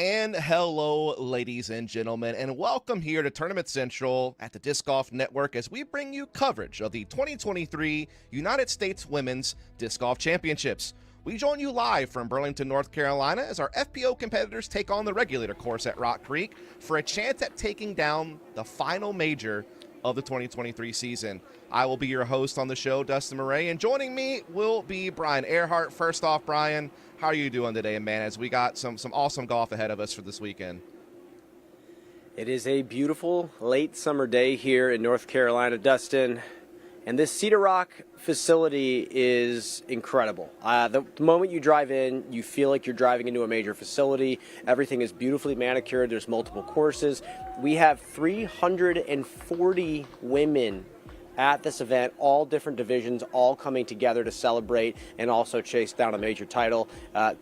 And hello, ladies and gentlemen, and welcome here to Tournament Central at the Disc Golf Network as we bring you coverage of the 2023 United States Women's Disc Golf Championships. We join you live from Burlington, North Carolina as our FPO competitors take on the regulator course at Rock Creek for a chance at taking down the final major of the 2023 season. I will be your host on the show, Dustin Murray, and joining me will be Brian Earhart. First off, Brian, how are you doing today, man, as we got some awesome golf ahead of us for this weekend? It is a beautiful late summer day here in North Carolina, Dustin, and this Cedar Rock facility is incredible. The moment you drive in, you feel like you're driving into a major facility. Everything is beautifully manicured. There's multiple courses. We have 340 women at this event, all different divisions, all coming together to celebrate and also chase down a major title.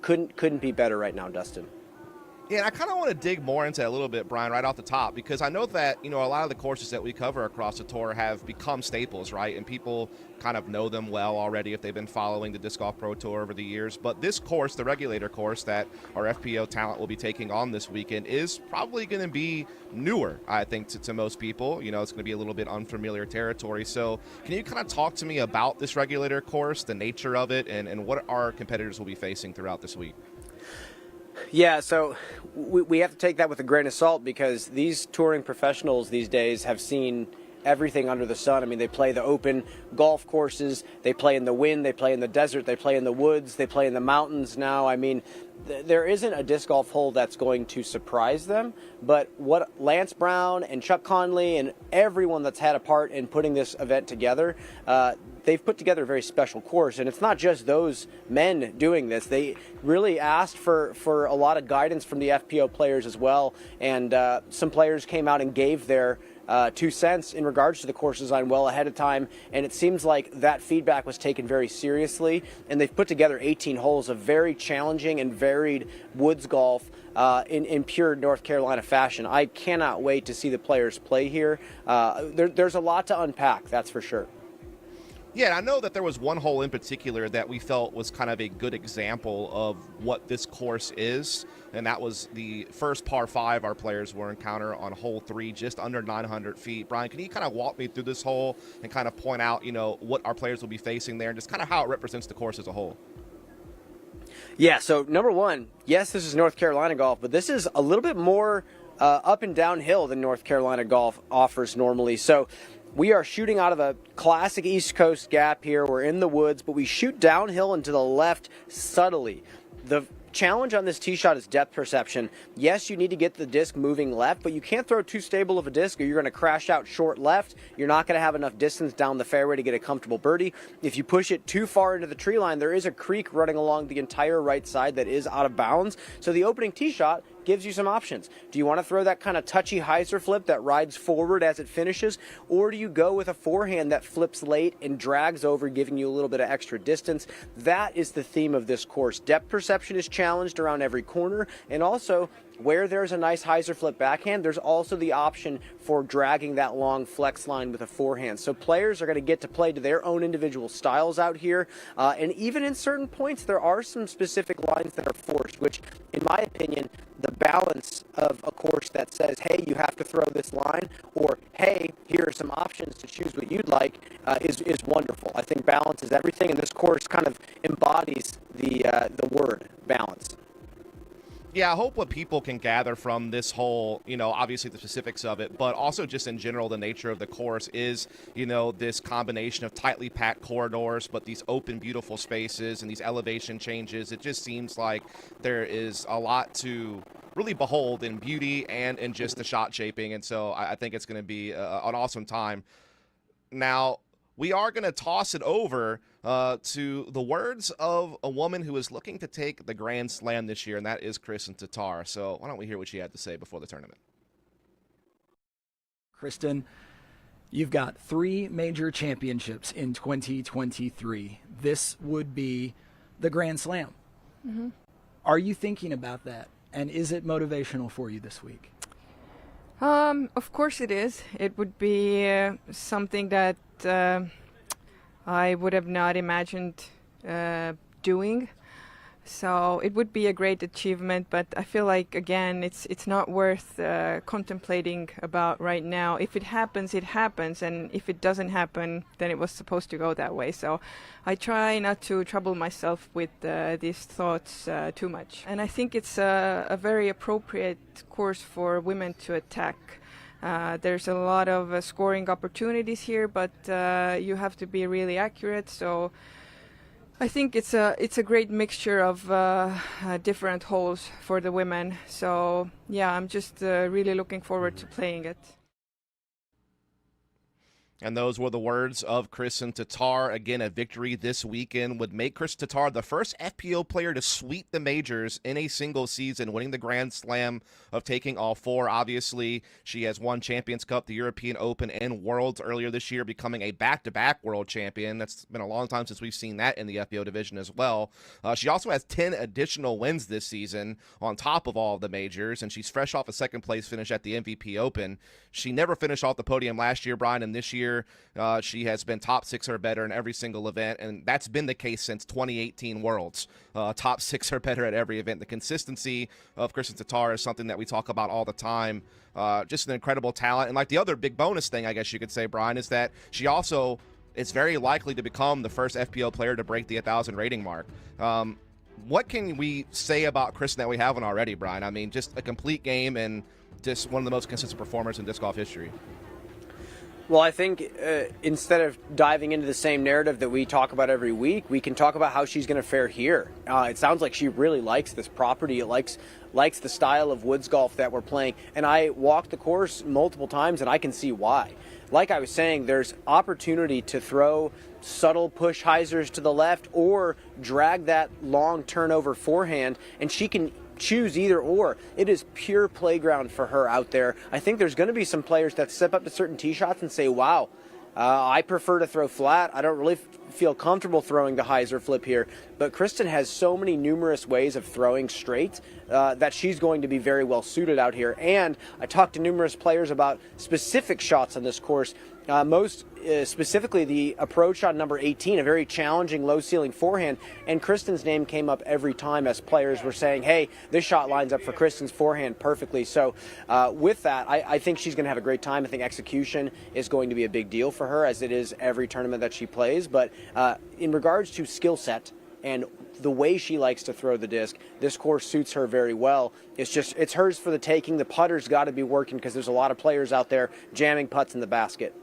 Couldn't be better right now, Dustin. Yeah, and I kind of want to dig more into that a little bit, Brian, right off the top, because I know that, a lot of the courses that we cover across the tour have become staples, right? And people kind of know them well already if they've been following the Disc Golf Pro Tour over the years. But this course, the regulator course that our FPO talent will be taking on this weekend, is probably going to be newer, I think, to most people. It's going to be a little bit unfamiliar territory. So can you kind of talk to me about this regulator course, the nature of it, and what our competitors will be facing throughout this week? Yeah, so we have to take that with a grain of salt because these touring professionals these days have seen everything under the sun. I mean, they play the open golf courses, they play in the wind, they play in the desert, they play in the woods, they play in the mountains now. I mean, there isn't a disc golf hole that's going to surprise them, but what Lance Brown and Chuck Conley and everyone that's had a part in putting this event together, they've put together a very special course, and it's not just those men doing this. They really asked for a lot of guidance from the FPO players as well, and some players came out and gave their 2 cents in regards to the course design well ahead of time, and it seems like that feedback was taken very seriously, and they've put together 18 holes of very challenging and varied woods golf in pure North Carolina fashion. I cannot wait to see the players play here. There's a lot to unpack, that's for sure. Yeah, I know that there was one hole in particular that we felt was kind of a good example of what this course is, and that was the first par 5 our players will encounter on hole 3, just under 900 feet. Brian, can you kind of walk me through this hole and kind of point out, what our players will be facing there and just kind of how it represents the course as a whole? Yeah, so number one, yes, this is North Carolina golf, but this is a little bit more up and downhill than North Carolina golf offers normally. So we are shooting out of a classic East Coast gap here. We're in the woods, but we shoot downhill and to the left subtly. The challenge on this tee shot is depth perception. Yes, you need to get the disc moving left, but you can't throw too stable of a disc or you're going to crash out short left. You're not going to have enough distance down the fairway to get a comfortable birdie. If you push it too far into the tree line, there is a creek running along the entire right side that is out of bounds. So the opening tee shot gives you some options. Do you want to throw that kind of touchy hyzer flip that rides forward as it finishes, or do you go with a forehand that flips late and drags over, giving you a little bit of extra distance? That is the theme of this course. Depth perception is challenged around every corner, and also where there's a nice hyzer flip backhand, there's also the option for dragging that long flex line with a forehand. So players are going to get to play to their own individual styles out here. And even in certain points, there are some specific lines that are forced, which, in my opinion, the balance of a course that says, hey, you have to throw this line, or hey, here are some options to choose what you'd like, is wonderful. I think balance is everything, and this course kind of embodies the word balance. Yeah, I hope what people can gather from this whole, obviously the specifics of it, but also just in general the nature of the course is, this combination of tightly packed corridors, but these open, beautiful spaces and these elevation changes. It just seems like there is a lot to really behold in beauty and in just the shot shaping, and so I think it's going to be an awesome time. Now, we are going to toss it over to the words of a woman who is looking to take the Grand Slam this year, and that is Kristin Tattar. So why don't we hear what she had to say before the tournament? Kristin, you've got 3 major championships in 2023. This would be the Grand Slam. Mm-hmm. Are you thinking about that? And is it motivational for you this week? Of course it is. It would be something that I would have not imagined doing. So it would be a great achievement, but I feel like, again, it's not worth contemplating about right now. If it happens, it happens, and if it doesn't happen, then it was supposed to go that way. So I try not to trouble myself with these thoughts too much. And I think it's a very appropriate course for women to attack. There's a lot of scoring opportunities here, but you have to be really accurate. So I think it's a great mixture of different holes for the women. So yeah, I'm just really looking forward to playing it. And those were the words of Kristin Tattar. Again, a victory this weekend would make Kristin Tattar the first FPO player to sweep the majors in a single season, winning the Grand Slam of taking all four. Obviously, she has won Champions Cup, the European Open, and Worlds earlier this year, becoming a back-to-back world champion. That's been a long time since we've seen that in the FPO division as well. She also has 10 additional wins this season on top of all of the majors, and she's fresh off a second-place finish at the MVP Open. She never finished off the podium last year, Brian, and this year she has been top 6 or better in every single event, and that's been the case since 2018 Worlds. Top 6 or better at every event. The consistency of Kristin Tattar is something that we talk about all the time. Just an incredible talent. And like the other big bonus thing, I guess you could say, Brian, is that she also is very likely to become the first FPO player to break the 1,000 rating mark. What can we say about Kristin that we haven't already, Brian? I mean, just a complete game and just one of the most consistent performers in disc golf history. Well, I think instead of diving into the same narrative that we talk about every week, we can talk about how she's going to fare here. It sounds like she really likes this property. It likes the style of woods golf that we're playing. And I walked the course multiple times, and I can see why. Like I was saying, there's opportunity to throw subtle push hyzers to the left or drag that long turnover forehand, and she can choose either or. It is pure playground for her out there. I think there's going to be some players that step up to certain tee shots and say, wow, I prefer to throw flat. I don't really feel comfortable throwing the hyzer flip here. But Kristin has so many numerous ways of throwing straight that she's going to be very well suited out here. And I talked to numerous players about specific shots on this course. Most specifically the approach on number 18, a very challenging low ceiling forehand, and Kristin's name came up every time as players were saying, hey, this shot lines up for Kristin's forehand perfectly. So with that, I think she's going to have a great time. I think execution is going to be a big deal for her, as it is every tournament that she plays. But in regards to skill set and the way she likes to throw the disc, this course suits her very well. It's hers for the taking. The putter's got to be working because there's a lot of players out there jamming putts in the basket.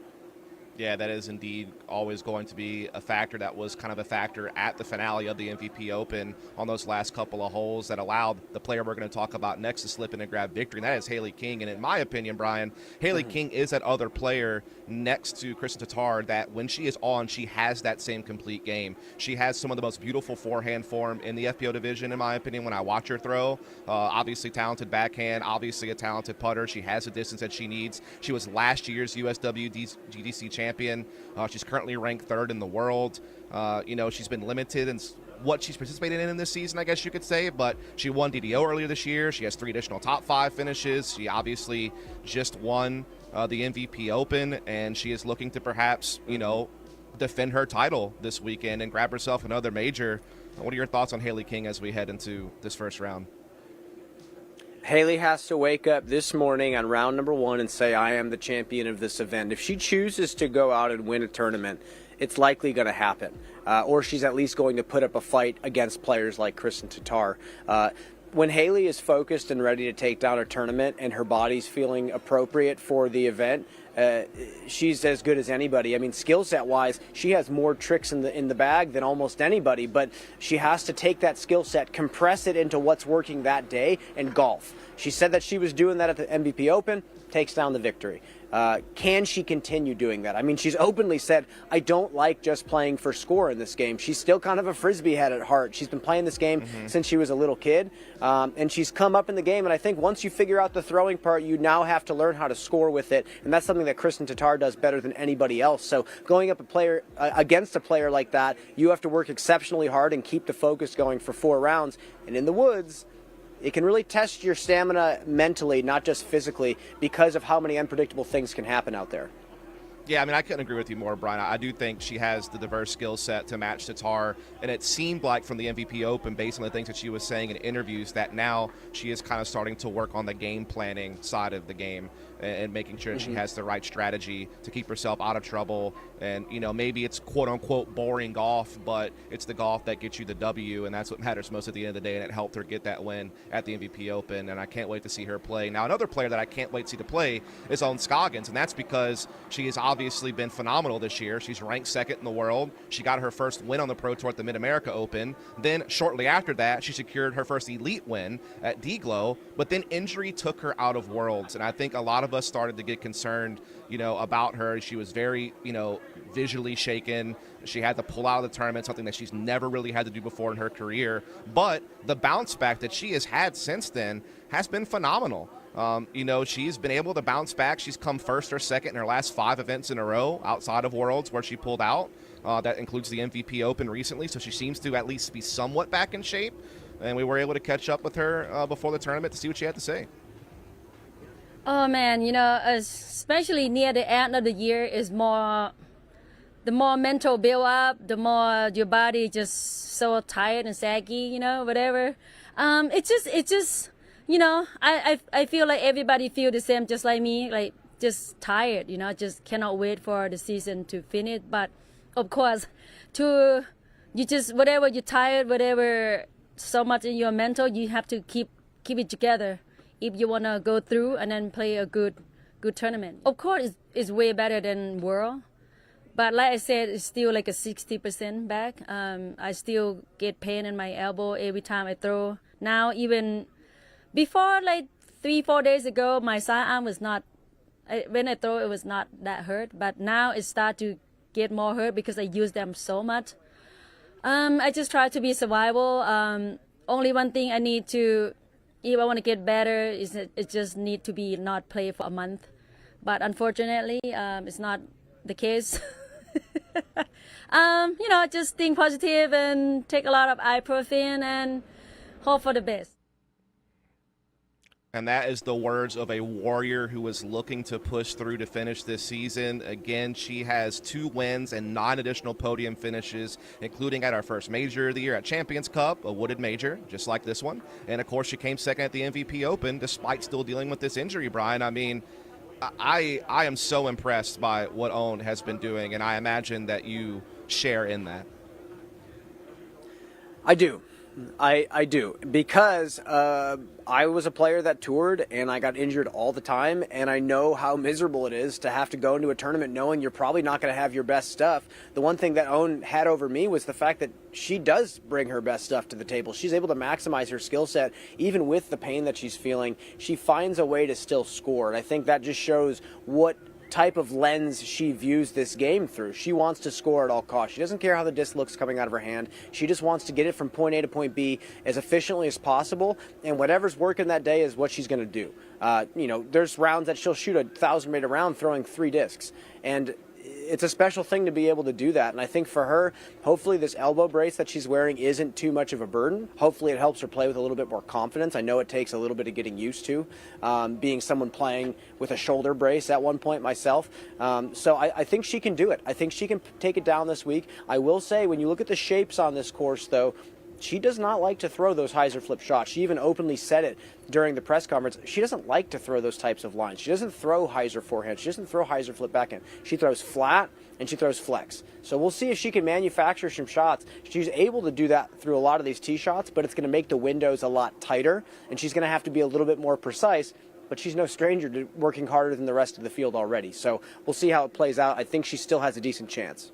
Yeah, that is indeed always going to be a factor. That was kind of a factor at the finale of the MVP Open on those last couple of holes that allowed the player we're going to talk about next to slip in and grab victory, and that is Hailey King. And in my opinion, Brian, Hailey King is that other player next to Kristin Tattar that when she is on, she has that same complete game. She has some of the most beautiful forehand form in the FPO division, in my opinion, when I watch her throw. Obviously talented backhand, obviously a talented putter. She has the distance that she needs. She was last year's USW GDC champion. She's currently ranked 3rd in the world. She's been limited in what she's participated in this season, I guess you could say, but she won DDO earlier this year. She has 3 additional top 5 finishes. She obviously just won the MVP Open, and she is looking to perhaps, defend her title this weekend and grab herself another major. What are your thoughts on Hailey King as we head into this first round? Hailey has to wake up this morning on round number 1 and say, I am the champion of this event. If she chooses to go out and win a tournament, it's likely going to happen. Or she's at least going to put up a fight against players like Kristin Tattar. When Hailey is focused and ready to take down a tournament and her body's feeling appropriate for the event, she's as good as anybody. I mean, skill set wise, she has more tricks in the bag than almost anybody, but she has to take that skill set, compress it into what's working that day, and golf. She said that she was doing that at the MVP Open, takes down the victory. Can she continue doing that? I mean, she's openly said, I don't like just playing for score in this game. She's still kind of a Frisbee head at heart. She's been playing this game since she was a little kid, and she's come up in the game, and I think once you figure out the throwing part, you now have to learn how to score with it, and that's something that Kristin Tattar does better than anybody else. So going up against a player like that, you have to work exceptionally hard and keep the focus going for 4 rounds, and in the woods, it can really test your stamina mentally, not just physically, because of how many unpredictable things can happen out there. Yeah, I mean, I couldn't agree with you more, Brian. I do think she has the diverse skill set to match Tattar, and it seemed like from the MVP Open, based on the things that she was saying in interviews, that now she is kind of starting to work on the game planning side of the game and making sure that she has the right strategy to keep herself out of trouble. And, you know, maybe it's quote-unquote boring golf, but it's the golf that gets you the W, and that's what matters most at the end of the day, and it helped her get that win at the MVP Open, and I can't wait to see her play. Now, another player that I can't wait to see to play is Owens Scoggins, and that's because she has obviously been phenomenal this year. She's ranked second in the world. She got her first win on the Pro Tour at the Mid-America Open. Then, shortly after that, she secured her first elite win at D-Glow, but then injury took her out of Worlds, and I think a lot of us started to get concerned, you know, about her. She was very, you know, visually shaken. She had to pull out of the tournament, something that she's never really had to do before in her career. But the bounce back that she has had since then has been phenomenal. You know, she's been able to bounce back. She's come first or second in her last 5 events in a row outside of Worlds where she pulled out. That includes the MVP Open recently, so she seems to at least be somewhat back in shape. And we were able to catch up with her before the tournament to see what she had to say. Oh man, you know, especially near the end of the year is more, the more mental build up, the more your body just so tired and saggy, you know, whatever. It's just, you know, I feel like everybody feel the same, just like me, like just tired, you know, just cannot wait for the season to finish. But of course, you just, whatever you're tired, whatever, so much in your mental, you have to keep it together if you want to go through and then play a good tournament. Of course, it's way better than World. But like I said, it's still like a 60% back. I still get pain in my elbow every time I throw. Now, even before, like 3-4 days ago, my sidearm was not, when I throw, it was not that hurt. But now it starts to get more hurt because I use them so much. I just try to be survival. Only one thing I need to, if I want to get better, is it just need to be not play for a month. But unfortunately, it's not the case. You know, just think positive and take a lot of ibuprofen and hope for the best. And that is the words of a warrior who is looking to push through to finish this season. Again, she has 2 wins and 9 additional podium finishes, including at our first major of the year at Champions Cup, a wooded major, just like this one. And, of course, she came second at the MVP Open, despite still dealing with this injury, Brian. I mean, I am so impressed by what Owen has been doing, and I imagine that you share in that. I do. I do, because I was a player that toured and I got injured all the time, and I know how miserable it is to have to go into a tournament knowing you're probably not going to have your best stuff. The one thing that Owen had over me was the fact that she does bring her best stuff to the table. She's able to maximize her skill set even with the pain that she's feeling. She finds a way to still score, and I think that just shows what type of lens she views this game through. She wants to score at all costs. She doesn't care how the disc looks coming out of her hand. She just wants to get it from point A to point B as efficiently as possible, and whatever's working that day is what she's going to do. You know, there's rounds that she'll shoot a 1,000-meter round throwing 3 discs, and it's a special thing to be able to do that. And I think for her, hopefully this elbow brace that she's wearing isn't too much of a burden. Hopefully it helps her play with a little bit more confidence. I know it takes a little bit of getting used to, being someone playing with a shoulder brace at one point myself. So I think she can do it. I think she can take it down this week. I will say, when you look at the shapes on this course, though, she does not like to throw those hyzer flip shots. She even openly said it during the press conference. She doesn't like to throw those types of lines. She doesn't throw hyzer forehand. She doesn't throw hyzer flip backhand. She throws flat and she throws flex. So we'll see if she can manufacture some shots. She's able to do that through a lot of these tee shots, but it's going to make the windows a lot tighter, and she's going to have to be a little bit more precise. But she's no stranger to working harder than the rest of the field already. So we'll see how it plays out. I think she still has a decent chance.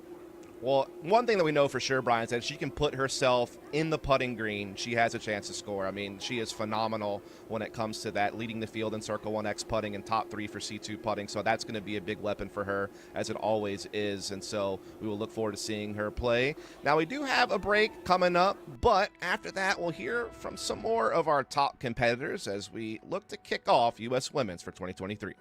Well, one thing that we know for sure, Brian, is that she can put herself in the putting green. She has a chance to score. I mean, she is phenomenal when it comes to that, leading the field in Circle 1X putting and top 3 for C2 putting. So that's going to be a big weapon for her, as it always is. And so we will look forward to seeing her play. Now, we do have a break coming up, but after that, we'll hear from some more of our top competitors as we look to kick off U.S. Women's for 2023.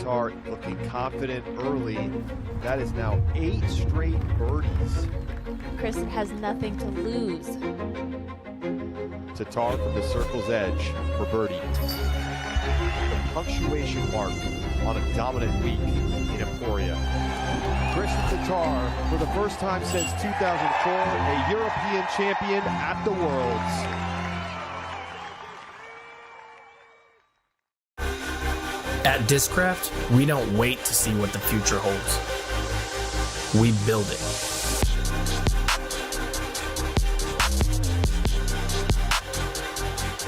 Tattar looking confident early. That is now 8 straight birdies. Kristin has nothing to lose. Tattar from the circle's edge for birdie. The punctuation mark on a dominant week in Emporia. Kristin Tattar, for the first time since 2004, a European champion at the Worlds. At Discraft, we don't wait to see what the future holds. We build it.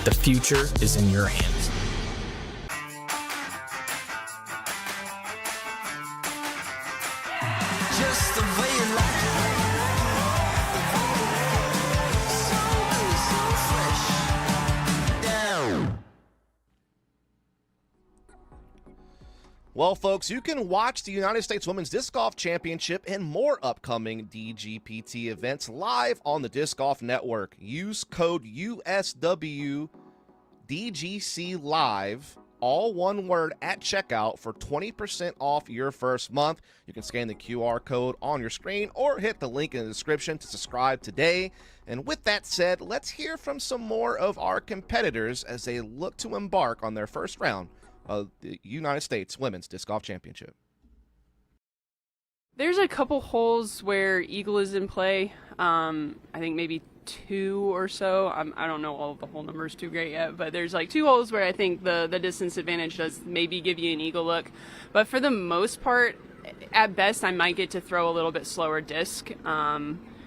The future is in your hands. Just the way you like it. So good, so fresh. Down. Well, folks, you can watch the United States Women's Disc Golf Championship and more upcoming DGPT events live on the Disc Golf Network. Use code USW DGC Live, all one word, at checkout for 20% off your first month. You can scan the QR code on your screen or hit the link in the description to subscribe today. And with that said, let's hear from some more of our competitors as they look to embark on their first round of the United States Women's Disc Golf Championship. There's a couple holes where eagle is in play. I think maybe 2 or so. I don't know all of the hole numbers too great yet, but there's like 2 holes where I think the distance advantage does maybe give you an eagle look. But for the most part, at best, I might get to throw a little bit slower disc,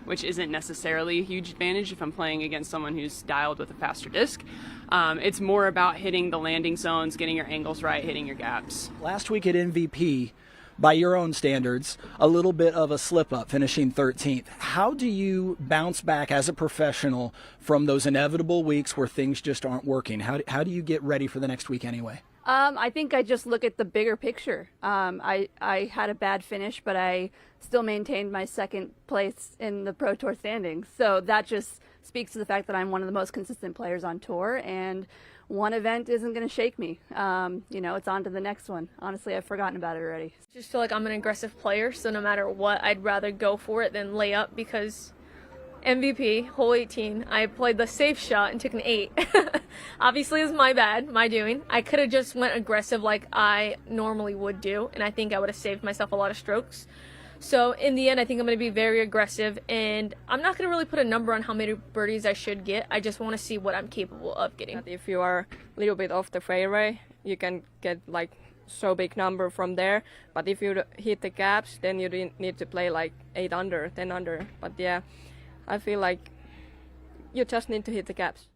which isn't necessarily a huge advantage if I'm playing against someone who's dialed with a faster disc. It's more about hitting the landing zones, getting your angles right, hitting your gaps. Last week at MVP, by your own standards, a little bit of a slip-up, finishing 13th. How do you bounce back as a professional from those inevitable weeks where things just aren't working? How do you get ready for the next week anyway? I think I just look at the bigger picture. I had a bad finish, but I still maintained my second place in the Pro Tour standings. So that just speaks to the fact that I'm one of the most consistent players on tour, and one event isn't going to shake me. It's on to the next one. Honestly, I've forgotten about it already. I just feel like I'm an aggressive player, so no matter what, I'd rather go for it than lay up, because MVP, hole 18, I played the safe shot and took an 8. Obviously, it's my bad, my doing. I could have just went aggressive like I normally would do, and I think I would have saved myself a lot of strokes. So in the end, I think I'm going to be very aggressive, and I'm not going to really put a number on how many birdies I should get. I just want to see what I'm capable of getting. If you are a little bit off the fairway, you can get like so big number from there. But if you hit the gaps, then you need to play like 8 under, 10 under. But yeah, I feel like you just need to hit the gaps.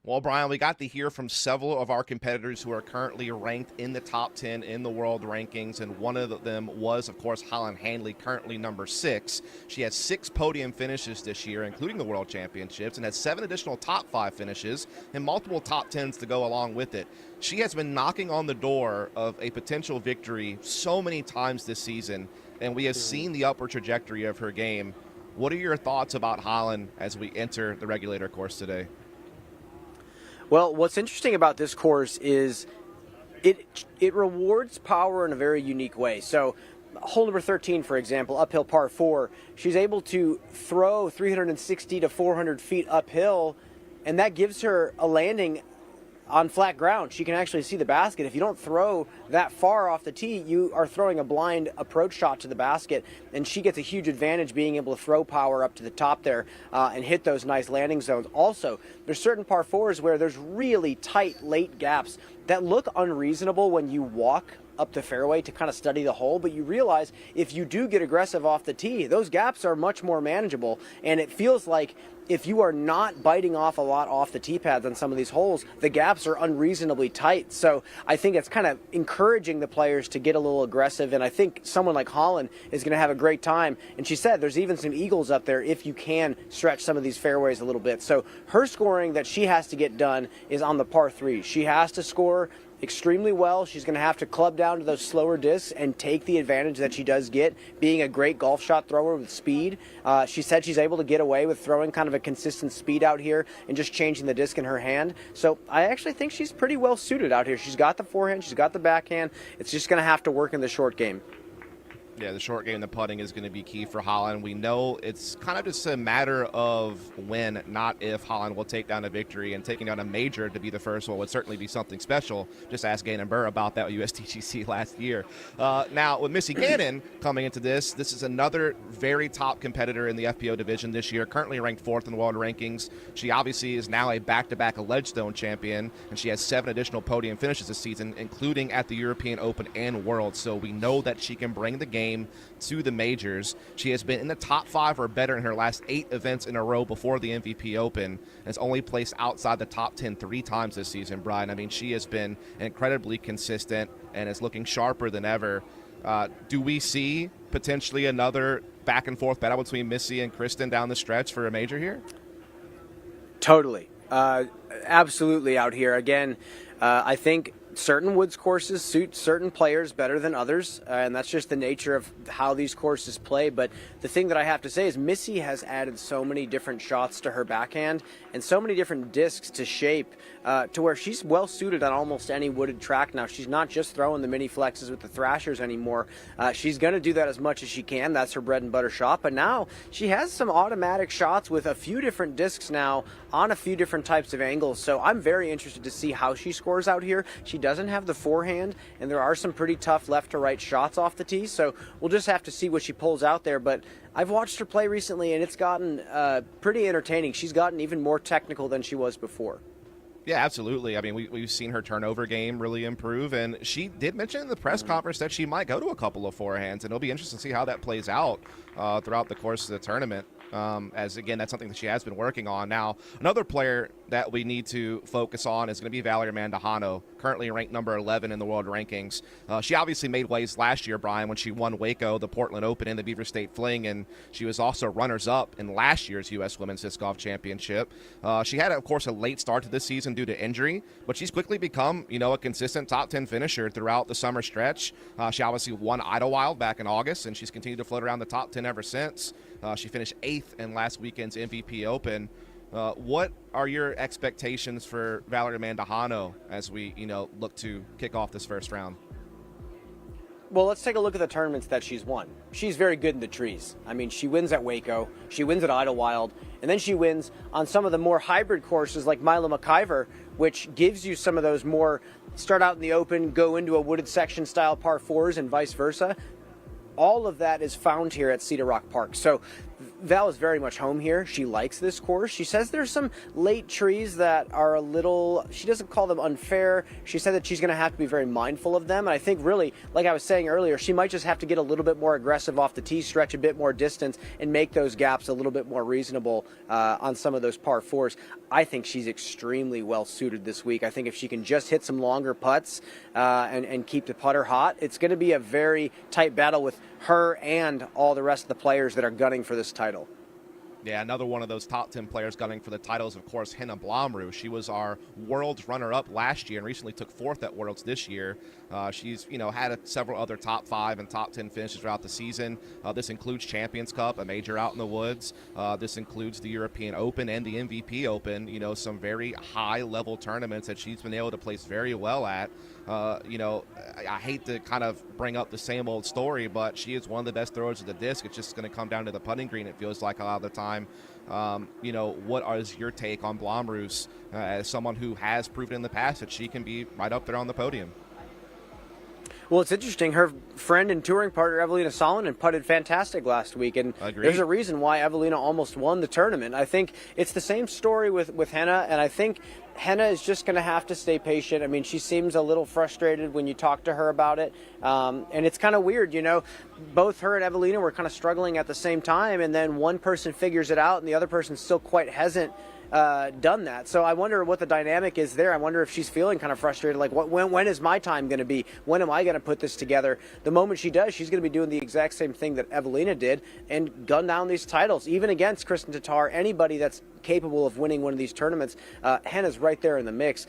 Well, Brian, we got to hear from several of our competitors who are currently ranked in the top 10 in the world rankings, and one of them was, of course, Holland Hanley, currently number 6. She has 6 podium finishes this year, including the World Championships, and has 7 additional top 5 finishes and multiple top 10s to go along with it. She has been knocking on the door of a potential victory so many times this season, and we have seen the upward trajectory of her game. What are your thoughts about Holland as we enter the regulator course today? Well, what's interesting about this course is it rewards power in a very unique way. So hole number 13, for example, uphill par 4, she's able to throw 360 to 400 feet uphill, and that gives her a landing on flat ground. She can actually see the basket. If you don't throw that far off the tee, you are throwing a blind approach shot to the basket, and she gets a huge advantage being able to throw power up to the top there and hit those nice landing zones. Also, there's certain par 4s where there's really tight late gaps that look unreasonable when you walk up the fairway to kind of study the hole, but you realize if you do get aggressive off the tee, those gaps are much more manageable, and it feels like if you are not biting off a lot off the tee pads on some of these holes, the gaps are unreasonably tight. So I think it's kind of encouraging the players to get a little aggressive, and I think someone like Holland is going to have a great time. And she said there's even some eagles up there if you can stretch some of these fairways a little bit. So her scoring that she has to get done is on the par 3. She has to score extremely well. She's going to have to club down to those slower discs and take the advantage that she does get, being a great golf shot thrower with speed. She said she's able to get away with throwing kind of a consistent speed out here and just changing the disc in her hand. So I actually think she's pretty well suited out here. She's got the forehand, she's got the backhand. It's just going to have to work in the short game. Yeah, the short game, the putting is going to be key for Holland. We know it's kind of just a matter of when, not if, Holland will take down a victory, and taking down a major to be the first one would certainly be something special. Just ask Gannon Burr about that with USDGC last year. Now, with Missy Gannon coming into this is another very top competitor in the FPO division this year, currently ranked 4th in the world rankings. She obviously is now a back-to-back Ledgestone champion, and she has 7 additional podium finishes this season, including at the European Open and Worlds. So we know that she can bring the game to the majors. She has been in the top 5 or better in her last 8 events in a row before the MVP Open, and has only placed outside the top 10 3 times this season, Brian. I mean, she has been incredibly consistent and is looking sharper than ever. Do we see potentially another back-and-forth battle between Missy and Kristin down the stretch for a major here? Totally. Absolutely out here. Again, I think certain woods courses suit certain players better than others, and that's just the nature of how these courses play. But the thing that I have to say is Missy has added so many different shots to her backhand and so many different discs to shape to where she's well suited on almost any wooded track now. She's not just throwing the mini flexes with the thrashers anymore. She's going to do that as much as she can. That's her bread and butter shot. But now she has some automatic shots with a few different discs now on a few different types of angles. So I'm very interested to see how she scores out here. She doesn't have the forehand, and there are some pretty tough left to right shots off the tee. So we'll just have to see what she pulls out there. But I've watched her play recently, and it's gotten pretty entertaining. She's gotten even more technical than she was before. Yeah, absolutely. I mean, we've seen her turnover game really improve, and she did mention in the press conference that she might go to a couple of forehands, and it'll be interesting to see how that plays out throughout the course of the tournament. As again, that's something that she has been working on. Now, another player that we need to focus on is going to be Valerie Mandujano, currently ranked number 11 in the world rankings. She obviously made waves last year, Brian, when she won Waco, the Portland Open, and the Beaver State Fling, and she was also runners-up in last year's U.S. Women's Disc Golf Championship. She had, of course, a late start to this season due to injury, but she's quickly become, a consistent top 10 finisher throughout the summer stretch. She obviously won Idlewild back in August, and she's continued to float around the top 10 ever since. She finished 8th in last weekend's MVP Open. What are your expectations for Valerie Mandujano as we, look to kick off this first round? Well, let's take a look at the tournaments that she's won. She's very good in the trees. I mean, she wins at Waco, she wins at Idlewild, and then she wins on some of the more hybrid courses like Milo McIver, which gives you some of those more start out in the open, go into a wooded section style par 4s and vice versa. All of that is found here at Cedar Rock Park. So Val is very much home here. She likes this course. She says there's some late trees that are a little, she doesn't call them unfair. She said that she's going to have to be very mindful of them. And I think really, like I was saying earlier, she might just have to get a little bit more aggressive off the tee, stretch a bit more distance, and make those gaps a little bit more reasonable on some of those par 4s. I think she's extremely well suited this week. I think if she can just hit some longer putts and keep the putter hot, it's going to be a very tight battle with her and all the rest of the players that are gunning for this title. Yeah, another one of those top 10 players gunning for the titles, of course, Henna Blomroos. She was our Worlds runner-up last year and recently took 4th at Worlds this year. She's, had several other top 5 and top 10 finishes throughout the season. This includes Champions Cup, a major out in the woods. This includes the European Open and the MVP Open, some very high-level tournaments that she's been able to place very well at. I hate to kind of bring up the same old story, but she is one of the best throwers of the disc. It's just going to come down to the putting green, it feels like, a lot of the time. What is your take on Blomroos as someone who has proven in the past that she can be right up there on the podium? Well, it's interesting. Her friend and touring partner, Evelina Salonen, putted fantastic last week, and there's a reason why Evelina almost won the tournament. I think it's the same story with Henna, and I think Henna is just going to have to stay patient. I mean, she seems a little frustrated when you talk to her about it, and it's kind of weird, Both her and Evelina were kind of struggling at the same time, and then one person figures it out, and the other person still quite hasn't done that. So I wonder what the dynamic is there. I wonder if she's feeling kind of frustrated, like when is my time going to be? When am I going to put this together? The moment she does, she's going to be doing the exact same thing that Evelina did and gun down these titles, even against Kristin Tattar. Anybody that's capable of winning one of these tournaments, Henna's right there in the mix.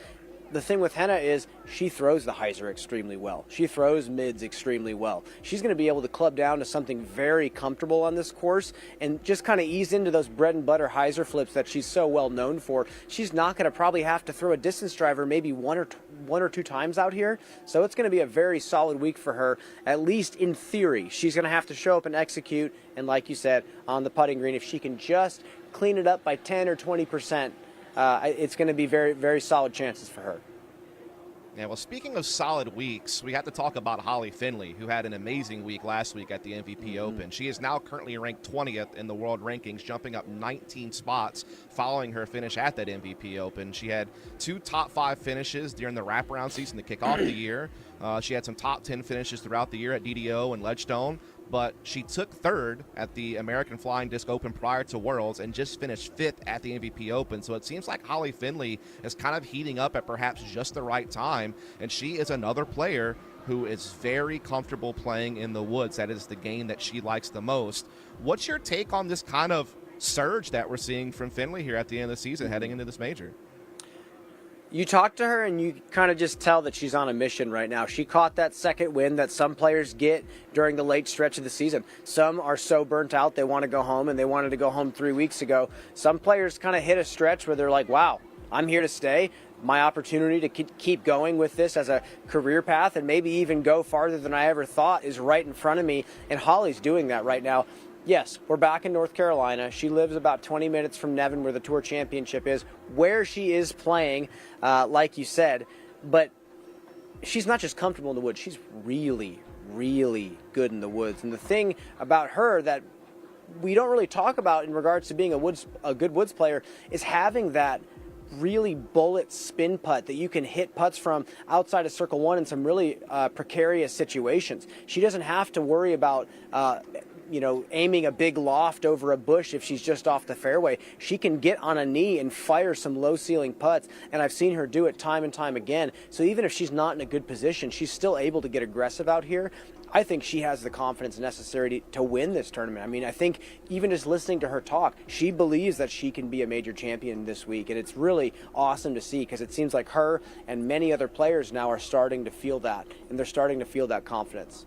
the thing with Henna is she throws the hyzer extremely well. She throws mids extremely well. She's going to be able to club down to something very comfortable on this course and just kind of ease into those bread and butter hyzer flips that she's so well known for. She's not going to probably have to throw a distance driver maybe one or two times out here. So it's going to be a very solid week for her, at least in theory. She's going to have to show up and execute. And like you said, on the putting green, if she can just clean it up by 10 or 20%, it's going to be very, very solid chances for her. Yeah, well, speaking of solid weeks, we have to talk about Holly Finley, who had an amazing week last week at the MVP Open. She is now currently ranked 20th in the world rankings, jumping up 19 spots following her finish at that MVP Open. She had 2 top 5 finishes during the wraparound season to kick off the year. She had some top 10 finishes throughout the year at DDO and Ledgestone, but she took 3rd at the American Flying Disc Open prior to Worlds and just finished 5th at the MVP Open. So it seems like Holly Finley is kind of heating up at perhaps just the right time, and she is another player who is very comfortable playing in the woods. That is the game that she likes the most. What's your take on this kind of surge that we're seeing from Finley here at the end of the season heading into this major? You talk to her and you kind of just tell that she's on a mission right now. She caught that second win that some players get during the late stretch of the season. Some are so burnt out they want to go home, and they wanted to go home 3 weeks ago. Some players kind of hit a stretch where they're like, wow, I'm here to stay. My opportunity to keep going with this as a career path and maybe even go farther than I ever thought is right in front of me, and Holly's doing that right now. Yes, we're back in North Carolina. She lives about 20 minutes from Nevin, where the Tour Championship is, where she is playing, like you said. But she's not just comfortable in the woods. She's really, really good in the woods. And the thing about her that we don't really talk about in regards to being a good woods player is having that really bullet spin putt that you can hit putts from outside of circle one in some really precarious situations. She doesn't have to worry about aiming a big loft over a bush if she's just off the fairway. She can get on a knee and fire some low ceiling putts, and I've seen her do it time and time again. So even if she's not in a good position, she's still able to get aggressive out here. I think she has the confidence necessary to win this tournament. I mean, I think even just listening to her talk, she believes that she can be a major champion this week, and it's really awesome to see because it seems like her and many other players now are starting to feel that, and they're starting to feel that confidence.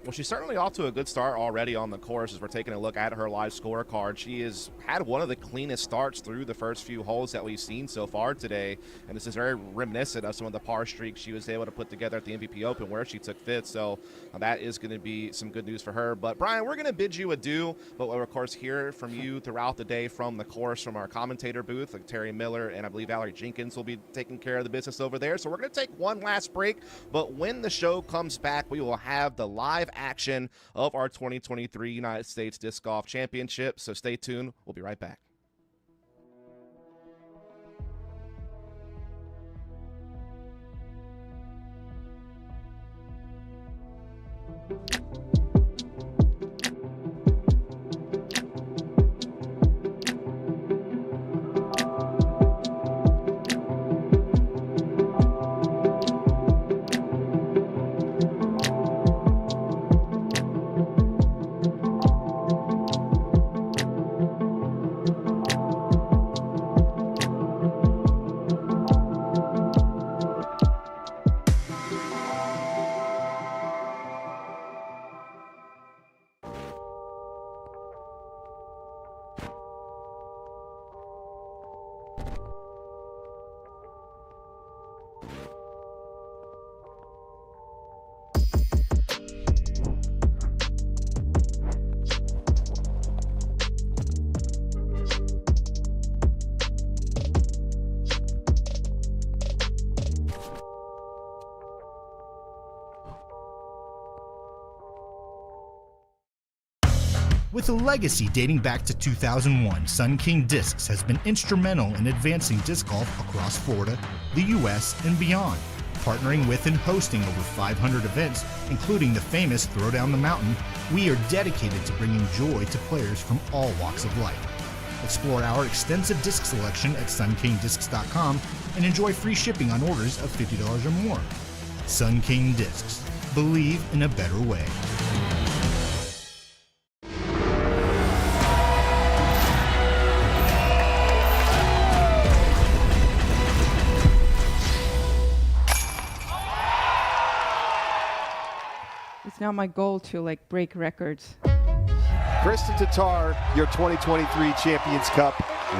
Well, she's certainly off to a good start already on the course as we're taking a look at her live scorecard. She has had one of the cleanest starts through the first few holes that we've seen so far today, and this is very reminiscent of some of the par streaks she was able to put together at the MVP Open where she took 5th, so that is going to be some good news for her. But, Brian, we're going to bid you adieu, but we'll, of course, hear from you throughout the day from the course from our commentator booth, like Terry Miller and I believe Valerie Jenkins will be taking care of the business over there. So we're going to take one last break, but when the show comes back, we will have the live action of our 2023 United States Disc Golf Championship. So stay tuned. We'll be right back. With a legacy dating back to 2001, Sun King Discs has been instrumental in advancing disc golf across Florida, the U.S., and beyond, partnering with and hosting over 500 events, including the famous Throw Down the Mountain. We are dedicated to bringing joy to players from all walks of life. Explore our extensive disc selection at sunkingdiscs.com and enjoy free shipping on orders of $50 or more. Sun King Discs. Believe in a better way. not my goal to like break records. Kristin Tattar, your 2023 Champions Cup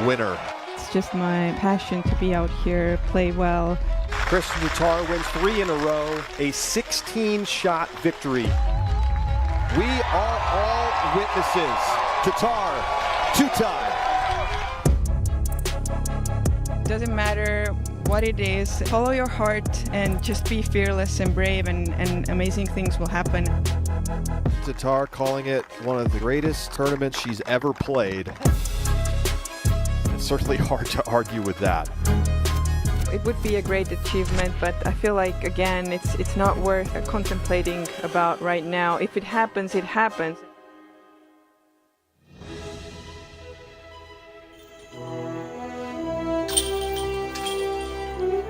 winner. It's just my passion to be out here, play well. Kristin Tattar wins 3 in a row, a 16-shot victory. We are all witnesses. Tattar, 2-time. Doesn't matter what it is, follow your heart and just be fearless and brave, and amazing things will happen. Tattar calling it one of the greatest tournaments she's ever played. It's certainly hard to argue with that. It would be a great achievement, but I feel like, again, it's not worth contemplating about right now. If it happens, it happens.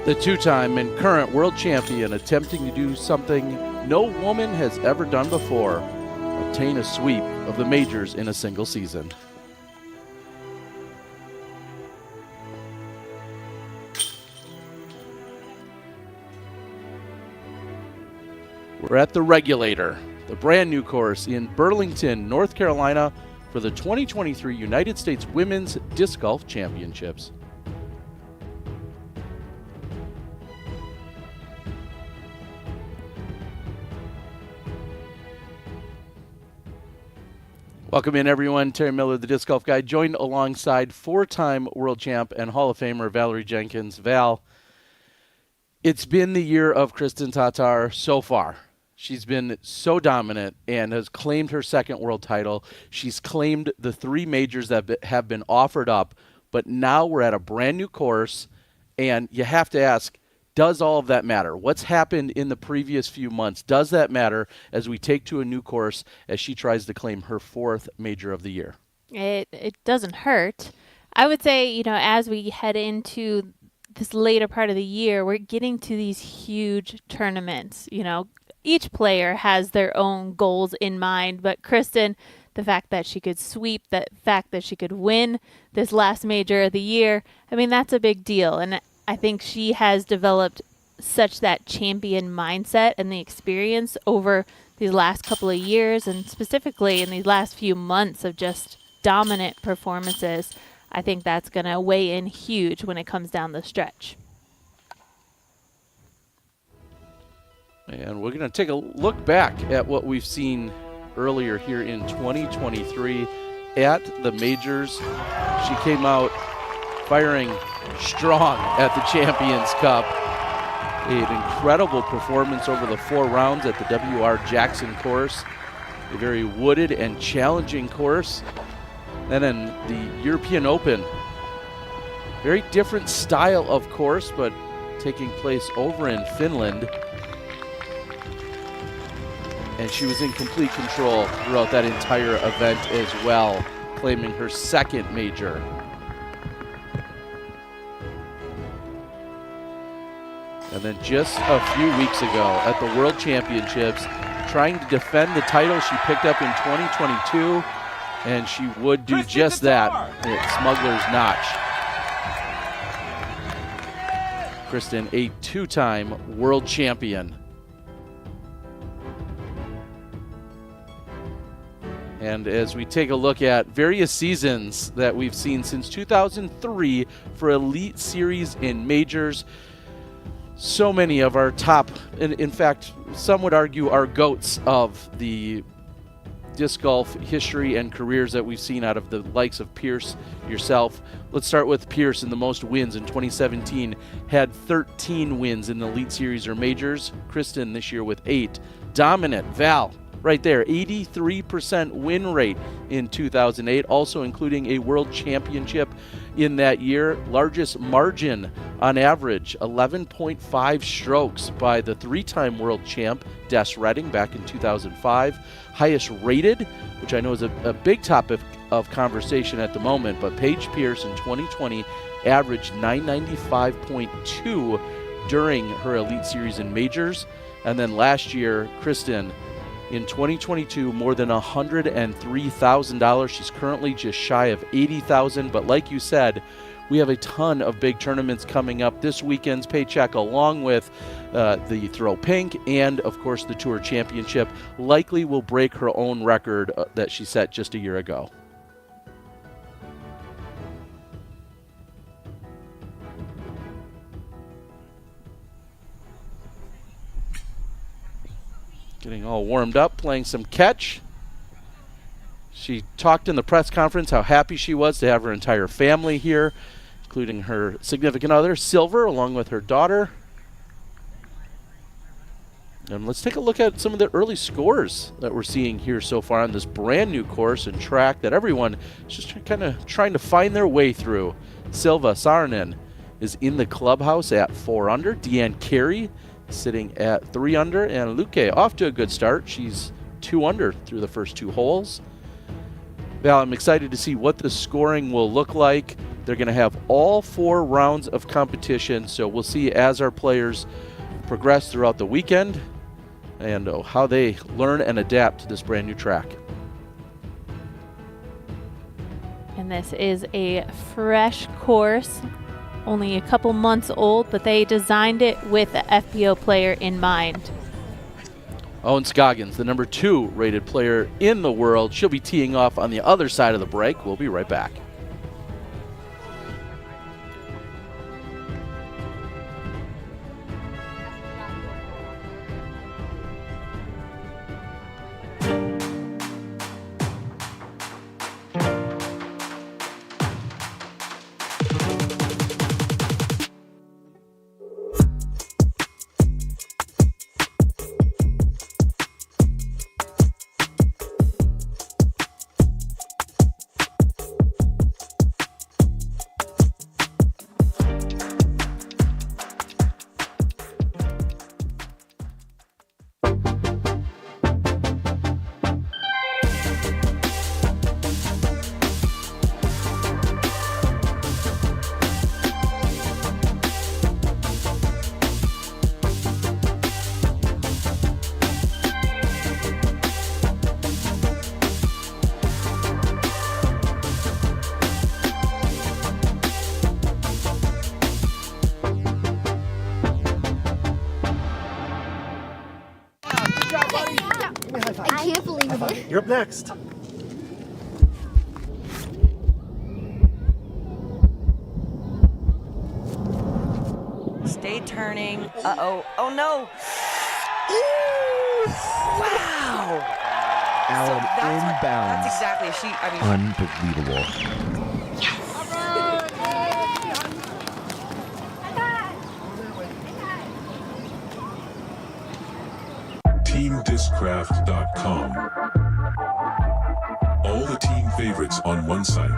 The two-time and current world champion attempting to do something no woman has ever done before, obtain a sweep of the majors in a single season. We're at the Regulator, the brand new course in Burlington, North Carolina for the 2023 United States Women's Disc Golf Championships. Welcome in, everyone. Terry Miller, the Disc Golf Guy, joined alongside four-time world champ and Hall of Famer Valerie Jenkins. Val, it's been the year of Kristin Tattar so far. She's been so dominant and has claimed her second world title. She's claimed the 3 majors that have been offered up, but now we're at a brand new course, and you have to ask, does all of that matter? What's happened in the previous few months, does that matter as we take to a new course as she tries to claim her 4th major of the year? It doesn't hurt. I would say, as we head into this later part of the year, we're getting to these huge tournaments. Each player has their own goals in mind, but Kristin, the fact that she could sweep, the fact that she could win this last major of the year, that's a big deal. And I think she has developed such that champion mindset and the experience over these last couple of years, and specifically in these last few months of just dominant performances. I think that's going to weigh in huge when it comes down the stretch. And we're going to take a look back at what we've seen earlier here in 2023 at the majors. She came out firing strong at the Champions Cup. An incredible performance over the 4 rounds at the W.R. Jackson course. A very wooded and challenging course. And then the European Open. Very different style of course, but taking place over in Finland. And she was in complete control throughout that entire event as well, claiming her 2nd major. And then just a few weeks ago at the World Championships, trying to defend the title she picked up in 2022, and she would do just that at Smuggler's Notch. Kristin, a 2-time world champion. And as we take a look at various seasons that we've seen since 2003 for Elite Series and Majors, so many of our top, and in fact, some would argue our GOATs of the disc golf history and careers that we've seen out of the likes of Pierce, yourself. Let's start with Pierce in the most wins in 2017. Had 13 wins in the Elite Series or Majors. Kristin this year with 8. Dominant. Val, right there, 83% win rate in 2008, also including a world championship in that year. Largest margin on average, 11.5 strokes by the 3-time world champ, Des Redding, back in 2005. Highest rated, which I know is a big topic of conversation at the moment, but Paige Pierce in 2020 averaged 995.2 during her Elite Series and Majors. And then last year, Kristin, in 2022, more than $103,000. She's currently just shy of $80,000. But like you said, We have a ton of big tournaments coming up. This weekend's paycheck, along with the Throw Pink and, of course, the Tour Championship, likely will break her own record that she set just a year ago. Getting all warmed up, playing some catch. She talked in the press conference how happy she was to have her entire family here, including her significant other, Silver, along with her daughter. And let's take a look at some of the early scores that we're seeing here so far on this brand new course and track that everyone is just kind of trying to find their way through. Silva Saarinen is in the clubhouse at 4 under. Deanne Carey sitting at 3 under. And Luque off to a good start. She's 2 under through the first 2 holes. Val, I'm excited to see what the scoring will look like. They're going to have all 4 rounds of competition, so we'll see as our players progress throughout the weekend and how they learn and adapt to this brand new track. And this is a fresh course, only a couple months old, but they designed it with the FPO player in mind. Owens Scoggins, the number 2 rated player in the world. She'll be teeing off on the other side of the break. We'll be right back. I can't believe it. You're up next. Stay turning. Uh-oh. Oh, no. Wow. Alan, inbounds. That's exactly. Unbelievable. TeamDiscraft.com. All the team favorites on one site.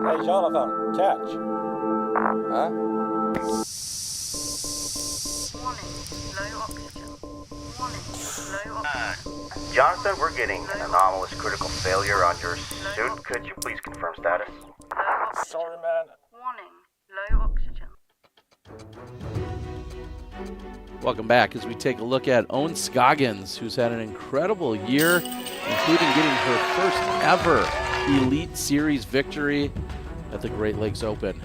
Hey, Jonathan, catch. Huh? Jonathan, we're getting an anomalous critical failure on your suit. Could you please confirm status? Sorry, man. Warning, low oxygen. Welcome back as we take a look at Owens Scoggins, who's had an incredible year, including getting her first ever Elite Series victory at the Great Lakes Open.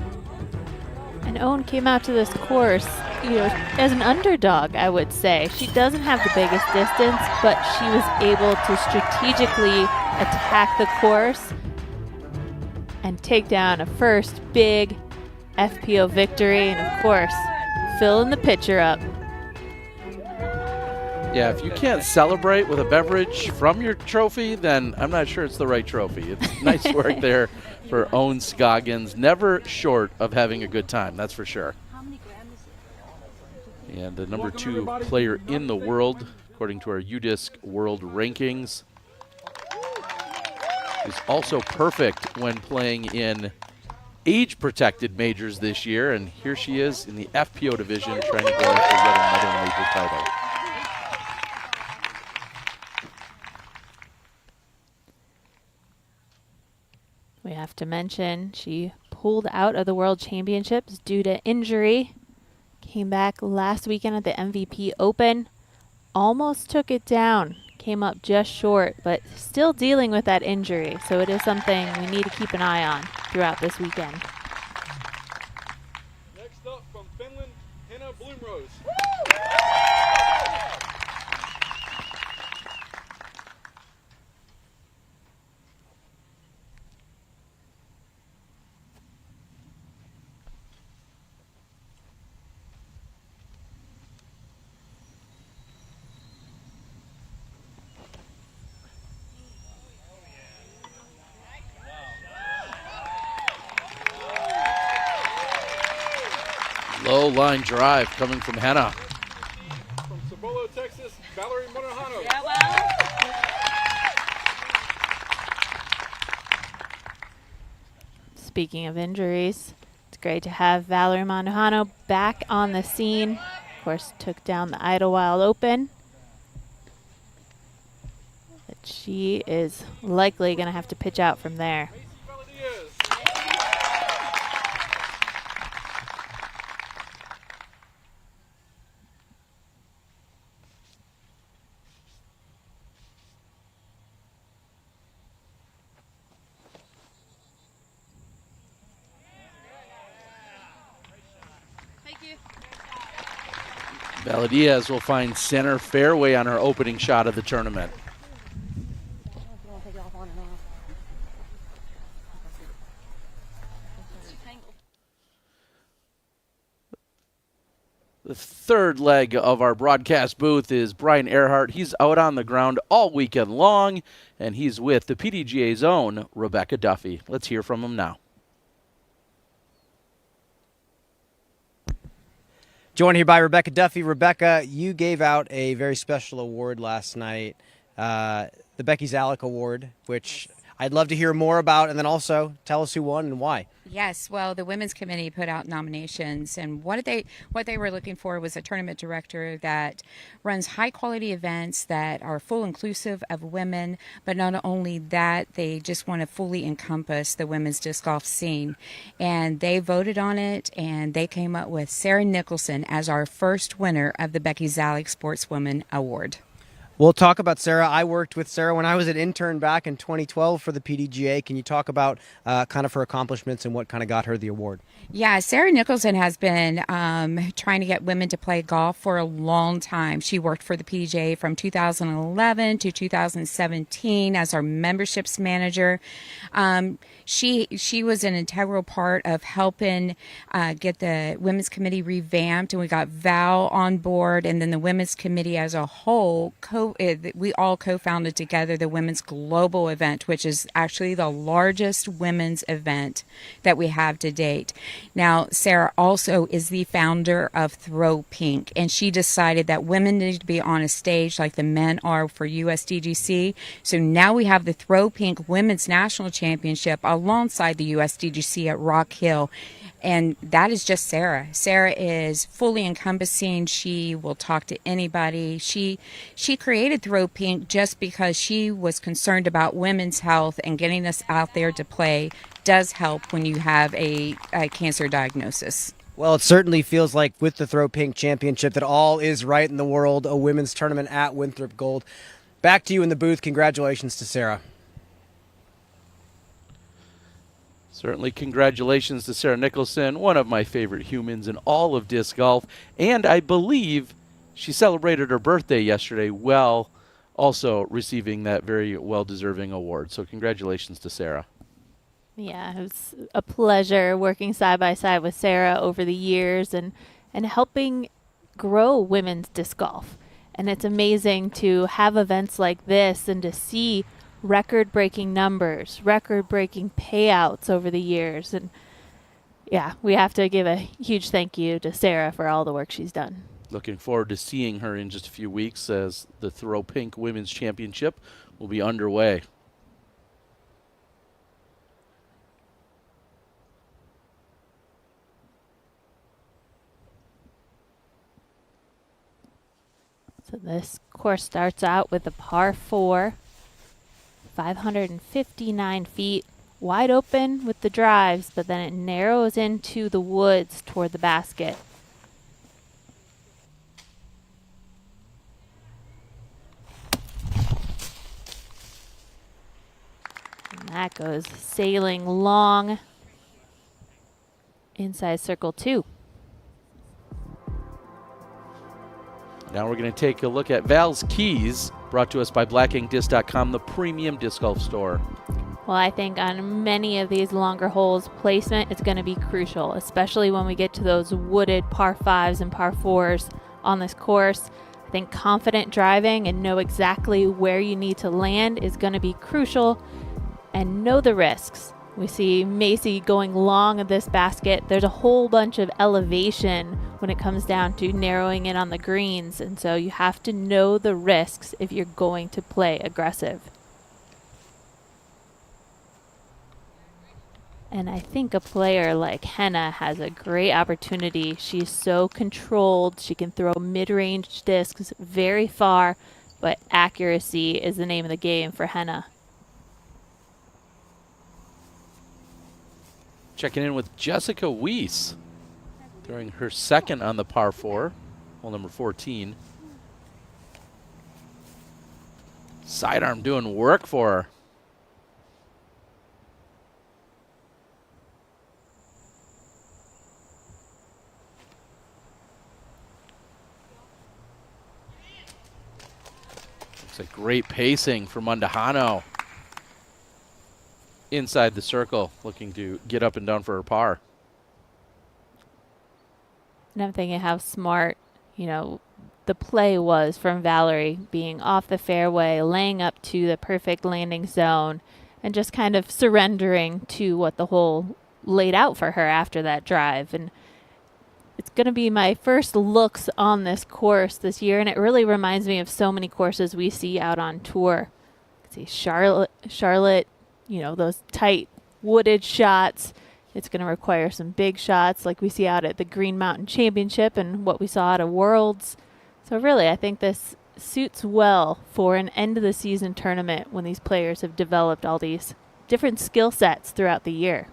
And Owen came out to this course, as an underdog, I would say. She doesn't have the biggest distance, but she was able to strategically attack the course and take down a first big FPO victory, and of course, filling the pitcher up. Yeah, if you can't celebrate with a beverage from your trophy, then I'm not sure it's the right trophy. It's nice work there for Owens Scoggins. Never short of having a good time, that's for sure. And the number 2 player in the world, according to our UDisc World Rankings, is also perfect when playing in age-protected majors this year. And here she is in the FPO division trying to go after yet another major title. We have to mention she pulled out of the World Championships due to injury. Came back last weekend at the MVP Open. Almost took it down. Came up just short, but still dealing with that injury. So it is something we need to keep an eye on throughout this weekend. Next up from Finland, Henna Blomroos. Low line drive coming from Henna. From Cibolo, Texas, Valerie Mandujano. Speaking of injuries, it's great to have Valerie Mandujano back on the scene. Of course, took down the Idlewild Open. But she is likely going to have to pitch out from there. Valadiaz will find center fairway on her opening shot of the tournament. The third leg of our broadcast booth is Brian Earhart. He's out on the ground all weekend long, and he's with the PDGA's own Rebecca Duffy. Let's hear from him now. Joined here by Rebecca Duffy. Rebecca, you gave out a very special award last night, the Becky Zalek Award, which I'd love to hear more about, and then also tell us who won and why. Yes, well, the Women's Committee put out nominations, and what they were looking for was a tournament director that runs high-quality events that are full inclusive of women, but not only that, they just want to fully encompass the women's disc golf scene. And they voted on it, and they came up with Sarah Nicholson as our first winner of the Becky Zalek Sportswoman Award. We'll talk about Sarah. I worked with Sarah when I was an intern back in 2012 for the PDGA. Can you talk about kind of her accomplishments and what kind of got her the award? Yeah, Sarah Nicholson has been trying to get women to play golf for a long time. She worked for the PDGA from 2011 to 2017 as our memberships manager. She was an integral part of helping get the Women's Committee revamped, and we got Val on board, and then the Women's Committee as a whole, we all co-founded together the Women's Global event, which is actually the largest women's event that we have to date. Now, Sarah also is the founder of Throw Pink, and she decided that women need to be on a stage like the men are for USDGC. So now we have the Throw Pink Women's National Championship alongside the USDGC at Rock Hill. And that is just Sarah. Sarah is fully encompassing. She will talk to anybody. She created Throw Pink just because she was concerned about women's health, and getting us out there to play does help when you have a cancer diagnosis. Well, it certainly feels like with the Throw Pink Championship that all is right in the world, a women's tournament at Winthrop Gold. Back to you in the booth. Congratulations to Sarah. Certainly congratulations to Sarah Nicholson, one of my favorite humans in all of disc golf. And I believe she celebrated her birthday yesterday while also receiving that very well-deserving award. So congratulations to Sarah. Yeah, it was a pleasure working side by side with Sarah over the years and helping grow women's disc golf. And it's amazing to have events like this and to see record-breaking numbers, record-breaking payouts over the years. And yeah, we have to give a huge thank you to Sarah for all the work she's done. Looking forward to seeing her in just a few weeks as the Throw Pink Women's Championship will be underway. So this course starts out with a par 4, 559 feet, wide open with the drives, but then it narrows into the woods toward the basket. And that goes sailing long inside circle 2. Now we're going to take a look at Val's Keys, brought to us by BlackInkDisc.com, the premium disc golf store. Well, I think on many of these longer holes, placement is going to be crucial, especially when we get to those wooded par 5s and par 4s on this course. I think confident driving and know exactly where you need to land is going to be crucial, and know the risks. We see Missy going long of this basket. There's a whole bunch of elevation when it comes down to narrowing in on the greens, and so you have to know the risks if you're going to play aggressive. And I think a player like Henna has a great opportunity. She's so controlled. She can throw mid-range discs very far, but accuracy is the name of the game for Henna. Checking in with Jessica Weiss, throwing her second on the par 4, hole number 14. Sidearm doing work for her. Looks like great pacing for Mandujano. Inside the circle, looking to get up and down for her par. And I'm thinking how smart, the play was from Valerie, being off the fairway, laying up to the perfect landing zone, and just kind of surrendering to what the hole laid out for her after that drive. And it's going to be my first looks on this course this year, and it really reminds me of so many courses we see out on tour. You can see Charlotte, those tight wooded shots. It's going to require some big shots like we see out at the Green Mountain Championship and what we saw at a Worlds. So really, I think this suits well for an end of the season tournament when these players have developed all these different skill sets throughout the year.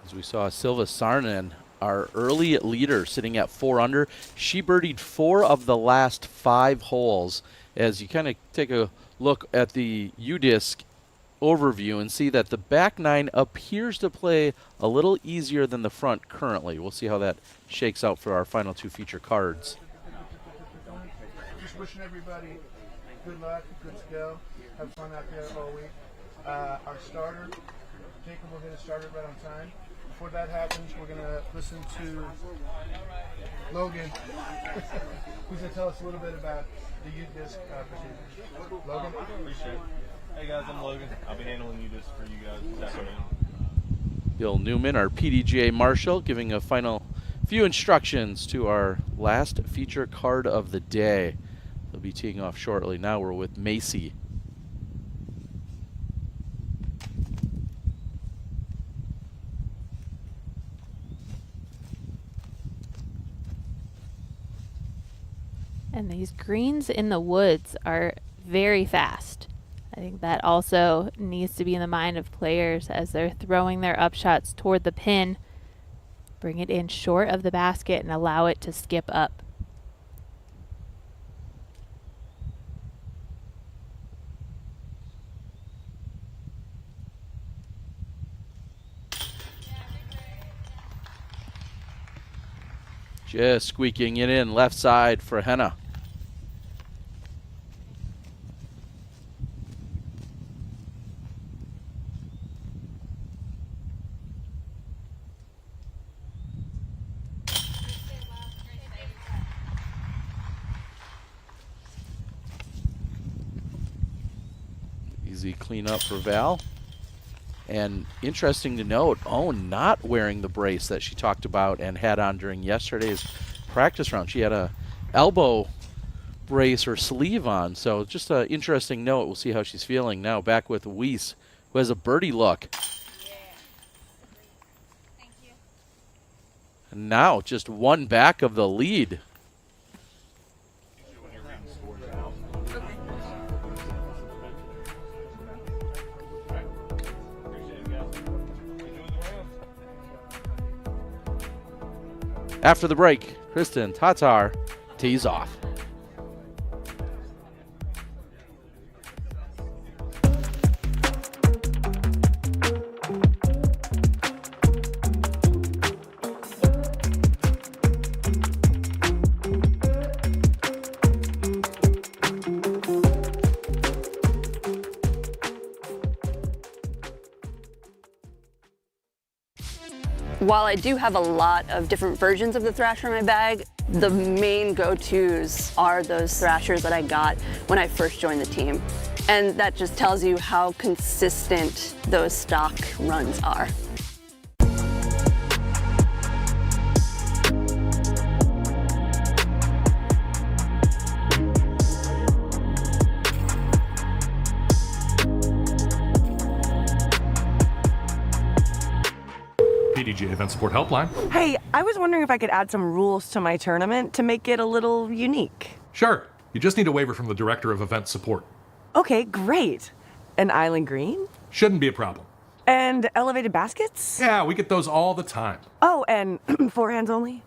As we saw Silva Sarnen, our early leader, sitting at 4 under. She birdied 4 of the last 5 holes. As you kind of take a look at the U-Disc overview and see that the back 9 appears to play a little easier than the front currently. We'll see how that shakes out for our final 2 feature cards. Just wishing everybody good luck, good skill, have fun out there all week. Our starter, Jacob will hit a starter right on time. Before that happens, we're going to listen to Logan, who's going to tell us a little bit about the U-Disc procedures. Logan? Appreciate it. Hey guys, I'm Logan. I'll be handling U-Disc for you guys this afternoon. Bill Newman, our PDGA Marshal, giving a final few instructions to our last feature card of the day. They'll be teeing off shortly. Now we're with Missy. And these greens in the woods are very fast. I think that also needs to be in the mind of players as they're throwing their upshots toward the pin. Bring it in short of the basket and allow it to skip up. Just squeaking it in left side for Henna. Easy clean up for Val. And interesting to note, Owen not wearing the brace that she talked about and had on during yesterday's practice round. She had a elbow brace or sleeve on, so just an interesting note. We'll see how she's feeling. Now back with Weiss, who has a birdie look. And now just one back of the lead. After the break, Kristin Tattar tees off. While I do have a lot of different versions of the Thrasher in my bag, the main go-tos are those Thrashers that I got when I first joined the team. And that just tells you how consistent those stock runs are. PDGA Event Support Helpline. Hey, I was wondering if I could add some rules to my tournament to make it a little unique. Sure. You just need a waiver from the Director of Event Support. Okay, great. An island green? Shouldn't be a problem. And elevated baskets? Yeah, we get those all the time. Oh, and forehands only?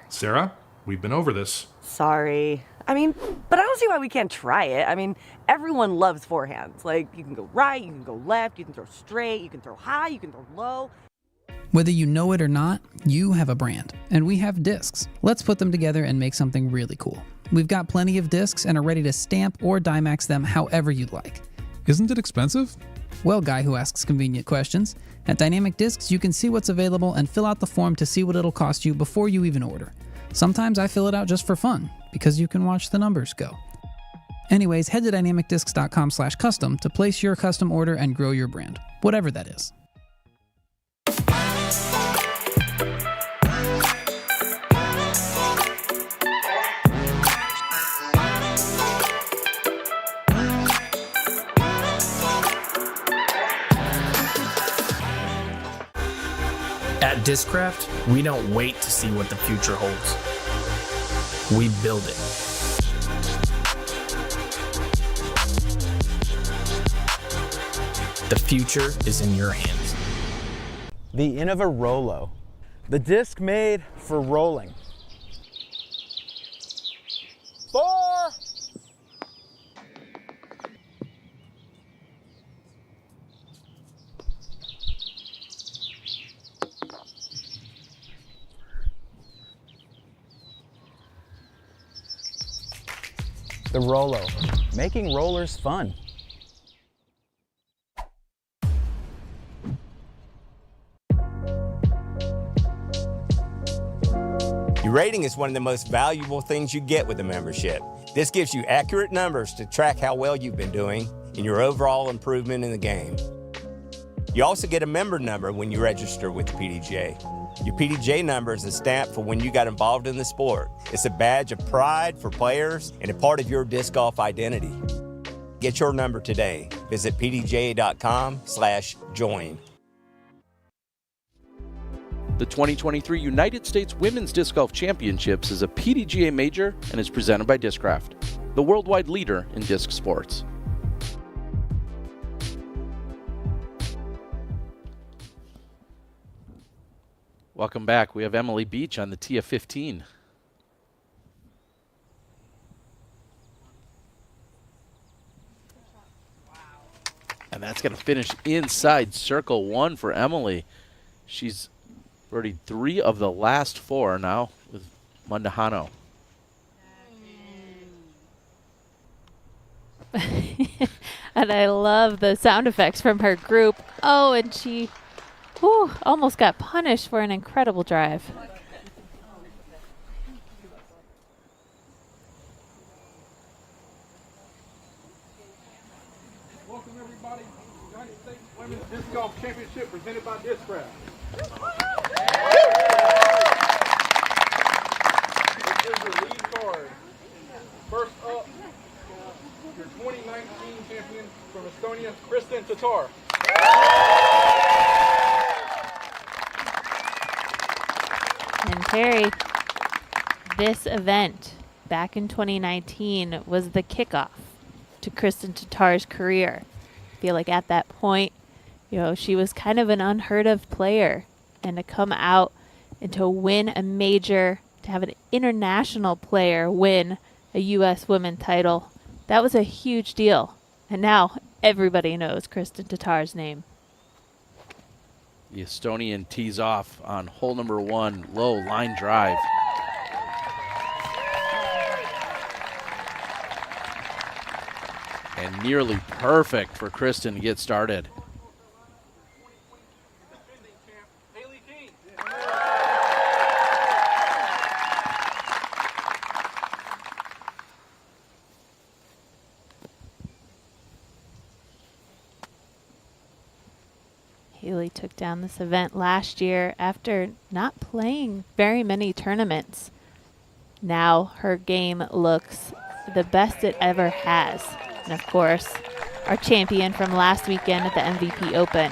Sarah, we've been over this. Sorry. I mean, but I don't see why we can't try it. I mean, everyone loves forehands. Like, you can go right, you can go left, you can throw straight, you can throw high, you can throw low. Whether you know it or not, you have a brand, and we have discs. Let's put them together and make something really cool. We've got plenty of discs and are ready to stamp or Dimax them however you'd like. Isn't it expensive? Well, guy who asks convenient questions, at Dynamic Discs you can see what's available and fill out the form to see what it'll cost you before you even order. Sometimes I fill it out just for fun, because you can watch the numbers go. Anyways, head to dynamicdiscs.com/custom to place your custom order and grow your brand, whatever that is. At Discraft, we don't wait to see what the future holds. We build it. The future is in your hands. The Innova Rolo, the disc made for rolling. 4. The Rolo, making rollers fun. Your rating is one of the most valuable things you get with a membership. This gives you accurate numbers to track how well you've been doing and your overall improvement in the game. You also get a member number when you register with the PDGA. Your PDGA number is a stamp for when you got involved in the sport. It's a badge of pride for players and a part of your disc golf identity. Get your number today. Visit pdga.com/join. The 2023 United States Women's Disc Golf Championships is a PDGA major and is presented by Discraft, the worldwide leader in disc sports. Welcome back. We have Emily Beach on the tee of 15. And that's going to finish inside circle 1 for Emily. She's birdied 3 of the last 4 now with Mandujano. And I love the sound effects from her group. Oh, and she almost got punished for an incredible drive. Welcome everybody to the United States Women's Disc Golf Championship presented by Discraft. This is your lead card. First up, your 2019 champion from Estonia, Kristin Tattar. And Terry, this event back in 2019 was the kickoff to Kristin Tattar's career. I feel like at that point, she was kind of an unheard of player, and to come out and to win a major, to have an international player win a U.S. women's title, that was a huge deal. And now everybody knows Kristin Tattar's name. The Estonian tees off on hole number 1, low line drive. And nearly perfect for Kristin to get started. Haley took down this event last year after not playing very many tournaments. Now her game looks the best it ever has. And of course, our champion from last weekend at the MVP Open.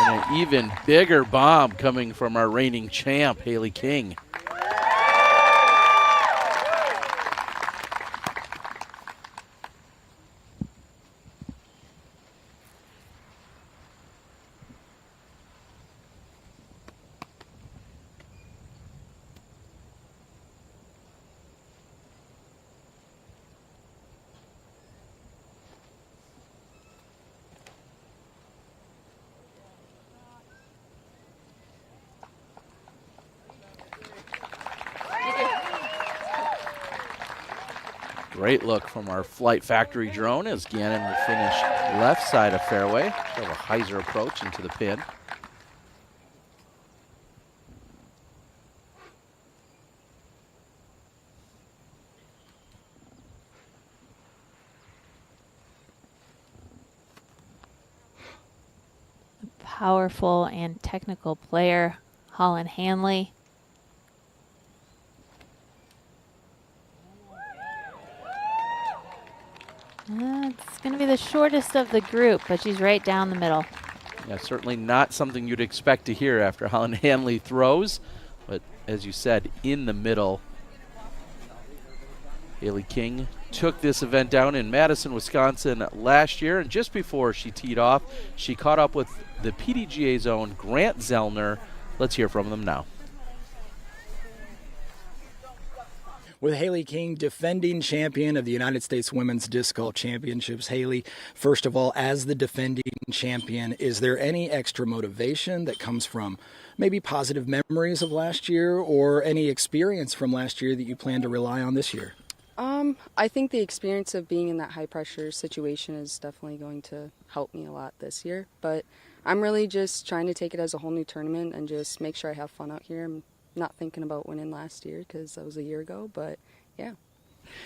And an even bigger bomb coming from our reigning champ, Haley King. Great look from our Flight Factory drone as Gannon will finish left side of fairway. She'll have a hyzer approach into the pin. Powerful and technical player, Holland Hanley. It's going to be the shortest of the group, but she's right down the middle. Yeah, certainly not something you'd expect to hear after Holland Hanley throws, but as you said, in the middle. Haley King took this event down in Madison, Wisconsin last year, and just before she teed off, she caught up with the PDGA's own Grant Zellner. Let's hear from them now. With Haley King, defending champion of the United States Women's Disc Golf Championships. Haley, first of all, as the defending champion, is there any extra motivation that comes from maybe positive memories of last year or any experience from last year that you plan to rely on this year? I think the experience of being in that high pressure situation is definitely going to help me a lot this year, but I'm really just trying to take it as a whole new tournament and just make sure I have fun out here. I'm not thinking about winning last year because that was a year ago, but yeah.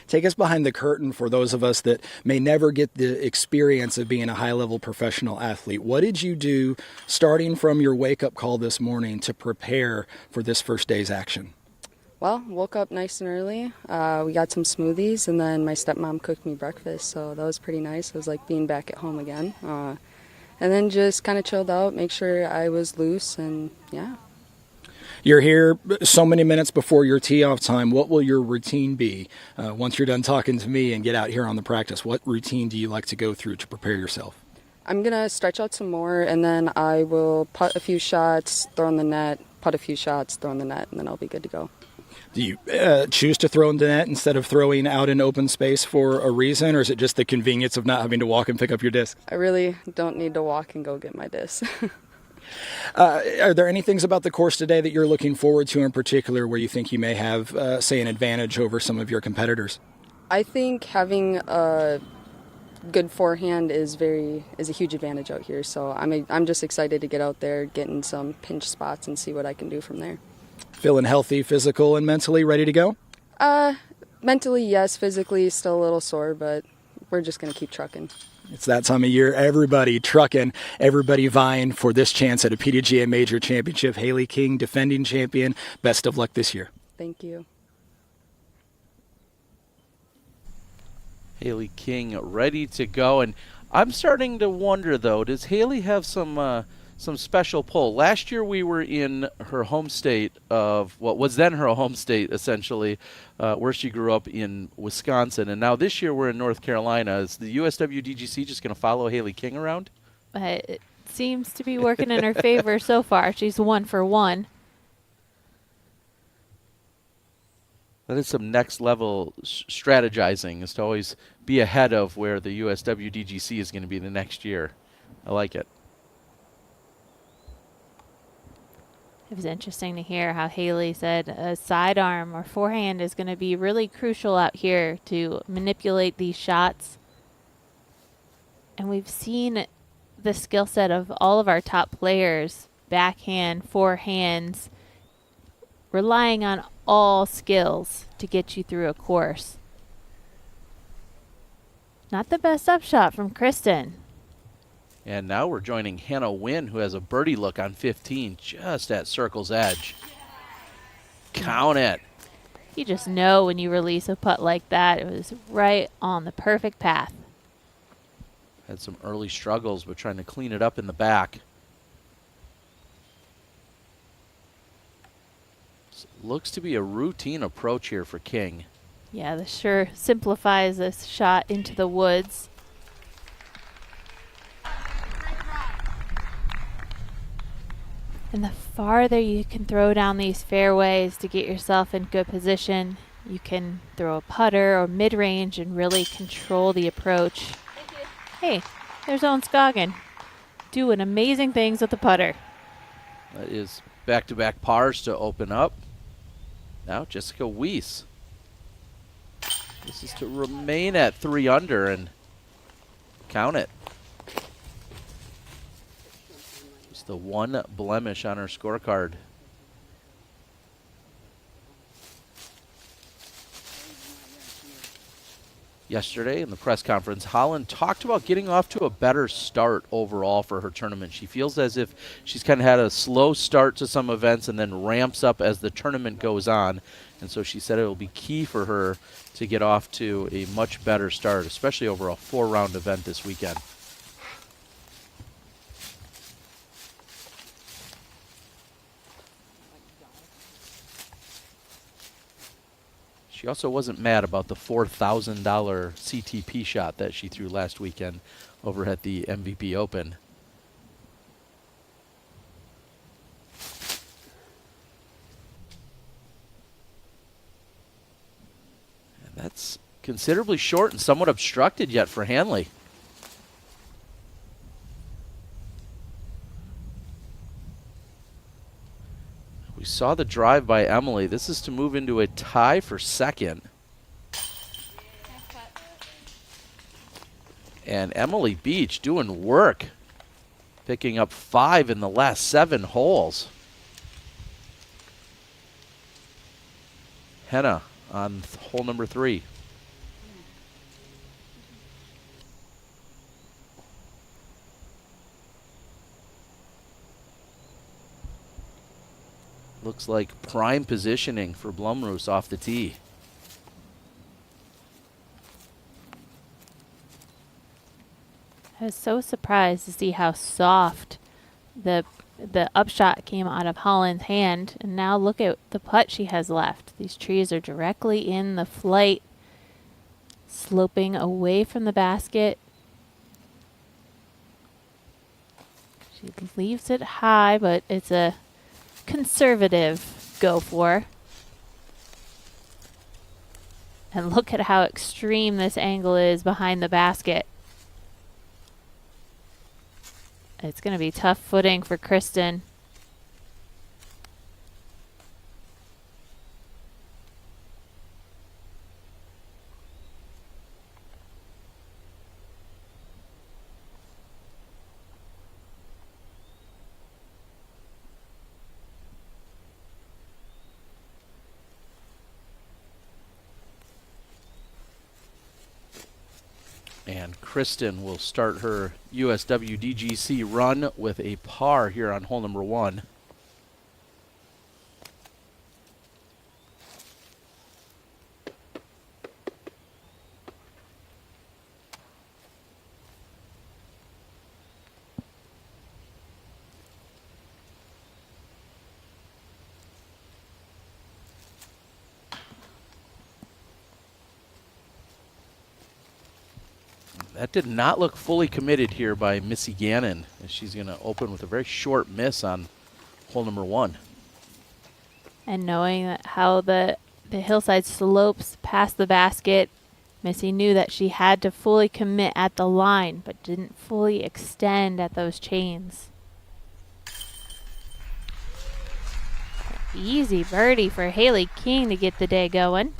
Take us behind the curtain for those of us that may never get the experience of being a high-level professional athlete. What did you do starting from your wake-up call this morning to prepare for this first day's action? Well, woke up nice and early. We got some smoothies, and then my stepmom cooked me breakfast, so that was pretty nice. It was like being back at home again. And then just kind of chilled out, make sure I was loose, and yeah. You're here so many minutes before your tee-off time. What will your routine be once you're done talking to me and get out here on the practice? What routine do you like to go through to prepare yourself? I'm going to stretch out some more, and then I will putt a few shots, throw in the net, putt a few shots, throw in the net, and then I'll be good to go. Do you choose to throw in the net instead of throwing out in open space for a reason, or is it just the convenience of not having to walk and pick up your disc? I really don't need to walk and go get my disc. Are there any things about the course today that you're looking forward to in particular where you think you may have, say, an advantage over some of your competitors? I think having a good forehand is a huge advantage out here. So I'm just excited to get out there, get in some pinch spots, and see what I can do from there. Feeling healthy, physical, and mentally ready to go? Mentally, yes. Physically, still a little sore, but we're just going to keep trucking. It's that time of year. Everybody trucking, everybody vying for this chance at a PDGA Major Championship. Haley King, defending champion. Best of luck this year. Thank you. Haley King ready to go. And I'm starting to wonder, though, does Haley have some special pull? Last year we were in her home state of what was then her home state, essentially, where she grew up in Wisconsin. And now this year we're in North Carolina. Is the USWDGC just going to follow Haley King around? It seems to be working in her favor so far. She's 1 for 1. That is some next level strategizing, is to always be ahead of where the USWDGC is going to be the next year. I like it. It was interesting to hear how Haley said a sidearm or forehand is going to be really crucial out here to manipulate these shots. And we've seen the skill set of all of our top players, backhand, forehands, relying on all skills to get you through a course. Not the best upshot from Kristin. And now we're joining Hannah Wynn, who has a birdie look on 15, just at circle's edge. Count it. You just know when you release a putt like that, it was right on the perfect path. Had some early struggles, but trying to clean it up in the back. Looks to be a routine approach here for King. Yeah, this sure simplifies this shot into the woods. And the farther you can throw down these fairways to get yourself in good position, you can throw a putter or mid-range and really control the approach. Hey, there's Owens Scoggins doing amazing things with the putter. That is back-to-back pars to open up. Now Jessica Weiss. This is to remain at 3 under and count it. Just the one blemish on her scorecard. Yesterday in the press conference, Holland talked about getting off to a better start overall for her tournament. She feels as if she's kind of had a slow start to some events and then ramps up as the tournament goes on. And so she said it will be key for her to get off to a much better start, especially over a 4-round event this weekend. She also wasn't mad about the $4,000 CTP shot that she threw last weekend over at the MVP Open. And that's considerably short and somewhat obstructed yet for Hanley. We saw the drive by Emily. This is to move into a tie for second. And Emily Beach doing work, picking up 5 in the last 7 holes. Henna on hole number 3. Looks like prime positioning for Blomroos off the tee. I was so surprised to see how soft the upshot came out of Holland's hand. And now look at the putt she has left. These trees are directly in the flight, sloping away from the basket. She leaves it high, but it's a conservative go for. And look at how extreme this angle is behind the basket. It's going to be tough footing for Kristin. And Kristin will start her USWDGC run with a par here on hole number 1. That did not look fully committed here by Missy Gannon, as she's going to open with a very short miss on hole number 1. And knowing that how the hillside slopes past the basket, Missy knew that she had to fully commit at the line, but didn't fully extend at those chains. Easy birdie for Haley King to get the day going.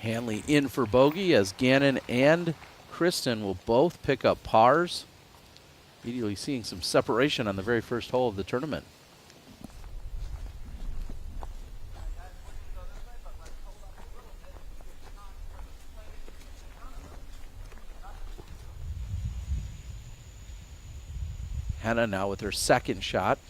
Hanley in for bogey as Gannon and Kristin will both pick up pars. Immediately seeing some separation on the very first hole of the tournament. Henna now with her second shot.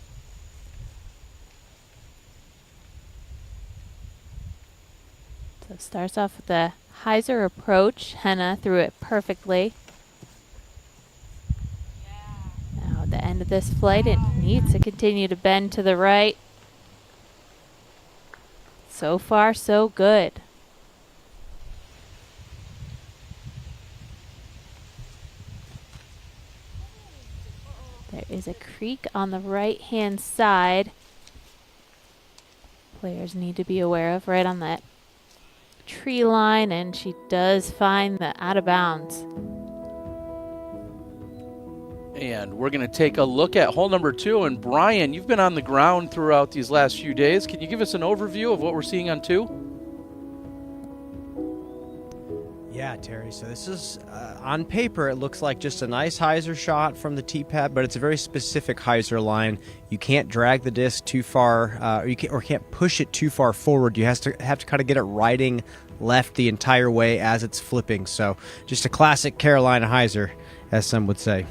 So starts off with a hyzer approach. Henna threw it perfectly. Now at the end of this flight, it needs to continue to bend to the right. So far, so good. There is a creek on the right-hand side. Players need to be aware of right on that tree line, and she does find the out of bounds. And we're going to take a look at hole number 2. And Brian, you've been on the ground throughout these last few days. Can you give us an overview of what we're seeing on 2? Yeah, Terry. So this is, on paper, it looks like just a nice hyzer shot from the tee pad, but it's a very specific hyzer line. You can't drag the disc too far, or can't push it too far forward. You have to kind of get it riding left the entire way as it's flipping. So just a classic Carolina hyzer, as some would say.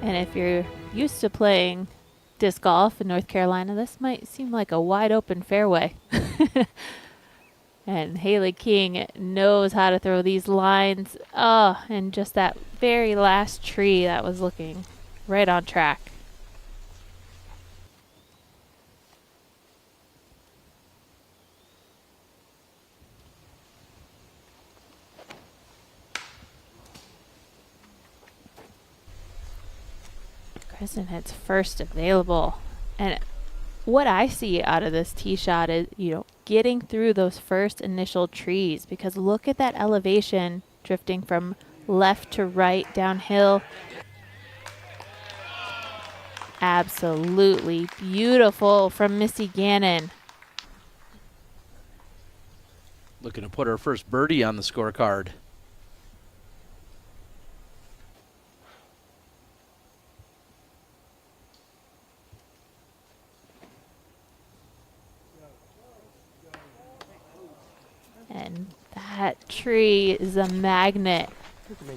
And if you're used to playing disc golf in North Carolina, this might seem like a wide open fairway. And Haley King knows how to throw these lines. Oh, and just that very last tree, that was looking right on track. Kristin hits first available. And what I see out of this tee shot is, getting through those first initial trees, because look at that elevation drifting from left to right downhill. Absolutely beautiful from Missy Gannon. Looking to put her first birdie on the scorecard. And That tree is a magnet.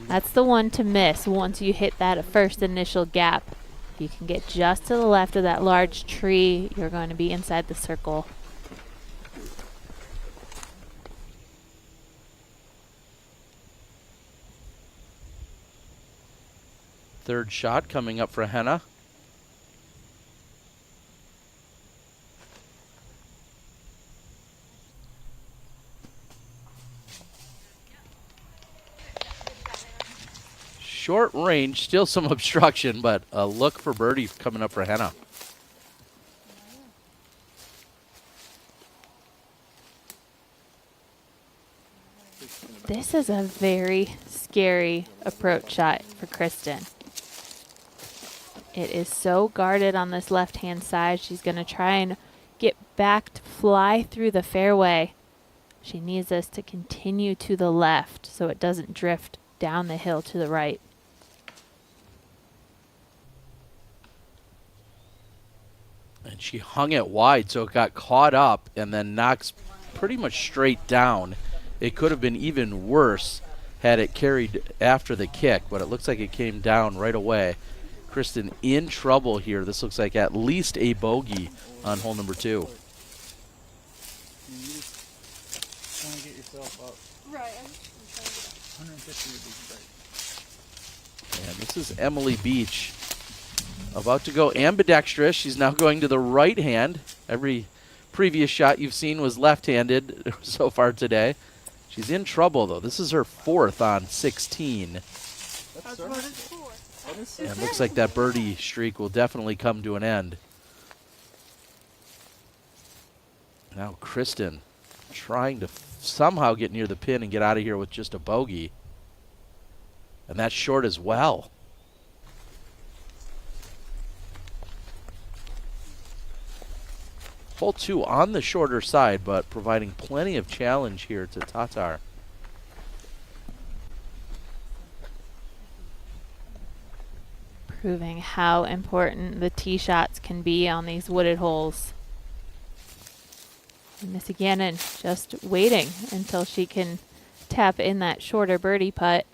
That's the one to miss once you hit that first initial gap. If you can get just to the left of that large tree, you're going to be inside the circle. Third shot coming up for Henna. Short range, still some obstruction, but a look for birdie coming up for Henna. This is a very scary approach shot for Kristin. It is so guarded on this left-hand side. She's going to try and get back to fly through the fairway. She needs this to continue to the left so it doesn't drift down the hill to the right. And she hung it wide, so it got caught up and then knocks pretty much straight down. It could have been even worse had it carried after the kick, but it looks like it came down right away. Kristin in trouble here. This looks like at least a bogey on hole number 2. You just want to get yourself up. Right. 150 would be great. And this is Emily Beach. About to go ambidextrous. She's now going to the right hand. Every previous shot you've seen was left-handed so far today. She's in trouble, though. This is her 4th on 16. And looks like that birdie streak will definitely come to an end. Now Kristin trying to somehow get near the pin and get out of here with just a bogey. And that's short as well. Hole 2 on the shorter side, but providing plenty of challenge here to Tattar. Proving how important the tee shots can be on these wooded holes. And Missy Gannon just waiting until she can tap in that shorter birdie putt.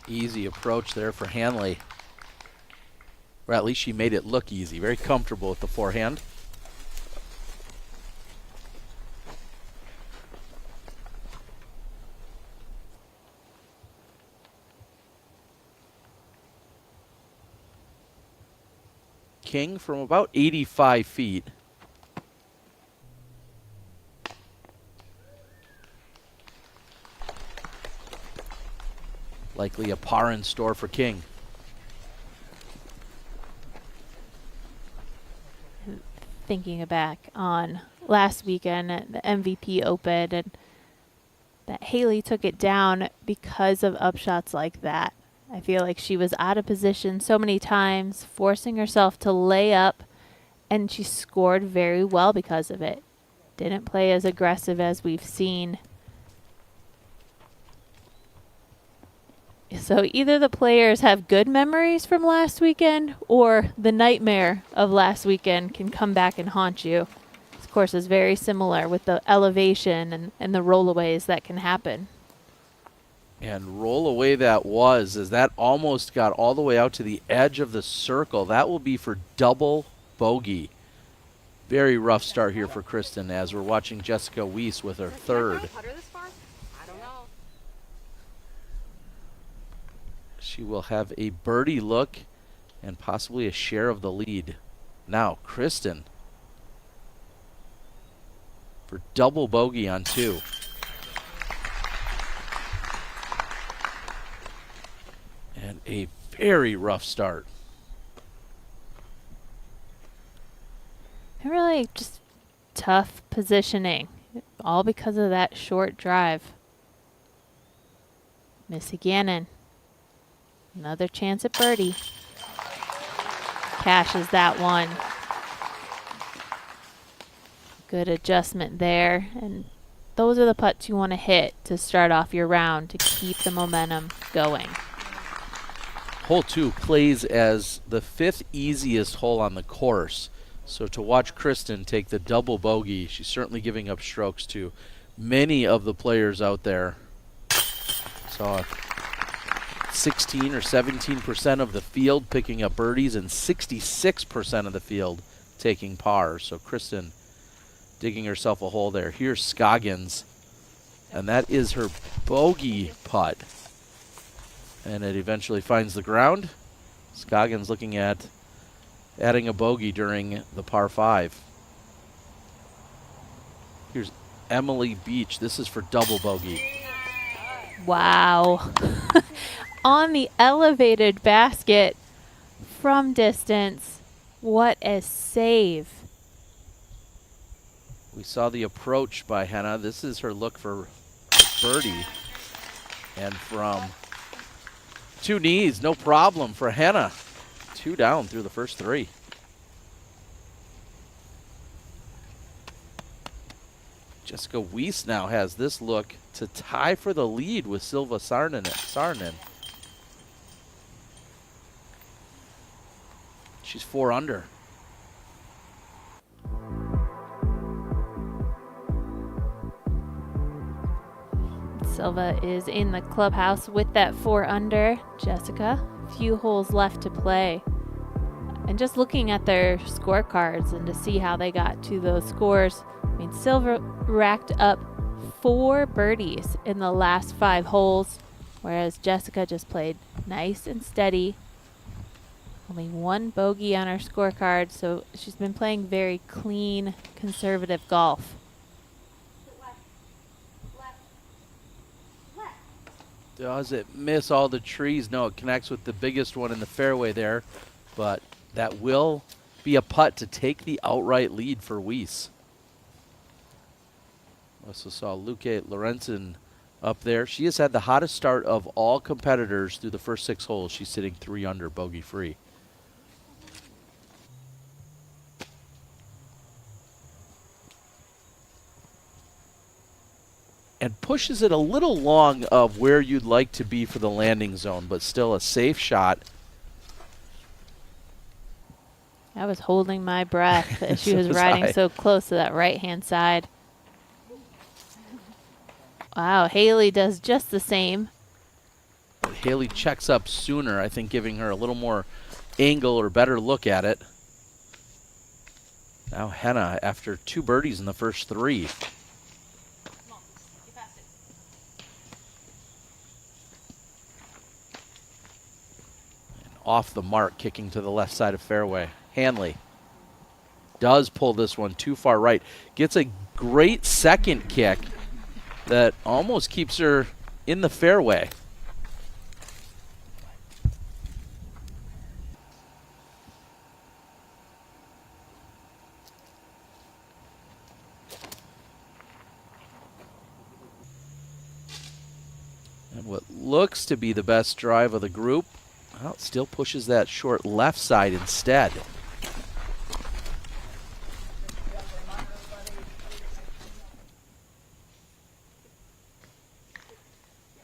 Easy approach there for Hanley. Or at least she made it look easy. Very comfortable with the forehand. King from about 85 feet. Likely a par in store for King. Thinking back on last weekend at the MVP Open, and that Haley took it down because of upshots like that. I feel like she was out of position so many times, forcing herself to lay up, and she scored very well because of it. Didn't play as aggressive as we've seen. So either the players have good memories from last weekend, or the nightmare of last weekend can come back and haunt you. This course is very similar with the elevation and the rollaways that can happen. And roll away that was, as that almost got all the way out to the edge of the circle. That will be for double bogey. Very rough start here for Kristin as we're watching Jessica Weiss with her 3rd. She will have a birdie look and possibly a share of the lead. Now, Kristin for double bogey on 2. And a very rough start. Really just tough positioning, all because of that short drive. Missy Gannon. Another chance at birdie. Cashes that one. Good adjustment there, and those are the putts you want to hit to start off your round to keep the momentum going. Hole 2 plays as the 5th easiest hole on the course. So to watch Kristin take the double bogey, she's certainly giving up strokes to many of the players out there. Saw 16 or 17% of the field picking up birdies and 66% of the field taking pars. So Kristin digging herself a hole there. Here's Scoggins, and that is her bogey putt. And it eventually finds the ground. Scoggins looking at adding a bogey during the par 5. Here's Emily Beach. This is for double bogey. Wow. On the elevated basket from distance. What a save. We saw the approach by Henna. This is her look for birdie. And from 2 knees, no problem for Henna. 2 down through the first 3. Jessica Weiss now has this look to tie for the lead with Silva Sarnen. She's 4 under. Silva is in the clubhouse with that 4 under. Jessica, few holes left to play. And just looking at their scorecards and to see how they got to those scores, I mean, Silva racked up 4 birdies in the last 5 holes, whereas Jessica just played nice and steady. Only 1 bogey on her scorecard, so she's been playing very clean, conservative golf. Does it miss all the trees? No, it connects with the biggest one in the fairway there, but that will be a putt to take the outright lead for Weiss. Also saw Luque Lorenzen up there. She has had the hottest start of all competitors through the first 6 holes. She's sitting 3 under, bogey free. And pushes it a little long of where you'd like to be for the landing zone, but still a safe shot. I was holding my breath as she So was was riding I. so close to that right-hand side. Wow, Haley does just the same. Haley checks up sooner, I think giving her a little more angle or better look at it. Now Henna after 2 birdies in the first 3. And off the mark, kicking to the left side of fairway. Hanley does pull this one too far right. Gets a great second kick that almost keeps her in the fairway. And what looks to be the best drive of the group, well, it still pushes that short left side instead.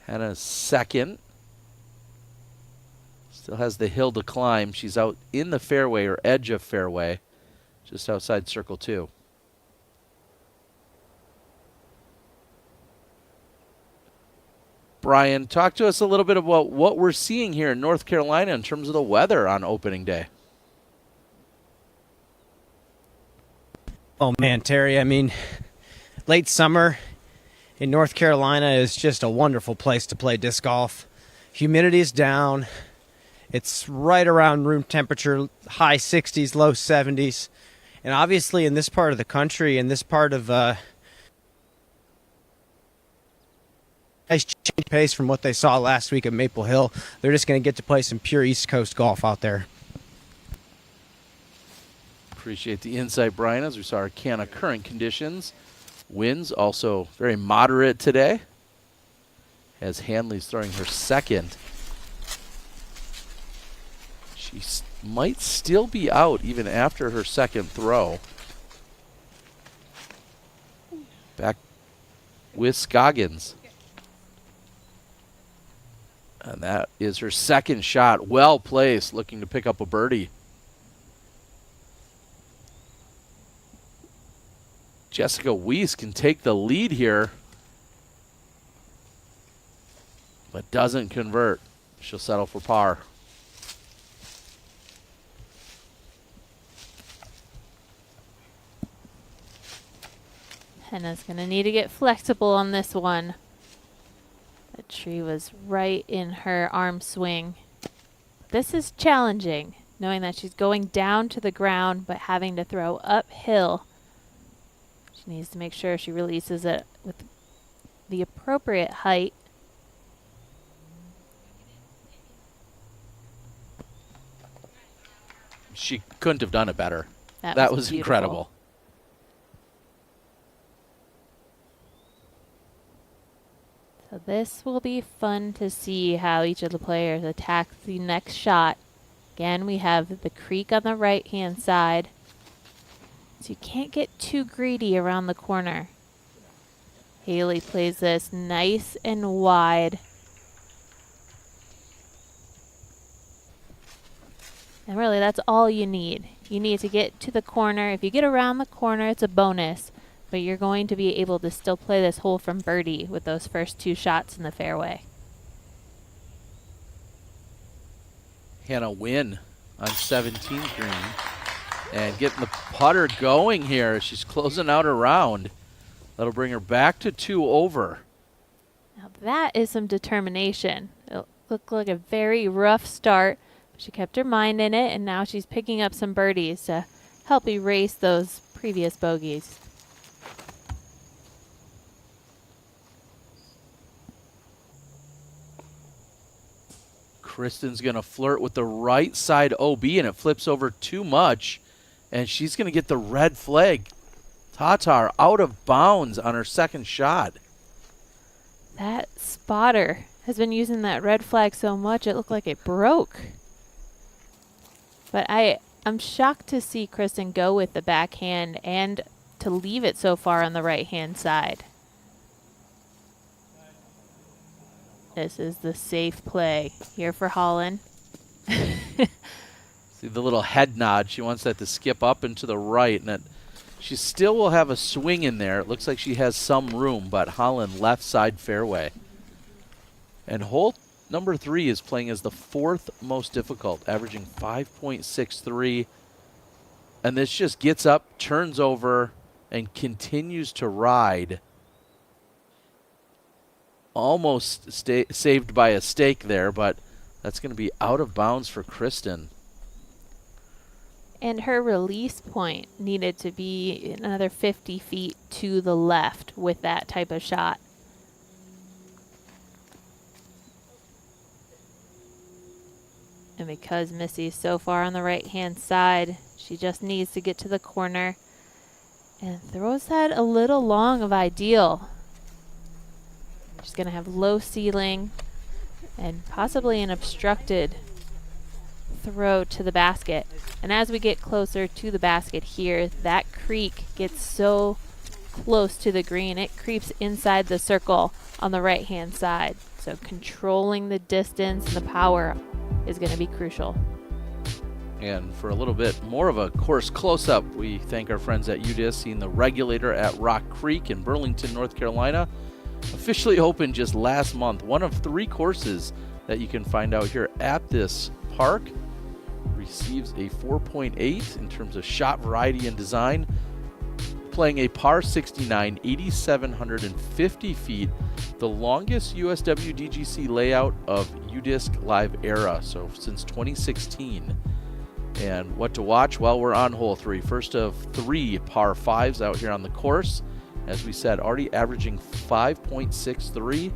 Henna's second. Still has the hill to climb. She's out in the fairway or edge of fairway, just outside circle 2. Brian, talk to us a little bit about what we're seeing here in North Carolina in terms of the weather on opening day. Oh man, Terry, I mean, late summer in North Carolina is just a wonderful place to play disc golf. Humidity is down. It's right around room temperature, high 60s, low 70s. And obviously in this part of the country, in this part of nice change pace from what they saw last week at Maple Hill. They're just going to get to play some pure East Coast golf out there. Appreciate the insight, Brian, as we saw our Canna current conditions. Winds also very moderate today, as Hanley's throwing her second. She might still be out even after her second throw. Back with Scoggins. And that is her second shot. Well placed, looking to pick up a birdie. Jessica Weiss can take the lead here, but doesn't convert. She'll settle for par. Henna's going to need to get flexible on this one. The tree was right in her arm swing. This is challenging, knowing that she's going down to the ground but having to throw uphill. She needs to make sure she releases it with the appropriate height. She couldn't have done it better. That was incredible. So this will be fun to see how each of the players attack the next shot. Again, we have the creek on the right-hand side. So you can't get too greedy around the corner. Haley plays this nice and wide. And really, that's all you need. You need to get to the corner. If you get around the corner, it's a bonus. But you're going to be able to still play this hole from birdie with those first two shots in the fairway. Henna Wynn on 17th green. And getting the putter going here. She's closing out her round. That'll bring her back to 2 over. Now that is some determination. It looked like a very rough start. But she kept her mind in it, and now she's picking up some birdies to help erase those previous bogeys. Kristin's going to flirt with the right side OB, and it flips over too much. And she's going to get the red flag. Tattar out of bounds on her second shot. That spotter has been using that red flag so much it looked like it broke. But I'm shocked to see Kristin go with the backhand and to leave it so far on the right-hand side. This is the safe play here for Holland. See the little head nod. She wants that to skip up and to the right, and that she still will have a swing in there. It looks like she has some room, but Holland left side fairway. And hole number 3 is playing as the 4th most difficult, averaging 5.63. And this just gets up, turns over, and continues to ride. Almost saved by a stake there, but that's going to be out of bounds for Kristin. And her release point needed to be another 50 feet to the left with that type of shot. And because Missy's so far on the right-hand side, she just needs to get to the corner and throws that a little long of ideal. She's going to have low ceiling and possibly an obstructed throw to the basket. And as we get closer to the basket here, that creek gets so close to the green, it creeps inside the circle on the right-hand side. So controlling the distance and the power is going to be crucial. And for a little bit more of a course close-up, we thank our friends at UDisc, seeing the Regulator at Rock Creek in Burlington, North Carolina. Officially opened just last month. One of 3 courses that you can find out here at this park. Receives a 4.8 in terms of shot variety and design. Playing a par 69, 8,750 feet. The longest USW DGC layout of UDisc Live era, so since 2016. And what to watch? Well, we're on hole 3. First of 3 par 5s out here on the course. As we said, already averaging 5.63.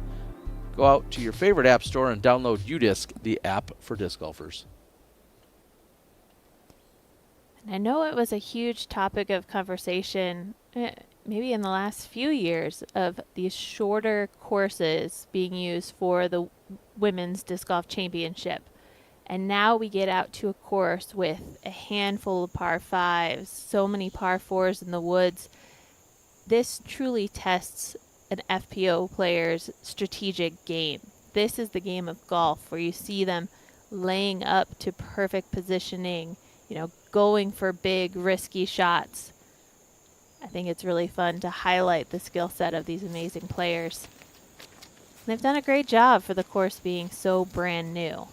Go out to your favorite app store and download UDisc, the app for disc golfers. And I know it was a huge topic of conversation, maybe in the last few years, of these shorter courses being used for the Women's Disc Golf Championship. And now we get out to a course with a handful of par 5s, so many par 4s in the woods. This truly tests an FPO player's strategic game. This is the game of golf where you see them laying up to perfect positioning, you know, going for big, risky shots. I think it's really fun to highlight the skill set of these amazing players. And they've done a great job for the course being so brand new.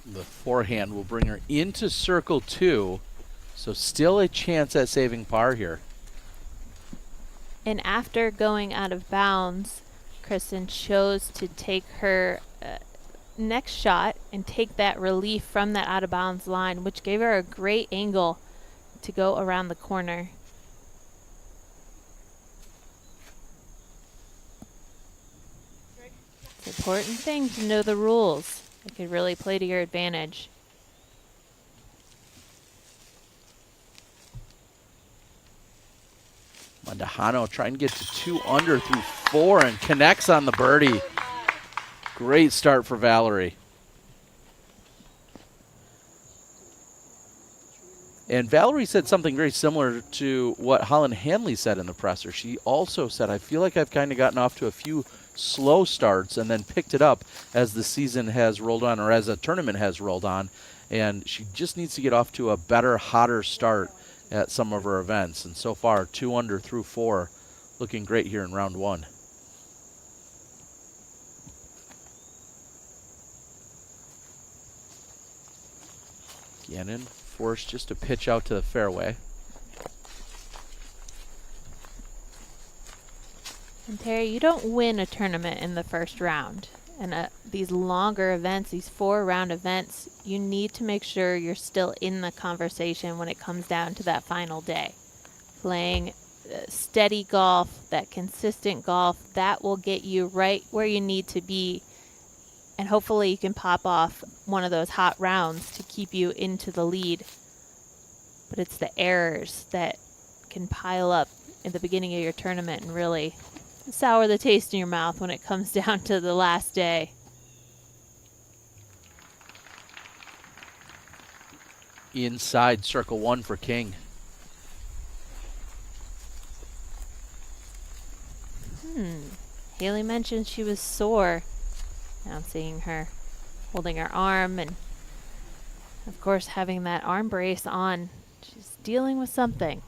The forehand will bring her into circle 2, so still a chance at saving par here. And after going out of bounds, Kristin chose to take her next shot and take that relief from that out of bounds line, which gave her a great angle to go around the corner. It's an important thing to know the rules. It could really play to your advantage. Mandujano trying to get to 2 under through 4 and connects on the birdie. Great start for Valerie. And Valerie said something very similar to what Holland Hanley said in the presser. She also said, I feel like I've kind of gotten off to a few slow starts and then picked it up as the season has rolled on, or as a tournament has rolled on. And she just needs to get off to a better, hotter start at some of her events. And so far, 2 under through 4, looking great here in round 1. Gannon forced just to pitch out to the fairway. And Terry, you don't win a tournament in the first round. And these longer events, these 4-round events, you need to make sure you're still in the conversation when it comes down to that final day. Playing steady golf, that consistent golf, that will get you right where you need to be. And hopefully you can pop off one of those hot rounds to keep you into the lead. But it's the errors that can pile up in the beginning of your tournament and really sour the taste in your mouth when it comes down to the last day. Inside circle 1 for King. Haley mentioned she was sore. Now I'm seeing her holding her arm and, of course, having that arm brace on. She's dealing with something.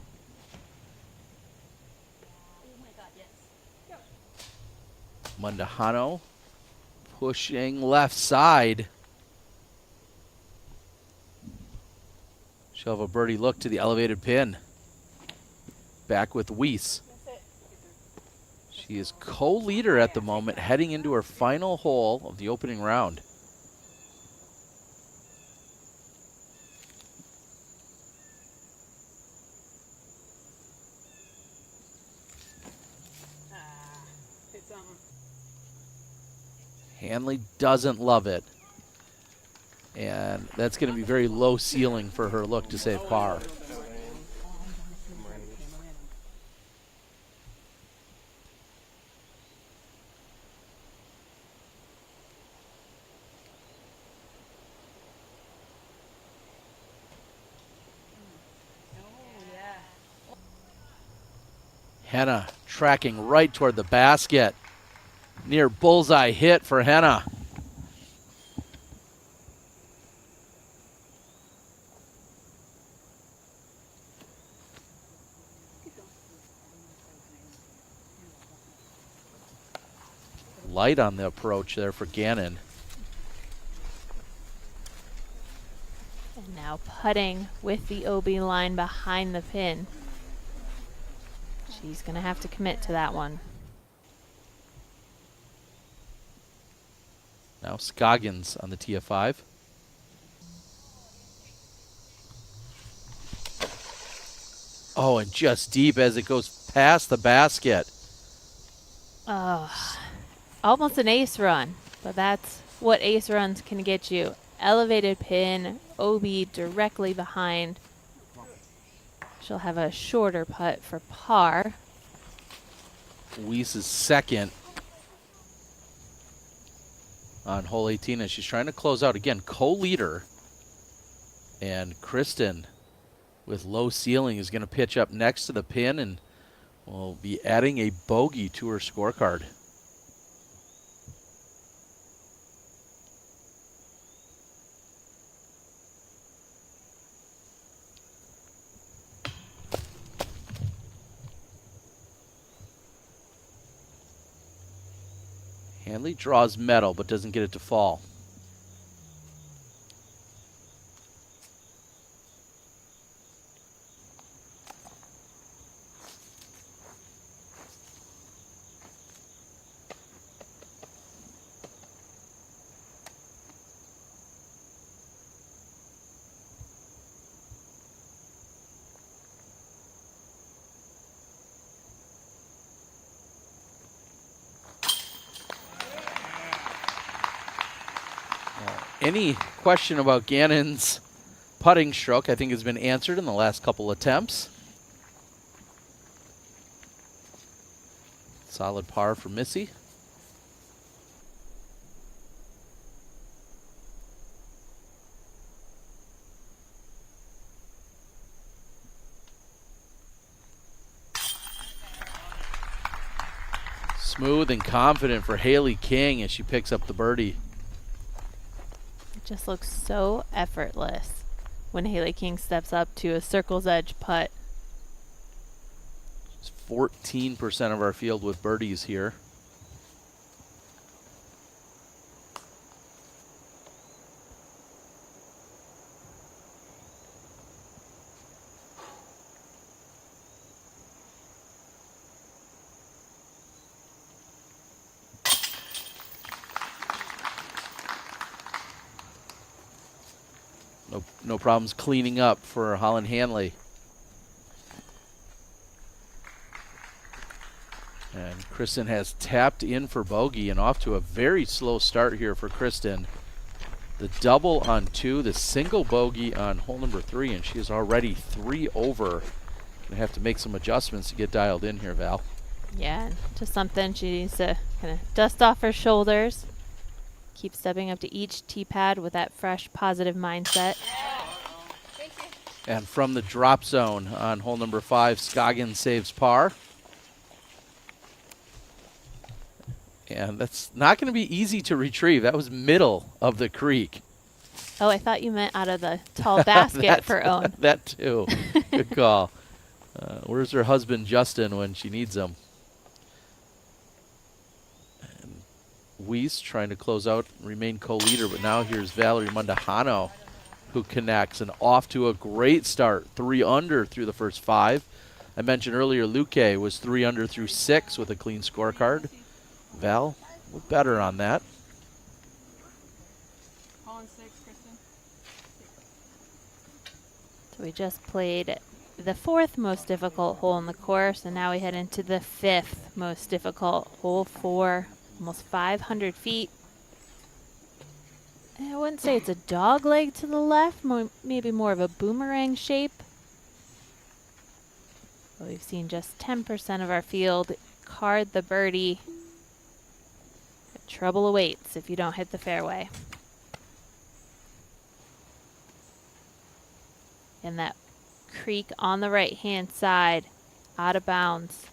Mandujano pushing left side. She'll have a birdie look to the elevated pin. Back with Weiss. She is co-leader at the moment, heading into her final hole of the opening round. Hanley doesn't love it. And that's going to be very low ceiling for her look to save par. Henna tracking right toward the basket. Near bullseye hit for Henna. Light on the approach there for Gannon. And now putting with the OB line behind the pin. She's going to have to commit to that one. Now Scoggins on the tee of 5. Oh, and just deep as it goes past the basket. Almost an ace run, but that's what ace runs can get you. Elevated pin, OB directly behind. She'll have a shorter putt for par. Weiss is second on hole 18, and she's trying to close out again. Co-leader, and Kristin with low ceiling is going to pitch up next to the pin and will be adding a bogey to her scorecard. Hanley draws metal but doesn't get it to fall. Any question about Gannon's putting stroke, I think, has been answered in the last couple attempts. Solid par for Missy. Smooth and confident for Haley King as she picks up the birdie. Just looks so effortless when Haley King steps up to a circle's edge putt. It's 14% of our field with birdies here. No problems cleaning up for Holland Hanley. And Kristin has tapped in for bogey and off to a very slow start here for Kristin. The double on 2, the single bogey on hole number 3, and she is already 3 over. Gonna have to make some adjustments to get dialed in here, Val. Yeah, just something she needs to kind of dust off her shoulders. Keep stepping up to each tee pad with that fresh, positive mindset. And from the drop zone on hole number 5, Scoggins saves par. And that's not going to be easy to retrieve. That was middle of the creek. Oh, I thought you meant out of the tall basket for Owen. That too. Good call. Where's her husband, Justin, when she needs him? And Weiss trying to close out, remain co-leader, but now here's Valerie Mandujano, who connects and off to a great start. 3 under through the first 5. I mentioned earlier Luque was 3 under through 6 with a clean scorecard. Val, look better on that. So we just played the 4th most difficult hole in the course, and now we head into the 5th most difficult, hole 4, almost 500 feet. I wouldn't say it's a dog leg to the left, maybe more of a boomerang shape. But we've seen just 10% of our field card the birdie. But trouble awaits if you don't hit the fairway. And that creek on the right-hand side, out of bounds.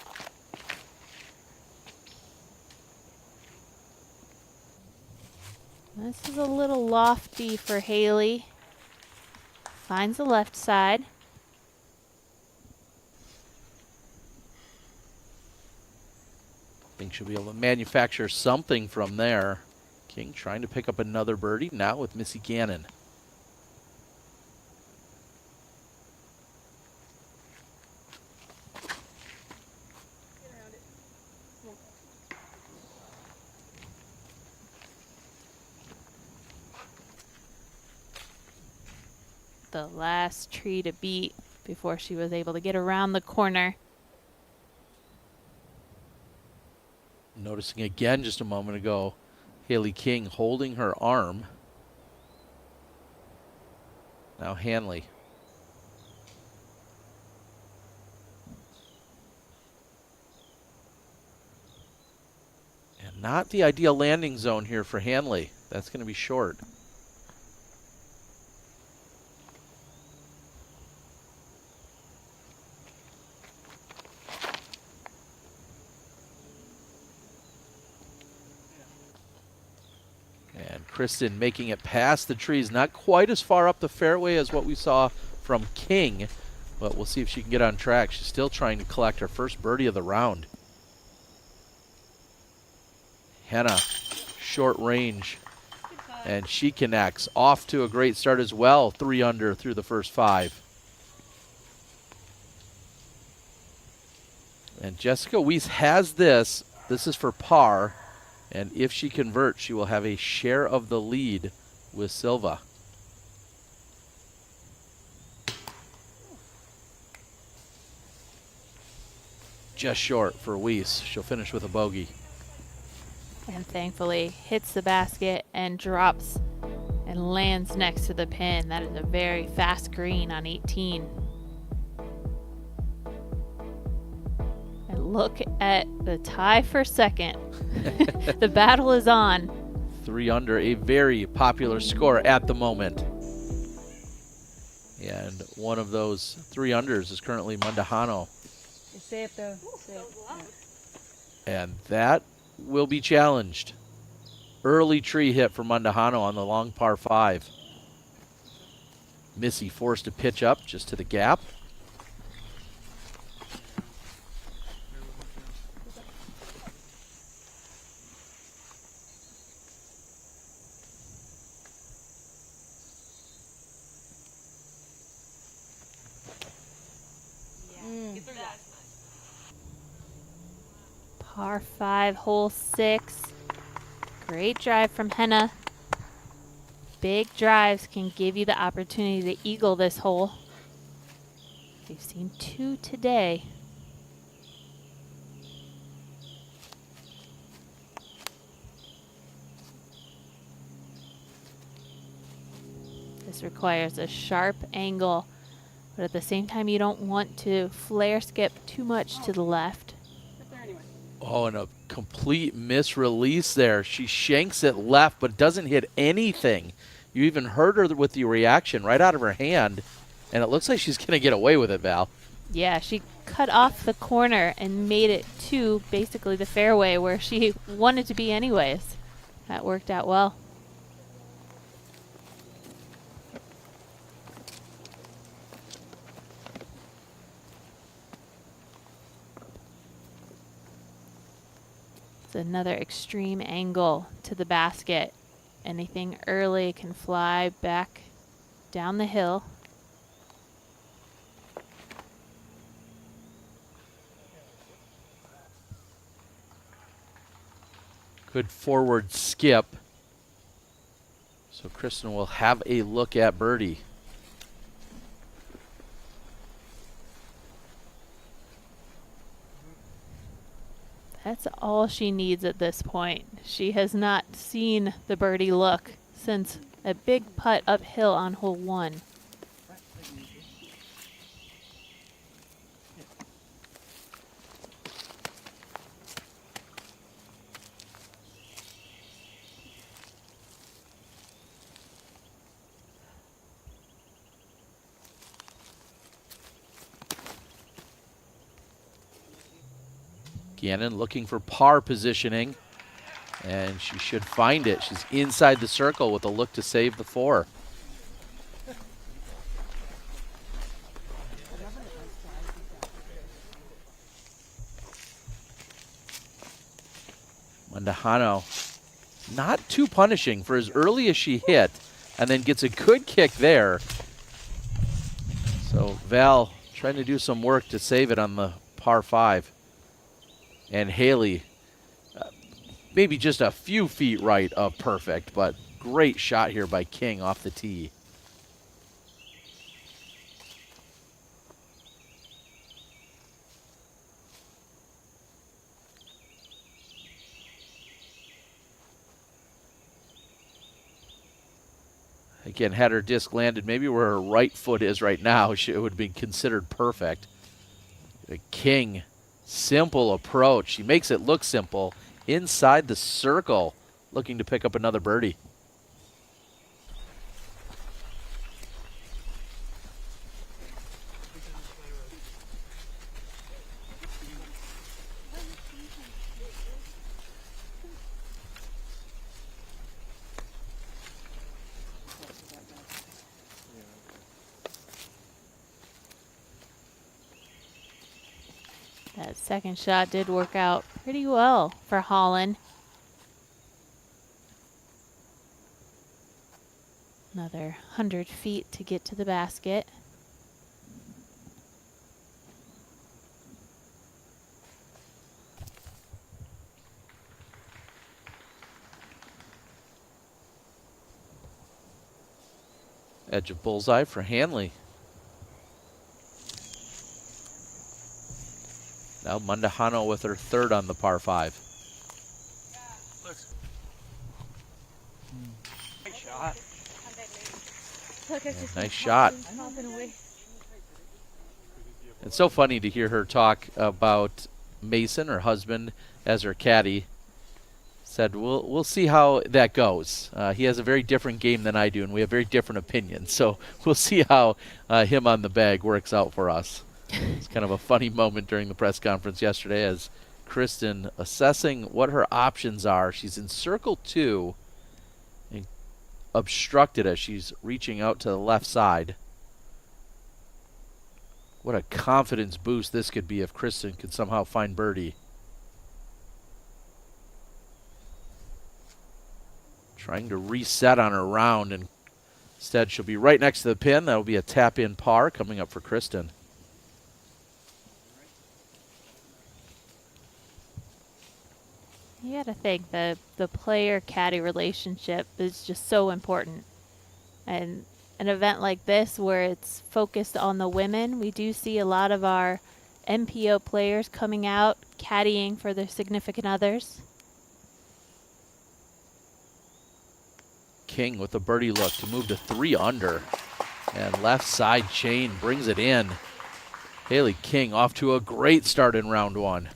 This is a little lofty for Haley. Finds the left side. I think she'll be able to manufacture something from there. King trying to pick up another birdie now with Missy Gannon. The last tree to beat before she was able to get around the corner. Noticing again just a moment ago, Haley King holding her arm. Now Hanley. Not the ideal landing zone here for Hanley. That's going to be short. And Kristin making it past the trees, not quite as far up the fairway as what we saw from King, but we'll see if she can get on track. She's still trying to collect her first birdie of the round. Henna, short range, and she connects. Off to a great start as well, 3 under through the first 5. And Jessica Weiss has this. This is for par, and if she converts, she will have a share of the lead with Silva. Just short for Weiss. She'll finish with a bogey. And thankfully hits the basket and drops and lands next to the pin. That is a very fast green on 18. And look at the tie for second. The battle is on. 3 under, a very popular score at the moment. And one of those 3 unders is currently Mandujano. Safe though. Safe. And that will be challenged. Early tree hit for Mandujano on the long par 5. Missy forced to pitch up just to the gap. Par 5, hole 6. Great drive from Henna. Big drives can give you the opportunity to eagle this hole. We've seen 2 today. This requires a sharp angle, but at the same time you don't want to flare skip too much to the left. Oh, and a complete misrelease there. She shanks it left, but doesn't hit anything. You even heard her with the reaction right out of her hand, and it looks like she's going to get away with it, Val. Yeah, she cut off the corner and made it to basically the fairway where she wanted to be anyways. That worked out well. Another extreme angle to the basket. Anything early can fly back down the hill. Good forward skip. So Kristin will have a look at birdie. That's all she needs at this point. She has not seen the birdie look since a big putt uphill on hole 1. Gannon looking for par positioning, and she should find it. She's inside the circle with a look to save the 4. Mandujano not too punishing for as early as she hit, and then gets a good kick there. So Val trying to do some work to save it on the par 5. And Haley, maybe just a few feet right of perfect, but great shot here by King off the tee. Again, had her disc landed maybe where her right foot is right now, it would be considered perfect. King. Simple approach. She makes it look simple, inside the circle, looking to pick up another birdie. That second shot did work out pretty well for Holland. Another 100 feet to get to the basket. Edge of bullseye for Hanley. Now Mandujano with her third on the par 5. Nice shot. Nice shot. It's so funny to hear her talk about Mason, her husband, as her caddy. Said, we'll see how that goes. He has a very different game than I do, and we have very different opinions. So we'll see how him on the bag works out for us. It's kind of a funny moment during the press conference yesterday as Kristin assessing what her options are. She's in circle 2 and obstructed as she's reaching out to the left side. What a confidence boost this could be if Kristin could somehow find birdie. Trying to reset on her round, and instead she'll be right next to the pin. That'll be a tap-in par coming up for Kristin. You got to think the player-caddy relationship is just so important. And an event like this where it's focused on the women, we do see a lot of our MPO players coming out, caddying for their significant others. King with a birdie look to move to 3 under. And left side chain brings it in. Haley King off to a great start in round 1.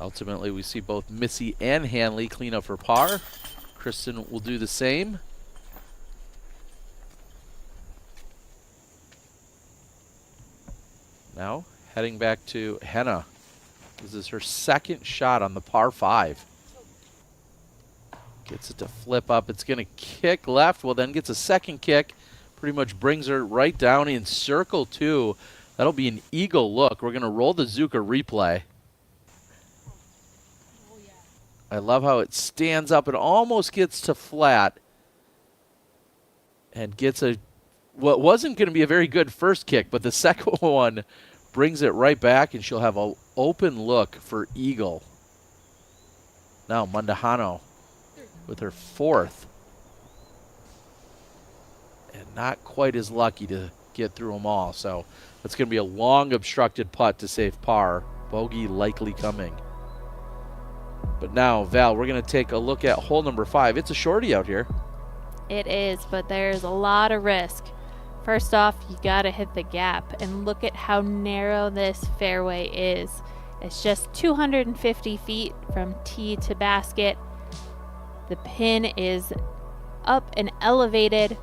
Ultimately, we see both Missy and Hanley clean up for par. Kristin will do the same. Now, heading back to Henna. This is her second shot on the par 5. Gets it to flip up. It's going to kick left. Well, then gets a second kick. Pretty much brings her right down in circle 2. That'll be an eagle look. We're going to roll the Zuka replay. I love how it stands up and almost gets to flat and gets what wasn't going to be a very good first kick, but the second one brings it right back, and she'll have an open look for eagle. Now Mandujano with her 4th. And not quite as lucky to get through them all. So it's going to be a long obstructed putt to save par. Bogey likely coming. But now, Val, we're going to take a look at hole number 5. It's a shorty out here. It is, but there's a lot of risk. First off, you got to hit the gap, and look at how narrow this fairway is. It's just 250 feet from tee to basket. The pin is up and elevated,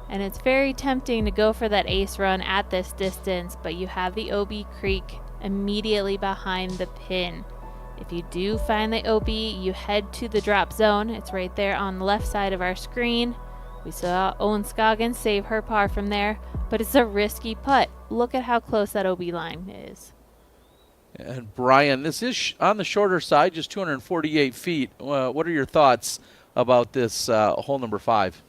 and it's very tempting to go for that ace run at this distance, but you have the OB Creek immediately behind the pin. If you do find the OB, you head to the drop zone. It's right there on the left side of our screen. We saw Owens Scoggins save her par from there, but it's a risky putt. Look at how close that OB line is. And Brian, this is on the shorter side, just 248 feet. What are your thoughts about this hole number 5?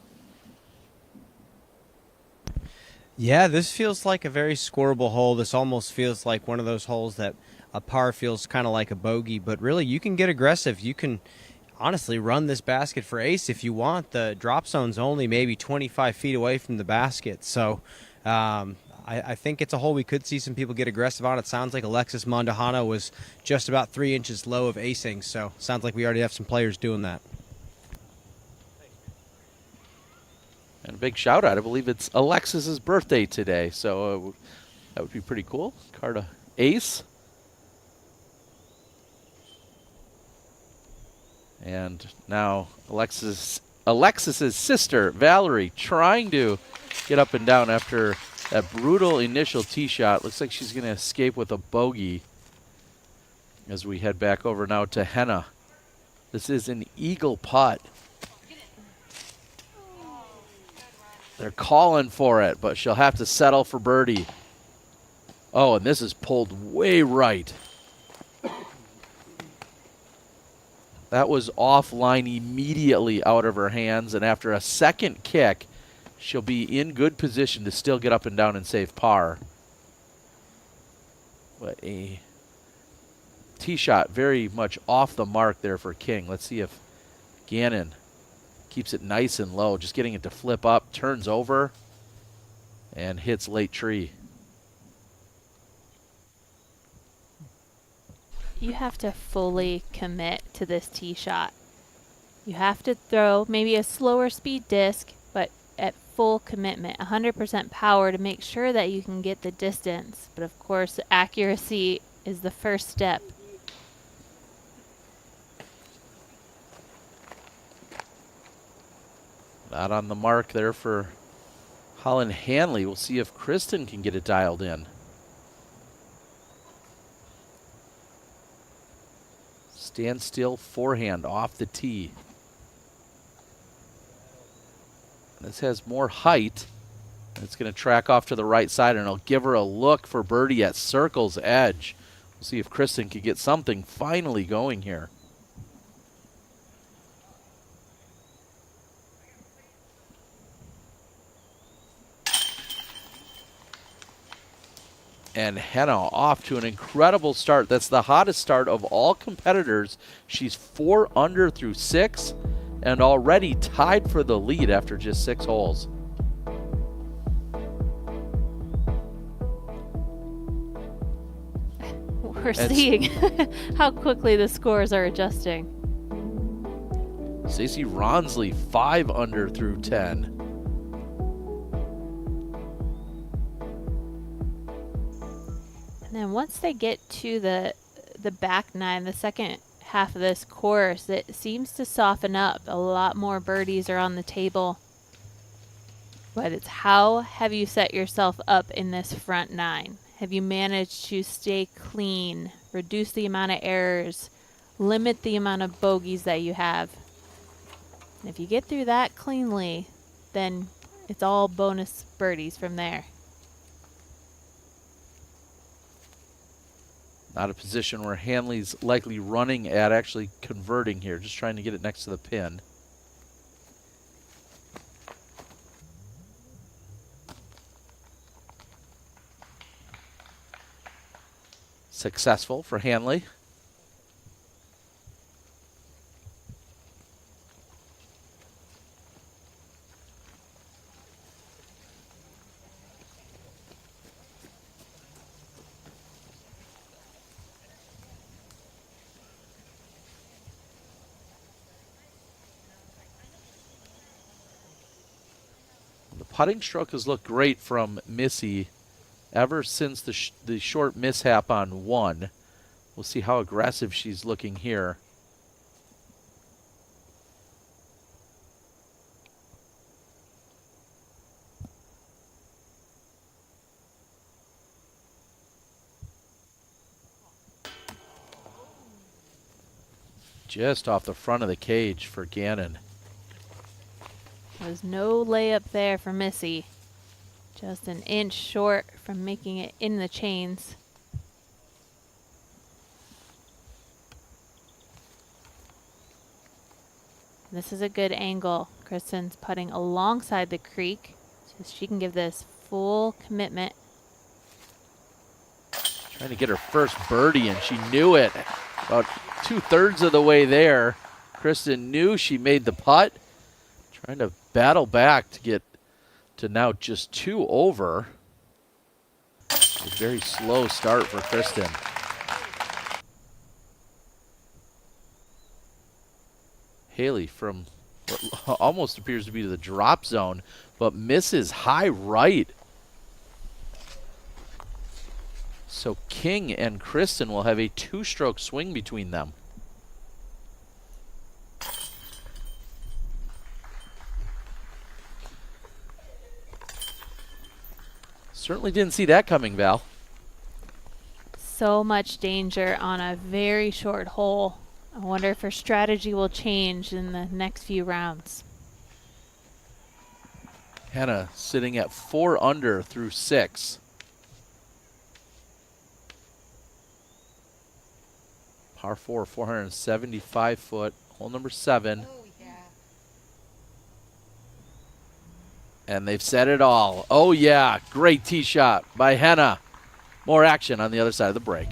Yeah, this feels like a very scoreable hole. This almost feels like one of those holes that a par feels kind of like a bogey, but really you can get aggressive. You can honestly run this basket for ace if you want. The drop zone's only maybe 25 feet away from the basket, so I think it's a hole we could see some people get aggressive on. It sounds like Alexis Mandujano was just about 3 inches low of acing, so sounds like we already have some players doing that. And a big shout out. I believe it's Alexis's birthday today, so that would be pretty cool. Card a ace. And now Alexis's sister, Valerie, trying to get up and down after that brutal initial tee shot. Looks like she's going to escape with a bogey as we head back over now to Henna. This is an eagle putt. They're calling for it, but she'll have to settle for birdie. Oh, and this is pulled way right. That was offline immediately out of her hands, and after a second kick, she'll be in good position to still get up and down and save par. But a tee shot very much off the mark there for King. Let's see if Gannon keeps it nice and low, just getting it to flip up, turns over, and hits late tree. You have to fully commit to this tee shot. You have to throw maybe a slower speed disc, but at full commitment, 100% power to make sure that you can get the distance. But of course, accuracy is the first step. Not on the mark there for Holland Hanley. We'll see if Kristin can get it dialed in. Stand still forehand off the tee. This has more height. It's going to track off to the right side, and it'll give her a look for birdie at circle's edge. We'll see if Kristin can get something finally going here. And Henna off to an incredible start. That's the hottest start of all competitors. She's 4 under through 6 and already tied for the lead after just 6 holes. We're seeing how quickly the scores are adjusting. Stacey Ronsley 5 under through 10. And then once they get to the back nine, the second half of this course, it seems to soften up. A lot more birdies are on the table. But it's how have you set yourself up in this front nine? Have you managed to stay clean, reduce the amount of errors, limit the amount of bogeys that you have? And if you get through that cleanly, then it's all bonus birdies from there. Not a position where Hanley's likely running at, actually converting here, just trying to get it next to the pin. Successful for Hanley. Putting stroke has looked great from Missy ever since the short mishap on 1. We'll see how aggressive she's looking here. Just off the front of the cage for Gannon. There's no layup there for Missy. Just an inch short from making it in the chains. This is a good angle. Kristin's putting alongside the creek so she can give this full commitment. Trying to get her first birdie, and she knew it. About 2/3 of the way there, Kristin knew she made the putt. Trying to battle back to get to now just 2 over. A very slow start for Kristin. Haley from what almost appears to be the drop zone, but misses high right. So King and Kristin will have a 2-stroke swing between them. Certainly didn't see that coming, Val. So much danger on a very short hole. I wonder if her strategy will change in the next few rounds. Henna sitting at 4 under through 6. Par 4, 475 foot, hole number 7. And they've said it all. Oh yeah, great tee shot by Henna. More action on the other side of the break.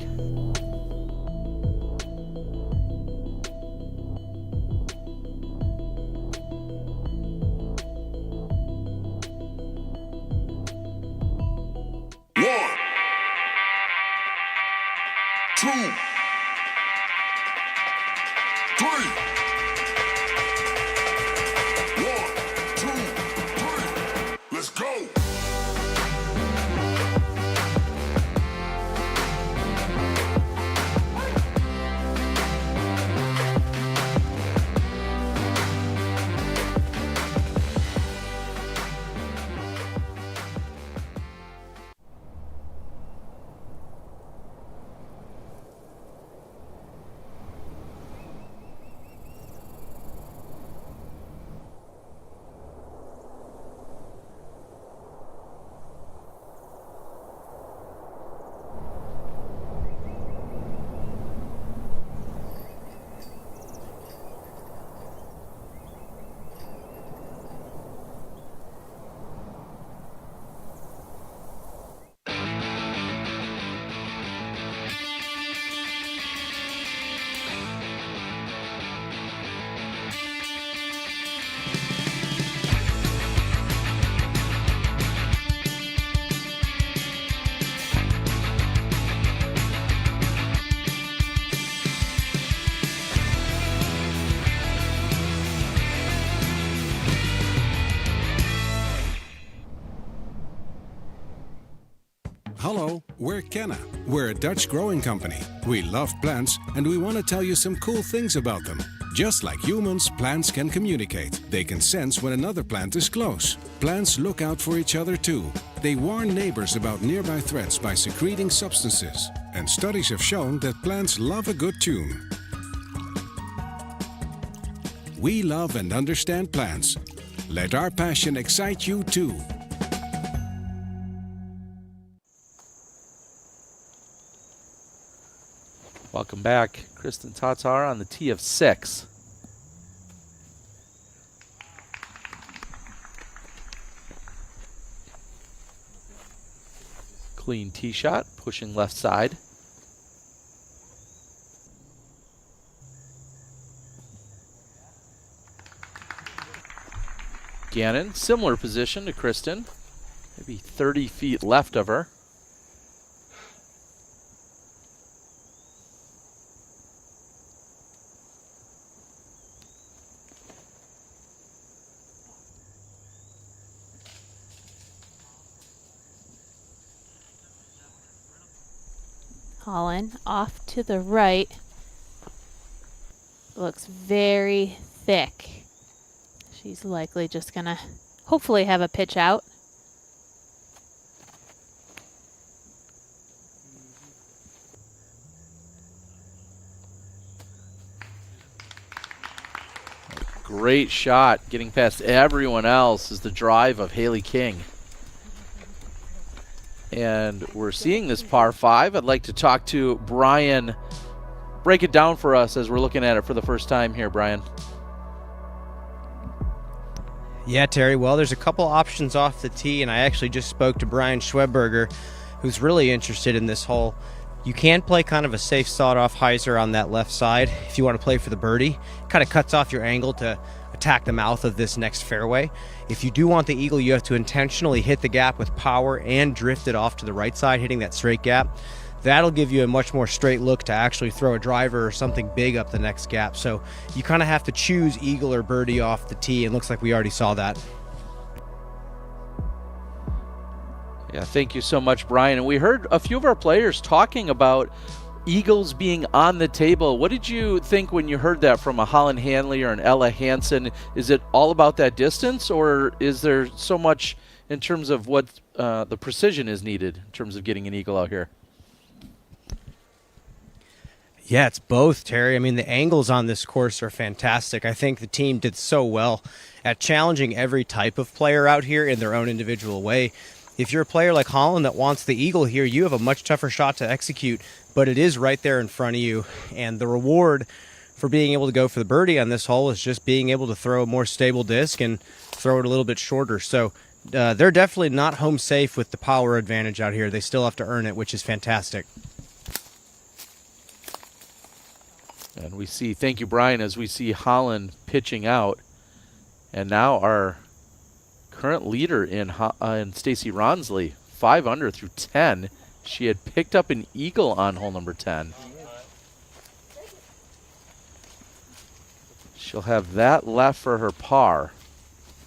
Hello, we're Kenna. We're a Dutch growing company. We love plants and we want to tell you some cool things about them. Just like humans, plants can communicate. They can sense when another plant is close. Plants look out for each other too. They warn neighbors about nearby threats by secreting substances. And studies have shown that plants love a good tune. We love and understand plants. Let our passion excite you too. Welcome back. Kristin Tattar on the tee of 6. Clean tee shot, pushing left side. Gannon, similar position to Kristin. Maybe 30 feet left of her. Holland off to the right. Looks very thick. She's likely just gonna hopefully have a pitch out. Great shot, getting past everyone else is the drive of Haley King. And we're seeing this par 5. I'd like to talk to Brian. Break it down for us as we're looking at it for the first time here, Brian. Yeah, Terry. Well, there's a couple options off the tee, and I actually just spoke to Brian Schweberger, who's really interested in this hole. You can play kind of a safe sawed-off hyzer on that left side if you want to play for the birdie. Kind of cuts off your angle to attack the mouth of this next fairway. If you do want the eagle, you have to intentionally hit the gap with power and drift it off to the right side, hitting that straight gap. That'll give you a much more straight look to actually throw a driver or something big up the next gap. So you kind of have to choose eagle or birdie off the tee, and looks like we already saw that. Yeah, thank you so much, Brian. And we heard a few of our players talking about eagles being on the table. What did you think when you heard that from a Holland Hanley or an Ella Hansen? Is it all about that distance, or is there so much in terms of what the precision is needed in terms of getting an eagle out here? Yeah, it's both, Terry. I mean, the angles on this course are fantastic. I think the team did so well at challenging every type of player out here in their own individual way. If you're a player like Holland that wants the eagle here, you have a much tougher shot to execute, but it is right there in front of you. And the reward for being able to go for the birdie on this hole is just being able to throw a more stable disc and throw it a little bit shorter. So they're definitely not home safe with the power advantage out here. They still have to earn it, which is fantastic. And we see, thank you, Brian, as we see Holland pitching out. And now our current leader in Stacy Ronsley, 5 under through 10. She had picked up an eagle on hole number 10. She'll have that left for her par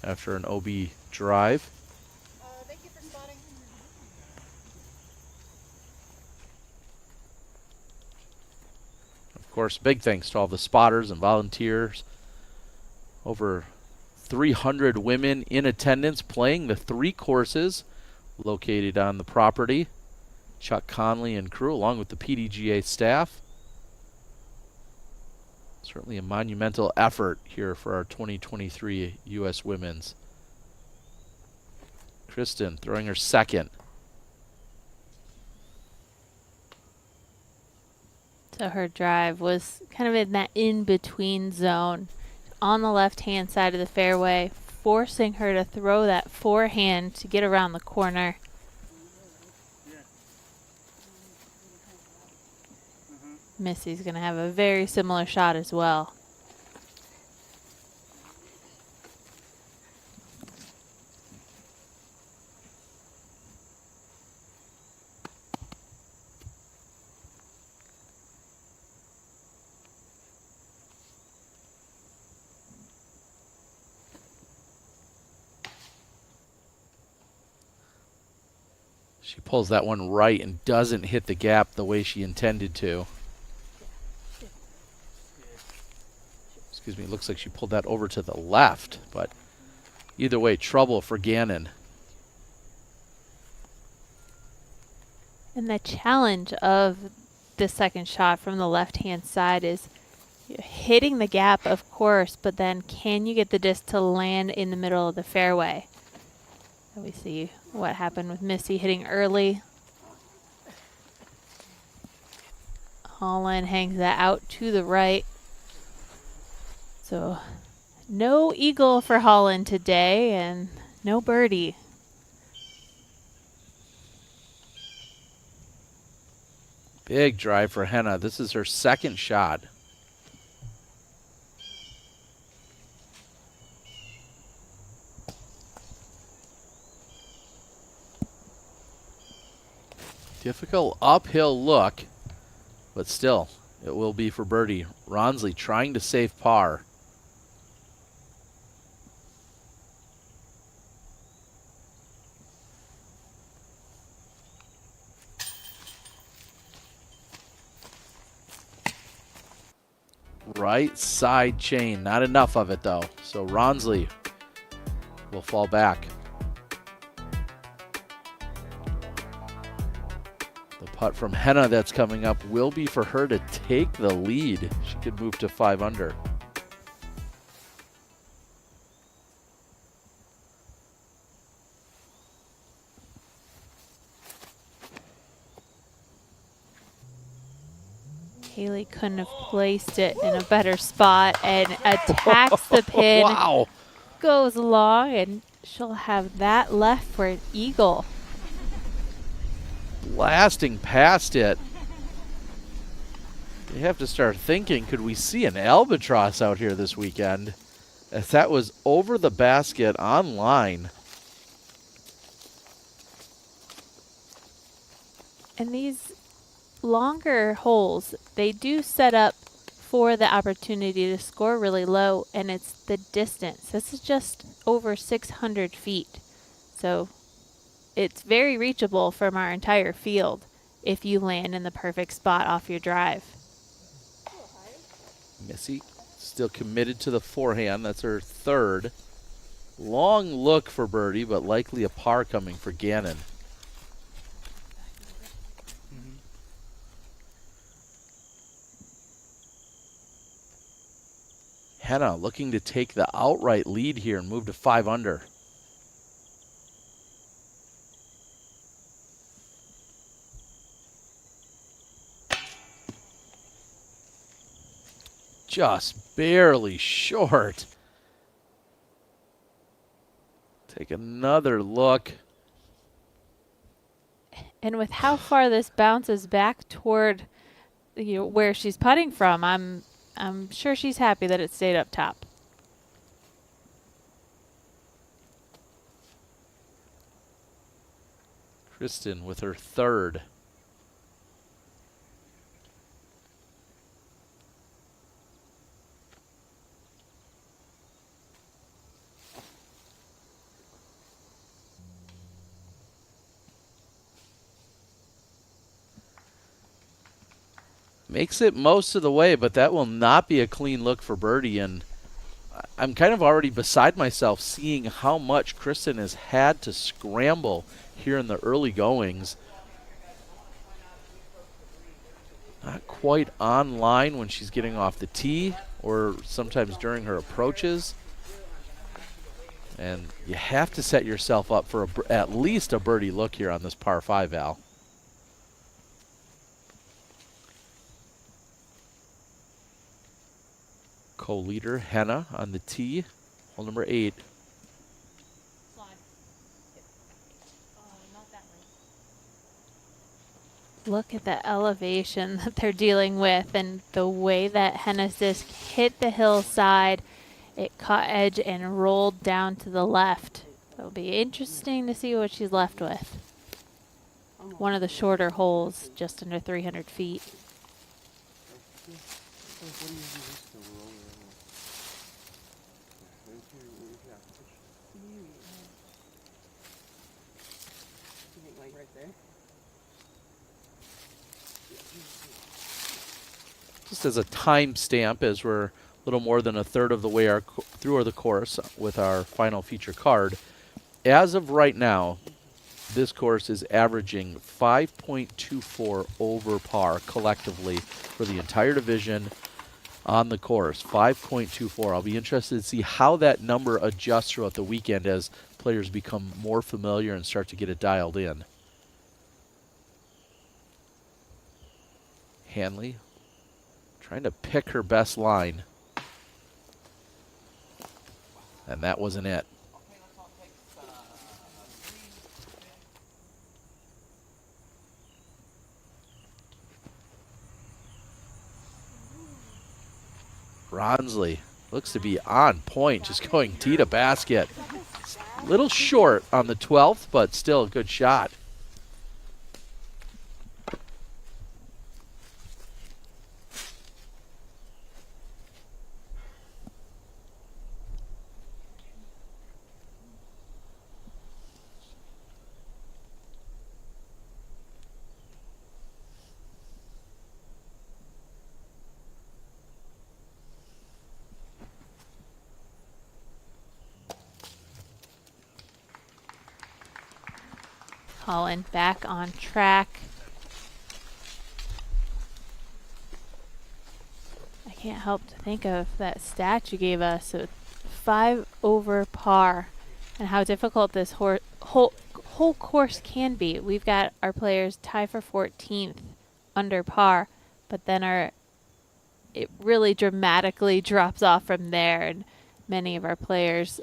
after an OB drive. Of course, big thanks to all the spotters and volunteers. Over 300 women in attendance playing the 3 courses located on the property. Chuck Conley and crew along with the PDGA staff. Certainly a monumental effort here for our 2023 U.S. Women's. Kristin throwing her second. So her drive was kind of in that in-between zone on the left-hand side of the fairway, forcing her to throw that forehand to get around the corner. Missy's going to have a very similar shot as well. She pulls that one right and doesn't hit the gap the way she intended to. Excuse me, it looks like she pulled that over to the left, but either way, trouble for Gannon. And the challenge of the second shot from the left-hand side is hitting the gap, of course, but then can you get the disc to land in the middle of the fairway? And we see what happened with Missy hitting early. Holland hangs that out to the right. So no eagle for Holland today and no birdie. Big drive for Henna. This is her second shot. Difficult uphill look, but still, it will be for birdie. Ronsley trying to save par. Right side chain, not enough of it though. So Ronsley will fall back. The putt from Henna that's coming up will be for her to take the lead. She could move to 5 under. Haley couldn't have placed it in a better spot and attacks the pin. Wow. Goes long, and she'll have that left for an eagle. Blasting past it. You have to start thinking, could we see an albatross out here this weekend? As that was over the basket on line. And these longer holes, they do set up for the opportunity to score really low, and it's the distance. This is just over 600 feet. So it's very reachable from our entire field if you land in the perfect spot off your drive. Missy still committed to the forehand. That's her third. Long look for birdie, but likely a par coming for Gannon. Henna looking to take the outright lead here and move to 5 under. Just barely short. Take another look. And with how far this bounces back toward where she's putting from, I'm sure she's happy that it stayed up top. Kristin with her third. Makes it most of the way, but that will not be a clean look for birdie. And I'm kind of already beside myself seeing how much Kristin has had to scramble here in the early goings. Not quite on line when she's getting off the tee or sometimes during her approaches. And you have to set yourself up for at least a birdie look here on this par 5, Val. Co-leader Henna on the tee, hole number 8. Look at the elevation that they're dealing with and the way that Henna's disc hit the hillside. It caught edge and rolled down to the left. It'll be interesting to see what she's left with. One of the shorter holes, just under 300 feet. Just as a time stamp, as we're a little more than a third of the way through the course with our final feature card. As of right now, this course is averaging 5.24 over par collectively for the entire division on the course. 5.24. I'll be interested to see how that number adjusts throughout the weekend as players become more familiar and start to get it dialed in. Hanley trying to pick her best line. And that wasn't it. Ronsley looks to be on point, just going tee to basket. A little short on the 12th, but still a good shot. Holland back on track. I can't help to think of that stat you gave us. So 5 over par and how difficult this whole course can be. We've got our players tied for 14th under par, but then it really dramatically drops off from there, and many of our players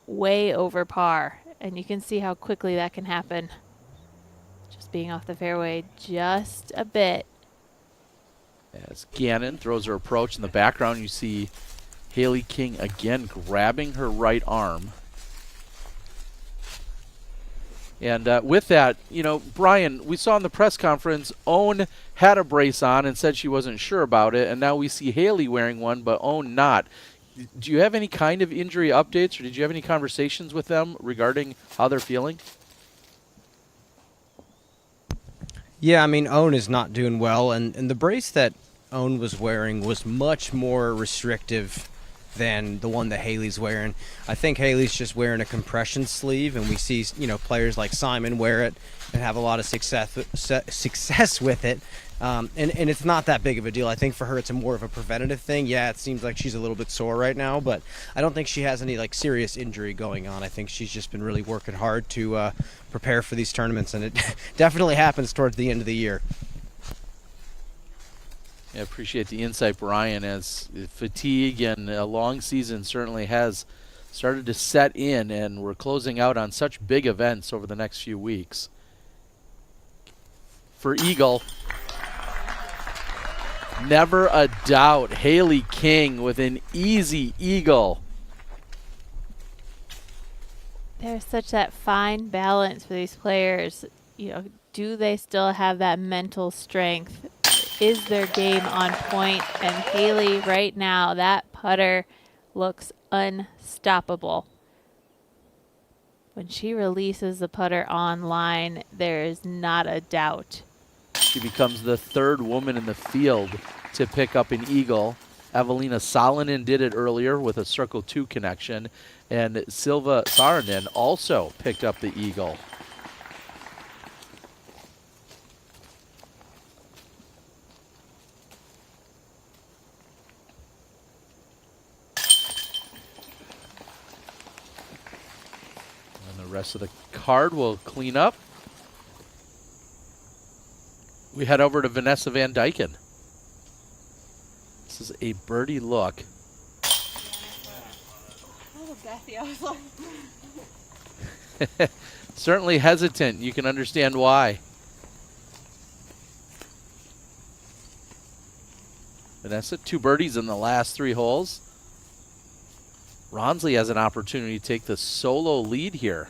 way over par, and you can see how quickly that can happen. Just being off the fairway just a bit. As Gannon throws her approach, in the background you see Haley King again grabbing her right arm. And with that, you know, Brian, we saw in the press conference, Owen had a brace on and said she wasn't sure about it, and now we see Haley wearing one, but Owen not. Do you have any kind of injury updates, or did you have any conversations with them regarding how they're feeling? Yeah, I mean, Owen is not doing well, and the brace that Owen was wearing was much more restrictive than the one that Haley's wearing. I think Haley's just wearing a compression sleeve, and we see, you know, players like Simon wear it and have a lot of success with it. And it's not that big of a deal. I think for her it's more of a preventative thing. Yeah, it seems like she's a little bit sore right now, but I don't think she has any like serious injury going on. I think she's just been really working hard to prepare for these tournaments, and it definitely happens towards the end of the year. I appreciate the insight, Brian, as fatigue and a long season certainly has started to set in, and we're closing out on such big events over the next few weeks. For Eagle, never a doubt, Haley King with an easy Eagle. There's such that fine balance for these players. You know, do they still have that mental strength? Is their game on point? And Haley, right now, that putter looks unstoppable. When she releases the putter on line, there is not a doubt. She becomes the third woman in the field to pick up an eagle. Evelina Salonen did it earlier with a Circle 2 connection, and Silva Saarinen also picked up the eagle. Rest of the card will clean up. We head over to Vanessa Van Dyken. This is a birdie look. Oh, Bethy, I was like... Certainly hesitant. You can understand why. Vanessa, 2 birdies in the last 3 holes. Ronsley has an opportunity to take the solo lead here.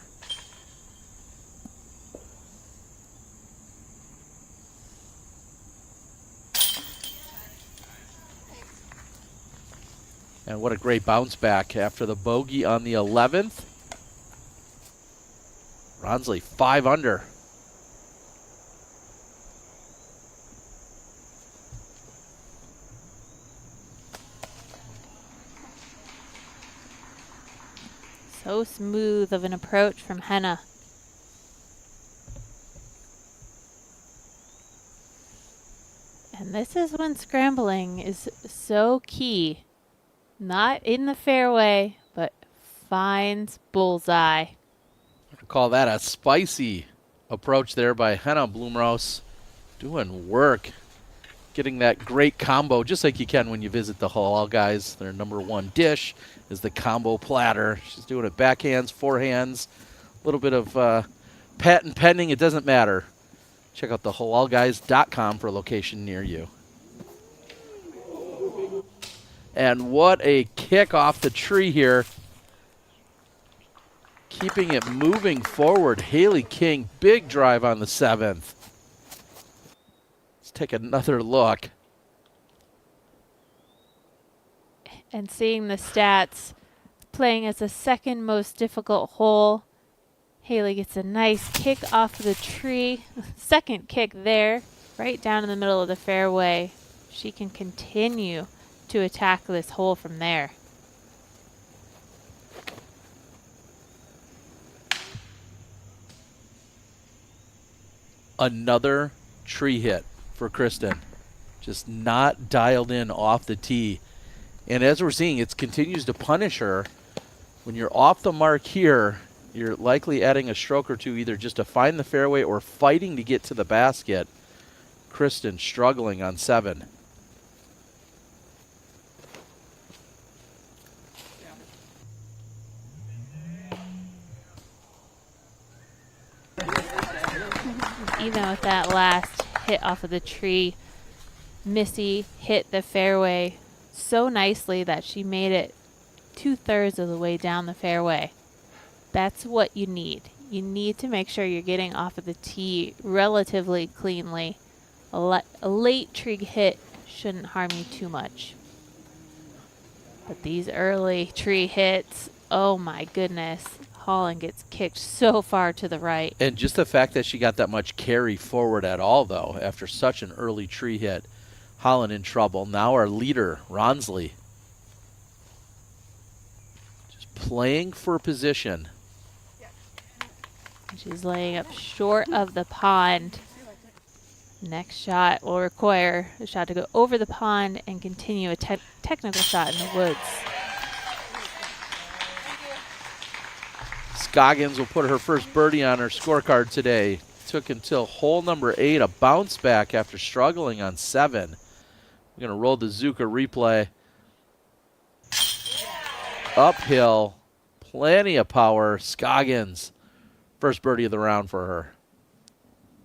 And what a great bounce back after the bogey on the 11th. Ronsley 5 under. So smooth of an approach from Henna. And this is when scrambling is so key. Not in the fairway, but finds bullseye. I call that a spicy approach there by Henna Blomroos. Doing work. Getting that great combo, just like you can when you visit the hall, guys. Their #1 dish is the combo platter. She's doing it backhands, forehands, a little bit of patent pending. It doesn't matter. Check out thehalalguys.com for a location near you. And what a kick off the tree here. Keeping it moving forward. Haley King, big drive on the 7th. Let's take another look. And seeing the stats, playing as the 2nd most difficult hole. Haley gets a nice kick off the tree. 2nd kick there, right down in the middle of the fairway. She can continue to attack this hole from there. Another tree hit for Kristin. Just not dialed in off the tee. And as we're seeing, it continues to punish her. When you're off the mark here, you're likely adding a stroke or two either just to find the fairway or fighting to get to the basket. Kristin struggling on 7. Even with that last hit off of the tree, Missy hit the fairway so nicely that she made it 2/3 of the way down the fairway. That's what you need. You need to make sure you're getting off of the tee relatively cleanly. A late trig hit shouldn't harm you too much. But these early tree hits, oh my goodness. Holland gets kicked so far to the right. And just the fact that she got that much carry forward at all, though, after such an early tree hit, Holland in trouble. Now our leader, Ronsley, just playing for position. She's laying up short of the pond. Next shot will require a shot to go over the pond and continue a technical shot in the woods. Scoggins will put her first birdie on her scorecard today. Took until hole number 8, a bounce back after struggling on 7. We're going to roll the Zuka replay. Uphill, plenty of power. Scoggins, first birdie of the round for her.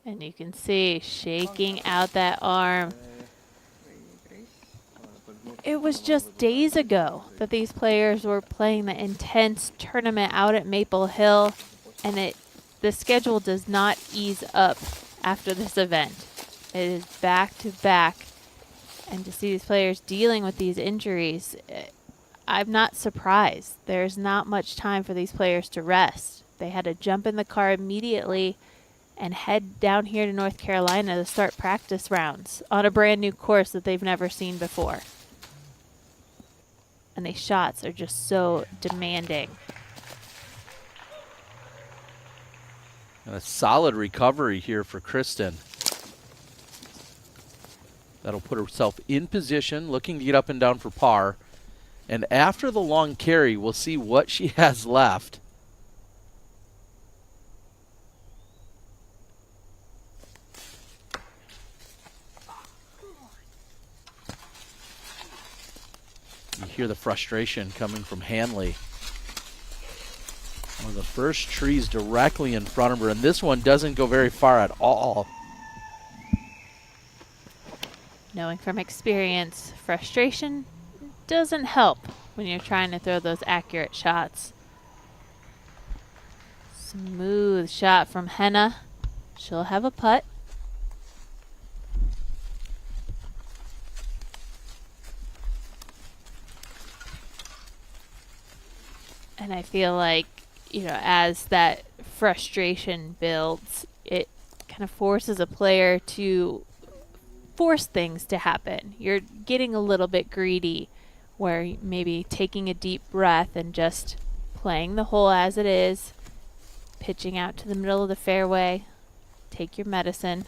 And you can see shaking out that arm. It was just days ago that these players were playing the intense tournament out at Maple Hill, and the schedule does not ease up after this event. It is back to back, and to see these players dealing with these injuries, I'm not surprised. There's not much time for these players to rest. They had to jump in the car immediately and head down here to North Carolina to start practice rounds on a brand new course that they've never seen before. And these shots are just so demanding. And a solid recovery here for Kristin. That'll put herself in position, looking to get up and down for par. And after the long carry, we'll see what she has left. You hear the frustration coming from Hanley. One of the first trees directly in front of her, and this one doesn't go very far at all. Knowing from experience, frustration doesn't help when you're trying to throw those accurate shots. Smooth shot from Henna. She'll have a putt. And I feel like, as that frustration builds, it kind of forces a player to force things to happen. You're getting a little bit greedy, where maybe taking a deep breath and just playing the hole as it is, pitching out to the middle of the fairway, take your medicine.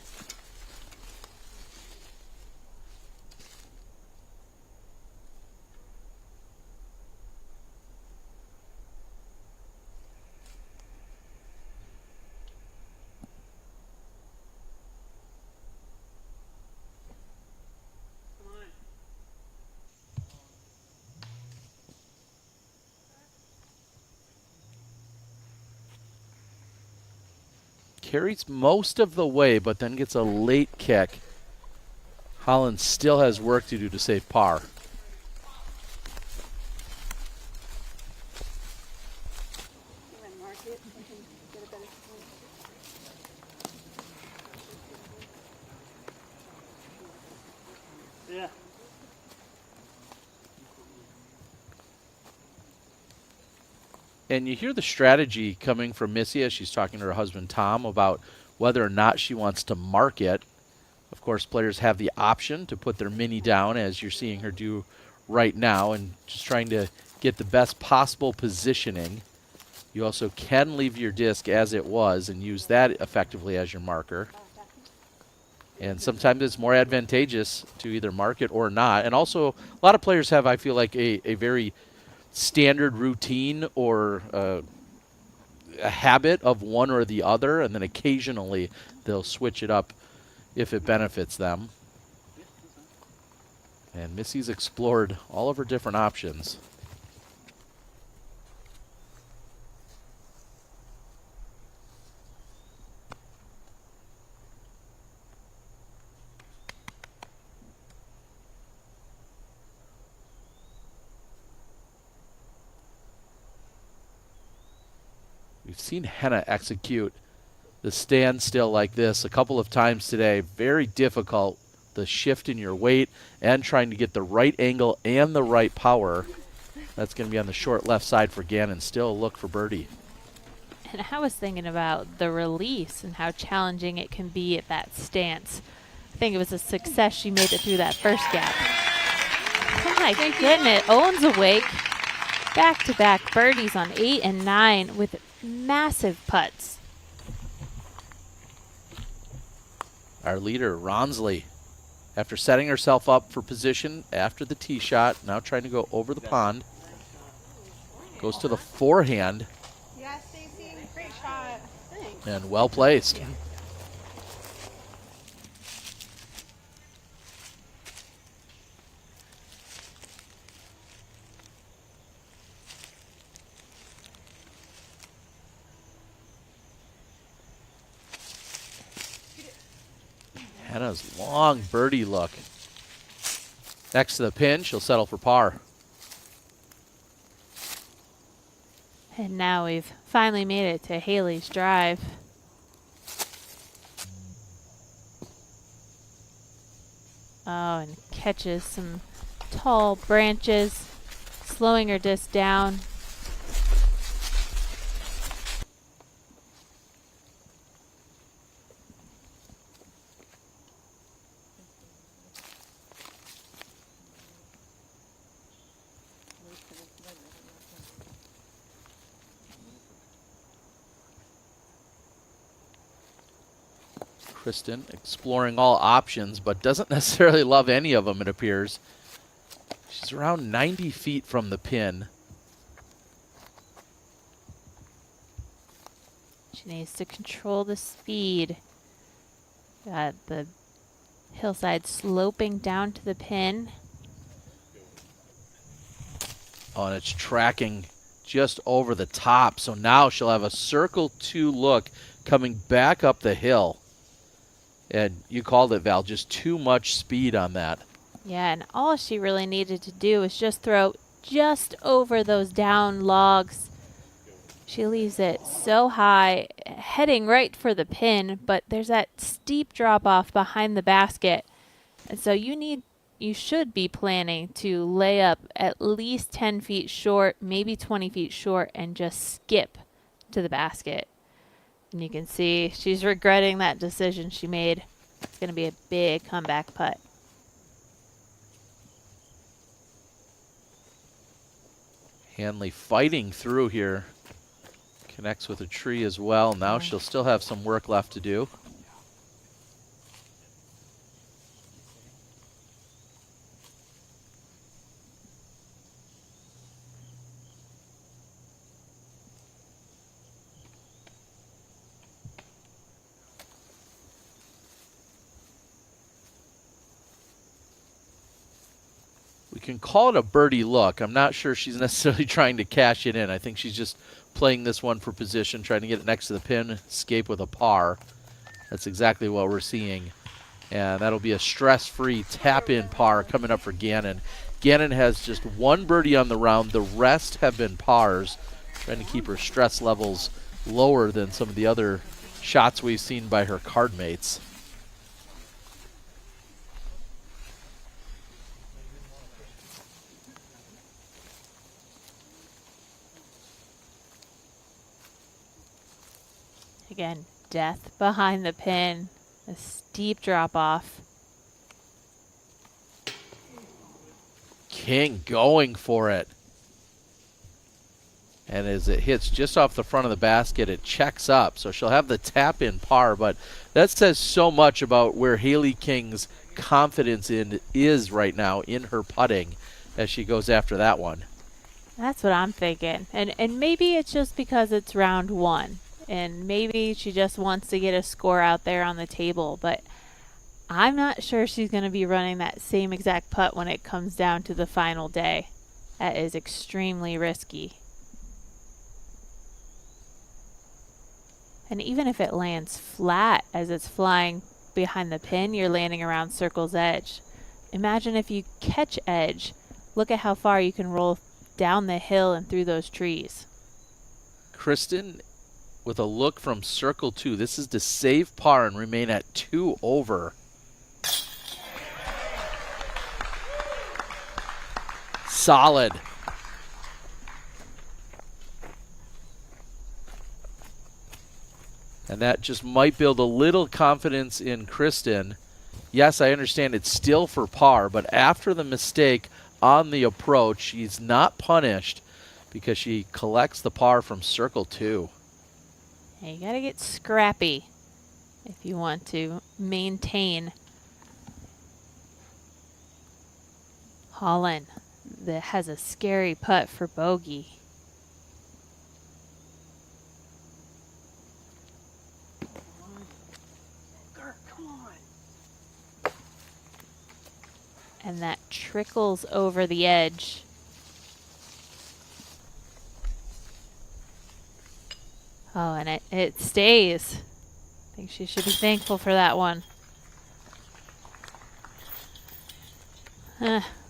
Carries most of the way, but then gets a late kick. Holland still has work to do to save par. Yeah. And you hear the strategy coming from Missy as she's talking to her husband Tom about whether or not she wants to mark it. Of course, players have the option to put their mini down, as you're seeing her do right now, and just trying to get the best possible positioning. You also can leave your disc as it was and use that effectively as your marker. And sometimes it's more advantageous to either mark it or not. And also, a lot of players have, I feel like, a very standard routine or a habit of one or the other, and then occasionally they'll switch it up if it benefits them. And Missy's explored all of her different options. We've seen Henna execute the standstill like this a couple of times today. Very difficult, the shift in your weight and trying to get the right angle and the right power. That's going to be on the short left side for Gannon. Still a look for birdie. And I was thinking about the release and how challenging it can be at that stance. I think it was a success she made it through that first gap. Oh my goodness, Owens awake. Back-to-back birdies on 8 and 9 with massive putts. Our leader, Ronsley, after setting herself up for position after the tee shot, now trying to go over the pond. Goes to the forehand. Yeah, Stacey, great shot. Thanks. And well placed. Henna's long birdie look. Next to the pin, she'll settle for par. And now we've finally made it to Haley's drive. Oh, and catches some tall branches, slowing her disc down. Kristin exploring all options, but doesn't necessarily love any of them, it appears. She's around 90 feet from the pin. She needs to control the speed. Got the hillside sloping down to the pin. Oh, and it's tracking just over the top. So now she'll have a circle 2 look coming back up the hill. And you called it, Val, just too much speed on that. Yeah, and all she really needed to do was just throw just over those down logs. She leaves it so high, heading right for the pin, but there's that steep drop off behind the basket. And so you should be planning to lay up at least 10 feet short, maybe 20 feet short, and just skip to the basket. And you can see she's regretting that decision she made. It's going to be a big comeback putt. Hanley fighting through here. Connects with a tree as well. Now she'll still have some work left to do. We can call it a birdie look. I'm not sure she's necessarily trying to cash it in. I think she's just playing this one for position, trying to get it next to the pin, escape with a par. That's exactly what we're seeing. And that'll be a stress-free tap-in par coming up for Gannon. Gannon has just one birdie on the round. The rest have been pars, trying to keep her stress levels lower than some of the other shots we've seen by her card mates. Again, death behind the pin, a steep drop off. King going for it. And as it hits just off the front of the basket, it checks up. So she'll have the tap in par, but that says so much about where Haley King's confidence is right now in her putting as she goes after that one. That's what I'm thinking. And maybe it's just because it's round 1. And maybe she just wants to get a score out there on the table, but I'm not sure she's going to be running that same exact putt when it comes down to the final day. That is extremely risky. And even if it lands flat as it's flying behind the pin, you're landing around circle's edge. Imagine if you catch edge. Look at how far you can roll down the hill and through those trees. Kristin with a look from circle 2. This is to save par and remain at 2 over. Solid. And that just might build a little confidence in Kristin. Yes, I understand it's still for par, but after the mistake on the approach, she's not punished because she collects the par from circle 2. Yeah, you got to get scrappy if you want to maintain. Holland that has a scary putt for bogey. And that trickles over the edge. Oh, and it stays. I think she should be thankful for that one.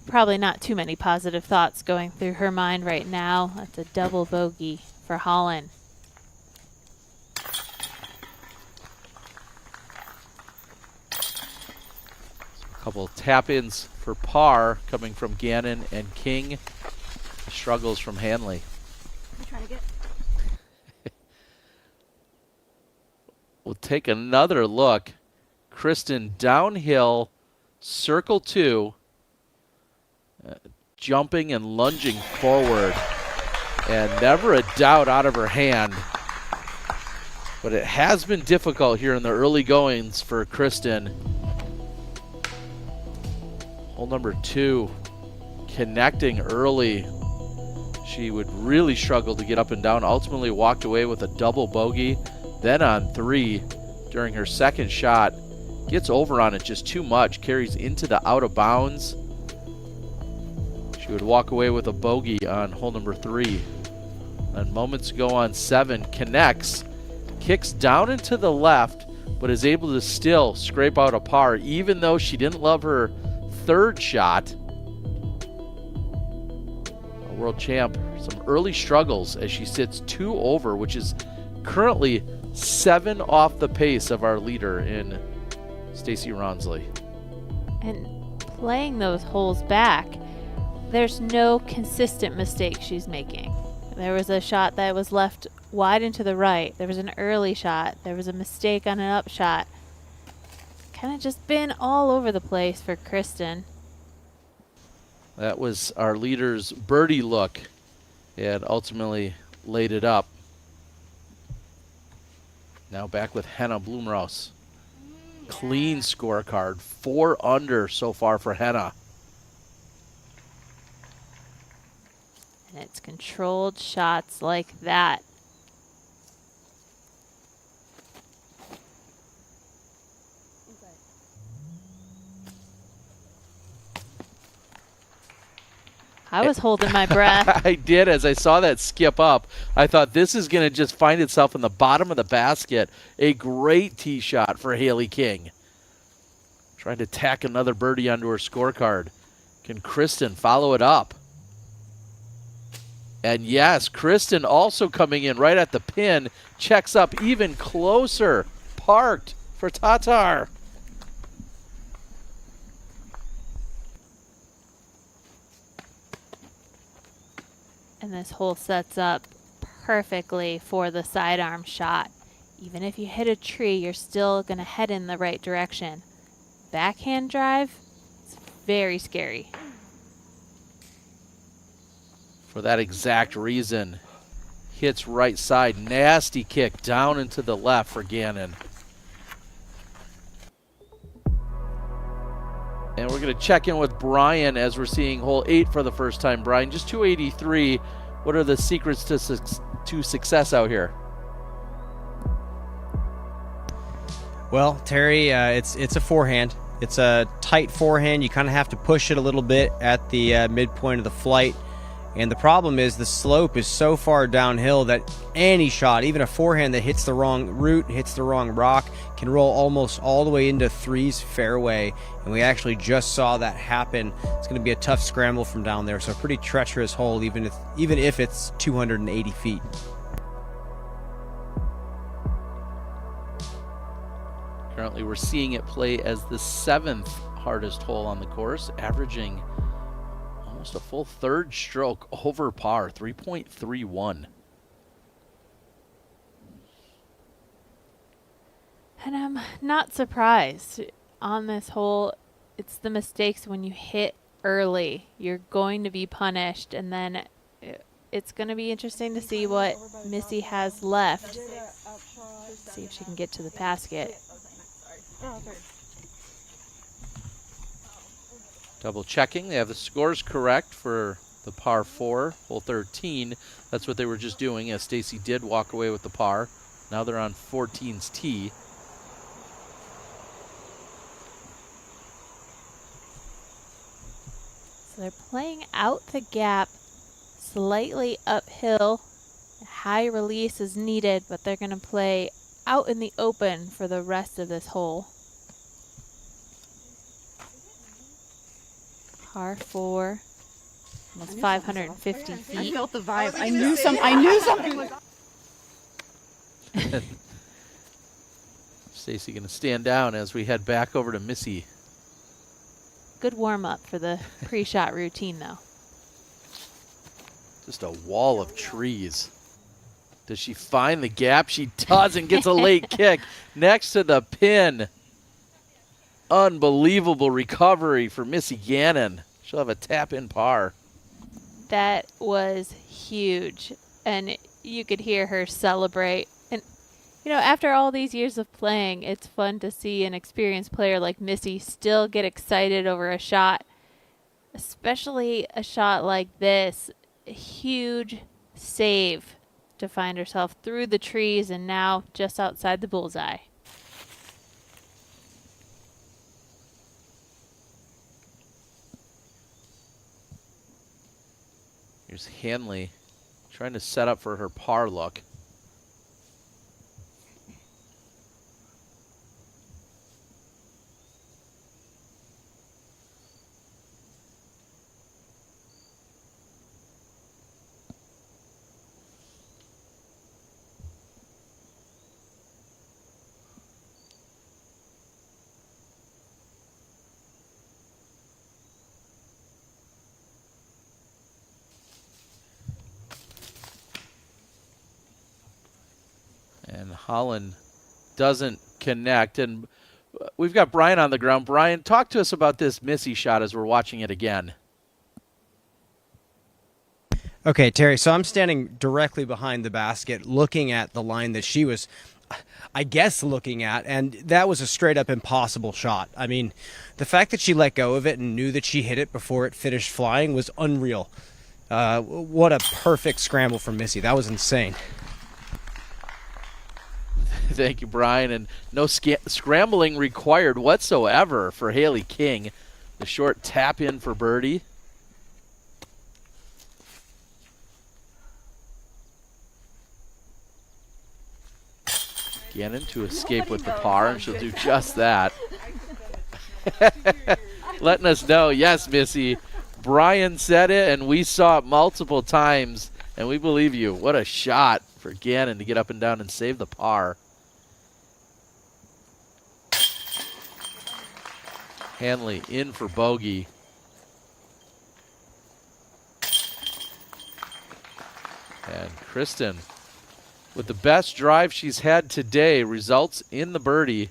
Probably not too many positive thoughts going through her mind right now. That's a double bogey for Holland. Couple tap-ins for par coming from Gannon and King. Struggles from Hanley. I'm trying to get. We'll take another look. Kristin downhill, circle 2, jumping and lunging forward. And never a doubt out of her hand. But it has been difficult here in the early goings for Kristin. Hole number 2, connecting early. She would really struggle to get up and down. Ultimately walked away with a double bogey. Then on 3, during her second shot, gets over on it just too much. Carries into the out of bounds. She would walk away with a bogey on hole number 3. And moments ago on 7, connects. Kicks down into the left, but is able to still scrape out a par, even though she didn't love her third shot. A world champ, some early struggles as she sits 2 over, which is currently 7 off the pace of our leader in Stacey Ronsley. And playing those holes back, there's no consistent mistake she's making. There was a shot that was left wide and to the right. There was an early shot. There was a mistake on an up shot. Kind of just been all over the place for Kristin. That was our leader's birdie look and ultimately laid it up. Now back with Henna Blomroos. Clean scorecard, 4 under so far for Henna. And it's controlled shots like that. I was holding my breath. I did. As I saw that skip up, I thought this is going to just find itself in the bottom of the basket. A great tee shot for Haley King. Trying to tack another birdie onto her scorecard. Can Kristin follow it up? And yes, Kristin also coming in right at the pin. Checks up even closer. Parked for Tattar. And this hole sets up perfectly for the sidearm shot. Even if you hit a tree, you're still going to head in the right direction. Backhand drive, it's very scary. For that exact reason, hits right side. Nasty kick down into the left for Gannon. And we're going to check in with Brian as we're seeing hole 8 for the first time. Brian, just 283. What are the secrets to success out here? Well, Terry, it's a forehand. It's a tight forehand. You kind of have to push it a little bit at the midpoint of the flight. And the problem is the slope is so far downhill that any shot, even a forehand that hits the wrong root, hits the wrong rock, can roll almost all the way into 3's fairway. And we actually just saw that happen. It's going to be a tough scramble from down there. So a pretty treacherous hole, even if it's 280 feet. Currently, we're seeing it play as the 7th hardest hole on the course, averaging almost a full third stroke over par, 3.31. And I'm not surprised on this hole. It's the mistakes when you hit early. You're going to be punished, and then it's going to be interesting to see what Missy has left. See if she can get to the basket. Double checking. They have the scores correct for the par 4, hole 13. That's what they were just doing, as Stacy did walk away with the par. Now they're on 14's tee. So they're playing out the gap, slightly uphill. High release is needed, but they're going to play out in the open for the rest of this hole. Par 4, almost 550 feet. I felt the vibe. I knew something was up. Stacy going to stand down as we head back over to Missy. Good warm-up for the pre-shot routine, though. Just a wall of trees. Does she find the gap? She does, and gets a late kick next to the pin. Unbelievable recovery for Missy Gannon. She'll have a tap-in par. That was huge, and you could hear her celebrate. And, you know, after all these years of playing, it's fun to see an experienced player like Missy still get excited over a shot, especially a shot like this. A huge save to find herself through the trees and now just outside the bullseye. Here's Hanley trying to set up for her par look. And Holland doesn't connect. And we've got Brian on the ground. Brian, talk to us about this Missy shot as we're watching it again. Okay, Terry, so I'm standing directly behind the basket looking at the line that she was, I guess, looking at, and that was a straight-up impossible shot. I mean, the fact that she let go of it and knew that she hit it before it finished flying was unreal. What a perfect scramble from Missy. That was insane. Thank you, Brian. And no scrambling required whatsoever for Haley King. The short tap in for birdie. Gannon to escape with the par, and she'll do just that. Letting us know, yes, Missy, Brian said it, and we saw it multiple times, and we believe you. What a shot for Gannon to get up and down and save the par. Hanley in for bogey. And Kristin, with the best drive she's had today, results in the birdie.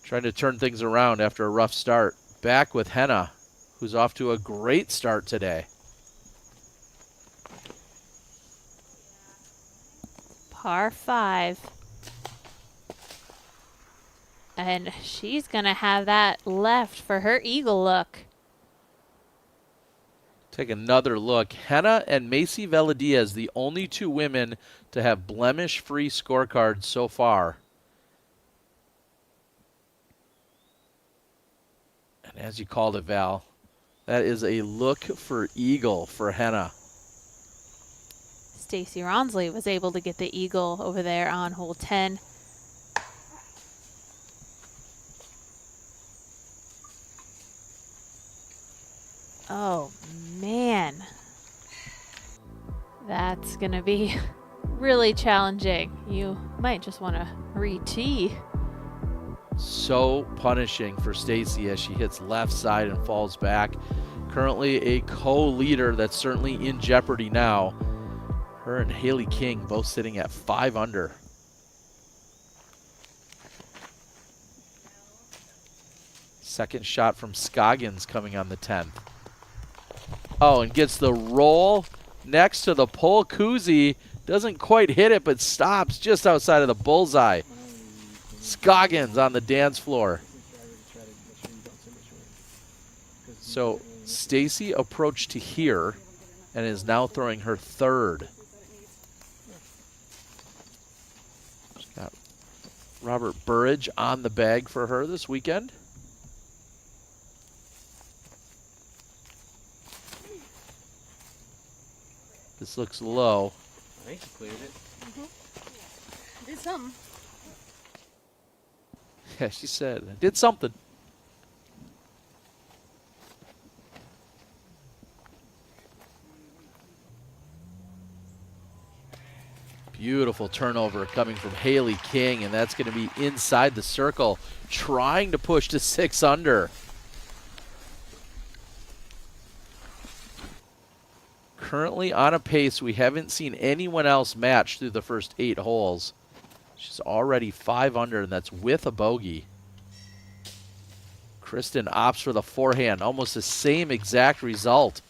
Trying to turn things around after a rough start. Back with Henna, who's off to a great start today. Par 5. And she's going to have that left for her eagle look. Take another look. Henna and Macy Veladiaz, the only two women to have blemish-free scorecards so far. And as you called it, Val, that is a look for eagle for Henna. Stacey Ronsley was able to get the eagle over there on hole 10. Oh, man. That's going to be really challenging. You might just want to re-tee. So punishing for Stacy as she hits left side and falls back. Currently a co-leader that's certainly in jeopardy now. Her and Haley King both sitting at 5 under. Second shot from Scoggins coming on the 10th. Oh, and gets the roll next to the pole. Kuzi doesn't quite hit it, but stops just outside of the bullseye. Scoggins on the dance floor. So Stacy approached to here and is now throwing her third. She's got Robert Burridge on the bag for her this weekend. This looks low. I think you cleared it. Did something. Yeah, she said, I did something. Beautiful turnover coming from Haley King, and that's going to be inside the circle, trying to push to 6 under. Currently on a pace we haven't seen anyone else match through the first 8 holes. She's already 5 under, and that's with a bogey. Kristin opts for the forehand, almost the same exact result.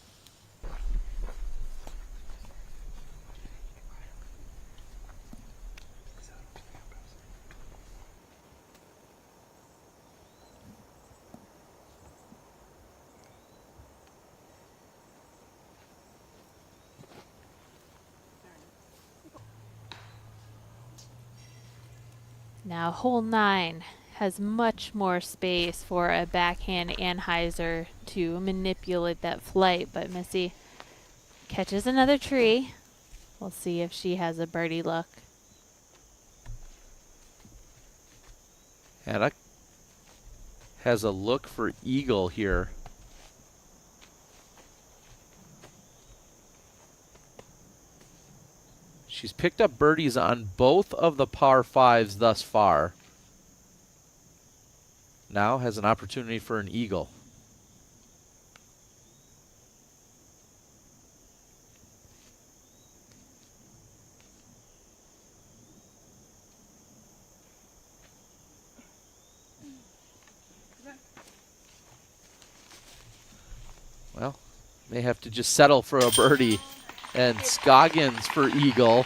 Now hole 9 has much more space for a backhand anhyzer to manipulate that flight, but Missy catches another tree. We'll see if she has a birdie look. Henna has a look for eagle here. She's picked up birdies on both of the par 5s thus far. Now has an opportunity for an eagle. Well, may have to just settle for a birdie. And Scoggins for eagle,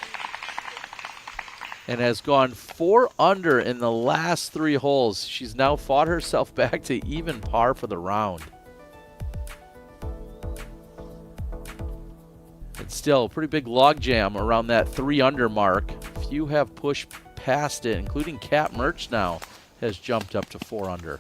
and has gone 4 under in the last 3 holes. She's now fought herself back to even par for the round. And still a pretty big logjam around that 3 under mark. Few have pushed past it, including Kat Mertz now has jumped up to 4 under.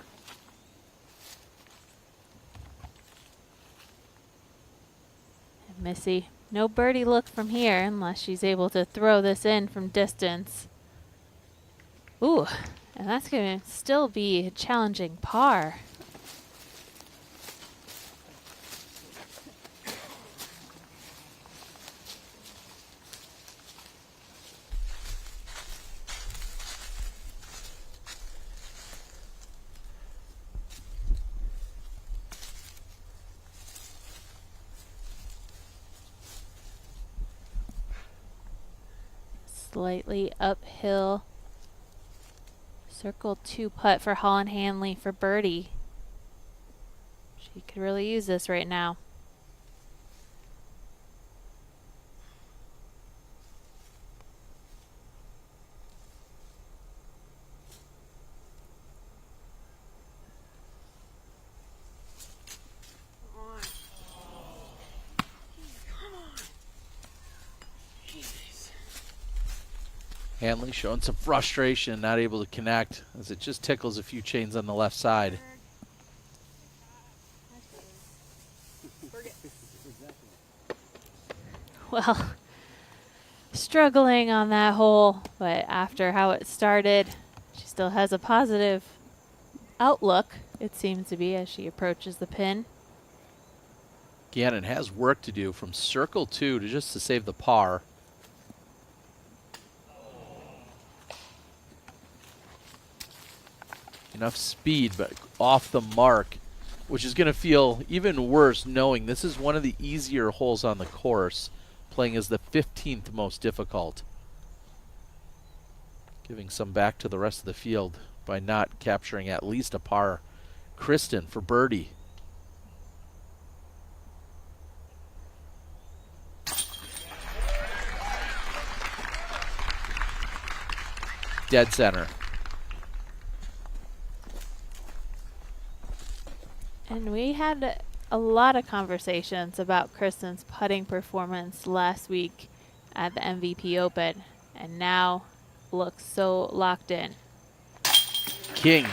And Missy, no birdie look from here unless she's able to throw this in from distance. Ooh, and that's going to still be a challenging par. Slightly uphill. Circle 2 putt for Holland Hanley for birdie. She could really use this right now. Hanley showing some frustration, not able to connect as it just tickles a few chains on the left side. Well, struggling on that hole, but after how it started, she still has a positive outlook, it seems to be, as she approaches the pin. Gannon has work to do from circle 2 to just to save the par. enough speed, but off the mark, which is going to feel even worse knowing this is one of the easier holes on the course, playing as the 15th most difficult. Giving some back to the rest of the field by not capturing at least a par. Kristin for birdie. Dead center. And we had a lot of conversations about Kristin's putting performance last week at the MVP Open, and now looks so locked in. King,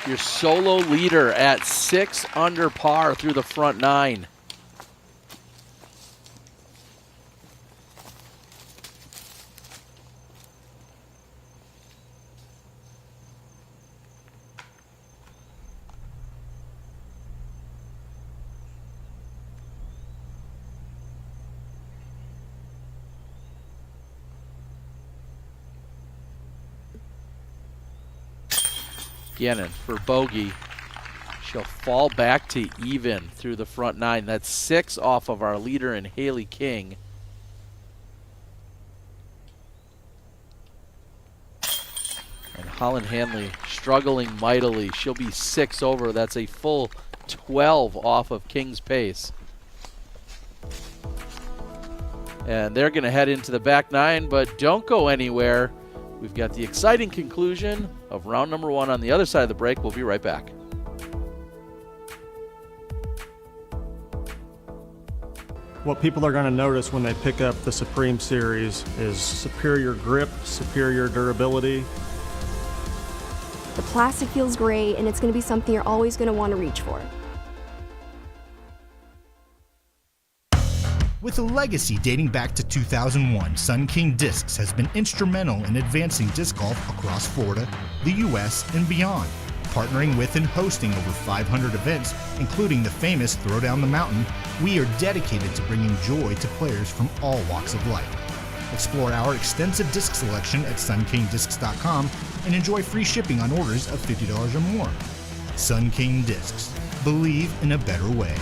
your solo leader at 6 under par through the front 9. Gannon for bogey. She'll fall back to even through the front 9. That's 6 off of our leader in Haley King. And Holland Hanley struggling mightily. She'll be 6 over. That's a full 12 off of King's pace. And they're going to head into the back 9, but don't go anywhere. We've got the exciting conclusion of round number 1 on the other side of the break. We'll be right back. What people are going to notice when they pick up the Supreme Series is superior grip, superior durability. The plastic feels great, and it's going to be something you're always going to want to reach for. With a legacy dating back to 2001, Sun King Discs has been instrumental in advancing disc golf across Florida, the U.S., and beyond, partnering with and hosting over 500 events, including the famous Throw Down the Mountain. We are dedicated to bringing joy to players from all walks of life. Explore our extensive disc selection at sunkingdiscs.com and enjoy free shipping on orders of $50 or more. Sun King Discs. Believe in a better way.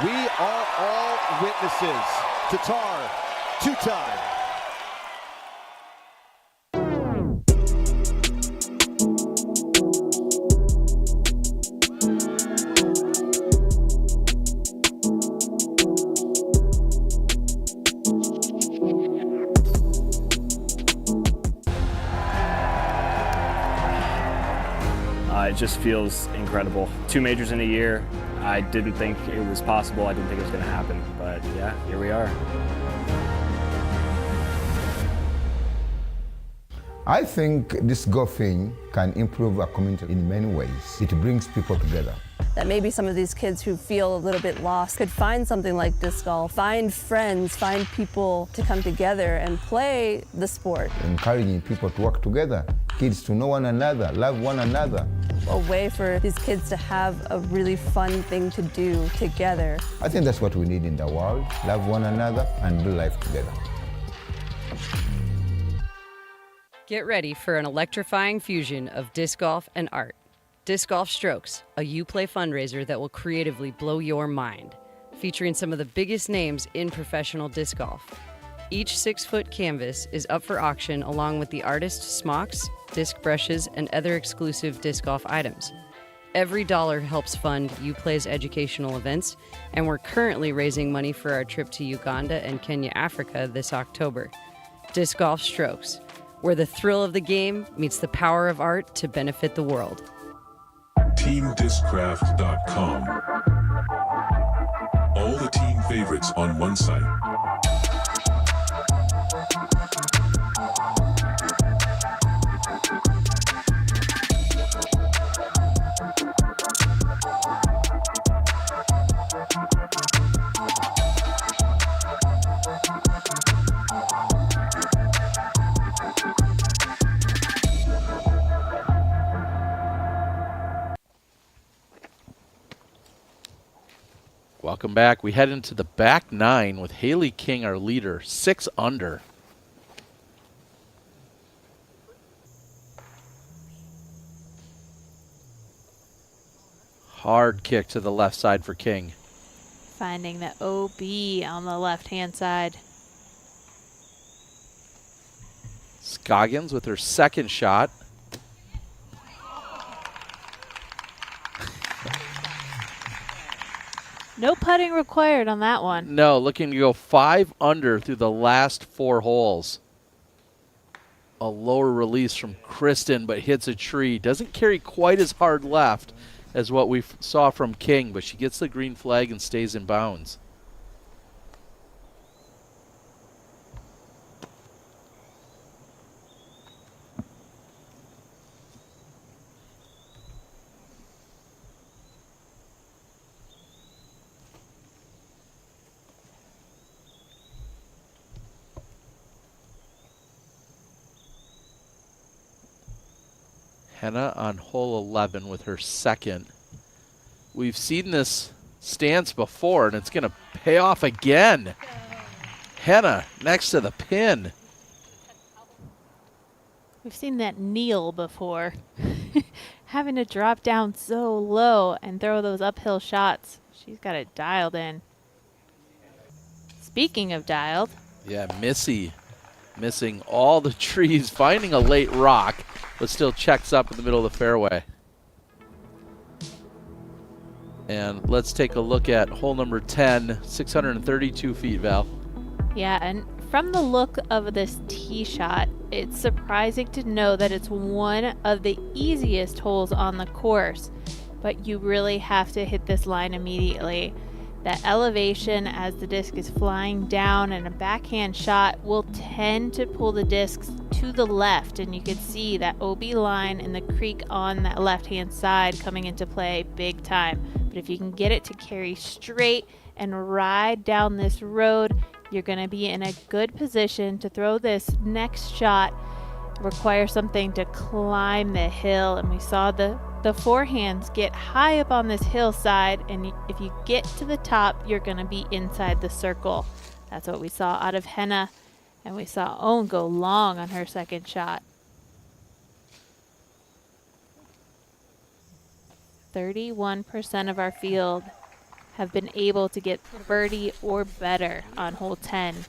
We are all witnesses. Tattar, 2-time. It just feels incredible. 2 majors in a year. I didn't think it was possible. I didn't think it was going to happen. But yeah, here we are. I think this golfing can improve our community in many ways. It brings people together. That maybe some of these kids who feel a little bit lost could find something like disc golf, find friends, find people to come together and play the sport. Encouraging people to work together, kids to know one another, love one another. A way for these kids to have a really fun thing to do together. I think that's what we need in the world, love one another and do life together. Get ready for an electrifying fusion of disc golf and art. Disc Golf Strokes, a Uplay fundraiser that will creatively blow your mind, featuring some of the biggest names in professional disc golf. Each 6-foot canvas is up for auction along with the artist's smocks, disc brushes, and other exclusive disc golf items. Every dollar helps fund Uplay's educational events, and we're currently raising money for our trip to Uganda and Kenya, Africa this October. Disc Golf Strokes, where the thrill of the game meets the power of art to benefit the world. TeamDiscCraft.com. All the team favorites on one site. Welcome back. We head into the back nine with Haley King, our leader, 6 under. Hard kick to the left side for King. Finding the OB on the left-hand side. Scoggins with her second shot. No putting required on that one. No, looking to go 5 under through the last 4 holes. A lower release from Kristin, but hits a tree. Doesn't carry quite as hard left as what we saw from King, but she gets the green flag and stays in bounds. Henna on hole 11 with her second. We've seen this stance before, and it's going to pay off again. Henna next to the pin. We've seen that kneel before. Having to drop down so low and throw those uphill shots. She's got it dialed in. Speaking of dialed. Yeah, Missy missing all the trees, finding a late rock, but still checks up in the middle of the fairway. And let's take a look at hole number 10, 632 feet, Val. Yeah, and from the look of this tee shot, it's surprising to know that it's one of the easiest holes on the course, but you really have to hit this line immediately. That elevation as the disc is flying down, and a backhand shot will tend to pull the discs to the left, and you can see that OB line in the creek on that left-hand side coming into play big time. But if you can get it to carry straight and ride down this road, you're going to be in a good position to throw this next shot. Require something to climb the hill, and we saw the forehands get high up on this hillside, and if you get to the top, you're going to be inside the circle. That's what we saw out of Henna, and we saw Owen go long on her second shot. 31% of our field have been able to get birdie or better on hole 10.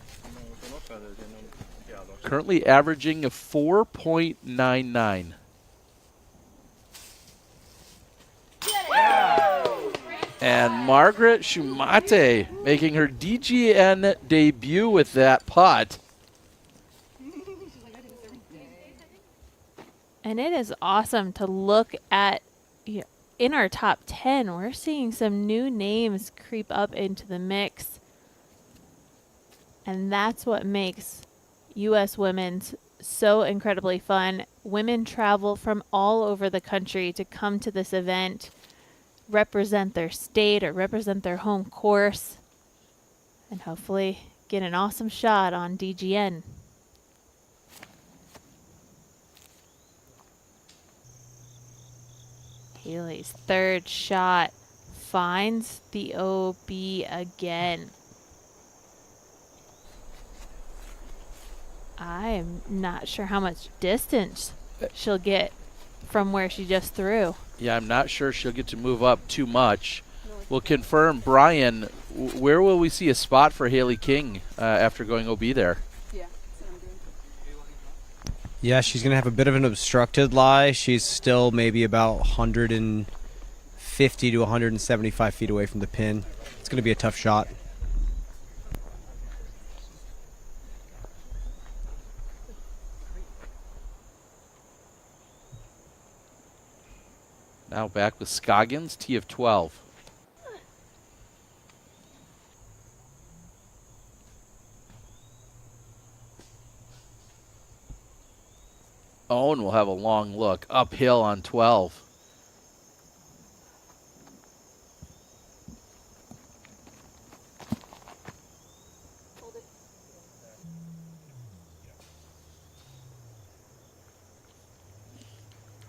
Currently averaging a 4.99. And Margaret Shumate making her DGN debut with that putt. And it is awesome to look at. In our top 10, we're seeing some new names creep up into the mix. And that's what makes U.S. Women's so incredibly fun. Women travel from all over the country to come to this event, represent their state or represent their home course, and hopefully get an awesome shot on DGN. Haley's third shot finds the OB again. I'm not sure how much distance she'll get from where she just threw. Yeah, I'm not sure she'll get to move up too much. We'll confirm, Brian, where will we see a spot for Haley King after going OB there? Yeah, she's going to have a bit of an obstructed lie. She's still maybe about 150 to 175 feet away from the pin. It's going to be a tough shot. Now back with Scoggins, tee of 12. Owen will have a long look uphill on 12.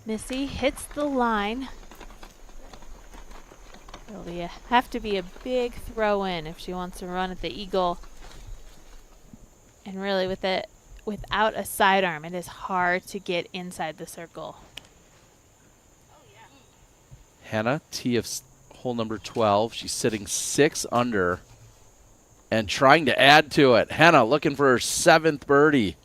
Missy hits the line. It'll have to be a big throw in if she wants to run at the eagle. And really without a sidearm, it is hard to get inside the circle. Henna, tee of hole number 12. She's sitting 6 under and trying to add to it. Henna looking for her 7th birdie.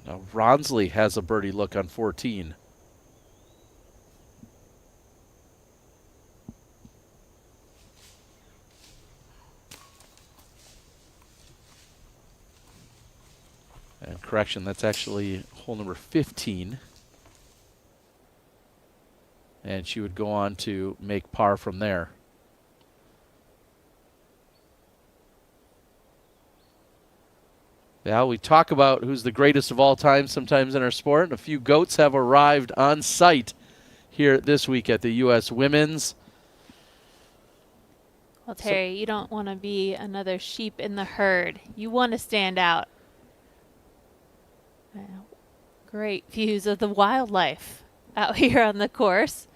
Now Ronsley has a birdie look on 14. And correction, that's actually hole number 15. And she would go on to make par from there. Yeah, we talk about who's the greatest of all time sometimes in our sport, and a few GOATs have arrived on site here this week at the U.S. Women's. Well, Terry, you don't want to be another sheep in the herd. You want to stand out. Great views of the wildlife out here on the course.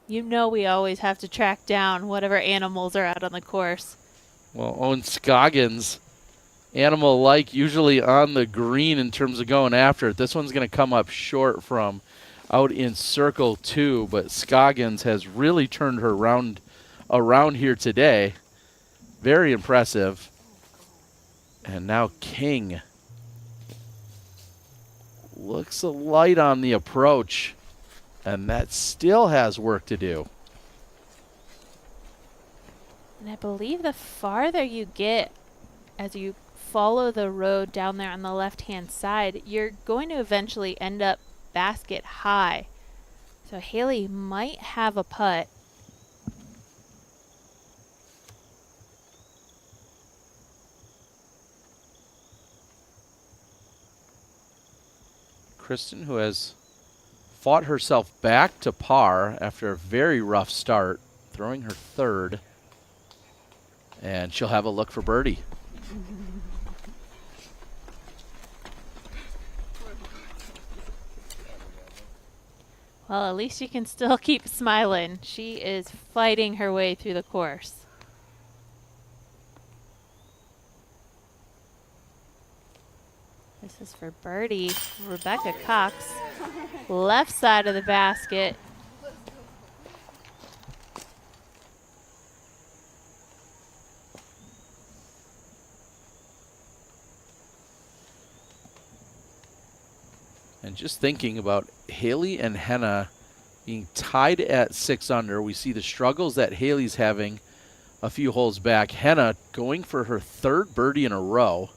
You know we always have to track down whatever animals are out on the course. Well, Owens Scoggins, animal-like, usually on the green in terms of going after it. This one's going to come up short from out in circle 2, but Scoggins has really turned her around here today. Very impressive. And now King looks a light on the approach, and that still has work to do. And I believe the farther you get as you follow the road down there on the left-hand side, you're going to eventually end up basket high. So Haley might have a putt. Kristin, who has fought herself back to par after a very rough start, throwing her 3rd. And she'll have a look for birdie. Well, at least you can still keep smiling. She is fighting her way through the course. This is for birdie. Rebecca Cox, left side of the basket. And just thinking about Haley and Henna being tied at 6 under, we see the struggles that Haley's having a few holes back. Henna going for her 3rd birdie in a row.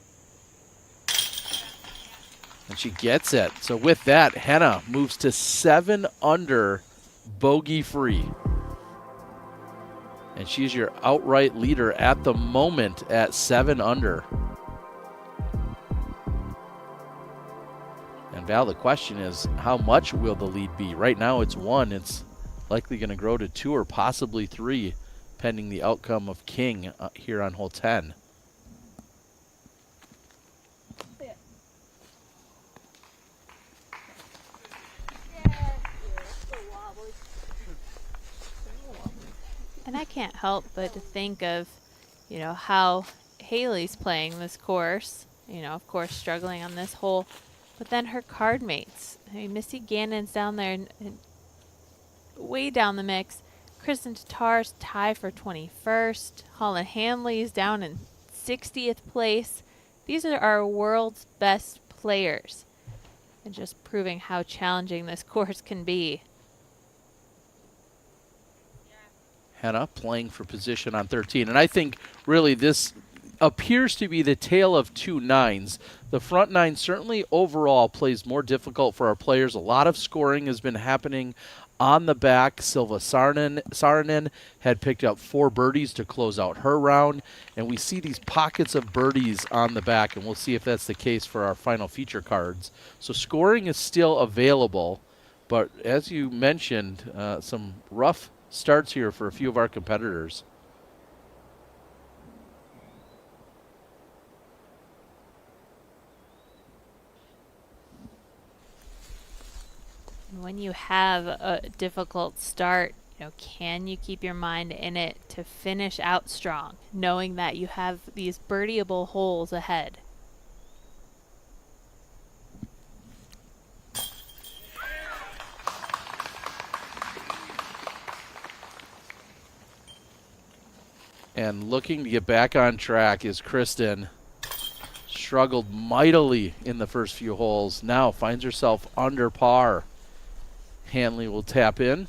And she gets it. So with that, Henna moves to 7 under, bogey free. And she's your outright leader at the moment at 7 under. And Val, the question is, how much will the lead be? Right now it's 1. It's likely going to grow to 2 or possibly 3, pending the outcome of King here on hole 10. And I can't help but to think of, how Haley's playing this course. Of course, struggling on this hole. But then her card mates. I mean, Missy Gannon's down there and way down the mix. Kristin Tattar's tied for 21st. Holland Hanley's down in 60th place. These are our world's best players. And just proving how challenging this course can be. Henna playing for position on 13. And I think really this appears to be the tale of 2 nines. The front 9 certainly overall plays more difficult for our players. A lot of scoring has been happening on the back. Silva Saarinen had picked up 4 birdies to close out her round. And we see these pockets of birdies on the back, and we'll see if that's the case for our final feature cards. So scoring is still available, but as you mentioned, some rough starts here for a few of our competitors. when you have a difficult start, can you keep your mind in it to finish out strong, knowing that you have these birdieable holes ahead? And looking to get back on track is Kristin. Struggled mightily in the first few holes. Now finds herself under par. Hanley will tap in.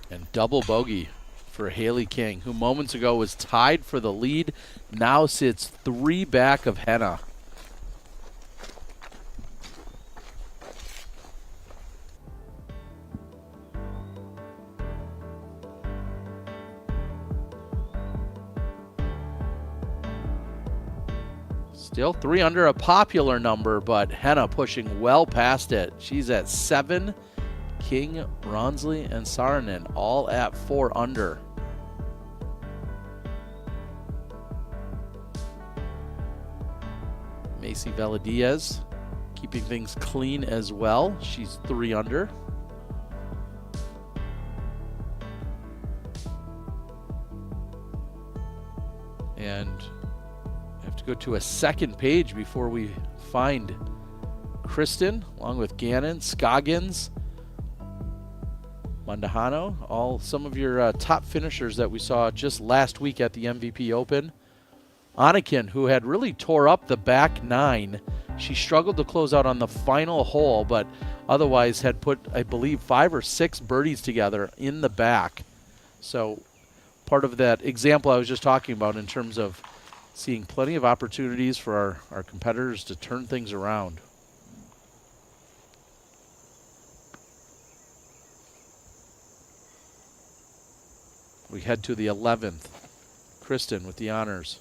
And double bogey for Hailey King, who moments ago was tied for the lead, now sits 3 back of Henna. Still 3 under, a popular number, but Henna pushing well past it. She's at 7. King, Ronsley, and Saarinen all at 4 under. Macy Veladiaz keeping things clean as well. She's 3 under. And I have to go to a second page before we find Kristin, along with Gannon, Scoggins, Mandujano, all some of your top finishers that we saw just last week at the MVP Open. Anakin, who had really tore up the back 9. She struggled to close out on the final hole, but otherwise had put, I believe, 5 or 6 birdies together in the back. So part of that example I was just talking about in terms of seeing plenty of opportunities for our competitors to turn things around. We head to the 11th. Kristin with the honors.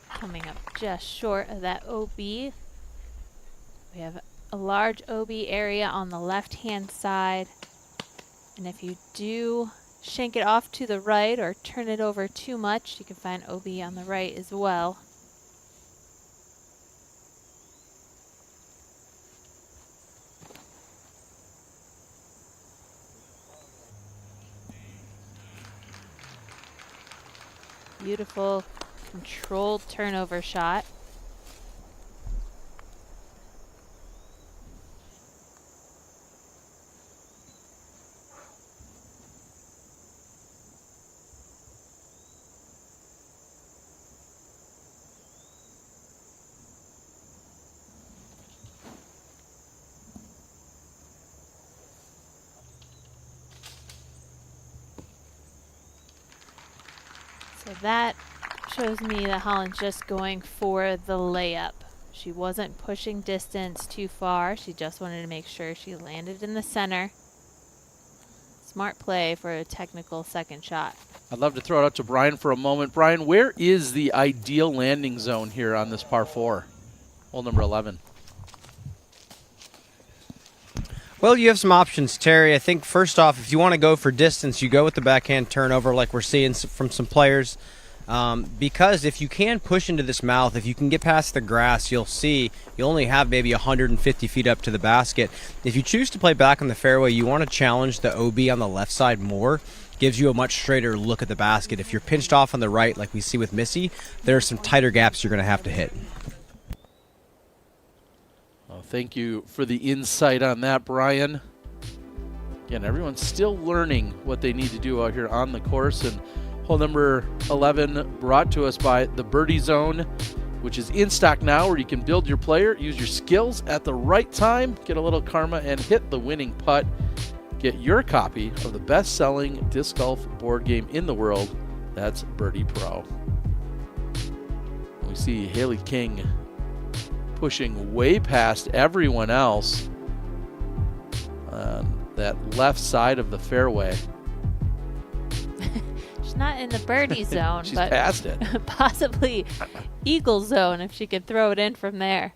Coming up just short of that OB. We have a large OB area on the left-hand side. And if you do shank it off to the right or turn it over too much, you can find OB on the right as well. Beautiful controlled turnover shot. So that shows me that Holland's just going for the layup. She wasn't pushing distance too far. She just wanted to make sure she landed in the center. Smart play for a technical second shot. I'd love to throw it out to Brian for a moment. Brian, where is the ideal landing zone here on this par 4? Hole number 11. Well, you have some options, Terry. I think first off, if you want to go for distance, you go with the backhand turnover like we're seeing from some players. Because if you can push into this mouth, if you can get past the grass, you'll see you only have maybe 150 feet up to the basket. If you choose to play back on the fairway, you want to challenge the OB on the left side more. Gives you a much straighter look at the basket. If you're pinched off on the right, like we see with Missy, there are some tighter gaps you're going to have to hit. Thank you for the insight on that, Brian. Again, everyone's still learning what they need to do out here on the course. And hole number 11 brought to us by the Birdie Zone, which is in stock now, where you can build your player, use your skills at the right time, get a little karma, and hit the winning putt. Get your copy of the best-selling disc golf board game in the world. That's Birdie Pro. We see Hailey King pushing way past everyone else on that left side of the fairway. She's not in the birdie zone, She's but past it. Possibly eagle zone if she could throw it in from there.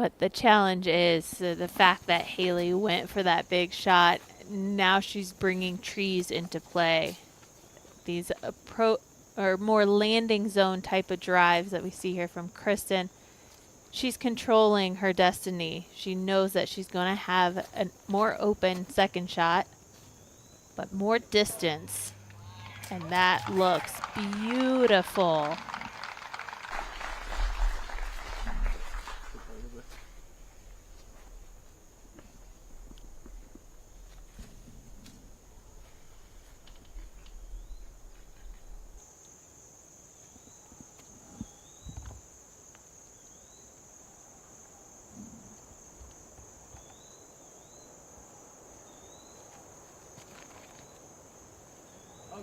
But the challenge is the fact that Haley went for that big shot. Now she's bringing trees into play. These more landing zone type of drives that we see here from Kristin. She's controlling her destiny. She knows that she's going to have a more open second shot, but more distance. And that looks beautiful.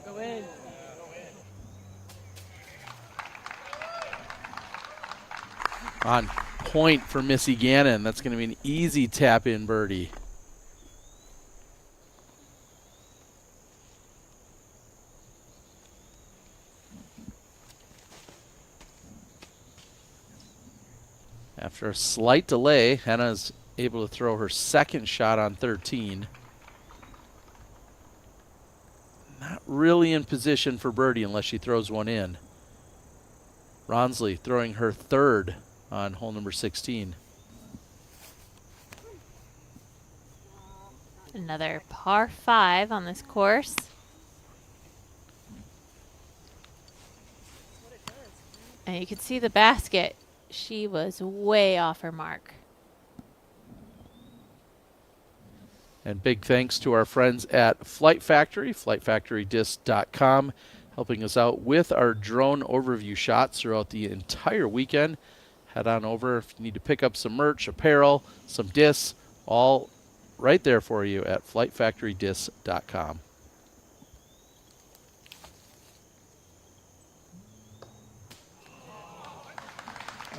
Go in. On point for Missy Gannon. That's going to be an easy tap-in birdie. After a slight delay, Henna's able to throw her second shot on 13. Not really in position for birdie unless she throws one in. Ronsley throwing her third on hole number 16. Another par 5 on this course. And you can see the basket. She was way off her mark. And big thanks to our friends at Flight Factory, flightfactorydisc.com, helping us out with our drone overview shots throughout the entire weekend. Head on over if you need to pick up some merch, apparel, some discs, all right there for you at flightfactorydisc.com.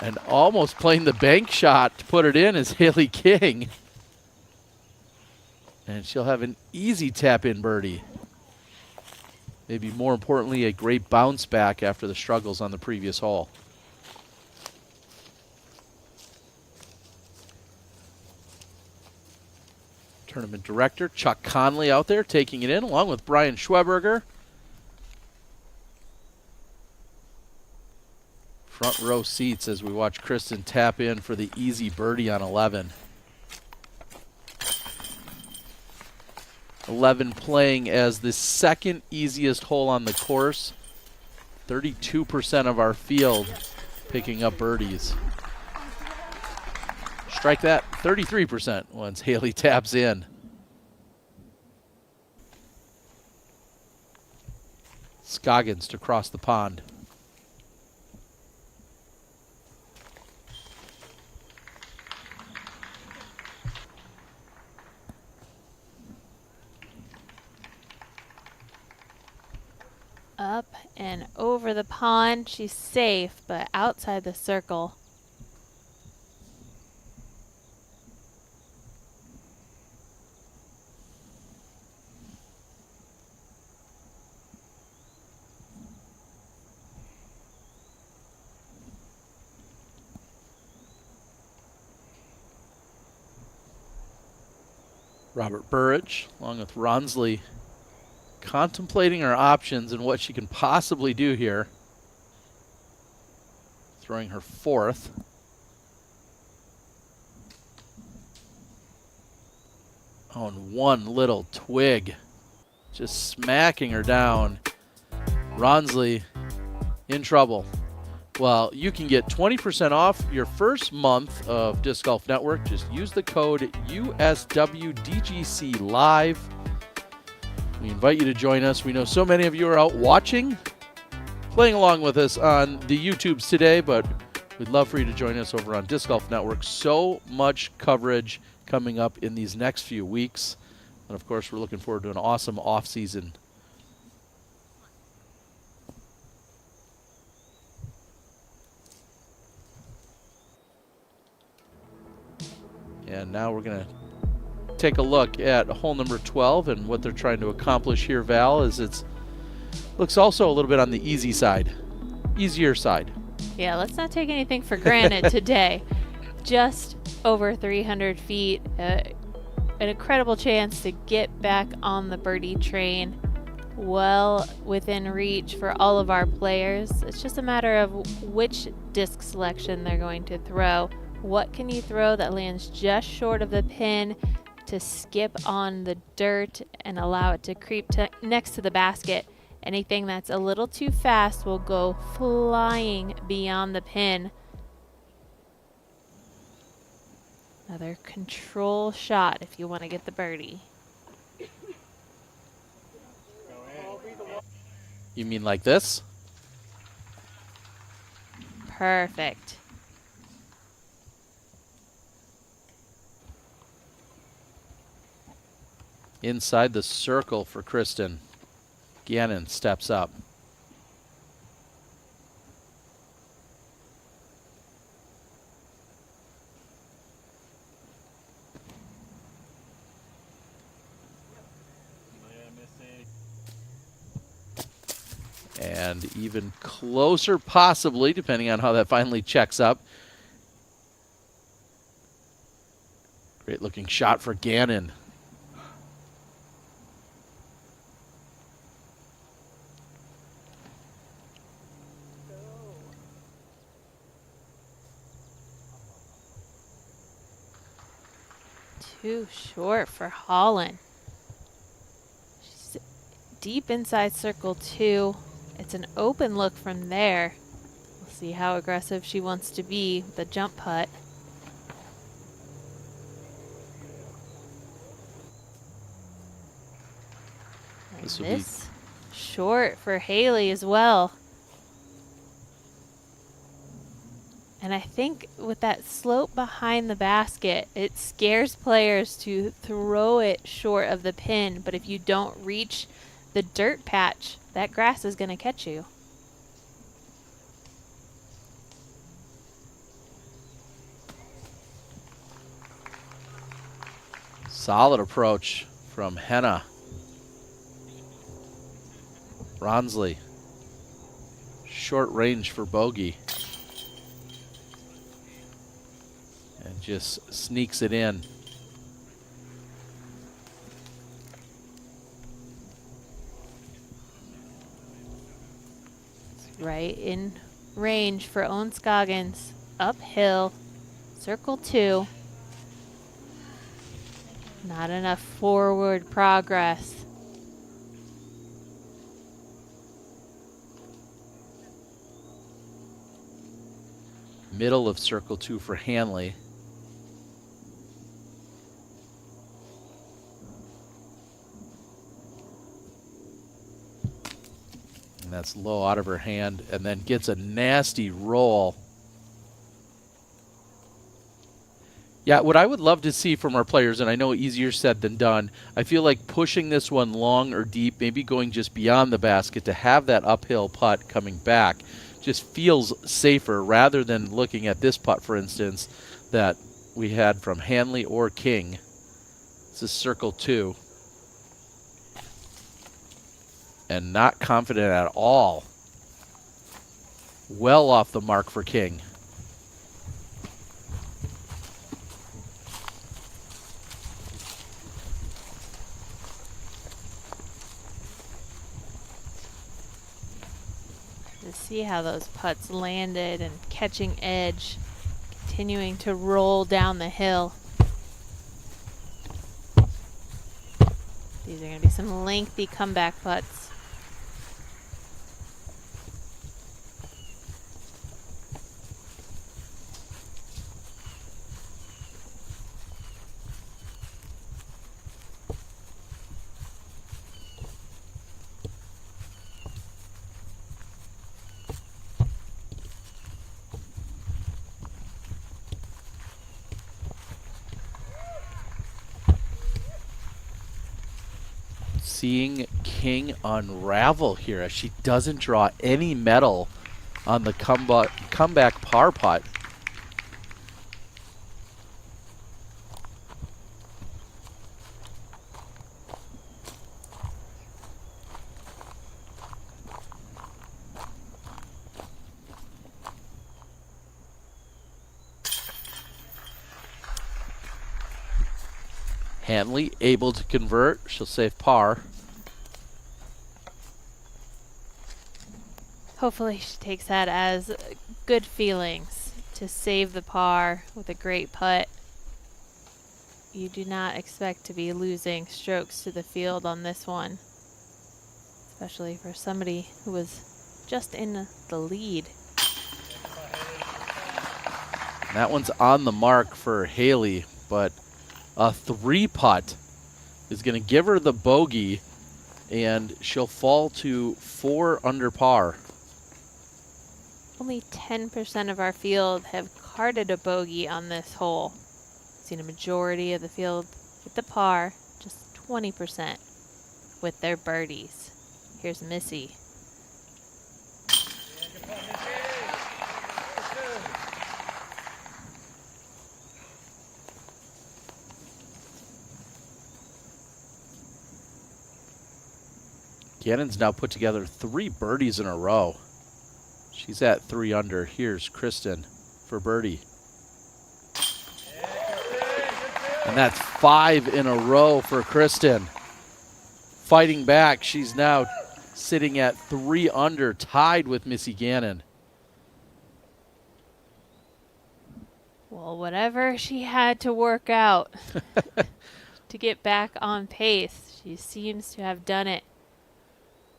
And almost playing the bank shot to put it in is Haley King. And she'll have an easy tap-in birdie. Maybe more importantly, a great bounce back after the struggles on the previous hole. Tournament director Chuck Conley out there taking it in along with Brian Schweberger. Front row seats as we watch Kristin tap in for the easy birdie on 11. 11 playing as the second easiest hole on the course. 32% of our field picking up birdies. Strike that, 33% once Haley taps in. Scoggins to cross the pond. Up and over the pond. She's safe, but outside the circle. Robert Burridge, along with Ronsley, contemplating her options and what she can possibly do here. Throwing her fourth. Oh, and one little twig. Just smacking her down. Ronsley in trouble. Well, you can get 20% off your first month of Disc Golf Network. Just use the code USWDGC Live. We invite you to join us. We know so many of you are out watching, playing along with us on the YouTubes today, but we'd love for you to join us over on Disc Golf Network. So much coverage coming up in these next few weeks. And, of course, we're looking forward to an awesome off-season. And now we're going to take a look at hole number 12 and what they're trying to accomplish here, Val, is it's looks also a little bit on the easy side, easier side. Yeah, let's not take anything for granted today. Just over 300 feet. An incredible chance to get back on the birdie train. Well within reach for all of our players. It's just a matter of which disc selection they're going to throw. What can you throw that lands just short of the pin to skip on the dirt and allow it to creep next to the basket? Anything that's a little too fast will go flying beyond the pin. Another control shot if you want to get the birdie. You mean like this? Perfect. Inside the circle for Kristin. Gannon steps up. And even closer, possibly, depending on how that finally checks up. Great looking shot for Gannon. Too short for Holland. She's deep inside circle 2. It's an open look from there. We'll see how aggressive she wants to be with the jump putt. This will be short for Haley as well. And I think with that slope behind the basket, it scares players to throw it short of the pin. But if you don't reach the dirt patch, that grass is going to catch you. Solid approach from Henna. Ronsley. Short range for bogey. And just sneaks it in. Right in range for Owens Scoggins. Uphill. Circle 2. Not enough forward progress. Middle of circle 2 for Hanley. And that's low out of her hand, and then gets a nasty roll. Yeah, what I would love to see from our players, and I know easier said than done, I feel like pushing this one long or deep, maybe going just beyond the basket to have that uphill putt coming back just feels safer rather than looking at this putt, for instance, that we had from Hanley or King. This is circle 2. And not confident at all. Well off the mark for King. To see how those putts landed and catching edge, continuing to roll down the hill. These are going to be some lengthy comeback putts. Seeing King unravel here as she doesn't draw any metal on the comeback par putt. Hanley able to convert. She'll save par. Hopefully she takes that as good feelings to save the par with a great putt. You do not expect to be losing strokes to the field on this one, especially for somebody who was just in the lead. That one's on the mark for Haley, but a 3-putt is going to give her the bogey, and she'll fall to 4 under par. Only 10% of our field have carded a bogey on this hole. Seen a majority of the field hit the par, just 20% with their birdies. Here's Missy. Gannon's now put together 3 birdies in a row. She's at 3 under. Here's Kristin for birdie. And that's 5 in a row for Kristin. Fighting back, she's now sitting at 3 under, tied with Missy Gannon. Well, whatever she had to work out to get back on pace, she seems to have done it.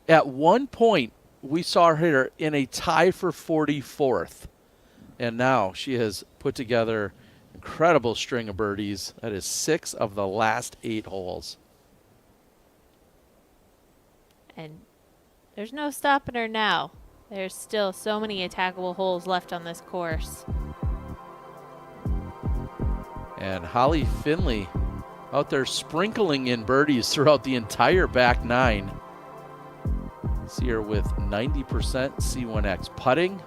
At one point, we saw her in a tie for 44th. And now she has put together an incredible string of birdies. That is 6 of the last 8 holes. And there's no stopping her now. There's still so many attackable holes left on this course. And Holly Finley out there sprinkling in birdies throughout the entire back 9. See her with 90% C1X putting.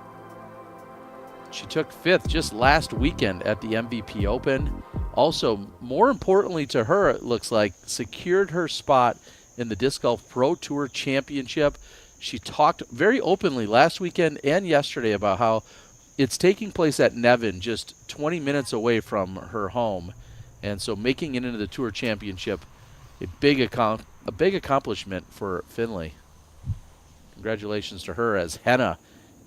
She took 5th just last weekend at the MVP Open. Also, more importantly to her, it looks like, secured her spot in the Disc Golf Pro Tour Championship. She talked very openly last weekend and yesterday about how it's taking place at Nevin, just 20 minutes away from her home. And so making it into the Tour Championship, a big accomplishment for Finley. Congratulations to her as Henna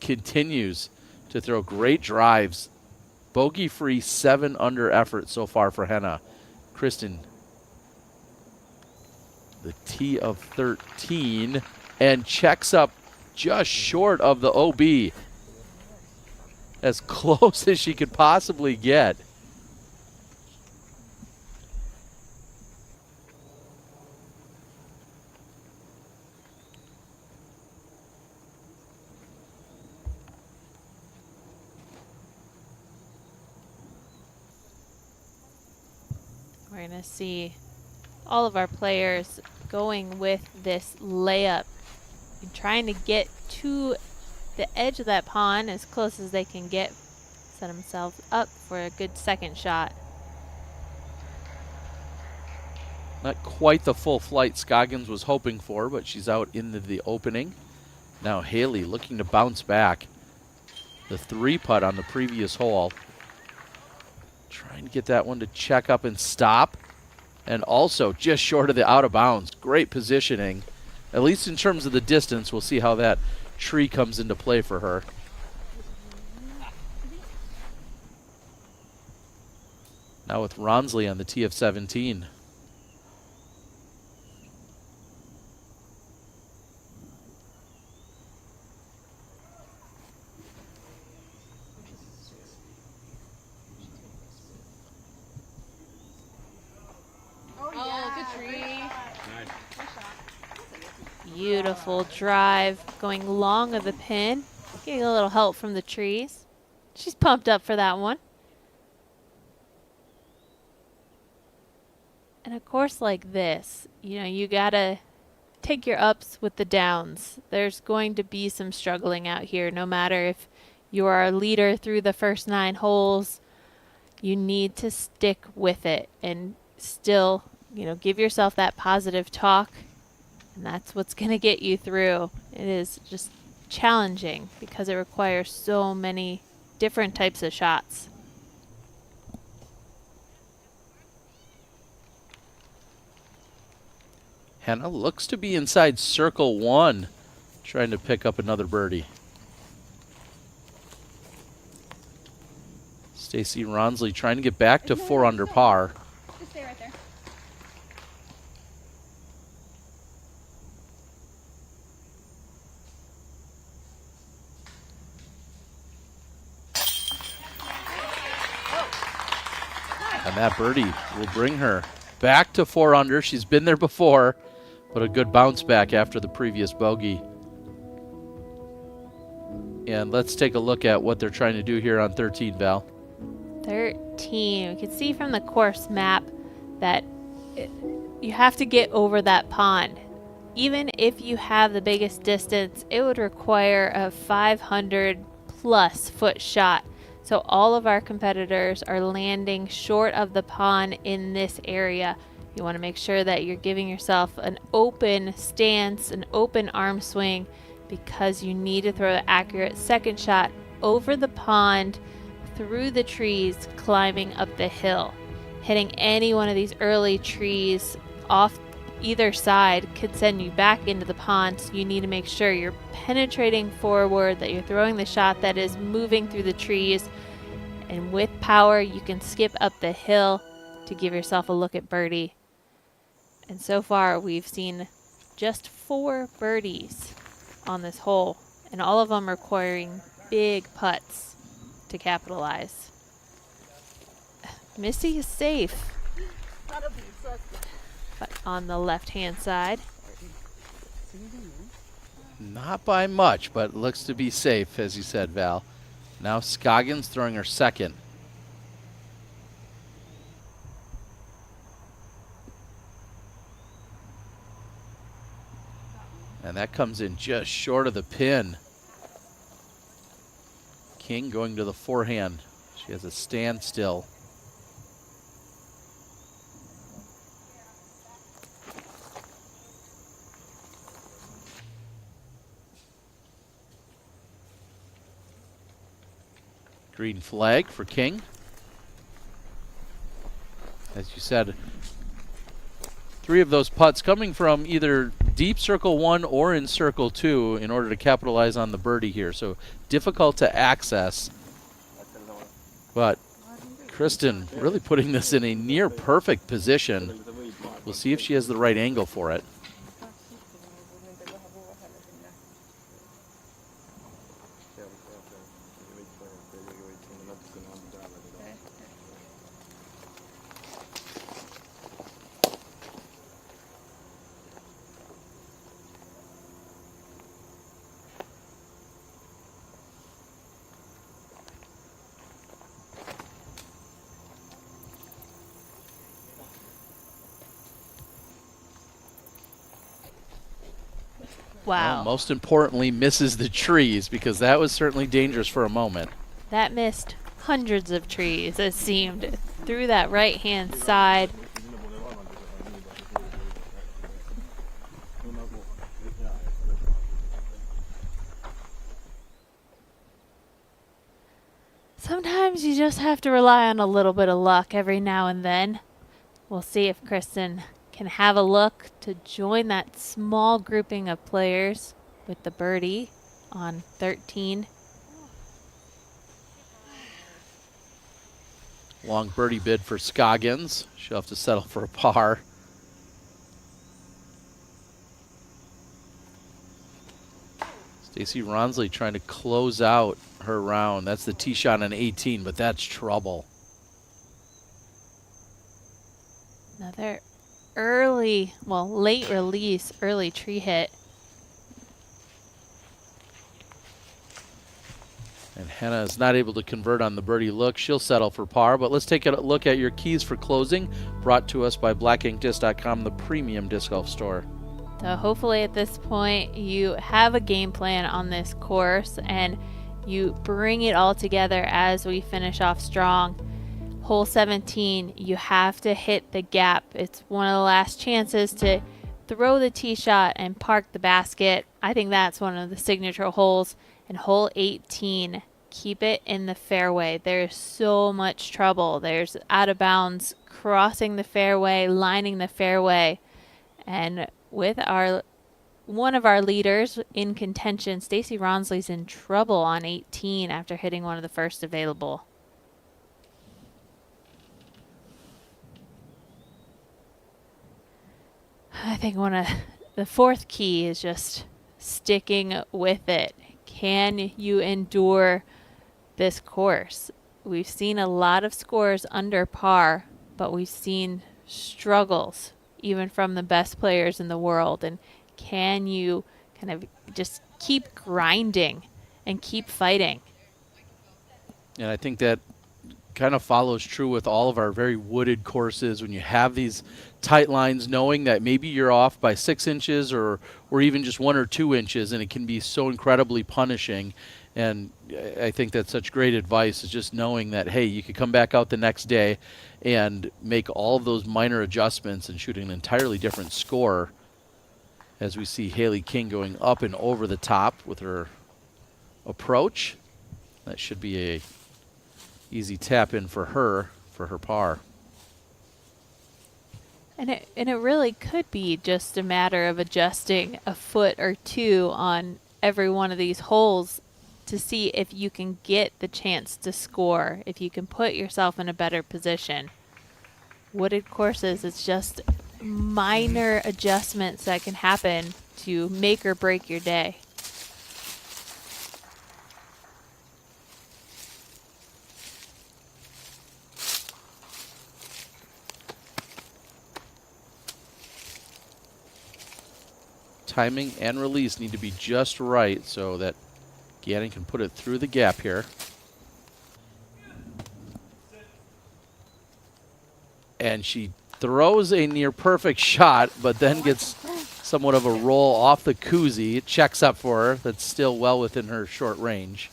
continues to throw great drives. Bogey-free 7 under effort so far for Henna. Kristin, the tee of 13, and checks up just short of the OB. As close as she could possibly get. We're going to see all of our players going with this layup and trying to get to the edge of that pond as close as they can get, set themselves up for a good second shot. Not quite the full flight Scoggins was hoping for, but she's out into the opening. Now Haley looking to bounce back. The 3-putt on the previous hole. Trying to get that one to check up and stop. And also just short of the out of bounds. Great positioning, at least in terms of the distance. We'll see how that tree comes into play for her. Now with Ronsley on the tee of 17. Beautiful drive, going long of the pin, getting a little help from the trees. She's pumped up for that one. And a course like this, you know, you gotta take your ups with the downs. There's going to be some struggling out here, no matter if you are a leader through the first 9 holes. You need to stick with it and still, you know, give yourself that positive talk. And that's what's going to get you through. It is just challenging because it requires so many different types of shots. Henna looks to be inside circle 1, trying to pick up another birdie. Stacy Ronsley trying to get back to 4 under par. Just stay right there. And that birdie will bring her back to 4 under. She's been there before, but a good bounce back after the previous bogey. And let's take a look at what they're trying to do here on 13, Val. 13. We can see from the course map that you have to get over that pond. Even if you have the biggest distance, it would require a 500 plus foot shot. So all of our competitors are landing short of the pond in this area. You want to make sure that you're giving yourself an open stance, an open arm swing, because you need to throw the accurate second shot over the pond, through the trees, climbing up the hill. Hitting any one of these early trees off either side could send you back into the pond, so you need to make sure you're penetrating forward, that you're throwing the shot that is moving through the trees, and with power you can skip up the hill to give yourself a look at birdie. And so far we've seen just 4 birdies on this hole, and all of them requiring big putts to capitalize. Missy is safe, but on the left-hand side. Not by much, but looks to be safe, as you said, Val. Now Scoggins throwing her second. And that comes in just short of the pin. King going to the forehand. She has a standstill. Green flag for King. As you said, 3 of those putts coming from either deep circle 1 or in circle 2 in order to capitalize on the birdie here. So difficult to access. But Kristin really putting this in a near perfect position. We'll see if she has the right angle for it. Wow. Well, most importantly, misses the trees, because that was certainly dangerous for a moment. That missed hundreds of trees, it seemed, through that right-hand side. Sometimes you just have to rely on a little bit of luck every now and then. We'll see if Kristin can have a look to join that small grouping of players with the birdie on 13. Long birdie bid for Scoggins. She'll have to settle for a par. Stacy Ronsley trying to close out her round. That's the tee shot on 18, but that's trouble. Another early, well, late release, early tree hit. And Henna is not able to convert on the birdie look. She'll settle for par, but let's take a look at your keys for closing, brought to us by blackinkdisc.com, the premium disc golf store. So hopefully at this point you have a game plan on this course and you bring it all together as we finish off strong. Hole 17, you have to hit the gap. It's one of the last chances to throw the tee shot and park the basket. I think that's one of the signature holes. And hole 18, keep it in the fairway. There's so much trouble. There's out of bounds, crossing the fairway, lining the fairway. And with one of our leaders in contention. Stacy Ronsley's in trouble on 18 after hitting one of the first available. I think the fourth key is just sticking with it. Can you endure this course? We've seen a lot of scores under par, but we've seen struggles even from the best players in the world. And can you kind of just keep grinding and keep fighting? And I think that kind of follows true with all of our very wooded courses. When you have these tight lines, knowing that maybe you're off by 6 inches or even just 1 or 2 inches, and it can be so incredibly punishing. And I think that's such great advice, is just knowing that, hey, you could come back out the next day and make all of those minor adjustments and shoot an entirely different score. As we see Haley King going up and over the top with her approach. That should be a easy tap in for her par. And it really could be just a matter of adjusting a foot or two on every one of these holes to see if you can get the chance to score, if you can put yourself in a better position. Wooded courses, it's just minor adjustments that can happen to make or break your day. Timing and release need to be just right so that Gannon can put it through the gap here. And she throws a near perfect shot, but then gets somewhat of a roll off the koozie. It checks up for her. That's still well within her short range.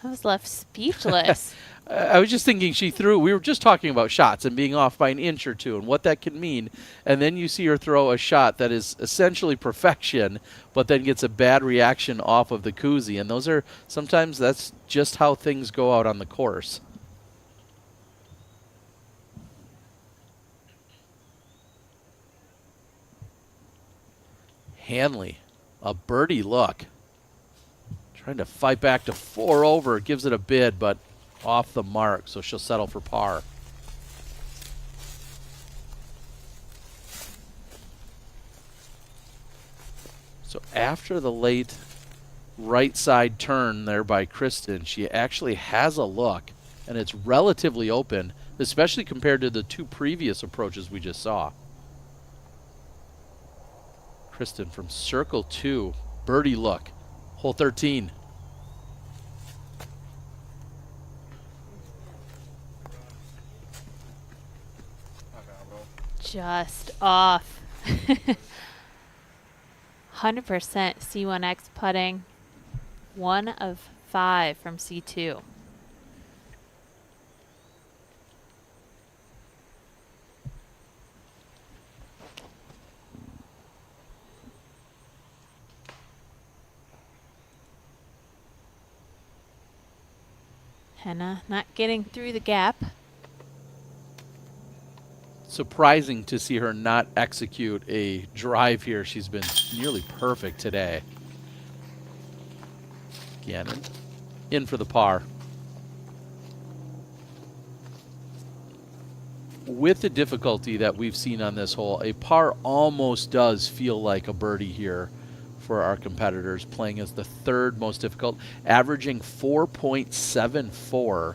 I was left speechless. I was just thinking we were just talking about shots and being off by an inch or two and what that can mean. And then you see her throw a shot that is essentially perfection, but then gets a bad reaction off of the koozie. And sometimes that's just how things go out on the course. Hanley, a birdie look. Trying to fight back to 4 over, gives it a bid, but off the mark, so she'll settle for par. So after the late right side turn there by Kristin, she actually has a look, and it's relatively open, especially compared to the 2 previous approaches we just saw. Kristin from circle 2, birdie look, hole 13. Just off. 100% C1X putting. 1 of 5 from C2. Henna not getting through the gap. Surprising to see her not execute a drive here. She's been nearly perfect today. Gannon in for the par. With the difficulty that we've seen on this hole, a par almost does feel like a birdie here for our competitors, playing as the 3rd most difficult, averaging 4.74.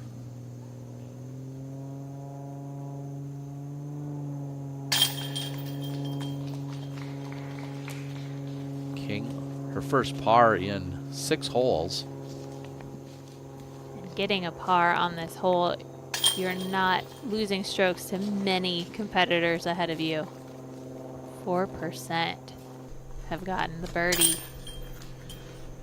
Her first par in 6 holes. Getting a par on this hole, you're not losing strokes to many competitors ahead of you. 4% have gotten the birdie.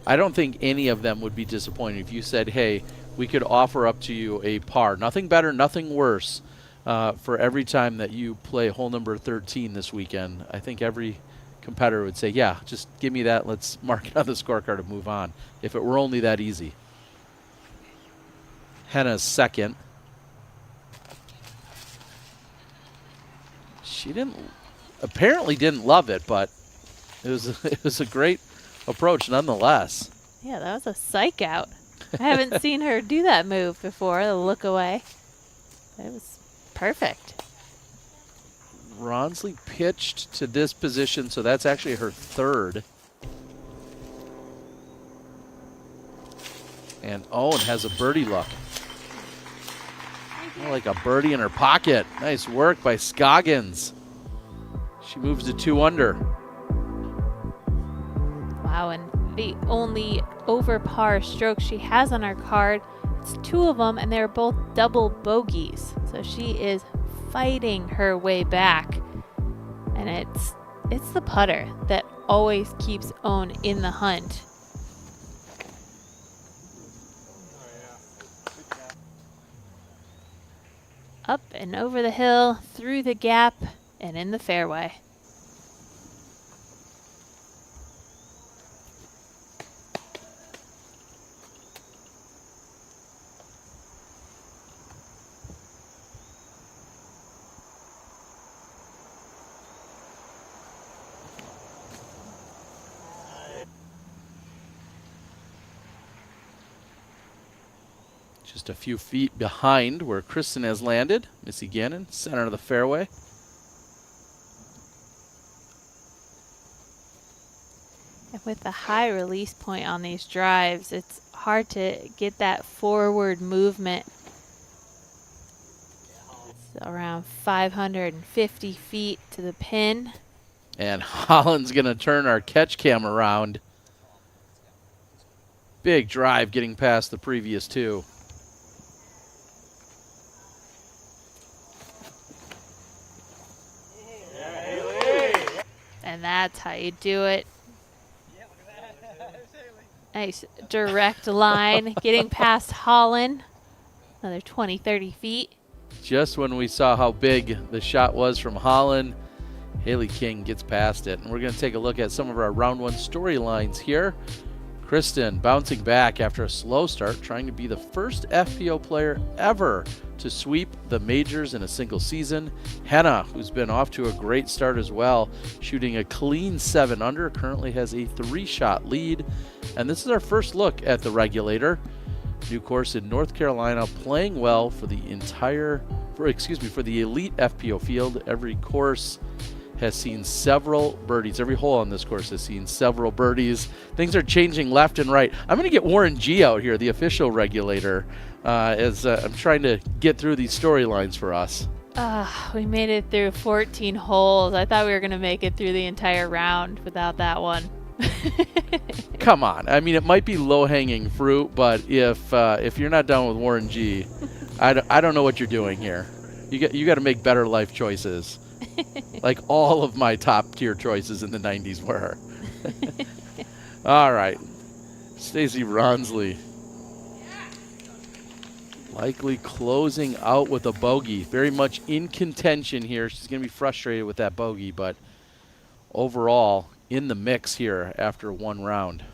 I don't think any of them would be disappointed if you said, hey, we could offer up to you a par. Nothing better, nothing worse for every time that you play hole number 13 this weekend. I think every competitor would say, yeah, just give me that. Let's mark it on the scorecard and move on. If it were only that easy. Henna's second. She apparently didn't love it, but it was a great approach nonetheless. Yeah, that was a psych out. I haven't seen her do that move before, the look away. It was perfect. Ronsley pitched to this position, so that's actually her third. And Owen has a birdie look. Like a birdie in her pocket. Nice work by Scoggins. She moves to 2 under. Wow, and the only over par stroke she has on her card, it's 2 of them, and they're both double bogeys. So she is fighting her way back. And it's the putter that always keeps Owen in the hunt. Up and over the hill, through the gap, and in the fairway. Just a few feet behind where Kristin has landed. Missy Gannon, center of the fairway. And with the high release point on these drives, it's hard to get that forward movement. It's around 550 feet to the pin. And Holland's going to turn our catch cam around. Big drive getting past the previous 2. And that's how you do it. Nice direct line, getting past Holland. Another 20, 30 feet. Just when we saw how big the shot was from Holland, Haley King gets past it. And we're going to take a look at some of our round 1 storylines here. Kristin bouncing back after a slow start, trying to be the first FPO player ever to sweep the majors in a single season. Henna, who's been off to a great start as well, shooting a clean 7 under, currently has a 3-shot lead. And this is our first look at the Regulator. New course in North Carolina, playing well for the for the elite FPO field. Every course has seen several birdies. Every hole on this course has seen several birdies. Things are changing left and right. I'm going to get Warren G out here, the official Regulator, as I'm trying to get through these storylines for us. We made it through 14 holes. I thought we were going to make it through the entire round without that one. Come on. I mean, it might be low-hanging fruit, but if you're not done with Warren G, I don't know what you're doing here. You got to make better life choices. Like all of my top-tier choices in the 90s were. All right. Stacey Ronsley. Likely closing out with a bogey. Very much in contention here. She's going to be frustrated with that bogey, but overall in the mix here after 1 round.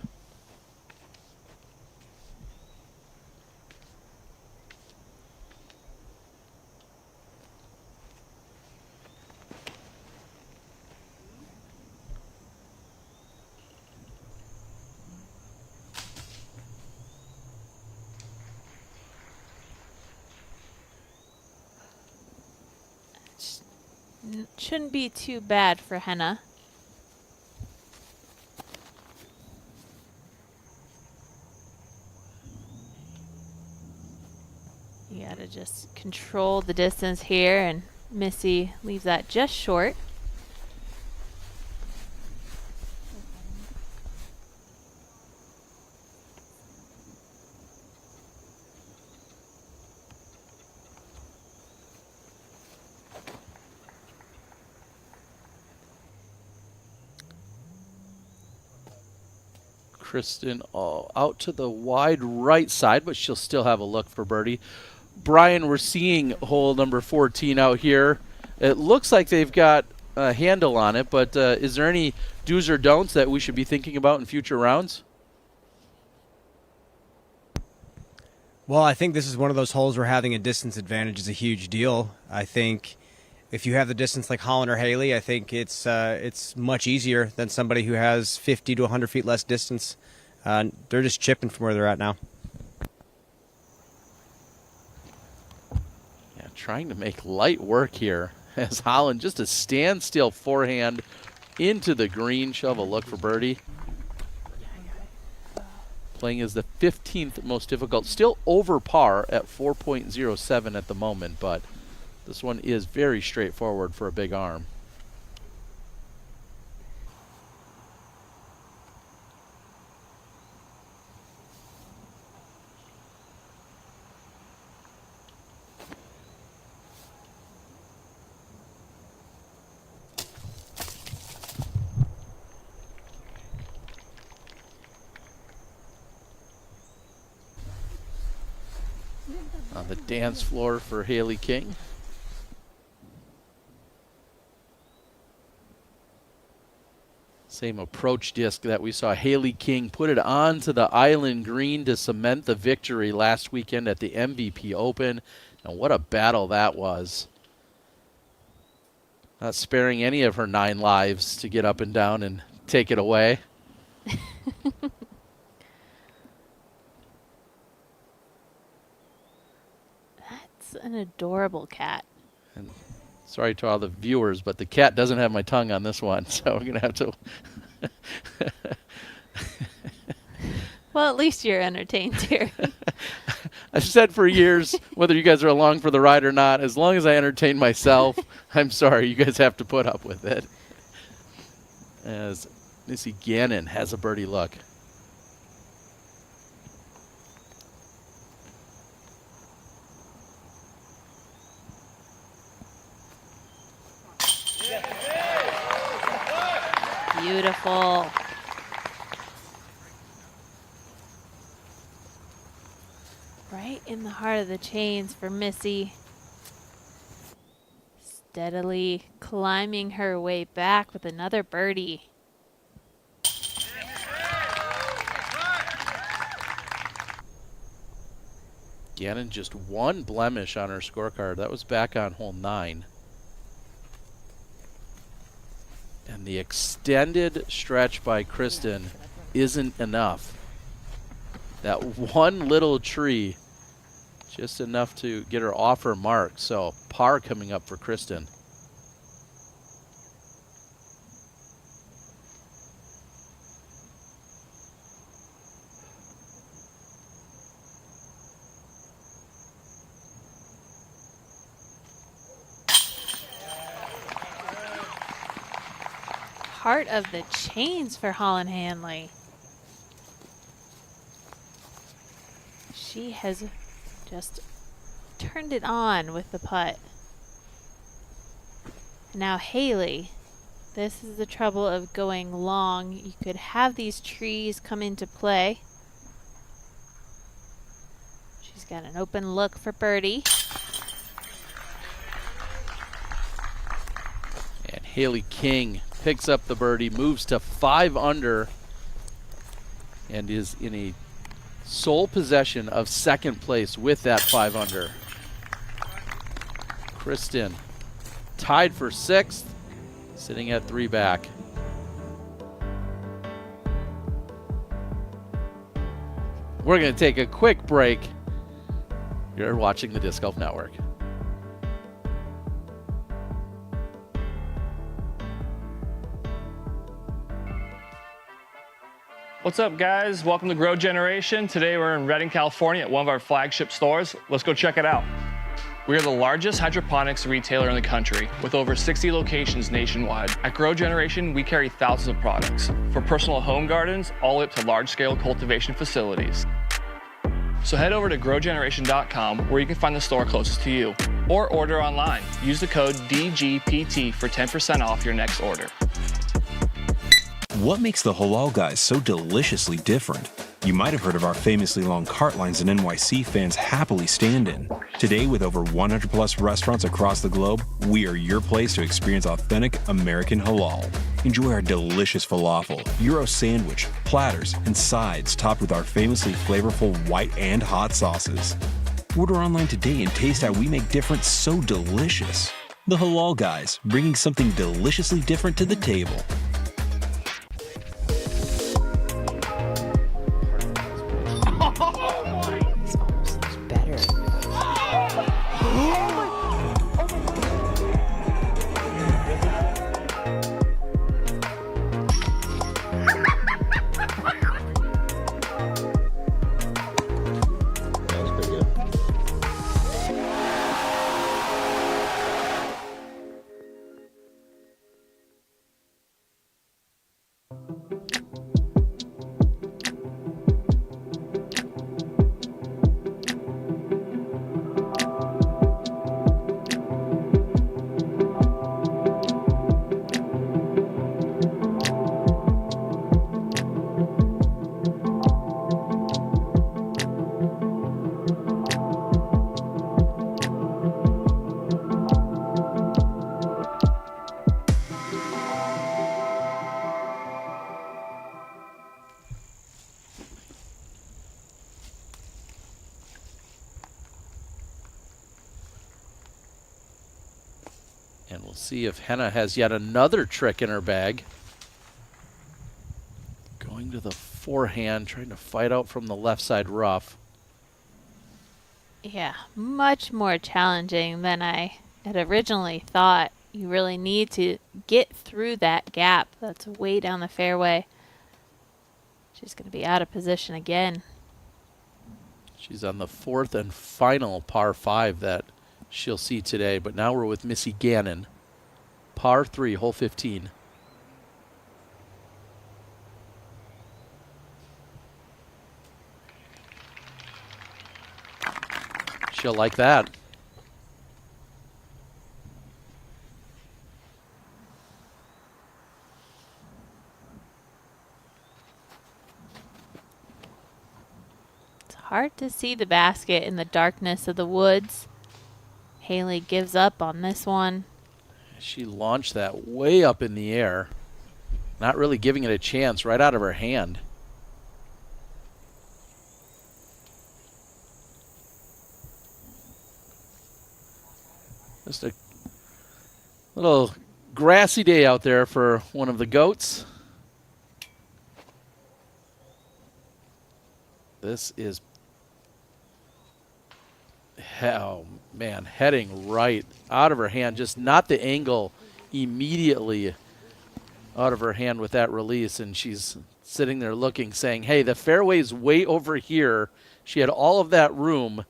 Shouldn't be too bad for Henna. You gotta just control the distance here, and Missy leaves that just short. Kristin out to the wide right side, but she'll still have a look for birdie. Brian, we're seeing hole number 14 out here. It looks like they've got a handle on it, but is there any do's or don'ts that we should be thinking about in future rounds? Well, I think this is one of those holes where having a distance advantage is a huge deal. I think if you have the distance like Holland or Haley, I think it's much easier than somebody who has 50 to 100 feet less distance. They're just chipping from where they're at now. Yeah, trying to make light work here as Holland just a standstill forehand into the green. She'll have a look for birdie. Playing as the 15th most difficult, still over par at 4.07 at the moment, but this one is very straightforward for a big arm. On the dance floor for Haley King. Same approach disc that we saw Haley King put it onto the island green to cement the victory last weekend at the MVP Open. And what a battle that was. Not sparing any of her 9 lives to get up and down and take it away. An adorable cat. And sorry to all the viewers, but the cat doesn't have my tongue on this one, so we're gonna have to. Well, at least you're entertained here. I've said for years, whether you guys are along for the ride or not, as long as I entertain myself, I'm sorry, you guys have to put up with it. As Missy Gannon has a birdie look. Beautiful. Right in the heart of the chains for Missy. Steadily climbing her way back with another birdie. Gannon just one blemish on her scorecard. That was back on hole 9. And the extended stretch by Kristin isn't enough. That one little tree, just enough to get her off her mark. So par coming up for Kristin. Heart of the chains for Holland Hanley. She has just turned it on with the putt. Now Haley, this is the trouble of going long. You could have these trees come into play. She's got an open look for birdie. And Haley King picks up the birdie, moves to 5 under, and is in a sole possession of second place with that 5 under. Kristin tied for 6th, sitting at 3 back. We're going to take a quick break. You're watching the Disc Golf Network. What's up, guys? Welcome to Grow Generation. Today we're in Redding, California at one of our flagship stores. Let's go check it out. We are the largest hydroponics retailer in the country with over 60 locations nationwide. At Grow Generation, we carry thousands of products, from personal home gardens all the way up to large-scale cultivation facilities. So head over to growgeneration.com where you can find the store closest to you, or order online. Use the code DGPT for 10% off your next order. What makes the Halal Guys so deliciously different? You might have heard of our famously long cart lines that NYC fans happily stand in. Today, with over 100 plus restaurants across the globe, we are your place to experience authentic American halal. Enjoy our delicious falafel, Euro sandwich, platters, and sides topped with our famously flavorful white and hot sauces. Order online today and taste how we make different so delicious. The Halal Guys, bringing something deliciously different to the table. And we'll see if Henna has yet another trick in her bag. Going to the forehand, trying to fight out from the left side rough. Yeah, much more challenging than I had originally thought. You really need to get through that gap that's way down the fairway. She's going to be out of position again. She's on the fourth and final par 5 that she'll see today, but now we're with Missy Gannon. Par 3, hole 15. She'll like that. It's hard to see the basket in the darkness of the woods. Haley gives up on this one. She launched that way up in the air, not really giving it a chance, right out of her hand. Just a little grassy day out there for one of the goats. This is, oh man, heading right out of her hand, just not the angle immediately out of her hand with that release, and she's sitting there looking, saying, hey, the fairway's way over here. She had all of that room,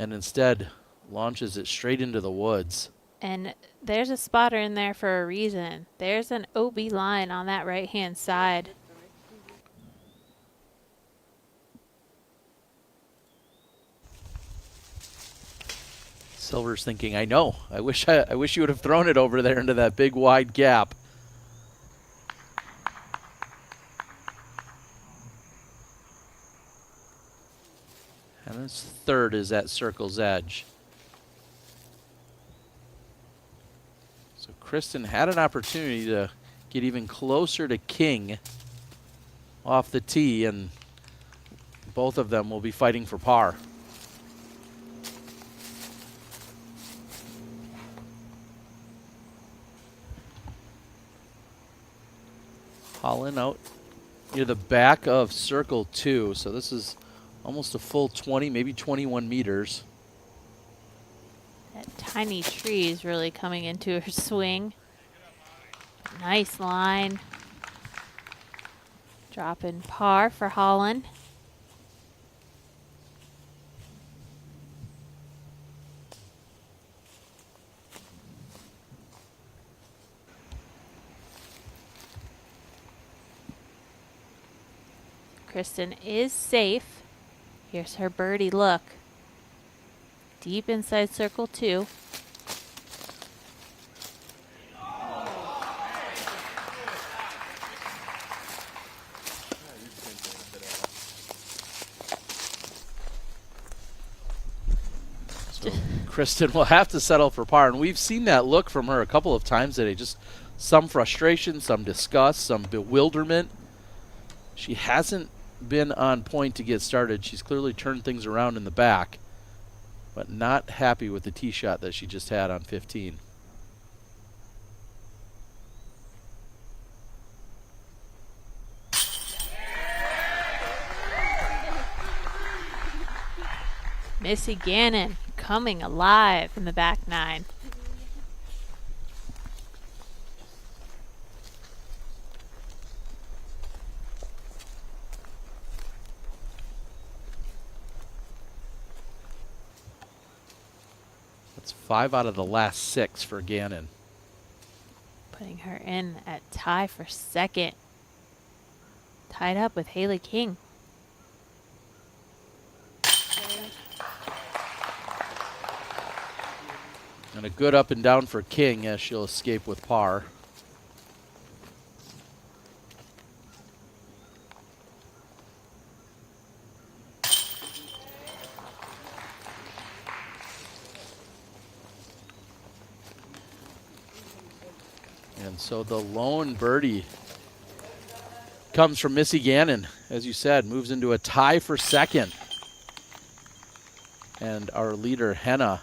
and instead launches it straight into the woods. And there's a spotter in there for a reason. There's an OB line on that right-hand side. Silver's thinking, I know. I wish you would have thrown it over there into that big wide gap. And his third is at circle's edge. So Kristin had an opportunity to get even closer to King off the tee, and both of them will be fighting for par. Holland out near the back of circle 2, so this is almost a full 20, maybe 21 meters. That tiny tree is really coming into her swing. Nice line. Dropping par for Holland. Kristin is safe. Here's her birdie look. Deep inside circle 2. So Kristin will have to settle for par, and we've seen that look from her a couple of times today. Just some frustration, some disgust, some bewilderment. She hasn't been on point to get started. She's clearly turned things around in the back. but not happy with the tee shot that she just had on 15. Missy Gannon coming alive in the back nine. That's 5 out of the last 6 for Gannon. Putting her in at tie for second. Tied up with Haley King. And a good up and down for King as she'll escape with par. And so the lone birdie comes from Missy Gannon, as you said, moves into a tie for second. And our leader, Henna,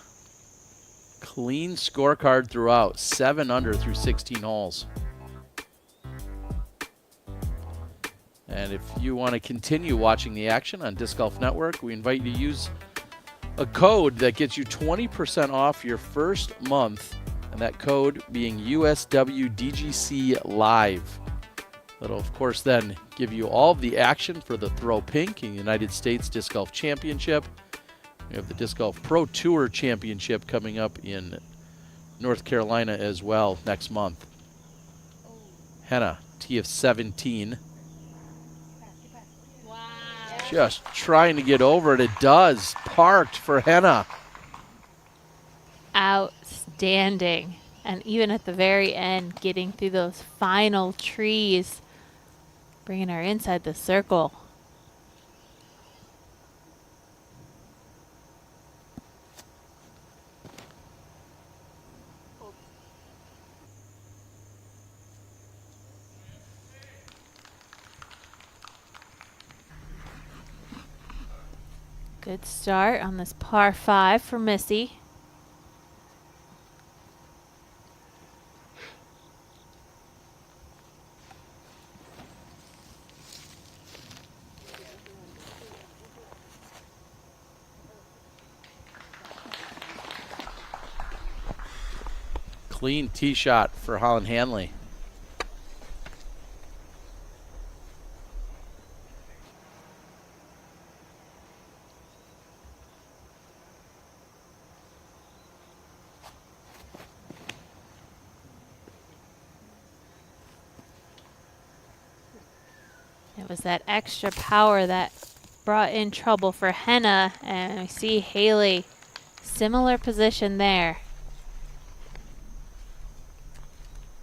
clean scorecard throughout, 7 under through 16 holes. And if you want to continue watching the action on Disc Golf Network, we invite you to use a code that gets you 20% off your first month, and that code being USWDGC Live. That'll, of course, then give you all of the action for the Throw Pink in the United States Disc Golf Championship. We have the Disc Golf Pro Tour Championship coming up in North Carolina as well next month. Henna, tee of 17. Wow. Just trying to get over it. It does. Parked for Henna. Outstanding. And even at the very end, getting through those final trees, bringing her inside the circle. Good start on this par 5 for Missy. Clean tee shot for Holland Hanley. It was that extra power that brought in trouble for Henna, and we see Haley, similar position there.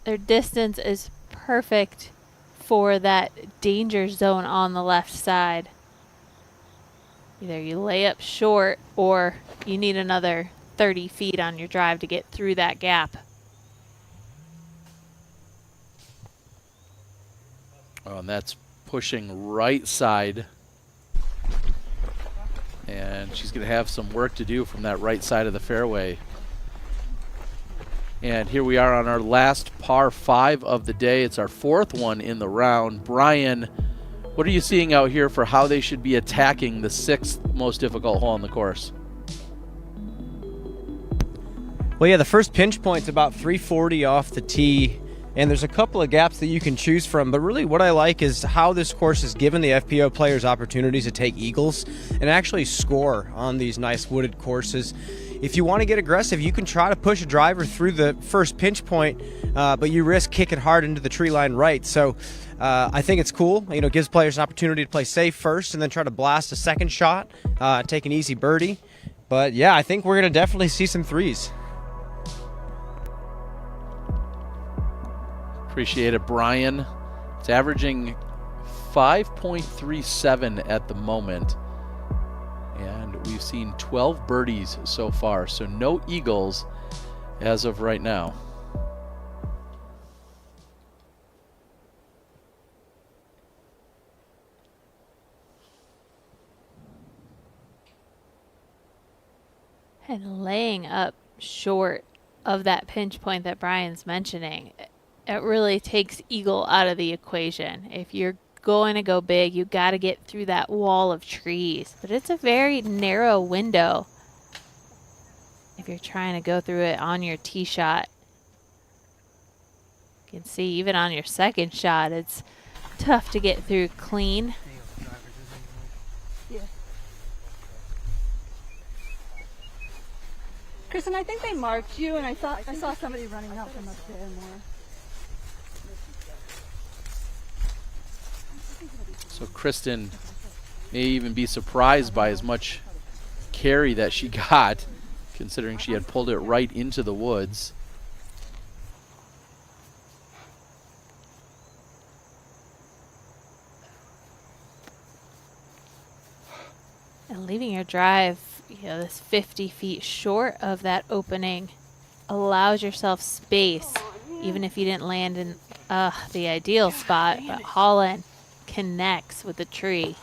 Their distance is perfect for that danger zone on the left side. Either you lay up short or you need another 30 feet on your drive to get through that gap. Oh, and that's pushing right side. And she's going to have some work to do from that right side of the fairway. And here we are on our last par 5 of the day. It's our 4th one in the round. Brian, what are you seeing out here for how they should be attacking the 6th most difficult hole on the course? Well, yeah, the first pinch point's about 340 off the tee, and there's a couple of gaps that you can choose from, but really what I like is how this course has given the FPO players opportunities to take eagles and actually score on these nice wooded courses. If you want to get aggressive, you can try to push a driver through the first pinch point, but you risk kicking hard into the tree line right. So I think it's cool. You know, it gives players an opportunity to play safe first and then try to blast a second shot, take an easy birdie. But yeah, I think we're going to definitely see some threes. Appreciate it, Brian. It's averaging 5.37 at the moment. And we've seen 12 birdies so far, so no eagles as of right now. And laying up short of that pinch point that Brian's mentioning, it really takes eagle out of the equation. If you're going to go big, you got to get through that wall of trees. But it's a very narrow window if you're trying to go through it on your tee shot. You can see even on your second shot, it's tough to get through clean. Yeah. Kristin, I think they marked you, and I saw somebody running out from up there more. So Kristin may even be surprised by as much carry that she got, considering she had pulled it right into the woods. And leaving your drive, this 50 feet short of that opening allows yourself space, even if you didn't land in the ideal spot. But Holland connects with the tree.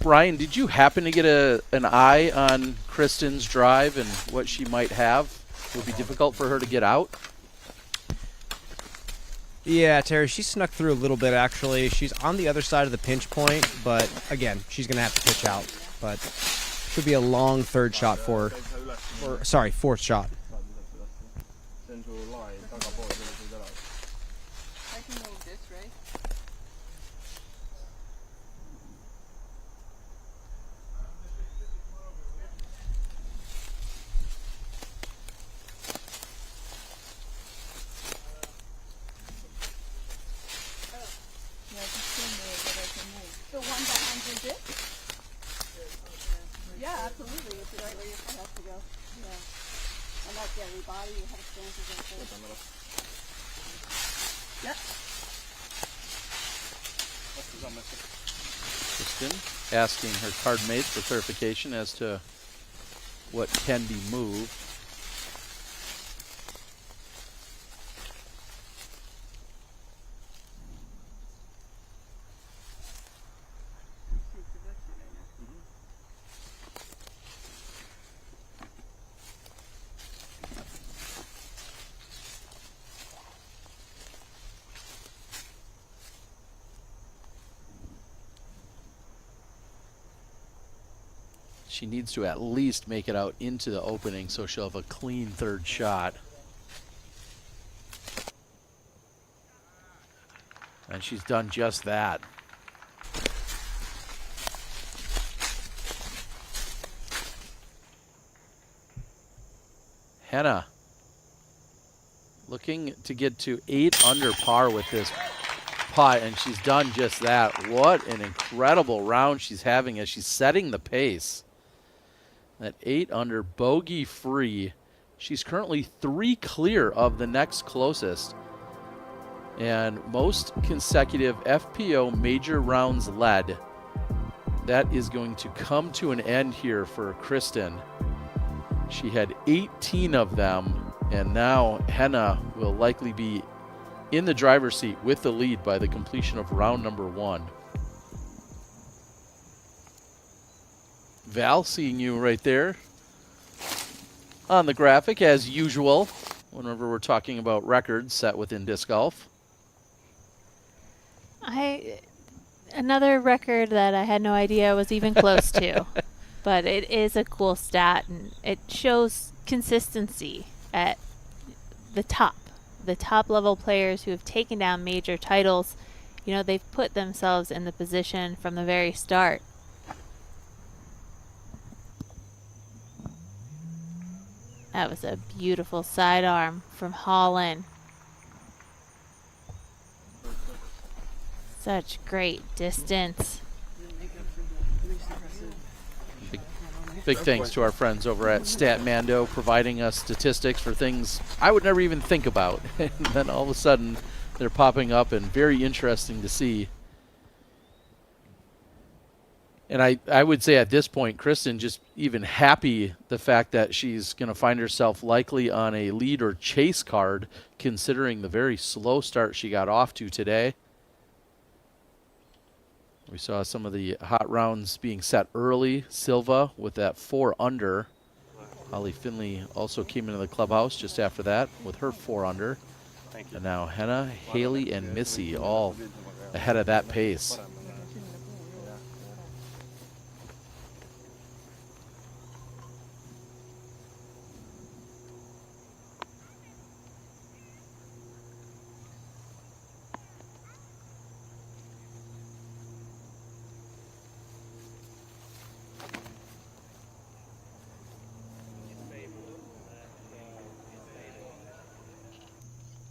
Brian, did you happen to get an eye on Kristin's drive and what she might have? It would be difficult for her to get out? Yeah, Terry, she snuck through a little bit, actually. She's on the other side of the pinch point, but again, she's going to have to pitch out. But should be a long third shot for her. Or, sorry, fourth shot. I can move this, right? The one behind your dip? Yeah, absolutely. It's the right way your foot has to go. Yeah. And that's every body. You have stances right there. Yep. Kristin asking her card mates for clarification as to what can be moved. She needs to at least make it out into the opening so she'll have a clean third shot. And she's done just that. Henna looking to get to 8 under par with this putt, and she's done just that. What an incredible round she's having as she's setting the pace. At 8 under, bogey free. She's currently 3 clear of the next closest. And most consecutive FPO major rounds led. That is going to come to an end here for Kristin. She had 18 of them, and now Henna will likely be in the driver's seat with the lead by the completion of round number 1. Val, seeing you right there on the graphic as usual whenever we're talking about records set within disc golf. Another record that I had no idea was even close to, but it is a cool stat, and it shows consistency at the top level players who have taken down major titles. They've put themselves in the position from the very start. That was a beautiful sidearm from Holland. Such great distance. Big thanks to our friends over at Statmando providing us statistics for things I would never even think about. And then all of a sudden they're popping up and very interesting to see. And I would say at this point, Kristin just even happy the fact that she's going to find herself likely on a lead or chase card, considering the very slow start she got off to today. We saw some of the hot rounds being set early. Silva with that 4 under. Holly Finley also came into the clubhouse just after that with her 4 under. And now Henna, Haley, and Missy all ahead of that pace.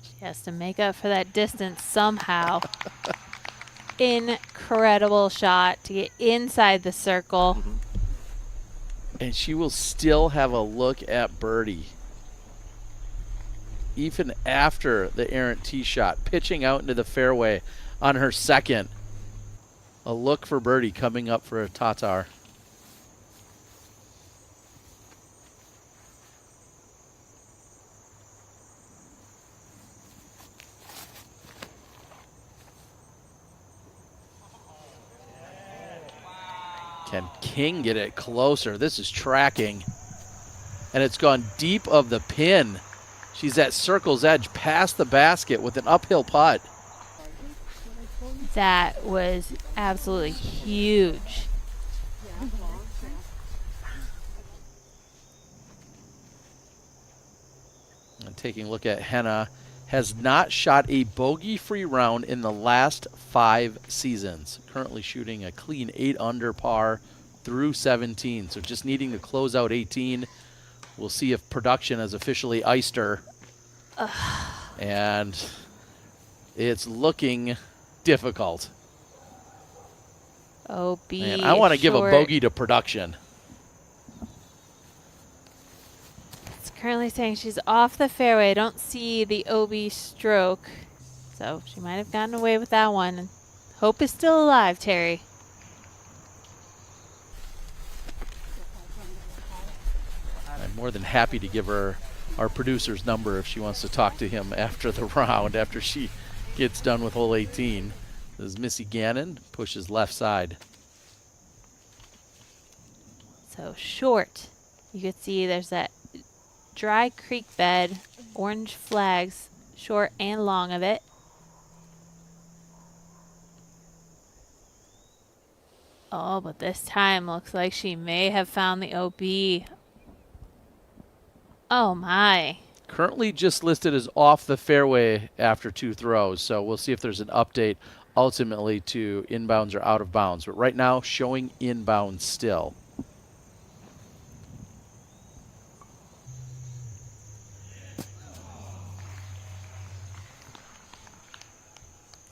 She has to make up for that distance somehow. Incredible shot to get inside the circle. And she will still have a look at birdie. Even after the errant tee shot, pitching out into the fairway on her second. A look for birdie coming up for Tattar. Can King get it closer? This is tracking. And it's gone deep of the pin. She's at circle's edge past the basket with an uphill putt. That was absolutely huge. And taking a look at Henna, has not shot a bogey-free round in the last 5 seasons. Currently shooting a clean 8 under par through 17. So just needing to close out 18. We'll see if production has officially iced her. And it's looking difficult. OB. Man, I want to give a bogey to production. Currently saying she's off the fairway. I don't see the OB stroke. So she might have gotten away with that one. Hope is still alive, Terry. I'm more than happy to give her our producer's number if she wants to talk to him after the round, after she gets done with hole 18. This is Missy Gannon, pushes left side. So short. You can see there's that dry creek bed, orange flags, short and long of it. Oh, but this time looks like she may have found the OB. Oh my. Currently just listed as off the fairway after 2 throws, so we'll see if there's an update ultimately to inbounds or out of bounds. But right now, showing inbounds still.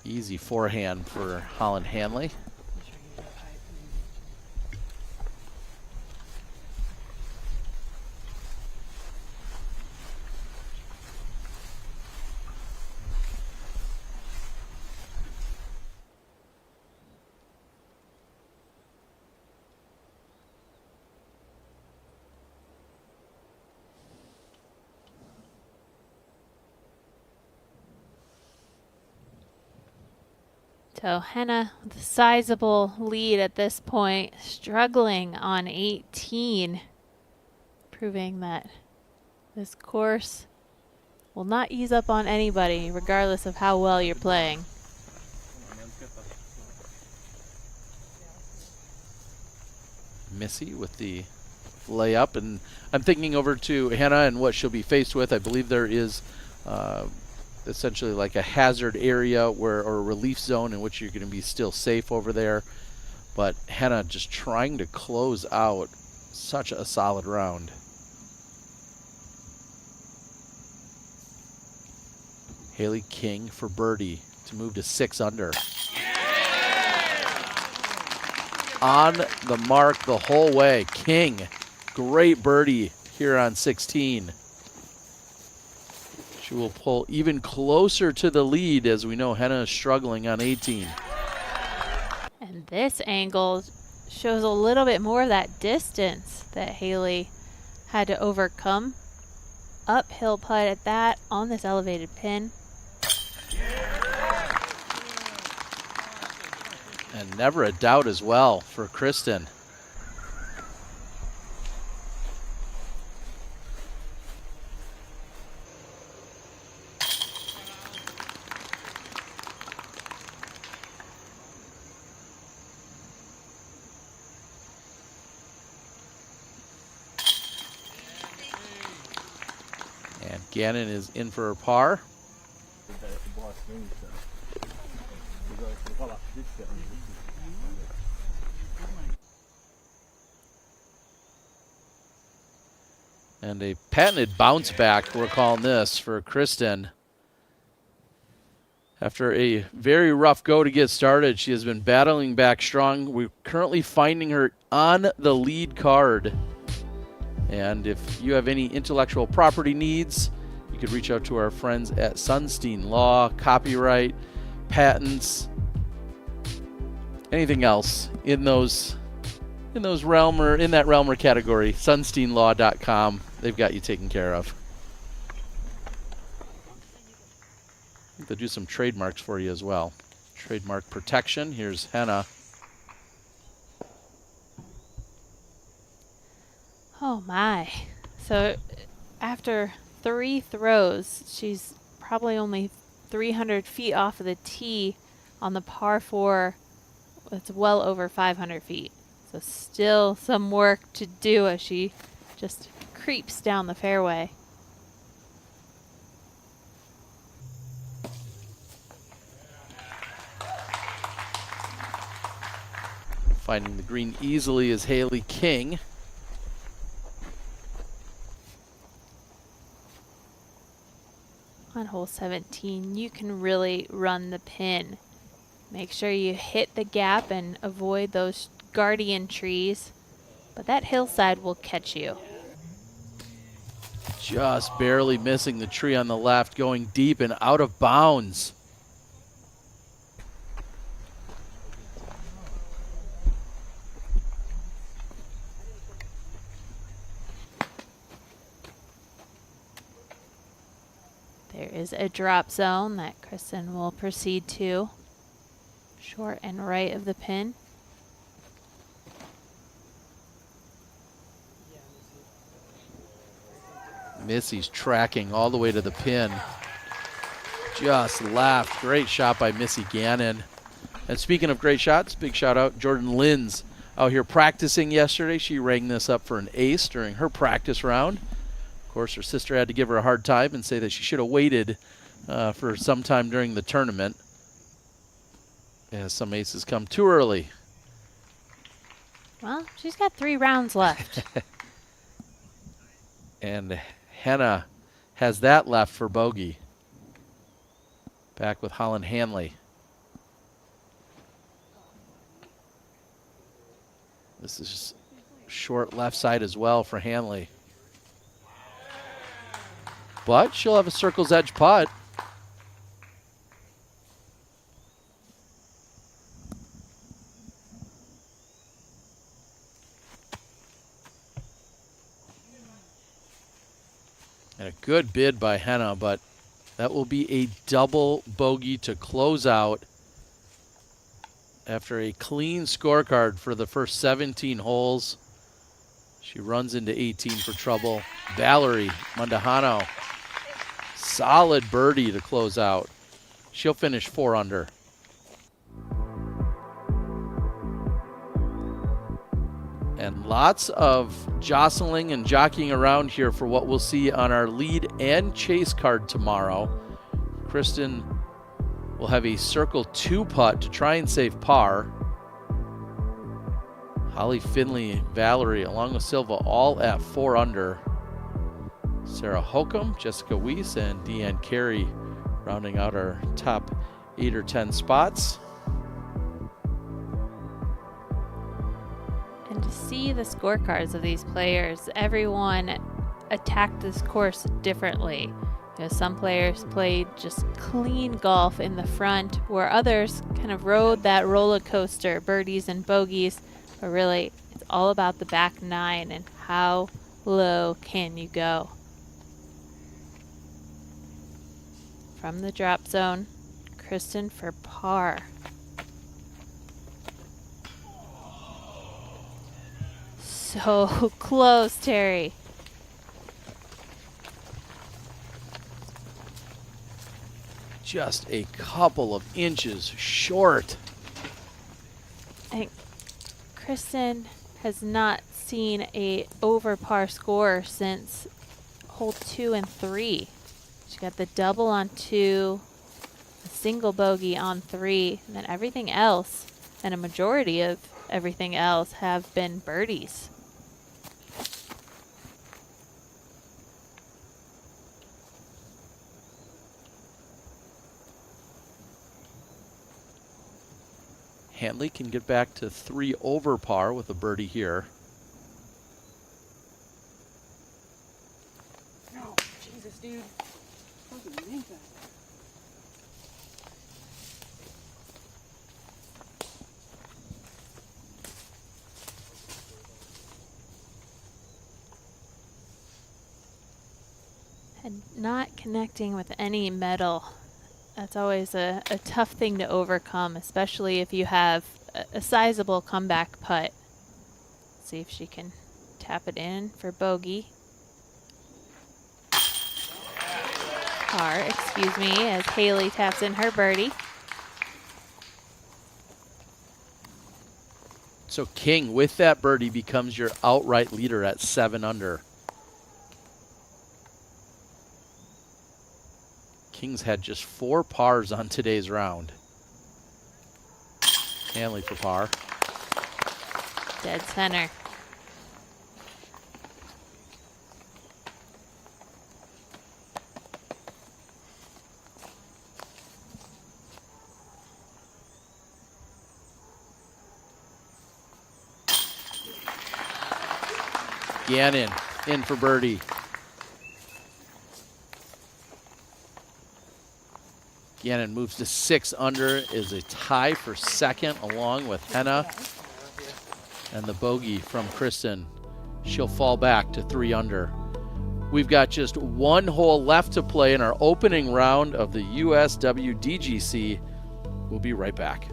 Easy forehand for Holland Hanley. So Henna with a sizable lead at this point, struggling on 18, proving that this course will not ease up on anybody, regardless of how well you're playing. Missy with the layup, and I'm thinking over to Henna and what she'll be faced with. I believe there is essentially like a hazard area or a relief zone in which you're going to be still safe over there. But Henna just trying to close out such a solid round. Haley King for birdie to move to 6 under. On the mark the whole way. King, great birdie here on 16. She will pull even closer to the lead, as we know Henna is struggling on 18. And this angle shows a little bit more of that distance that Haley had to overcome. Uphill putt at that on this elevated pin. And never a doubt as well for Kristin. And Gannon is in for a par. And a patented bounce back, we're calling this, for Kristin. After a very rough go to get started, she has been battling back strong. We're currently finding her on the lead card. And if you have any intellectual property needs, you could reach out to our friends at Sunstein Law, copyright, patents, anything else in those realm or in that realm or category. Sunsteinlaw.com. They've got you taken care of. They'll do some trademarks for you as well. Trademark protection. Here's Henna. Oh my. So after 3 throws, she's probably only 300 feet off of the tee on the par 4. It's well over 500 feet. So still some work to do as she just creeps down the fairway. Finding the green easily is Haley King. On hole 17, you can really run the pin. Make sure you hit the gap and avoid those guardian trees, but that hillside will catch you. Just barely missing the tree on the left, going deep and out of bounds. There is a drop zone that Kristin will proceed to. Short and right of the pin. Missy's tracking all the way to the pin. Just left. Great shot by Missy Gannon. And speaking of great shots, big shout out Jordan Linz out here practicing yesterday. She rang this up for an ace during her practice round. Of course, her sister had to give her a hard time and say that she should have waited for some time during the tournament, as some aces come too early. Well, she's got 3 rounds left. And Henna has that left for bogey. Back with Holland Hanley. This is short left side as well for Hanley. But she'll have a circle's edge putt. And a good bid by Henna, but that will be a double bogey to close out after a clean scorecard for the first 17 holes. She runs into 18 for trouble. Valerie Mandujano, solid birdie to close out. She'll finish 4 under. And lots of jostling and jockeying around here for what we'll see on our lead and chase card tomorrow. Kristin will have a circle 2 putt to try and save par. Holly, Finley, Valerie, along with Silva, all at 4 under. Sarah Holcomb, Jessica Weiss, and Deanne Carey rounding out our top 8 or 10 spots. And to see the scorecards of these players, everyone attacked this course differently. You know, some players played just clean golf in the front, where others kind of rode that roller coaster, birdies and bogeys, But really, it's all about the back nine and how low can you go. From the drop zone, Kristin for par. So close, Terry. Just a couple of inches short. I think Kristin has not seen a over par score since hole 2 and 3. She got the double on 2, a single bogey on 3, and then everything else, and a majority of everything else, have been birdies. Hanley can get back to 3 over par with a birdie here. No, Jesus, dude. Fucking make that. And not connecting with any metal. That's always a tough thing to overcome, especially if you have a sizable comeback putt. See if she can tap it in for bogey. Par, excuse me, as Haley taps in her birdie. So King, with that birdie, becomes your outright leader at 7 under. King's had just 4 pars on today's round. Hanley for par. Dead center. Gannon in for birdie. Gannon moves to 6 under, is a tie for second along with Henna. And the bogey from Kristin. She'll fall back to 3 under. We've got just 1 hole left to play in our opening round of the USWDGC. We'll be right back.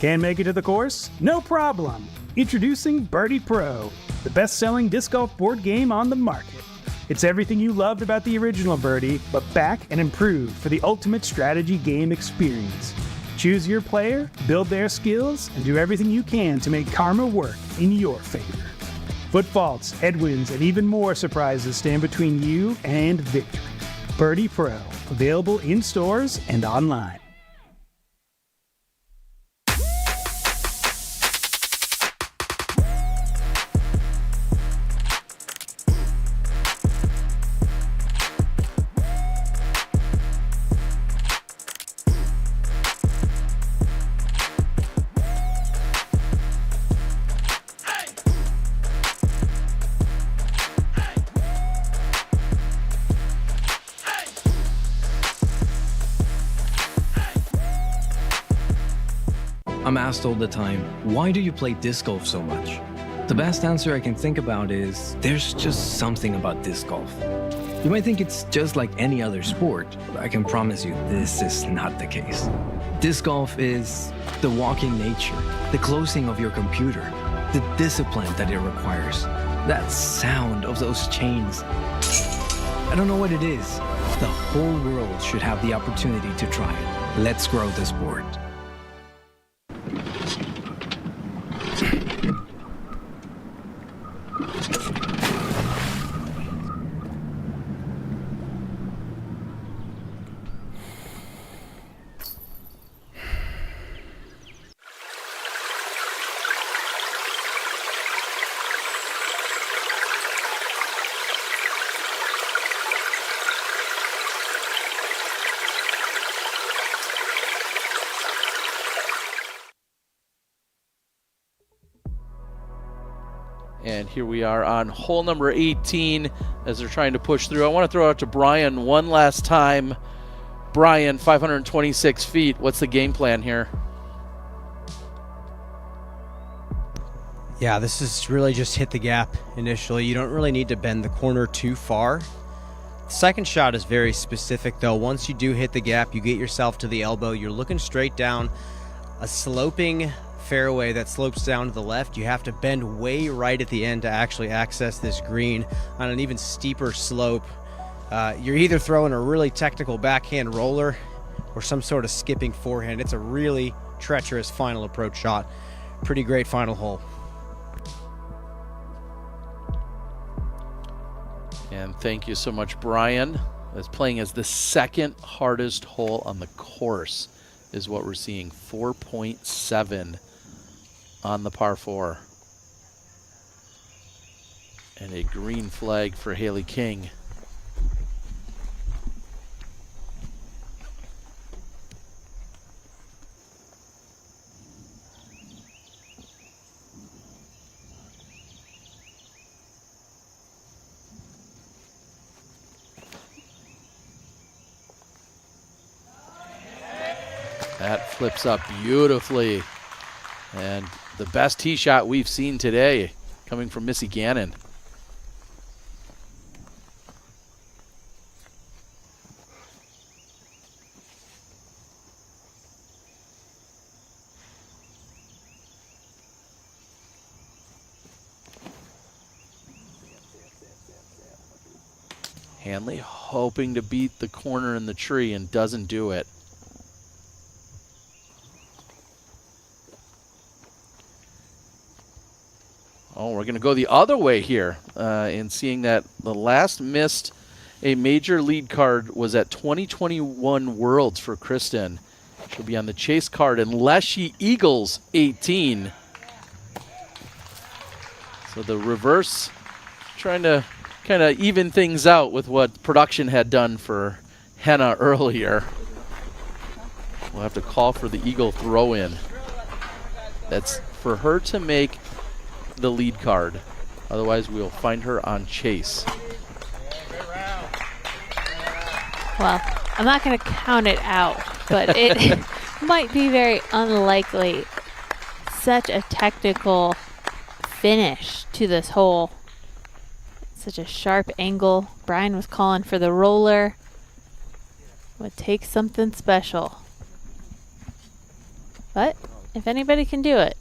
Can't make it to the course? No problem. Introducing Birdie Pro, the best-selling disc golf board game on the market. It's everything you loved about the original Birdie, but back and improved for the ultimate strategy game experience. Choose your player, build their skills, and do everything you can to make karma work in your favor. Foot faults, headwinds, and even more surprises stand between you and victory. Birdie Pro, available in stores and online. I'm asked all the time, why do you play disc golf so much? The best answer I can think about is, there's just something about disc golf. You might think it's just like any other sport, but I can promise you this is not the case. Disc golf is the walking nature, the closing of your computer, the discipline that it requires, that sound of those chains. I don't know what it is. The whole world should have the opportunity to try it. Let's grow the sport. And here we are on hole number 18 as they're trying to push through. I want to throw out to Brian one last time. Brian, 526 feet. What's the game plan here? Yeah, this is really just hit the gap initially. You don't really need to bend the corner too far. The second shot is very specific, though. Once you do hit the gap, you get yourself to the elbow. You're looking straight down a sloping fairway that slopes down to the left. You have to bend way right at the end to actually access this green on an even steeper slope. You're either throwing a really technical backhand roller or some sort of skipping forehand. It's a really treacherous final approach shot. Pretty great final hole. And thank you so much, Brian. That's playing as the second hardest hole on the course is what we're seeing. 4.7 on the par 4. And a green flag for Haley King. That flips up beautifully. And the best tee shot we've seen today coming from Missy Gannon. Hanley hoping to beat the corner in the tree and doesn't do it. Oh, we're going to go the other way here in seeing that the last missed a major lead card was at 2021 Worlds for Kristin. She'll be on the chase card unless she eagles 18. So the reverse, trying to kind of even things out with what production had done for Henna earlier. We'll have to call for the eagle throw in. That's for her to make the lead card. Otherwise, we'll find her on chase. Well, I'm not going to count it out, but it might be very unlikely. Such a technical finish to this hole. Such a sharp angle. Brian was calling for the roller. Would take something special. But if anybody can do it.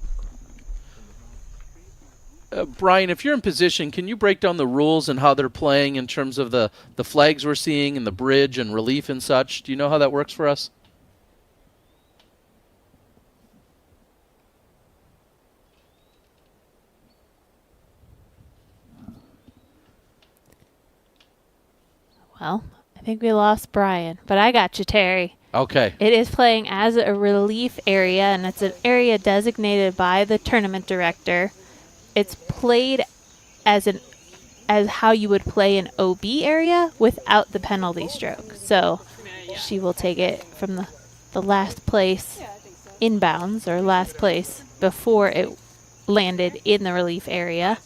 Brian, if you're in position, can you break down the rules and how they're playing in terms of the flags we're seeing and the bridge and relief and such? Do you know how that works for us? Well, I think we lost Brian, but I got you, Terry. Okay. It is playing as a relief area, and it's an area designated by the tournament director. It's played as how you would play an OB area without the penalty stroke. So she will take it from the last place inbounds, or last place before it landed in the relief area.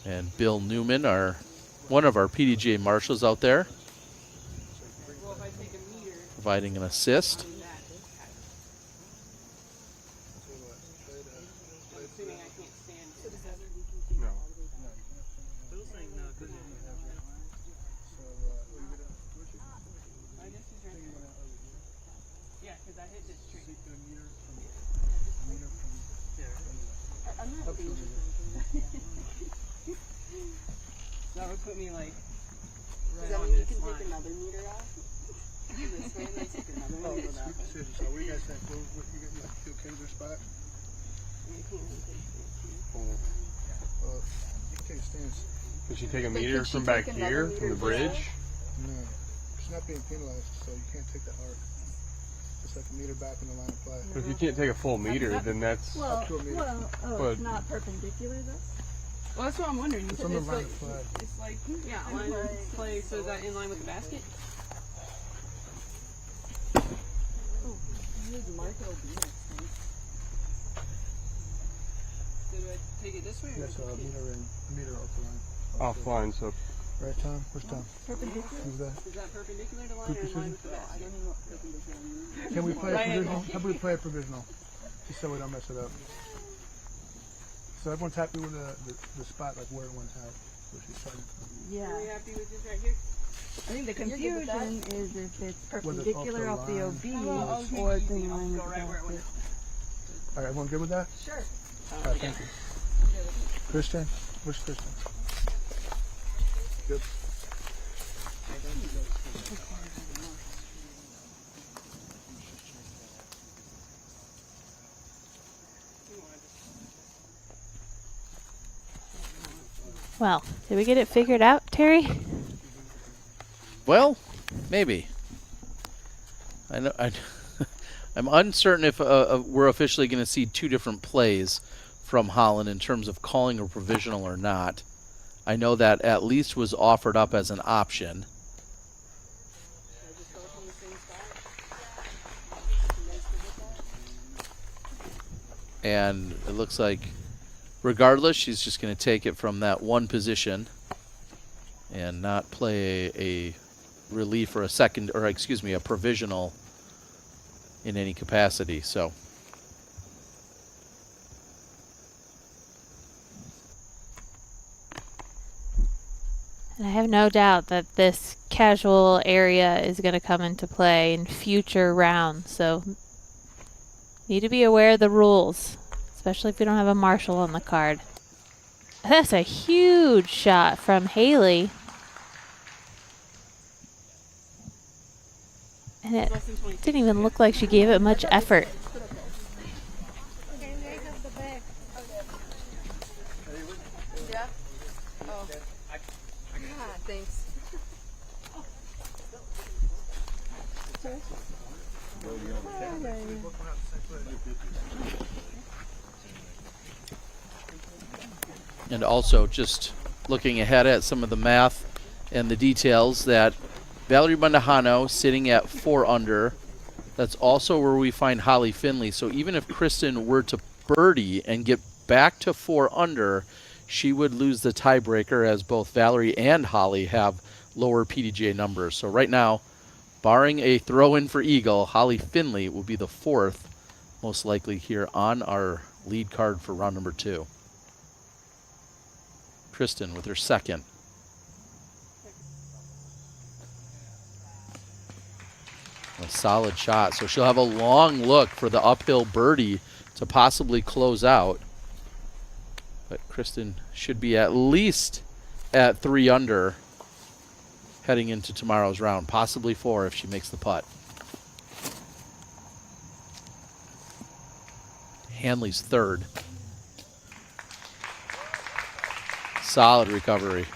And Bill Newman, one of our PDGA marshals out there, providing an assist. That would put me like right on this line. Take another meter off? This way, let's take another meter off. So what do you guys think? You feel Kendra spot? You can take a stance. Could she take a meter from back here, from the bridge? No. She's not being penalized, so you can't take that hard. It's like a meter back in the line of play. But if you can't take a full meter, then that's... It's not perpendicular though? Well, that's what I'm wondering. It's on the line of play. It's like, yeah, line of play, so is that in line with the basket? Oh, I need to mark it OB next time. So do I take it this way or yes, a meter off the line. Offline, so Right, Tom? Where's Tom? Perpendicular? Who's that? Is that perpendicular to line or in line with the basket? I don't know what perpendicular means. Can we play a provisional? How about we play a provisional? Just so we don't mess it up. So everyone's happy with the spot, like where everyone's at. Where she's starting from. Yeah. Are we happy with this right here? I think the confusion is if it's perpendicular off the OB or it's in line with the basket. All right, everyone good with that? Sure. All right, thank you. Kristin? Where's Kristin? Good. Well, did we get it figured out, Terry? Well, maybe. I know. I'm uncertain if we're officially going to see two different plays from Holland in terms of calling a provisional or not. I know that at least was offered up as an option. And it looks like regardless, she's just going to take it from that one position and not play a relief or a provisional in any capacity. So And I have no doubt that this casual area is going to come into play in future rounds. So need to be aware of the rules, especially if you don't have a marshal on the card. That's a huge shot from Haley. And it didn't even look like she gave it much effort. Yeah? Oh. Thanks. And also just looking ahead at some of the math and the details that Valerie Mandujano sitting at 4 under. That's also where we find Holly Finley. So even if Kristin were to birdie and get back to 4 under, she would lose the tiebreaker as both Valerie and Holly have lower PDGA numbers. So right now, barring a throw-in for eagle, Holly Finley will be the 4th most likely here on our lead card for round number 2. Kristin with her 2nd. A solid shot. So she'll have a long look for the uphill birdie to possibly close out. But Kristin should be at least at 3 under heading into tomorrow's round, possibly 4 if she makes the putt. Hanley's 3rd. Solid recovery.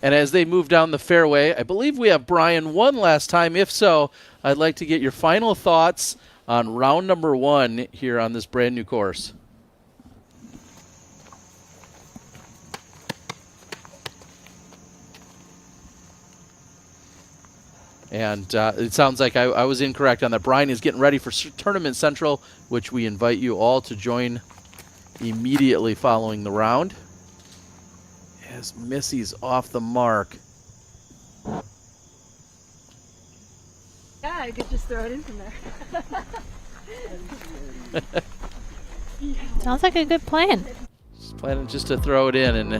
And as they move down the fairway, I believe we have Brian one last time. If so, I'd like to get your final thoughts on round number 1 here on this brand new course. And it sounds like I was incorrect on that. Brian is getting ready for Tournament Central, which we invite you all to join immediately following the round. As Missy's off the mark. Yeah, I could just throw it in from there. Sounds like a good plan. Just planning just to throw it in, and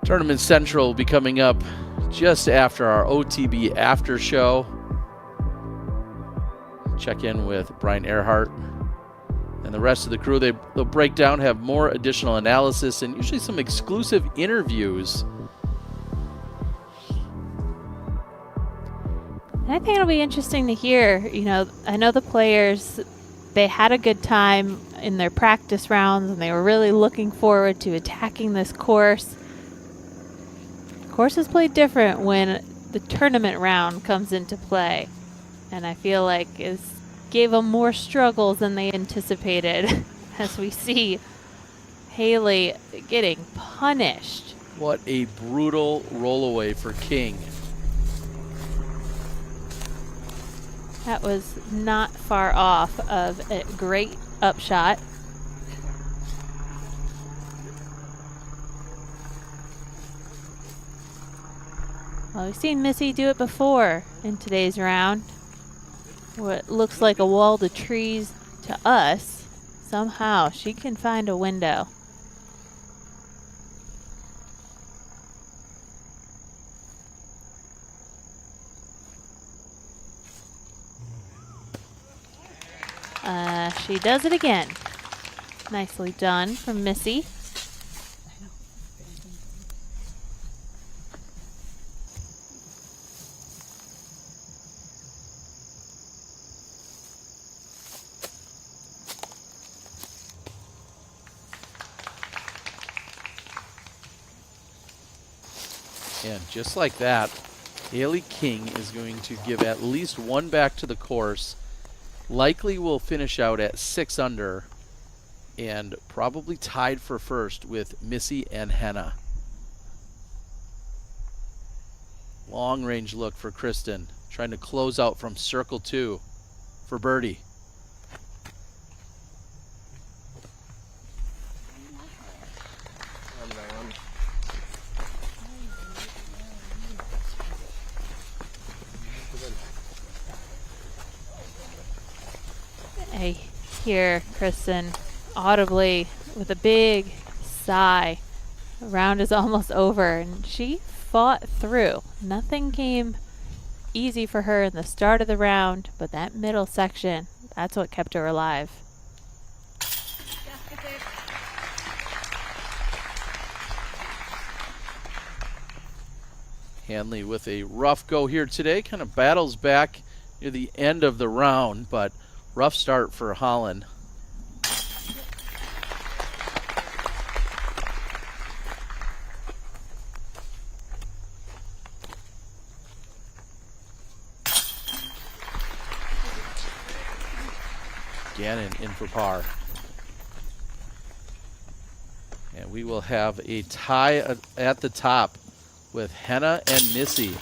Tournament Central will be coming up just after our OTB after show. Check in with Brian Earhart and the rest of the crew. They'll break down, have more additional analysis, and usually some exclusive interviews. I think it'll be interesting to hear. You know, I know the players, they had a good time in their practice rounds, and they were really looking forward to attacking this course. Courses play different when the tournament round comes into play, and I feel like it gave them more struggles than they anticipated as we see Haley getting punished. What a brutal rollaway for King. That was not far off of a great upshot. Well, we've seen Missy do it before in today's round. What looks like a wall of trees to us, somehow she can find a window. She does it again. Nicely done from Missy. And just like that, Haley King is going to give at least one back to the course. Likely will finish out at 6 under and probably tied for first with Missy and Henna. Long range look for Kristin, trying to close out from circle 2 for birdie. I hear Kristin audibly with a big sigh. The round is almost over, and she fought through. Nothing came easy for her in the start of the round, but that middle section, that's what kept her alive. Hanley with a rough go here today, kind of battles back near the end of the round, but rough start for Holland. Gannon in for par. And we will have a tie at the top with Henna and Missy.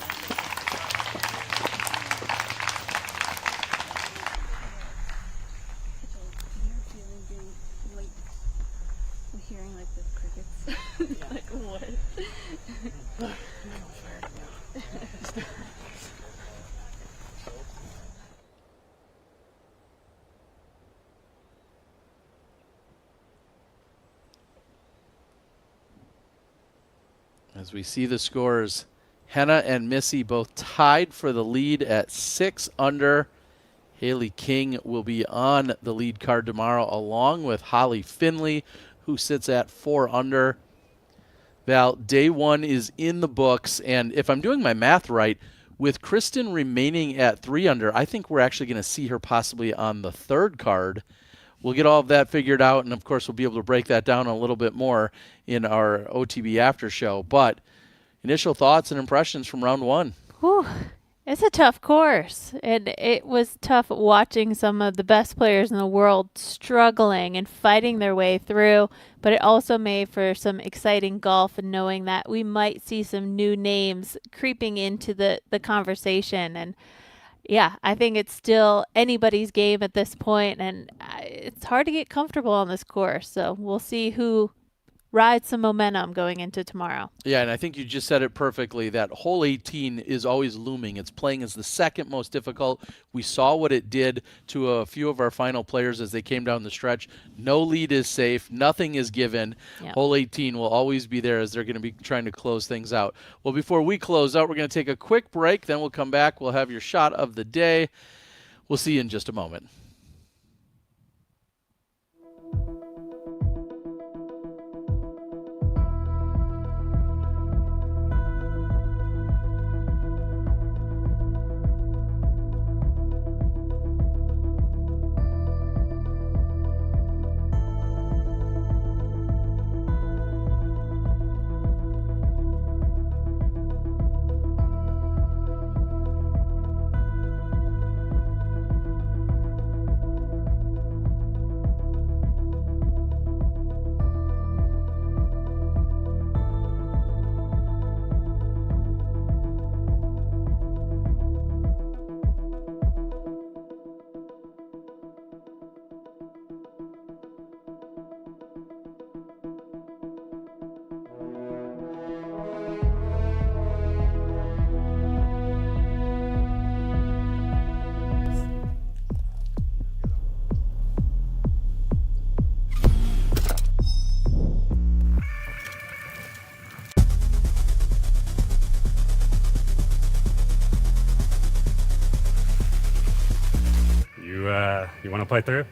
As we see the scores, Henna and Missy both tied for the lead at 6 under. Haley King will be on the lead card tomorrow, along with Holly Finley, who sits at 4 under. Val, day 1 is in the books, and if I'm doing my math right, with Kristin remaining at 3 under, I think we're actually going to see her possibly on the 3rd card. We'll get all of that figured out, and of course we'll be able to break that down a little bit more in our OTB after show. But initial thoughts and impressions from round 1. Whew. It's a tough course, and it was tough watching some of the best players in the world struggling and fighting their way through, but it also made for some exciting golf, and knowing that we might see some new names creeping into the conversation. And yeah, I think it's still anybody's game at this point, and it's hard to get comfortable on this course. So we'll see who rides some momentum going into tomorrow. Yeah, and I think you just said it perfectly, that hole 18 is always looming. It's playing as the second most difficult. We saw what it did to a few of our final players as they came down the stretch. No lead is safe. Nothing is given. Yep. Hole 18 will always be there as they're going to be trying to close things out. Well, before we close out, we're going to take a quick break. Then we'll come back. We'll have your shot of the day. We'll see you in just a moment. to play through?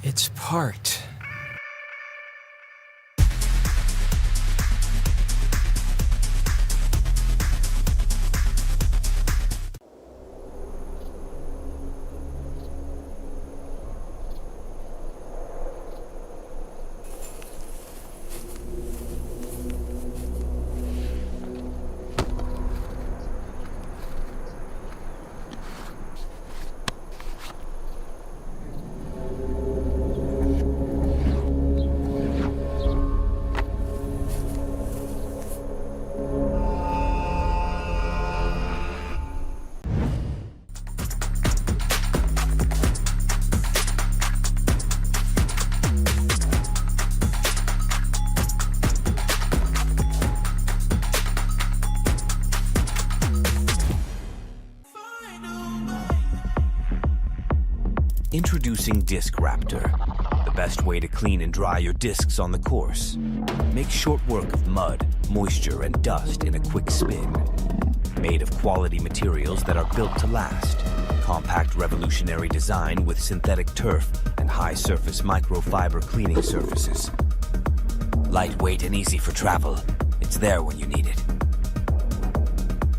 It's parked. Introducing Disc Raptor, the best way to clean and dry your discs on the course. Make short work of mud, moisture, and dust in a quick spin. Made of quality materials that are built to last. Compact revolutionary design with synthetic turf and high surface microfiber cleaning surfaces. Lightweight and easy for travel. It's there when you need it.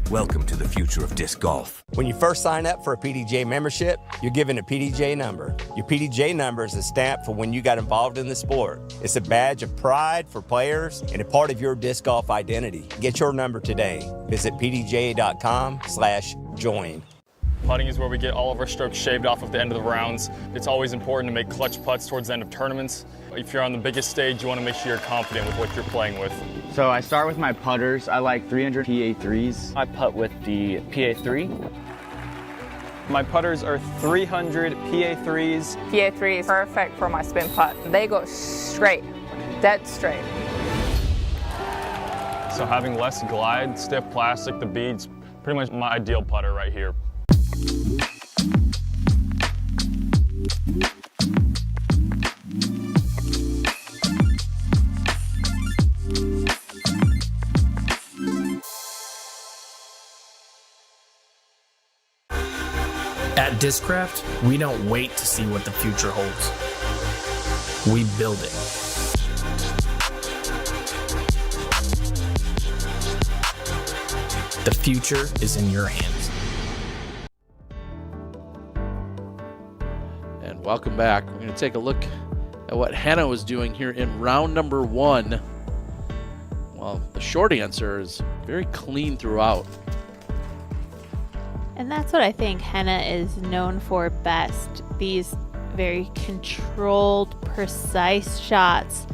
Welcome to the future of disc golf. When you first sign up for a PDGA membership, you're given a PDGA number. Your PDGA number is a stamp for when you got involved in the sport. It's a badge of pride for players and a part of your disc golf identity. Get your number today. Visit pdga.com/join. Putting is where we get all of our strokes shaved off at the end of the rounds. It's always important to make clutch putts towards the end of tournaments. If you're on the biggest stage, you want to make sure you're confident with what you're playing with. So I start with my putters. I like 300 PA3s. I putt with the PA3. My putters are 300 PA3s. PA3 is perfect for my spin putt. They go straight, dead straight. So having less glide, stiff plastic, the beads, pretty much my ideal putter right here. At Discraft, we don't wait to see what the future holds. We build it. The future is in your hands. And welcome back. We're going to take a look at what Henna was doing here in round number 1. Well, the short answer is very clean throughout. And that's what I think Henna is known for best. These very controlled, precise shots.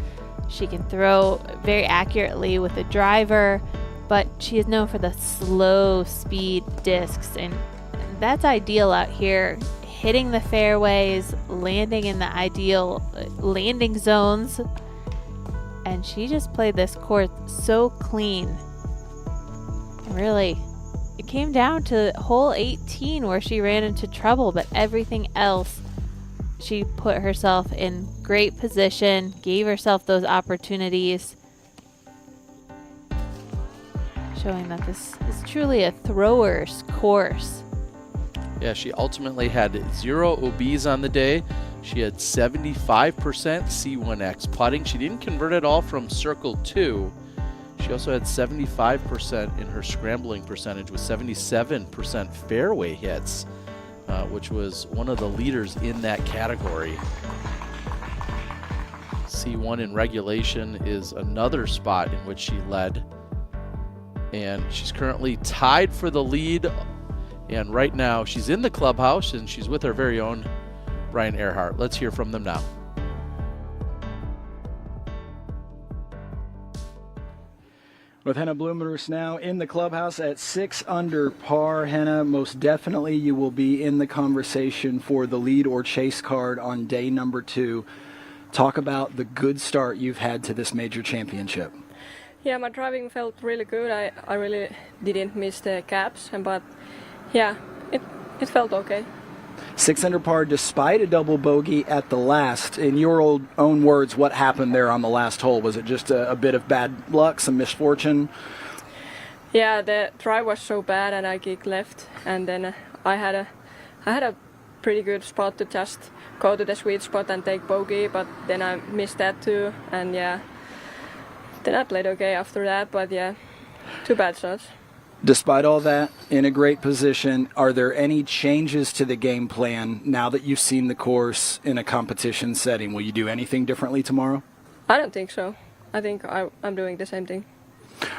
She can throw very accurately with a driver, but she is known for the slow speed discs, and that's ideal out here. Hitting the fairways, landing in the ideal landing zones, and she just played this course so clean. Really, it came down to hole 18 where she ran into trouble, but everything else, she put herself in great position, gave herself those opportunities, showing that this is truly a thrower's course. Yeah, she ultimately had 0 OBs on the day. She had 75% C1X putting. She didn't convert it all from circle 2. She also had 75% in her scrambling percentage with 77% fairway hits, which was one of the leaders in that category. C1 in regulation is another spot in which she led. And she's currently tied for the lead. And right now she's in the clubhouse and she's with our very own Brian Earhart. Let's hear from them now. With Henna Blomroos now in the clubhouse at 6 under par. Henna, most definitely you will be in the conversation for the lead or chase card on day number 2. Talk about the good start you've had to this major championship. Yeah, my driving felt really good. I really didn't miss the caps, but yeah, it felt okay. 6 under par despite a double bogey at the last. In your own words, what happened there on the last hole? Was it just a bit of bad luck, some misfortune? Yeah, the drive was so bad and I kicked left, and then I had I had a pretty good spot to just go to the sweet spot and take bogey, but then I missed that too, and yeah, then I played okay after that, but yeah, 2 bad shots. Despite all that, in a great position, are there any changes to the game plan now that you've seen the course in a competition setting? Will you do anything differently tomorrow? I don't think so. I think I'm doing the same thing.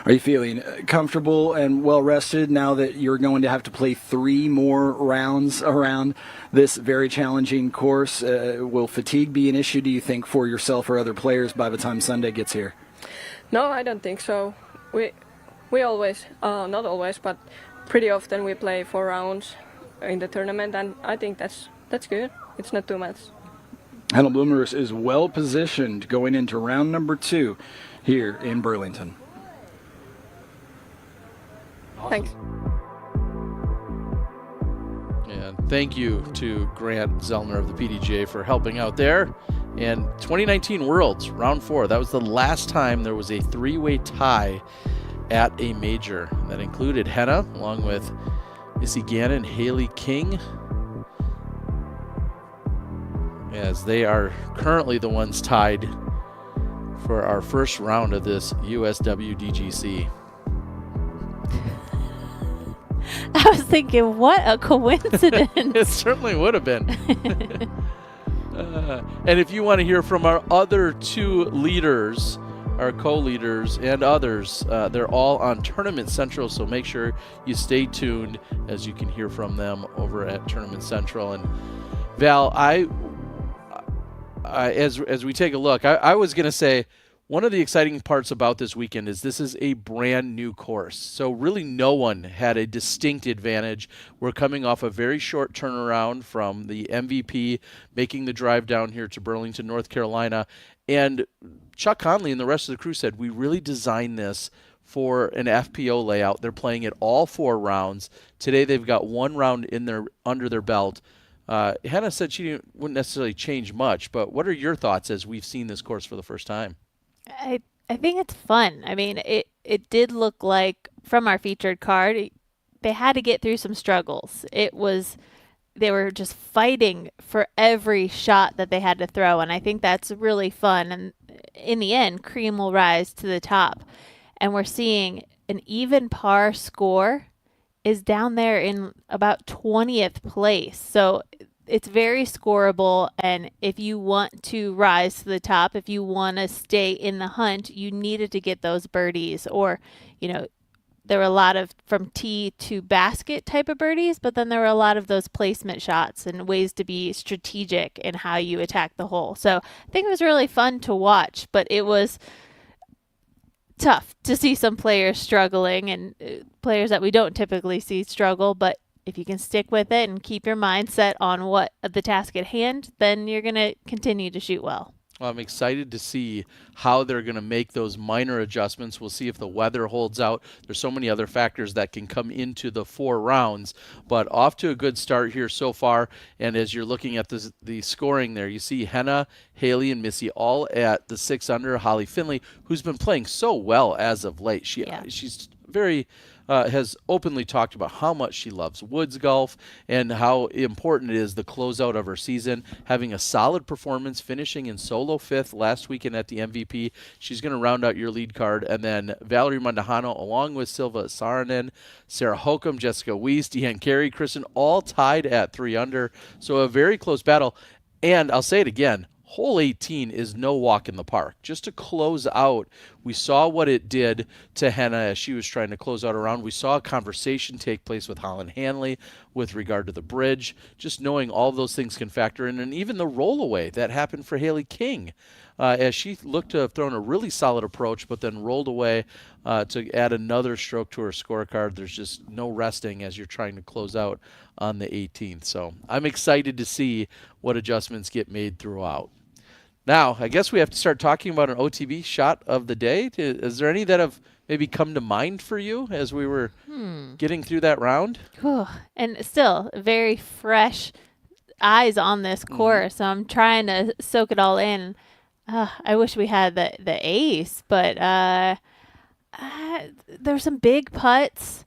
Are you feeling comfortable and well rested now that you're going to have to play 3 more rounds around this very challenging course? Will fatigue be an issue, do you think, for yourself or other players by the time Sunday gets here? No, I don't think so. We always, not always, but pretty often we play 4 rounds in the tournament, and I think that's good. It's not too much. Henna Blomroos is well positioned going into round number 2 here in Burlington. Awesome. Thanks. And thank you to Grant Zellner of the PDGA for helping out there. And 2019 Worlds, round 4, that was the last time there was a 3-way tie at a major. That included Henna, along with Missy Gannon, Haley King, as they are currently the ones tied for our first round of this USWDGC. I was thinking, what a coincidence. It certainly would have been. And if you want to hear from our other 2 leaders, our co-leaders and others, they're all on Tournament Central, so make sure you stay tuned as you can hear from them over at Tournament Central. And Val, as we take a look, I was going to say, one of the exciting parts about this weekend is this is a brand new course. So really no one had a distinct advantage. We're coming off a very short turnaround from the MVP making the drive down here to Burlington, North Carolina. And Chuck Conley and the rest of the crew said, we really designed this for an FPO layout. They're playing it all 4 rounds. Today they've got 1 round under their belt. Henna said she wouldn't necessarily change much, but what are your thoughts as we've seen this course for the first time? I think it's fun. I mean, it did look like from our featured card, they had to get through some struggles. They were just fighting for every shot that they had to throw, and I think that's really fun. And in the end, cream will rise to the top. And we're seeing an even par score is down there in about 20th place. So it's very scoreable, and if you want to rise to the top, if you want to stay in the hunt, you needed to get those birdies, or, there were a lot of from tee to basket type of birdies, but then there were a lot of those placement shots and ways to be strategic in how you attack the hole. So I think it was really fun to watch, but it was tough to see some players struggling, and players that we don't typically see struggle, but if you can stick with it and keep your mindset on what the task at hand, then you're going to continue to shoot well. Well, I'm excited to see how they're going to make those minor adjustments. We'll see if the weather holds out. There's so many other factors that can come into the 4 rounds, but off to a good start here so far. And as you're looking at the scoring there, you see Henna, Haley, and Missy all at the 6 under. Holly Finley, who's been playing so well as of late. She's very has openly talked about how much she loves woods golf and how important it is the closeout of her season. Having a solid performance, finishing in solo 5th last weekend at the MVP. She's going to round out your lead card. And then Valerie Mandujano, along with Silva Saarinen, Sarah Hokum, Jessica Weiss, Deanne Carey, Kristin, all tied at 3 under. So a very close battle. And I'll say it again, hole 18 is no walk in the park. Just to close out, we saw what it did to Henna as she was trying to close out a round. We saw a conversation take place with Holland Hanley with regard to the bridge. Just knowing all those things can factor in, and even the rollaway that happened for Haley King as she looked to have thrown a really solid approach, but then rolled away to add another stroke to her scorecard. There's just no resting as you're trying to close out on the 18th. So I'm excited to see what adjustments get made throughout. Now, I guess we have to start talking about an OTB shot of the day. Is there any that have maybe come to mind for you as we were getting through that round? And still, very fresh eyes on this course. So I'm trying to soak it all in. I wish we had the ace, but there's some big putts.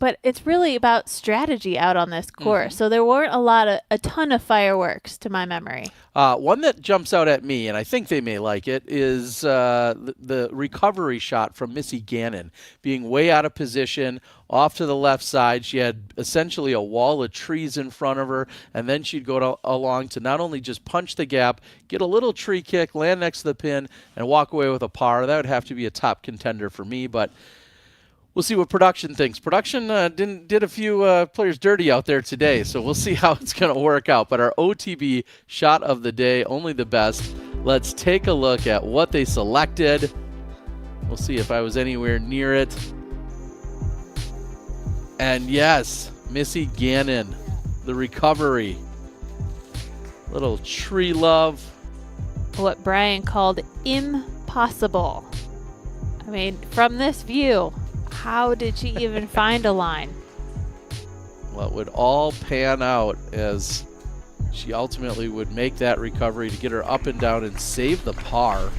but it's really about strategy out on this course. So there weren't a ton of fireworks to my memory. One that jumps out at me, and I think they may like it, is the recovery shot from Missy Gannon, being way out of position, off to the left side. She had essentially a wall of trees in front of her, and then she'd go along to not only just punch the gap, get a little tree kick, land next to the pin, and walk away with a par. That would have to be a top contender for me, but we'll see what production thinks. Production did a few players dirty out there today, so we'll see how it's going to work out. But our OTB shot of the day, only the best. Let's take a look at what they selected. We'll see if I was anywhere near it. And yes, Missy Gannon, the recovery. Little tree love. What Brian called impossible. I mean, from this view, how did she even find a line? Well, it would all pan out as she ultimately would make that recovery to get her up and down and save the par.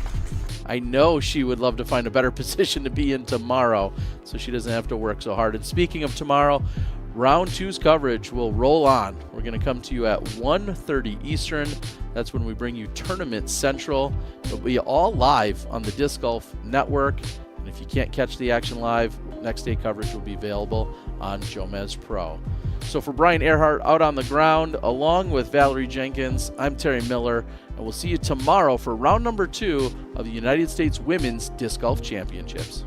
I know she would love to find a better position to be in tomorrow, so she doesn't have to work so hard. And speaking of tomorrow, round 2's coverage will roll on. We're going to come to you at 1:30 Eastern. That's when we bring you Tournament Central. It'll be all live on the Disc Golf Network. And if you can't catch the action live, next day coverage will be available on Jomez Pro. So for Brian Earhart out on the ground, along with Valerie Jenkins, I'm Terry Miller, and we'll see you tomorrow for round number 2 of the United States Women's Disc Golf Championships.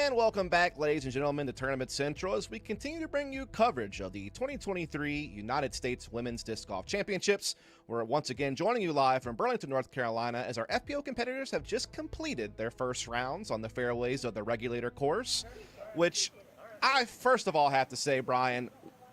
And welcome back, ladies and gentlemen, to Tournament Central as we continue to bring you coverage of the 2023 United States Women's Disc Golf Championships. We're once again joining you live from Burlington, North Carolina, as our FPO competitors have just completed their first rounds on the fairways of the Regulator course, which I first of all have to say, Brian,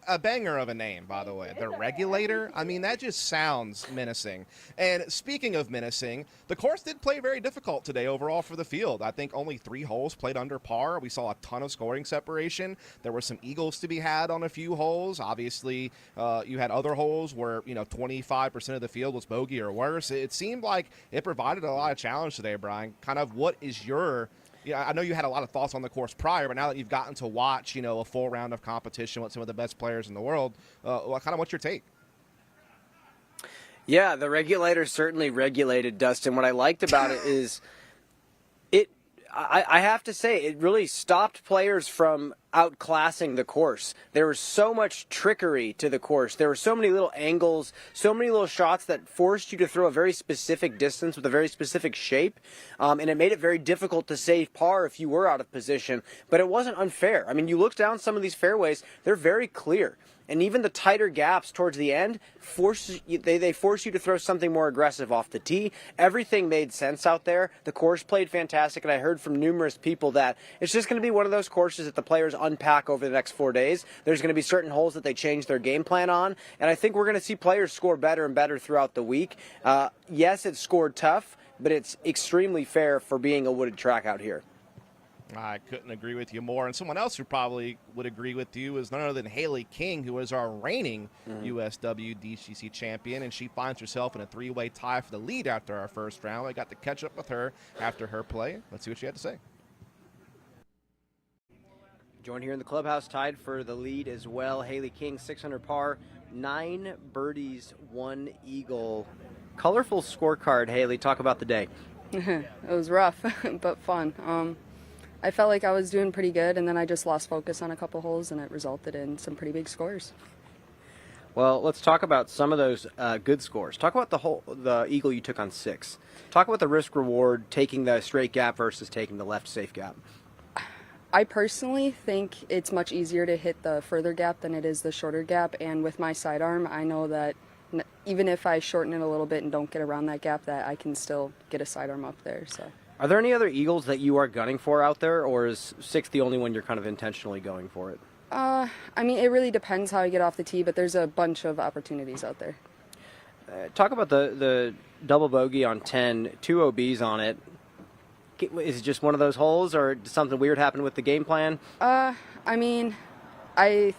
a banger of a name, by the way. The Regulator? I mean, that just sounds menacing. And speaking of menacing, the course did play very difficult today overall for the field. I think only 3 holes played under par. We saw a ton of scoring separation. There were some eagles to be had on a few holes. Obviously, you had other holes where, 25% of the field was bogey or worse. It seemed like it provided a lot of challenge today, Brian. Kind of what is your... I know you had a lot of thoughts on the course prior, but now that you've gotten to watch, a full round of competition with some of the best players in the world, what's your take? Yeah, the Regulator certainly regulated, Dustin. What I liked about it is I have to say, it really stopped players from outclassing the course. There was so much trickery to the course. There were so many little angles, so many little shots that forced you to throw a very specific distance with a very specific shape, and it made it very difficult to save par if you were out of position. But it wasn't unfair. I mean, you look down some of these fairways, they're very clear. And even the tighter gaps towards the end, they force you to throw something more aggressive off the tee. Everything made sense out there. The course played fantastic, and I heard from numerous people that it's just going to be one of those courses that the players unpack over the next 4 days. There's going to be certain holes that they change their game plan on, and I think we're going to see players score better and better throughout the week. Yes, it's scored tough, but it's extremely fair for being a wooded track out here. I couldn't agree with you more. And someone else who probably would agree with you is none other than Haley King, who is our reigning USW DCC champion, and she finds herself in a 3-way tie for the lead after our first round. I got to catch up with her after her play. Let's see what she had to say. Joined here in the clubhouse, tied for the lead as well. Haley King, 600 par, 9 birdies, 1 eagle. Colorful scorecard, Haley. Talk about the day. It was rough, but fun. I felt like I was doing pretty good, and then I just lost focus on a couple holes, and it resulted in some pretty big scores. Well, let's talk about some of those good scores. Talk about the eagle you took on 6. Talk about the risk-reward, taking the straight gap versus taking the left safe gap. I personally think it's much easier to hit the further gap than it is the shorter gap, and with my sidearm, I know that even if I shorten it a little bit and don't get around that gap, that I can still get a sidearm up there. So. Are there any other eagles that you are gunning for out there, or is 6 the only one you're kind of intentionally going for it? I mean, it really depends how I get off the tee, but there's a bunch of opportunities out there. Talk about the double bogey on 10, 2 OBs on it. Is it just one of those holes, or did something weird happen with the game plan? I mean, I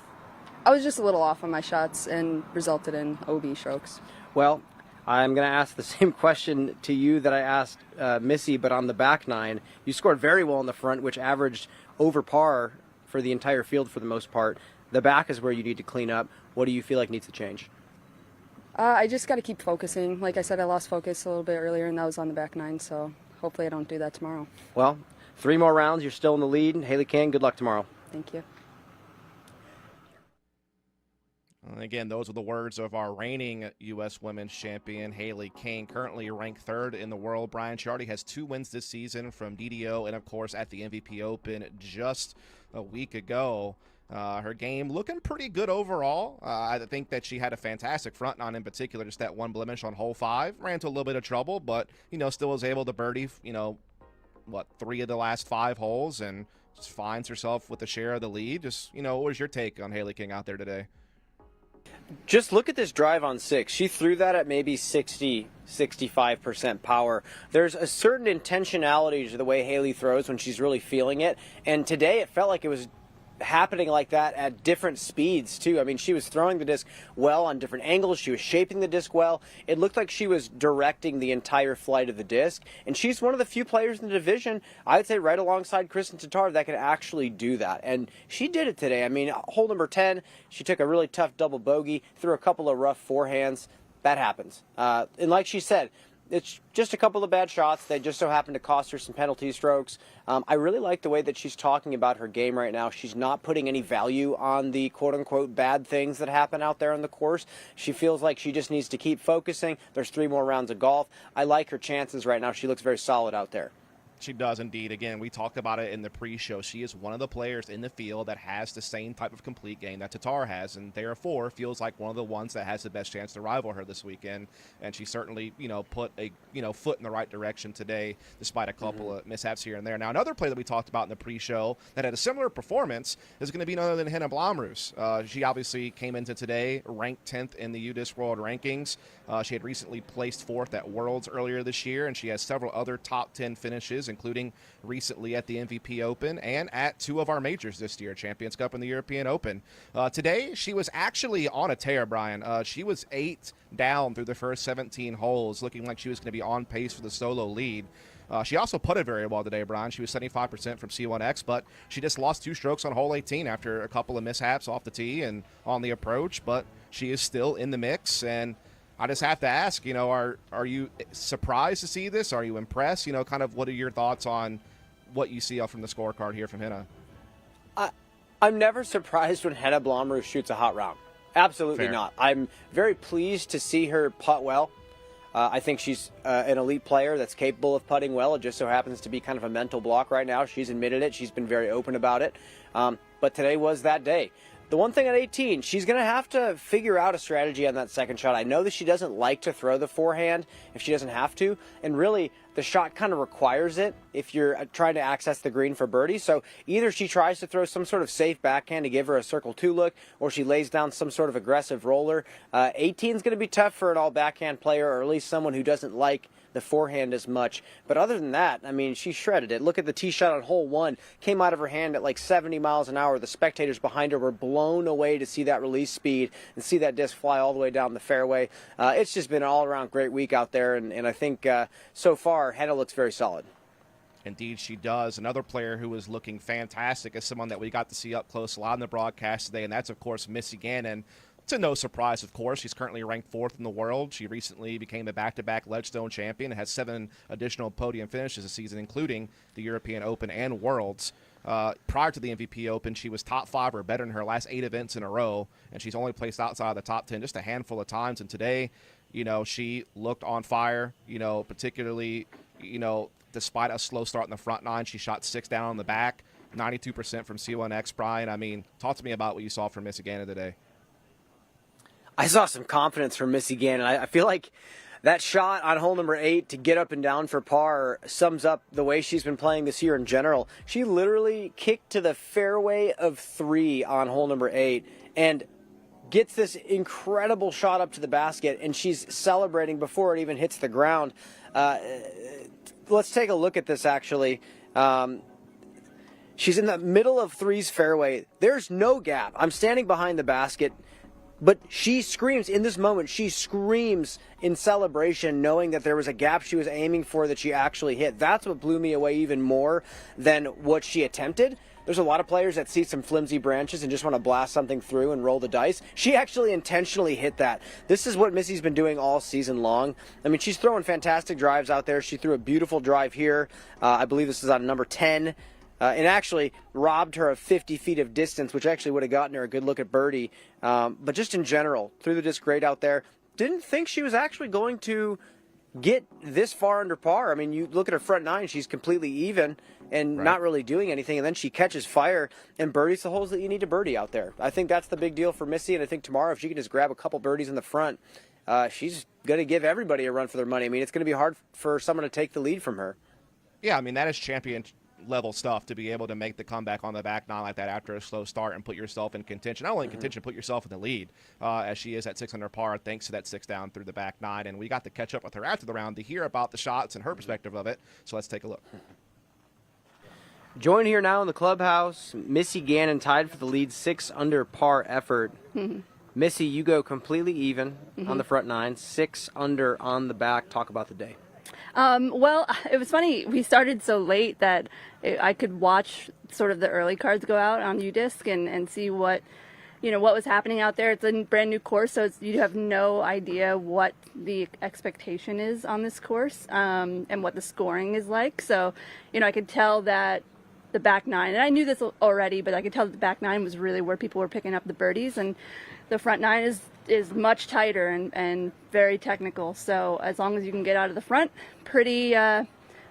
was just a little off on my shots and resulted in OB strokes. Well, I'm going to ask the same question to you that I asked Missy, but on the back 9. You scored very well in the front, which averaged over par for the entire field for the most part. The back is where you need to clean up. What do you feel like needs to change? I just got to keep focusing. Like I said, I lost focus a little bit earlier, and that was on the back 9, so hopefully I don't do that tomorrow. Well, 3 more rounds. You're still in the lead. Haley King, good luck tomorrow. Thank you. And again, those are the words of our reigning U.S. Women's Champion, Haley King, currently ranked 3rd in the world. Brian, she already has 2 wins this season from DDO and, of course, at the MVP Open just a week ago. Her game looking pretty good overall. I think that she had a fantastic front nine in particular, just that one blemish on hole 5. Ran into a little bit of trouble, but, still was able to birdie, 3 of the last 5 holes and just finds herself with a share of the lead. Just, what was your take on Haley King out there today? Just look at this drive on 6. She threw that at maybe 60, 65% power. There's a certain intentionality to the way Haley throws when she's really feeling it. And today it felt like it was happening like that at different speeds too. I mean, she was throwing the disc well on different angles. She was shaping the disc well. It looked like she was directing the entire flight of the disc. And she's one of the few players in the division, I would say right alongside Kristin Tattar, that can actually do that. And she did it today. I mean, hole number 10, she took a really tough double bogey, threw a couple of rough forehands. That happens. And like she said, it's just a couple of bad shots. They just so happen to cost her some penalty strokes. I really like the way that she's talking about her game right now. She's not putting any value on the quote-unquote bad things that happen out there on the course. She feels like she just needs to keep focusing. There's 3 more rounds of golf. I like her chances right now. She looks very solid out there. She does indeed. Again, we talked about it in the pre-show. She is one of the players in the field that has the same type of complete game that Tattar has, and therefore feels like one of the ones that has the best chance to rival her this weekend. And she certainly, put a, foot in the right direction today, despite a couple of mishaps here and there. Now, another player that we talked about in the pre-show that had a similar performance is going to be none other than Henna Blomroos. She obviously came into today ranked 10th in the UDisc World Rankings. She had recently placed 4th at Worlds earlier this year, and she has several other top 10 finishes, including recently at the MVP Open and at 2 of our majors this year, Champions Cup and the European Open. Today, she was actually on a tear, Brian. She was 8 down through the first 17 holes, looking like she was going to be on pace for the solo lead. She also putted very well today, Brian. She was 75% from C1X, but she just lost 2 strokes on hole 18 after a couple of mishaps off the tee and on the approach, but she is still in the mix. And I just have to ask, are you surprised to see this? Are you impressed? Kind of what are your thoughts on what you see from the scorecard here from Henna? I'm never surprised when Henna Blomroos shoots a hot round. Absolutely Fair. not. I'm very pleased to see her putt well. I think she's an elite player that's capable of putting well. It just so happens to be kind of a mental block right now. She's admitted it. She's been very open about it. But today was that day. The one thing at 18, she's going to have to figure out a strategy on that second shot. I know that she doesn't like to throw the forehand if she doesn't have to, and really the shot kind of requires it if you're trying to access the green for birdie. So either she tries to throw some sort of safe backhand to give her a circle 2 look, or she lays down some sort of aggressive roller. 18 is going to be tough for an all backhand player, or at least someone who doesn't like the forehand as much. But other than that, I mean, she shredded it. Look at the tee shot on hole 1. Came out of her hand at like 70 miles an hour. The spectators behind her were blown away to see that release speed and see that disc fly all the way down the fairway. It's just been an all-around great week out there, and I think so far, Henna looks very solid. Indeed, she does. Another player who is looking fantastic is someone that we got to see up close a lot in the broadcast today, and that's, of course, Missy Gannon. To no surprise, of course, she's currently ranked 4th in the world. She recently became a back-to-back Ledgestone champion and has 7 additional podium finishes this season, including the European Open and Worlds. Prior to the MVP Open, she was top 5 or better in her last 8 events in a row, and she's only placed outside of the top 10 just a handful of times. And today, she looked on fire, particularly, despite a slow start in the front 9, she shot 6 down on the back, 92% from C1X, Brian. I mean, talk to me about what you saw from Missy Gannon today. I saw some confidence from Missy Gannon. I feel like that shot on hole number 8 to get up and down for par sums up the way she's been playing this year in general. She literally kicked to the fairway of 3 on hole number 8 and gets this incredible shot up to the basket, and she's celebrating before it even hits the ground. Let's take a look at this, actually. She's in the middle of 3's fairway. There's no gap. I'm standing behind the basket. But she screams, in this moment, she screams in celebration, knowing that there was a gap she was aiming for that she actually hit. That's what blew me away even more than what she attempted. There's a lot of players that see some flimsy branches and just want to blast something through and roll the dice. She actually intentionally hit that. This is what Missy's been doing all season long. I mean, she's throwing fantastic drives out there. She threw a beautiful drive here. I believe this is on number 10. And actually robbed her of 50 feet of distance, which actually would have gotten her a good look at birdie. But just in general, threw the disc great out there. Didn't think she was actually going to get this far under par. I mean, you look at her front 9, she's completely even and not really doing anything. And then she catches fire and birdies the holes that you need to birdie out there. I think that's the big deal for Missy. And I think tomorrow, if she can just grab a couple birdies in the front, she's going to give everybody a run for their money. I mean, it's going to be hard for someone to take the lead from her. Yeah, I mean, that is champion level stuff to be able to make the comeback on the back 9 like that after a slow start and put yourself in contention. Not only in contention, put yourself in the lead, as she is at 6 under par thanks to that 6 down through the back 9. And we got to catch up with her after the round to hear about the shots and her perspective of it. So let's take a look. Join here now in the clubhouse. Missy Gannon tied for the lead, 6 under par effort. Missy, you go completely even on the front 9, 6 under on the back. Talk about the day. Well, it was funny. We started so late that I could watch sort of the early cards go out on UDisc and see what was happening out there. It's a brand new course, so you have no idea what the expectation is on this course and what the scoring is like. So, I could tell that the back 9, and I knew this already, but I could tell that the back 9 was really where people were picking up the birdies, and the front 9 is much tighter and very technical. So as long as you can get out of the front, pretty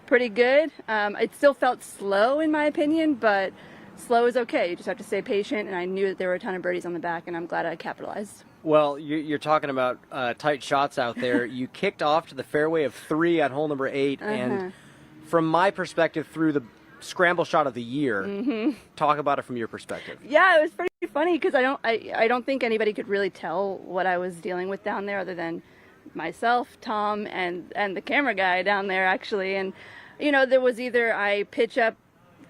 pretty good. It still felt slow in my opinion, but slow is okay. You just have to stay patient, and I knew that there were a ton of birdies on the back, and I'm glad I capitalized. Well, you're talking about tight shots out there. You kicked off to the fairway of 3 on hole number 8, and from my perspective, through the scramble shot of the year. Talk about it from your perspective. Yeah, it was pretty funny because I don't think anybody could really tell what I was dealing with down there other than myself, Tom, and the camera guy down there actually. And you know, there was either I pitch up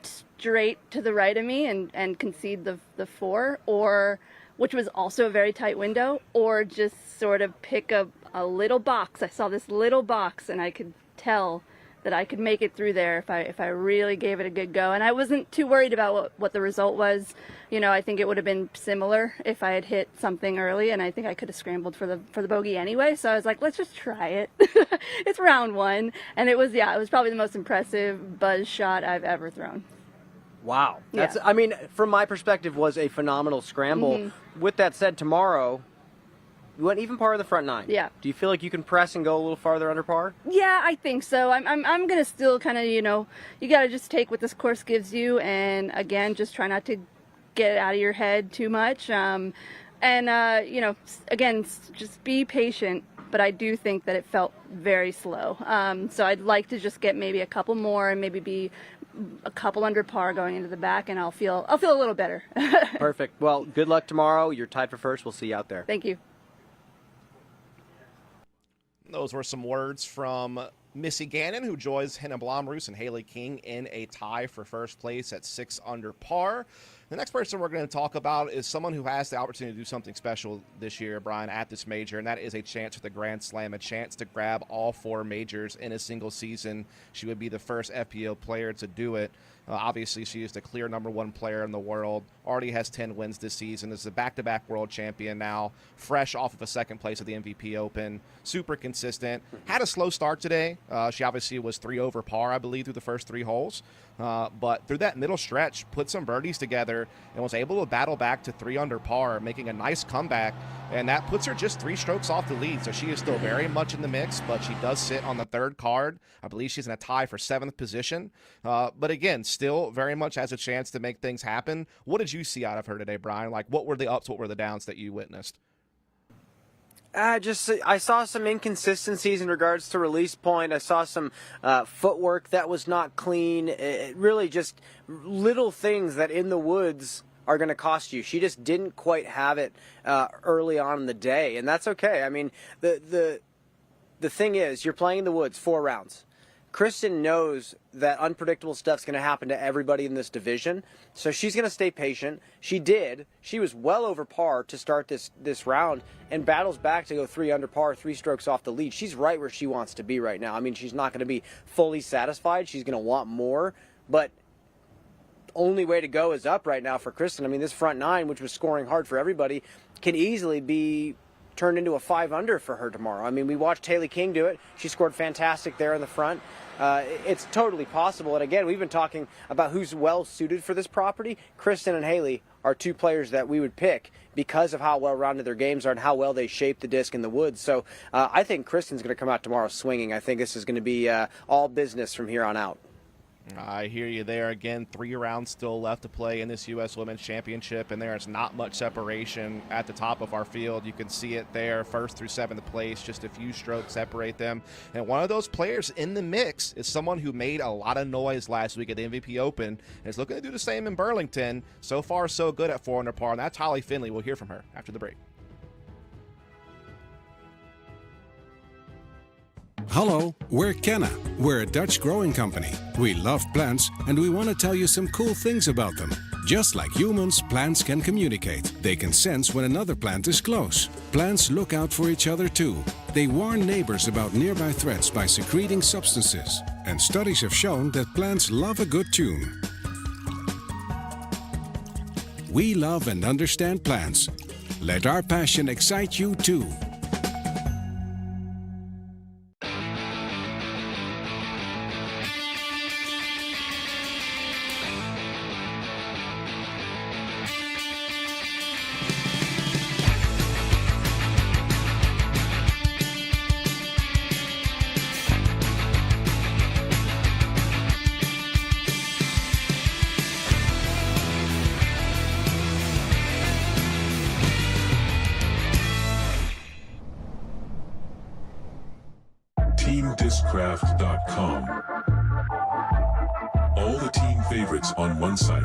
straight to the right of me and concede the 4, or which was also a very tight window, or just sort of pick up a little box. I saw this little box and I could tell that I could make it through there if I really gave it a good go. And I wasn't too worried about what the result was. You know, I think it would have been similar if I had hit something early, and I think I could have scrambled for the bogey anyway. So I was like, let's just try it. It's round 1, and it was probably the most impressive buzz shot I've ever thrown. Wow. That's, I mean, from my perspective, was a phenomenal scramble. With that said, tomorrow, you went even par of the front 9. Yeah. Do you feel like you can press and go a little farther under par? Yeah, I think so. I'm gonna still kind of, you know, you gotta just take what this course gives you, and again, just try not to get it out of your head too much. You know, again, just be patient. But I do think that it felt very slow. So I'd like to just get maybe a couple more and maybe be a couple under par going into the back, and I'll feel a little better. Perfect. Well, good luck tomorrow. You're tied for first. We'll see you out there. Thank you. Those were some words from Missy Gannon, who joins Henna Blomroos and Haley King in a tie for first place at 6 under par. The next person we're going to talk about is someone who has the opportunity to do something special this year, Brian, at this major, and that is a chance for the Grand Slam, a chance to grab all 4 majors in a single season. She would be the first FPO player to do it. Obviously, she is the clear #1 player in the world, already has 10 wins this season, is a back-to-back world champion now, fresh off of a second place at the MVP Open, super consistent. Had a slow start today. She obviously was 3 over par, I believe, through the first 3 holes. But through that middle stretch, put some birdies together and was able to battle back to 3 under par, making a nice comeback. And that puts her just 3 strokes off the lead. So she is still very much in the mix, but she does sit on the 3rd card. I believe she's in a tie for 7th position. But again, still very much has a chance to make things happen. What did you see out of her today, Brian? Like, what were the ups, what were the downs that you witnessed? I saw some inconsistencies in regards to release point. I saw some footwork that was not clean. Really just little things that in the woods are going to cost you. She just didn't quite have it early on in the day, and that's okay. I mean, the thing is, you're playing in the woods 4 rounds. Kristin knows that unpredictable stuff's going to happen to everybody in this division, so she's going to stay patient. She did. She was well over par to start this round and battles back to go 3 under par, 3 strokes off the lead. She's right where she wants to be right now. I mean, she's not going to be fully satisfied. She's going to want more, but only way to go is up right now for Kristin. I mean, this front 9, which was scoring hard for everybody, can easily be turned into a 5 under for her tomorrow. I mean, we watched Haley King do it. She scored fantastic there in the front. It's totally possible. And again, we've been talking about who's well suited for this property. Kristin and Haley are 2 players that we would pick because of how well-rounded their games are and how well they shape the disc in the woods. So I think Kristin's going to come out tomorrow swinging. I think this is going to be all business from here on out. I hear you there. Again, 3 rounds still left to play in this U.S. Women's Championship, and there is not much separation at the top of our field. You can see it there, 1st through 7th place, just a few strokes separate them. And one of those players in the mix is someone who made a lot of noise last week at the MVP Open and is looking to do the same in Burlington. So far, so good at 4 under par, and that's Holly Finley. We'll hear from her after the break. Hello, we're Kenna. We're a Dutch growing company. We love plants, and we want to tell you some cool things about them. Just like humans, plants can communicate. They can sense when another plant is close. Plants look out for each other too. They warn neighbors about nearby threats by secreting substances. And studies have shown that plants love a good tune. We love and understand plants. Let our passion excite you too. favorites on one site.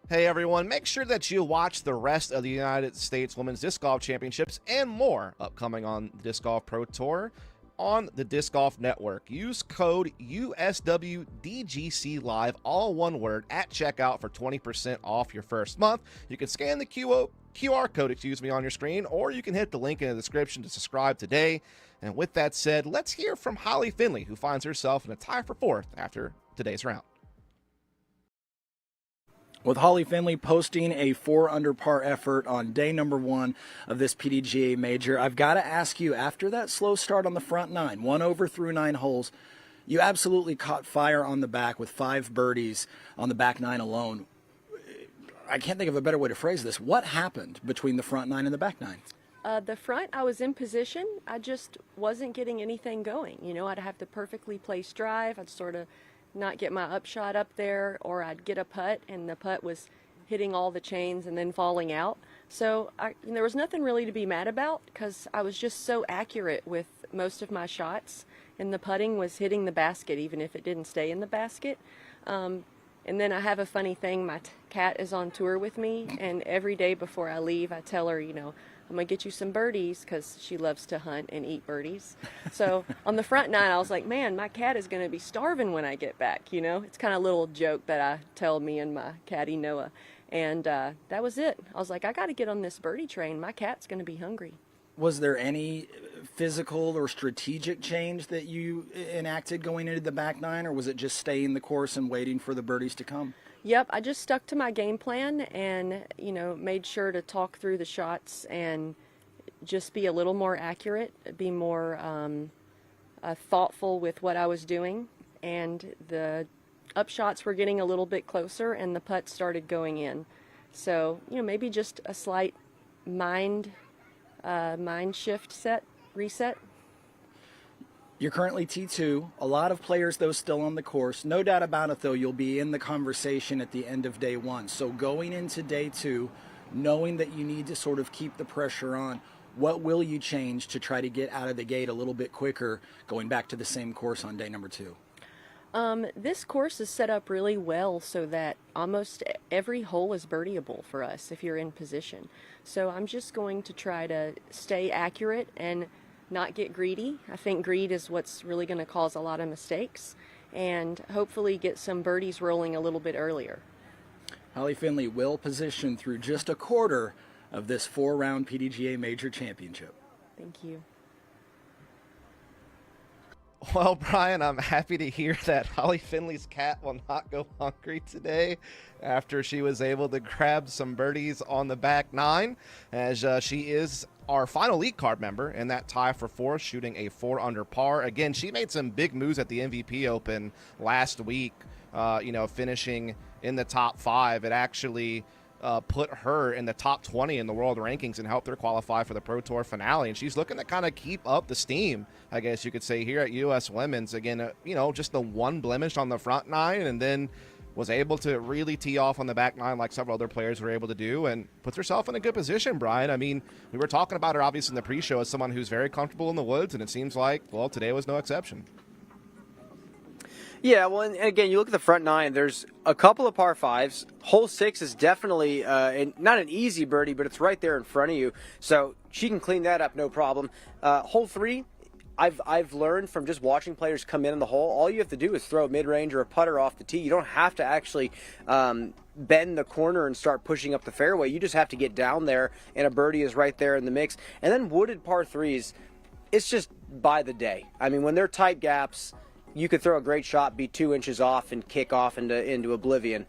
Hey everyone, make sure that you watch the rest of the United States Women's Disc Golf Championships and more upcoming on the Disc Golf Pro Tour on the Disc Golf Network. Use code USWDGC Live, all one word, at checkout for 20% off your first month. You can scan the QR code, on your screen, or you can hit the link in the description to subscribe today. And with that said, let's hear from Holly Finley, who finds herself in a tie for 4th after today's round. With Holly Finley posting a 4 under par effort on day number 1 of this PDGA major, I've got to ask you, after that slow start on the front 9, 1 over through 9 holes, you absolutely caught fire on the back with 5 birdies on the back 9 alone. I can't think of a better way to phrase this. What happened between the front 9 and the back 9? The front, I was in position. I just wasn't getting anything going. You know, I'd have to perfectly place drive. I'd sort of not get my upshot up there, or I'd get a putt and the putt was hitting all the chains and then falling out. So there was nothing really to be mad about because I was just so accurate with most of my shots, and the putting was hitting the basket even if it didn't stay in the basket. And then I have a funny thing. My cat is on tour with me, and every day before I leave I tell her, you know, I'm going to get you some birdies because she loves to hunt and eat birdies. So on the front 9, I was like, man, my cat is going to be starving when I get back, you know. It's kind of a little joke that I tell me and my catty Noah. And that was it. I was like, I got to get on this birdie train. My cat's going to be hungry. Was there any physical or strategic change that you enacted going into the back 9, or was it just staying the course and waiting for the birdies to come? Yep, I just stuck to my game plan and, you know, made sure to talk through the shots and just be a little more accurate, be more thoughtful with what I was doing. And the upshots were getting a little bit closer and the putts started going in. So, you know, maybe just a slight mind shift reset. You're currently T2. A lot of players, though, still on the course. No doubt about it, though, you'll be in the conversation at the end of day 1. So going into day 2, knowing that you need to sort of keep the pressure on, what will you change to try to get out of the gate a little bit quicker going back to the same course on day number 2? This course is set up really well so that almost every hole is birdieable for us if you're in position. So I'm just going to try to stay accurate and not get greedy. I think greed is what's really going to cause a lot of mistakes, and hopefully get some birdies rolling a little bit earlier. Holly Finley will position through just a quarter of this 4-round PDGA Major Championship. Thank you. Well, Brian, I'm happy to hear that Holly Finley's cat will not go hungry today after she was able to grab some birdies on the back 9, as she is our final lead card member in that tie for 4th, shooting a 4 under par. Again, she made some big moves at the MVP Open last week, finishing in the top 5. It actually put her in the top 20 in the world rankings and helped her qualify for the Pro Tour finale. And she's looking to kind of keep up the steam, I guess you could say, here at U.S. Women's. Again, just the one blemish on the front 9, and then was able to really tee off on the back 9 like several other players were able to do, and puts herself in a good position, Brian. I mean, we were talking about her obviously in the pre-show as someone who's very comfortable in the woods, and it seems like, well, today was no exception. Yeah, well, and again, you look at the front 9, there's a couple of par 5s. Hole 6 is definitely not an easy birdie, but it's right there in front of you. So she can clean that up, no problem. Hole 3, I've learned from just watching players come in the hole, all you have to do is throw a mid-range or a putter off the tee. You don't have to actually bend the corner and start pushing up the fairway. You just have to get down there, and a birdie is right there in the mix. And then wooded par 3s, it's just by the day. I mean, when they're tight gaps, you could throw a great shot, be 2 inches off, and kick off into oblivion.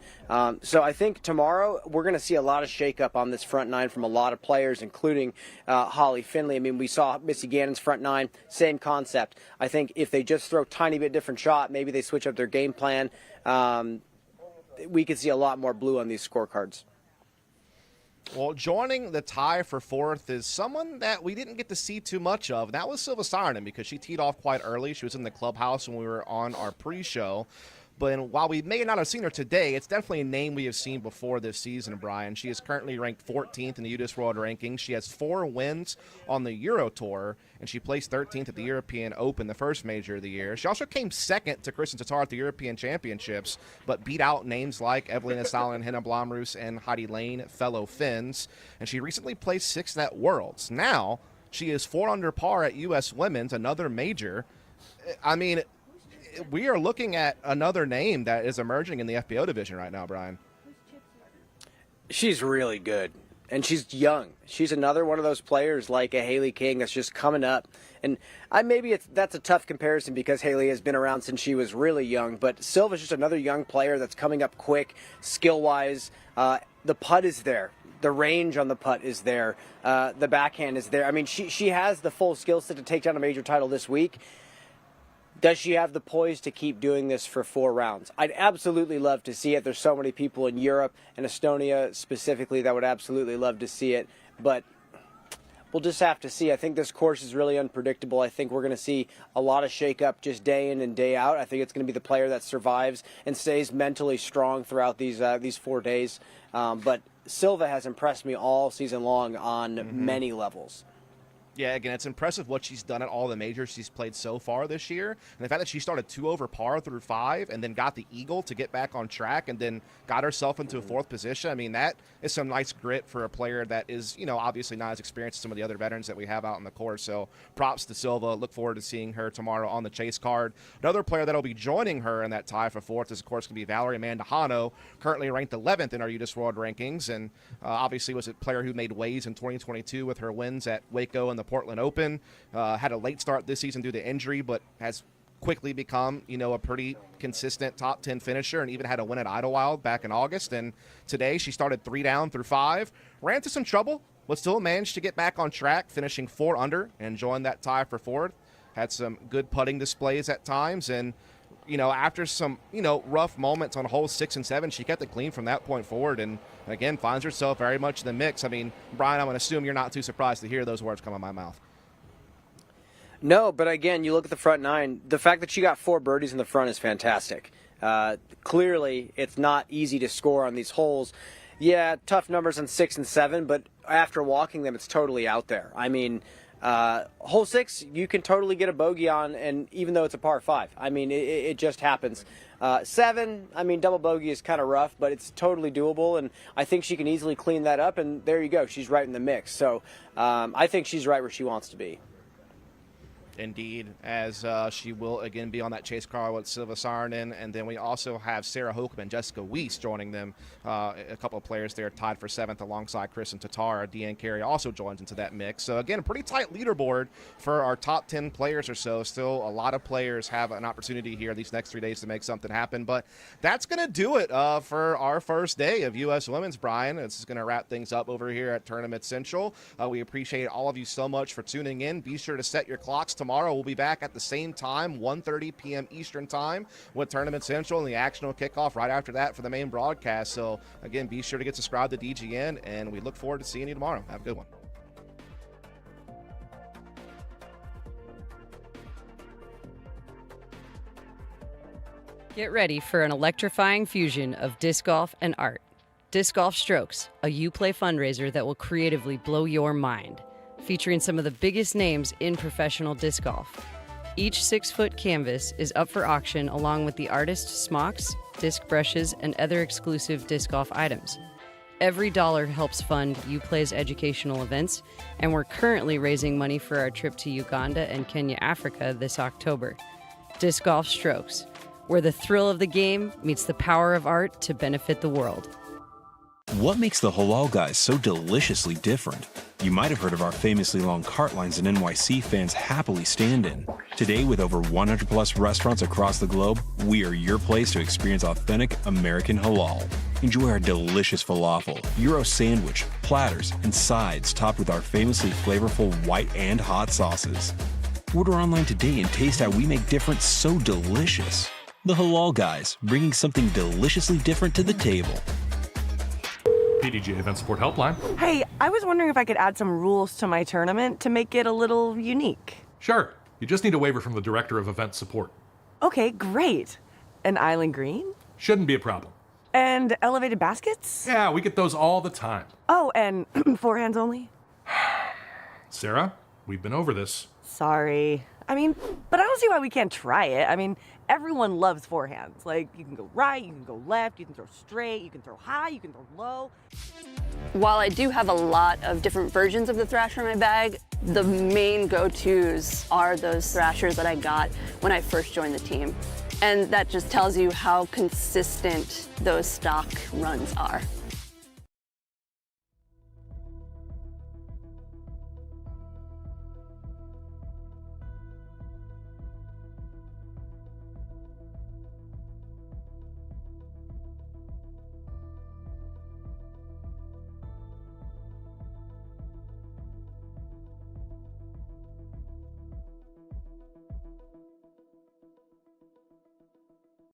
So I think tomorrow we're going to see a lot of shakeup on this front 9 from a lot of players, including Holly Finley. I mean, we saw Missy Gannon's front 9, same concept. I think if they just throw a tiny bit different shot, maybe they switch up their game plan, we could see a lot more blue on these scorecards. Well, joining the tie for fourth is someone that we didn't get to see too much of. And that was Silva Saarinen, because she teed off quite early. She was in the clubhouse when we were on our pre-show. But while we may not have seen her today, it's definitely a name we have seen before this season, Brian. She is currently ranked 14th in the UDIS World Rankings. She has 4 wins on the Euro Tour, and she placed 13th at the European Open, the first major of the year. She also came second to Kristin Tattar at the European Championships, but beat out names like Evelina Stalin, Henna Blomroos, and Heidi Lane, fellow Finns. And she recently placed 6th at Worlds. Now, she is 4 under par at U.S. Women's, another major. I mean, we are looking at another name that is emerging in the FPO division right now, Brian. She's really good, and she's young. She's another one of those players like a Haley King that's just coming up. And that's a tough comparison because Haley has been around since she was really young, but Silva's just another young player that's coming up quick, skill-wise. The putt is there. The range on the putt is there. The backhand is there. I mean, she has the full skill set to take down a major title this week. Does she have the poise to keep doing this for 4 rounds? I'd absolutely love to see it. There's so many people in Europe and Estonia specifically that would absolutely love to see it, but we'll just have to see. I think this course is really unpredictable. I think we're going to see a lot of shake-up just day in and day out. I think it's going to be the player that survives and stays mentally strong throughout these 4 days. But Silva has impressed me all season long on many levels. Yeah, again, it's impressive what she's done at all the majors she's played so far this year. And the fact that she started 2 over par through 5 and then got the eagle to get back on track and then got herself into a 4th position. I mean, that is some nice grit for a player that is, obviously not as experienced as some of the other veterans that we have out on the course. So props to Silva. Look forward to seeing her tomorrow on the chase card. Another player that will be joining her in that tie for 4th is, of course, going to be Valerie Mandujano, currently ranked 11th in our UDIS World Rankings. And obviously was a player who made waves in 2022 with her wins at Waco and the Portland Open. Had a late start this season due to injury, but has quickly become, a pretty consistent top 10 finisher and even had a win at Idlewild back in August. And today she started 3 down through 5, ran into some trouble, but still managed to get back on track, finishing 4 under and joined that tie for 4th. Had some good putting displays at times, and after some, rough moments on holes 6 and 7, she kept it clean from that point forward and, again, finds herself very much in the mix. I mean, Brian, I'm going to assume you're not too surprised to hear those words come out of my mouth. No, but again, you look at the front 9. The fact that she got 4 birdies in the front is fantastic. Clearly, it's not easy to score on these holes. Yeah, tough numbers on 6 and 7, but after walking them, it's totally out there. I mean, hole 6, you can totally get a bogey on, and even though it's a par 5, I mean, it just happens. 7, I mean, double bogey is kind of rough, but it's totally doable, and I think she can easily clean that up, and there you go. She's right in the mix. So I think she's right where she wants to be. Indeed, as she will again be on that chase car with Silva Saarinen, and then we also have Sarah Hokum and Jessica Weiss joining them. A couple of players there tied for 7th alongside Kristin Tattar. Deanne Carey also joins into that mix. So again, a pretty tight leaderboard for our top 10 players or so. Still, a lot of players have an opportunity here these next 3 days to make something happen. But that's going to do it for our first day of U.S. Women's, Brian. It's going to wrap things up over here at Tournament Central. We appreciate all of you so much for tuning in. Be sure to set your clocks tomorrow. We'll be back at the same time, 1:30 p.m. Eastern Time with Tournament Central, and the action will kick off right after that for the main broadcast. So, again, be sure to get subscribed to DGN, and we look forward to seeing you tomorrow. Have a good one. Get ready for an electrifying fusion of disc golf and art. Disc Golf Strokes, a Uplay fundraiser that will creatively blow your mind, featuring some of the biggest names in professional disc golf. Each 6-foot canvas is up for auction along with the artist's smocks, disc brushes, and other exclusive disc golf items. Every dollar helps fund Uplay's educational events, and we're currently raising money for our trip to Uganda and Kenya, Africa this October. Disc Golf Strokes, where the thrill of the game meets the power of art to benefit the world. What makes the Halal Guys so deliciously different? You might have heard of our famously long cart lines that NYC fans happily stand in. Today, with over 100 plus restaurants across the globe, we are your place to experience authentic American halal. Enjoy our delicious falafel, Euro sandwich, platters, and sides topped with our famously flavorful white and hot sauces. Order online today and taste how we make different so delicious. The Halal Guys, bringing something deliciously different to the table. PDGA Event Support Helpline. Hey, I was wondering if I could add some rules to my tournament to make it a little unique. Sure. You just need a waiver from the Director of Event Support. Okay, great. An island green? Shouldn't be a problem. And elevated baskets? Yeah, we get those all the time. Oh, and forehands only? Sarah, we've been over this. Sorry. I mean, but I don't see why we can't try it. I mean, everyone loves forehands. Like, you can go right, you can go left, you can throw straight, you can throw high, you can throw low. While I do have a lot of different versions of the Thrasher in my bag, the main go-tos are those Thrashers that I got when I first joined the team. And that just tells you how consistent those stock runs are.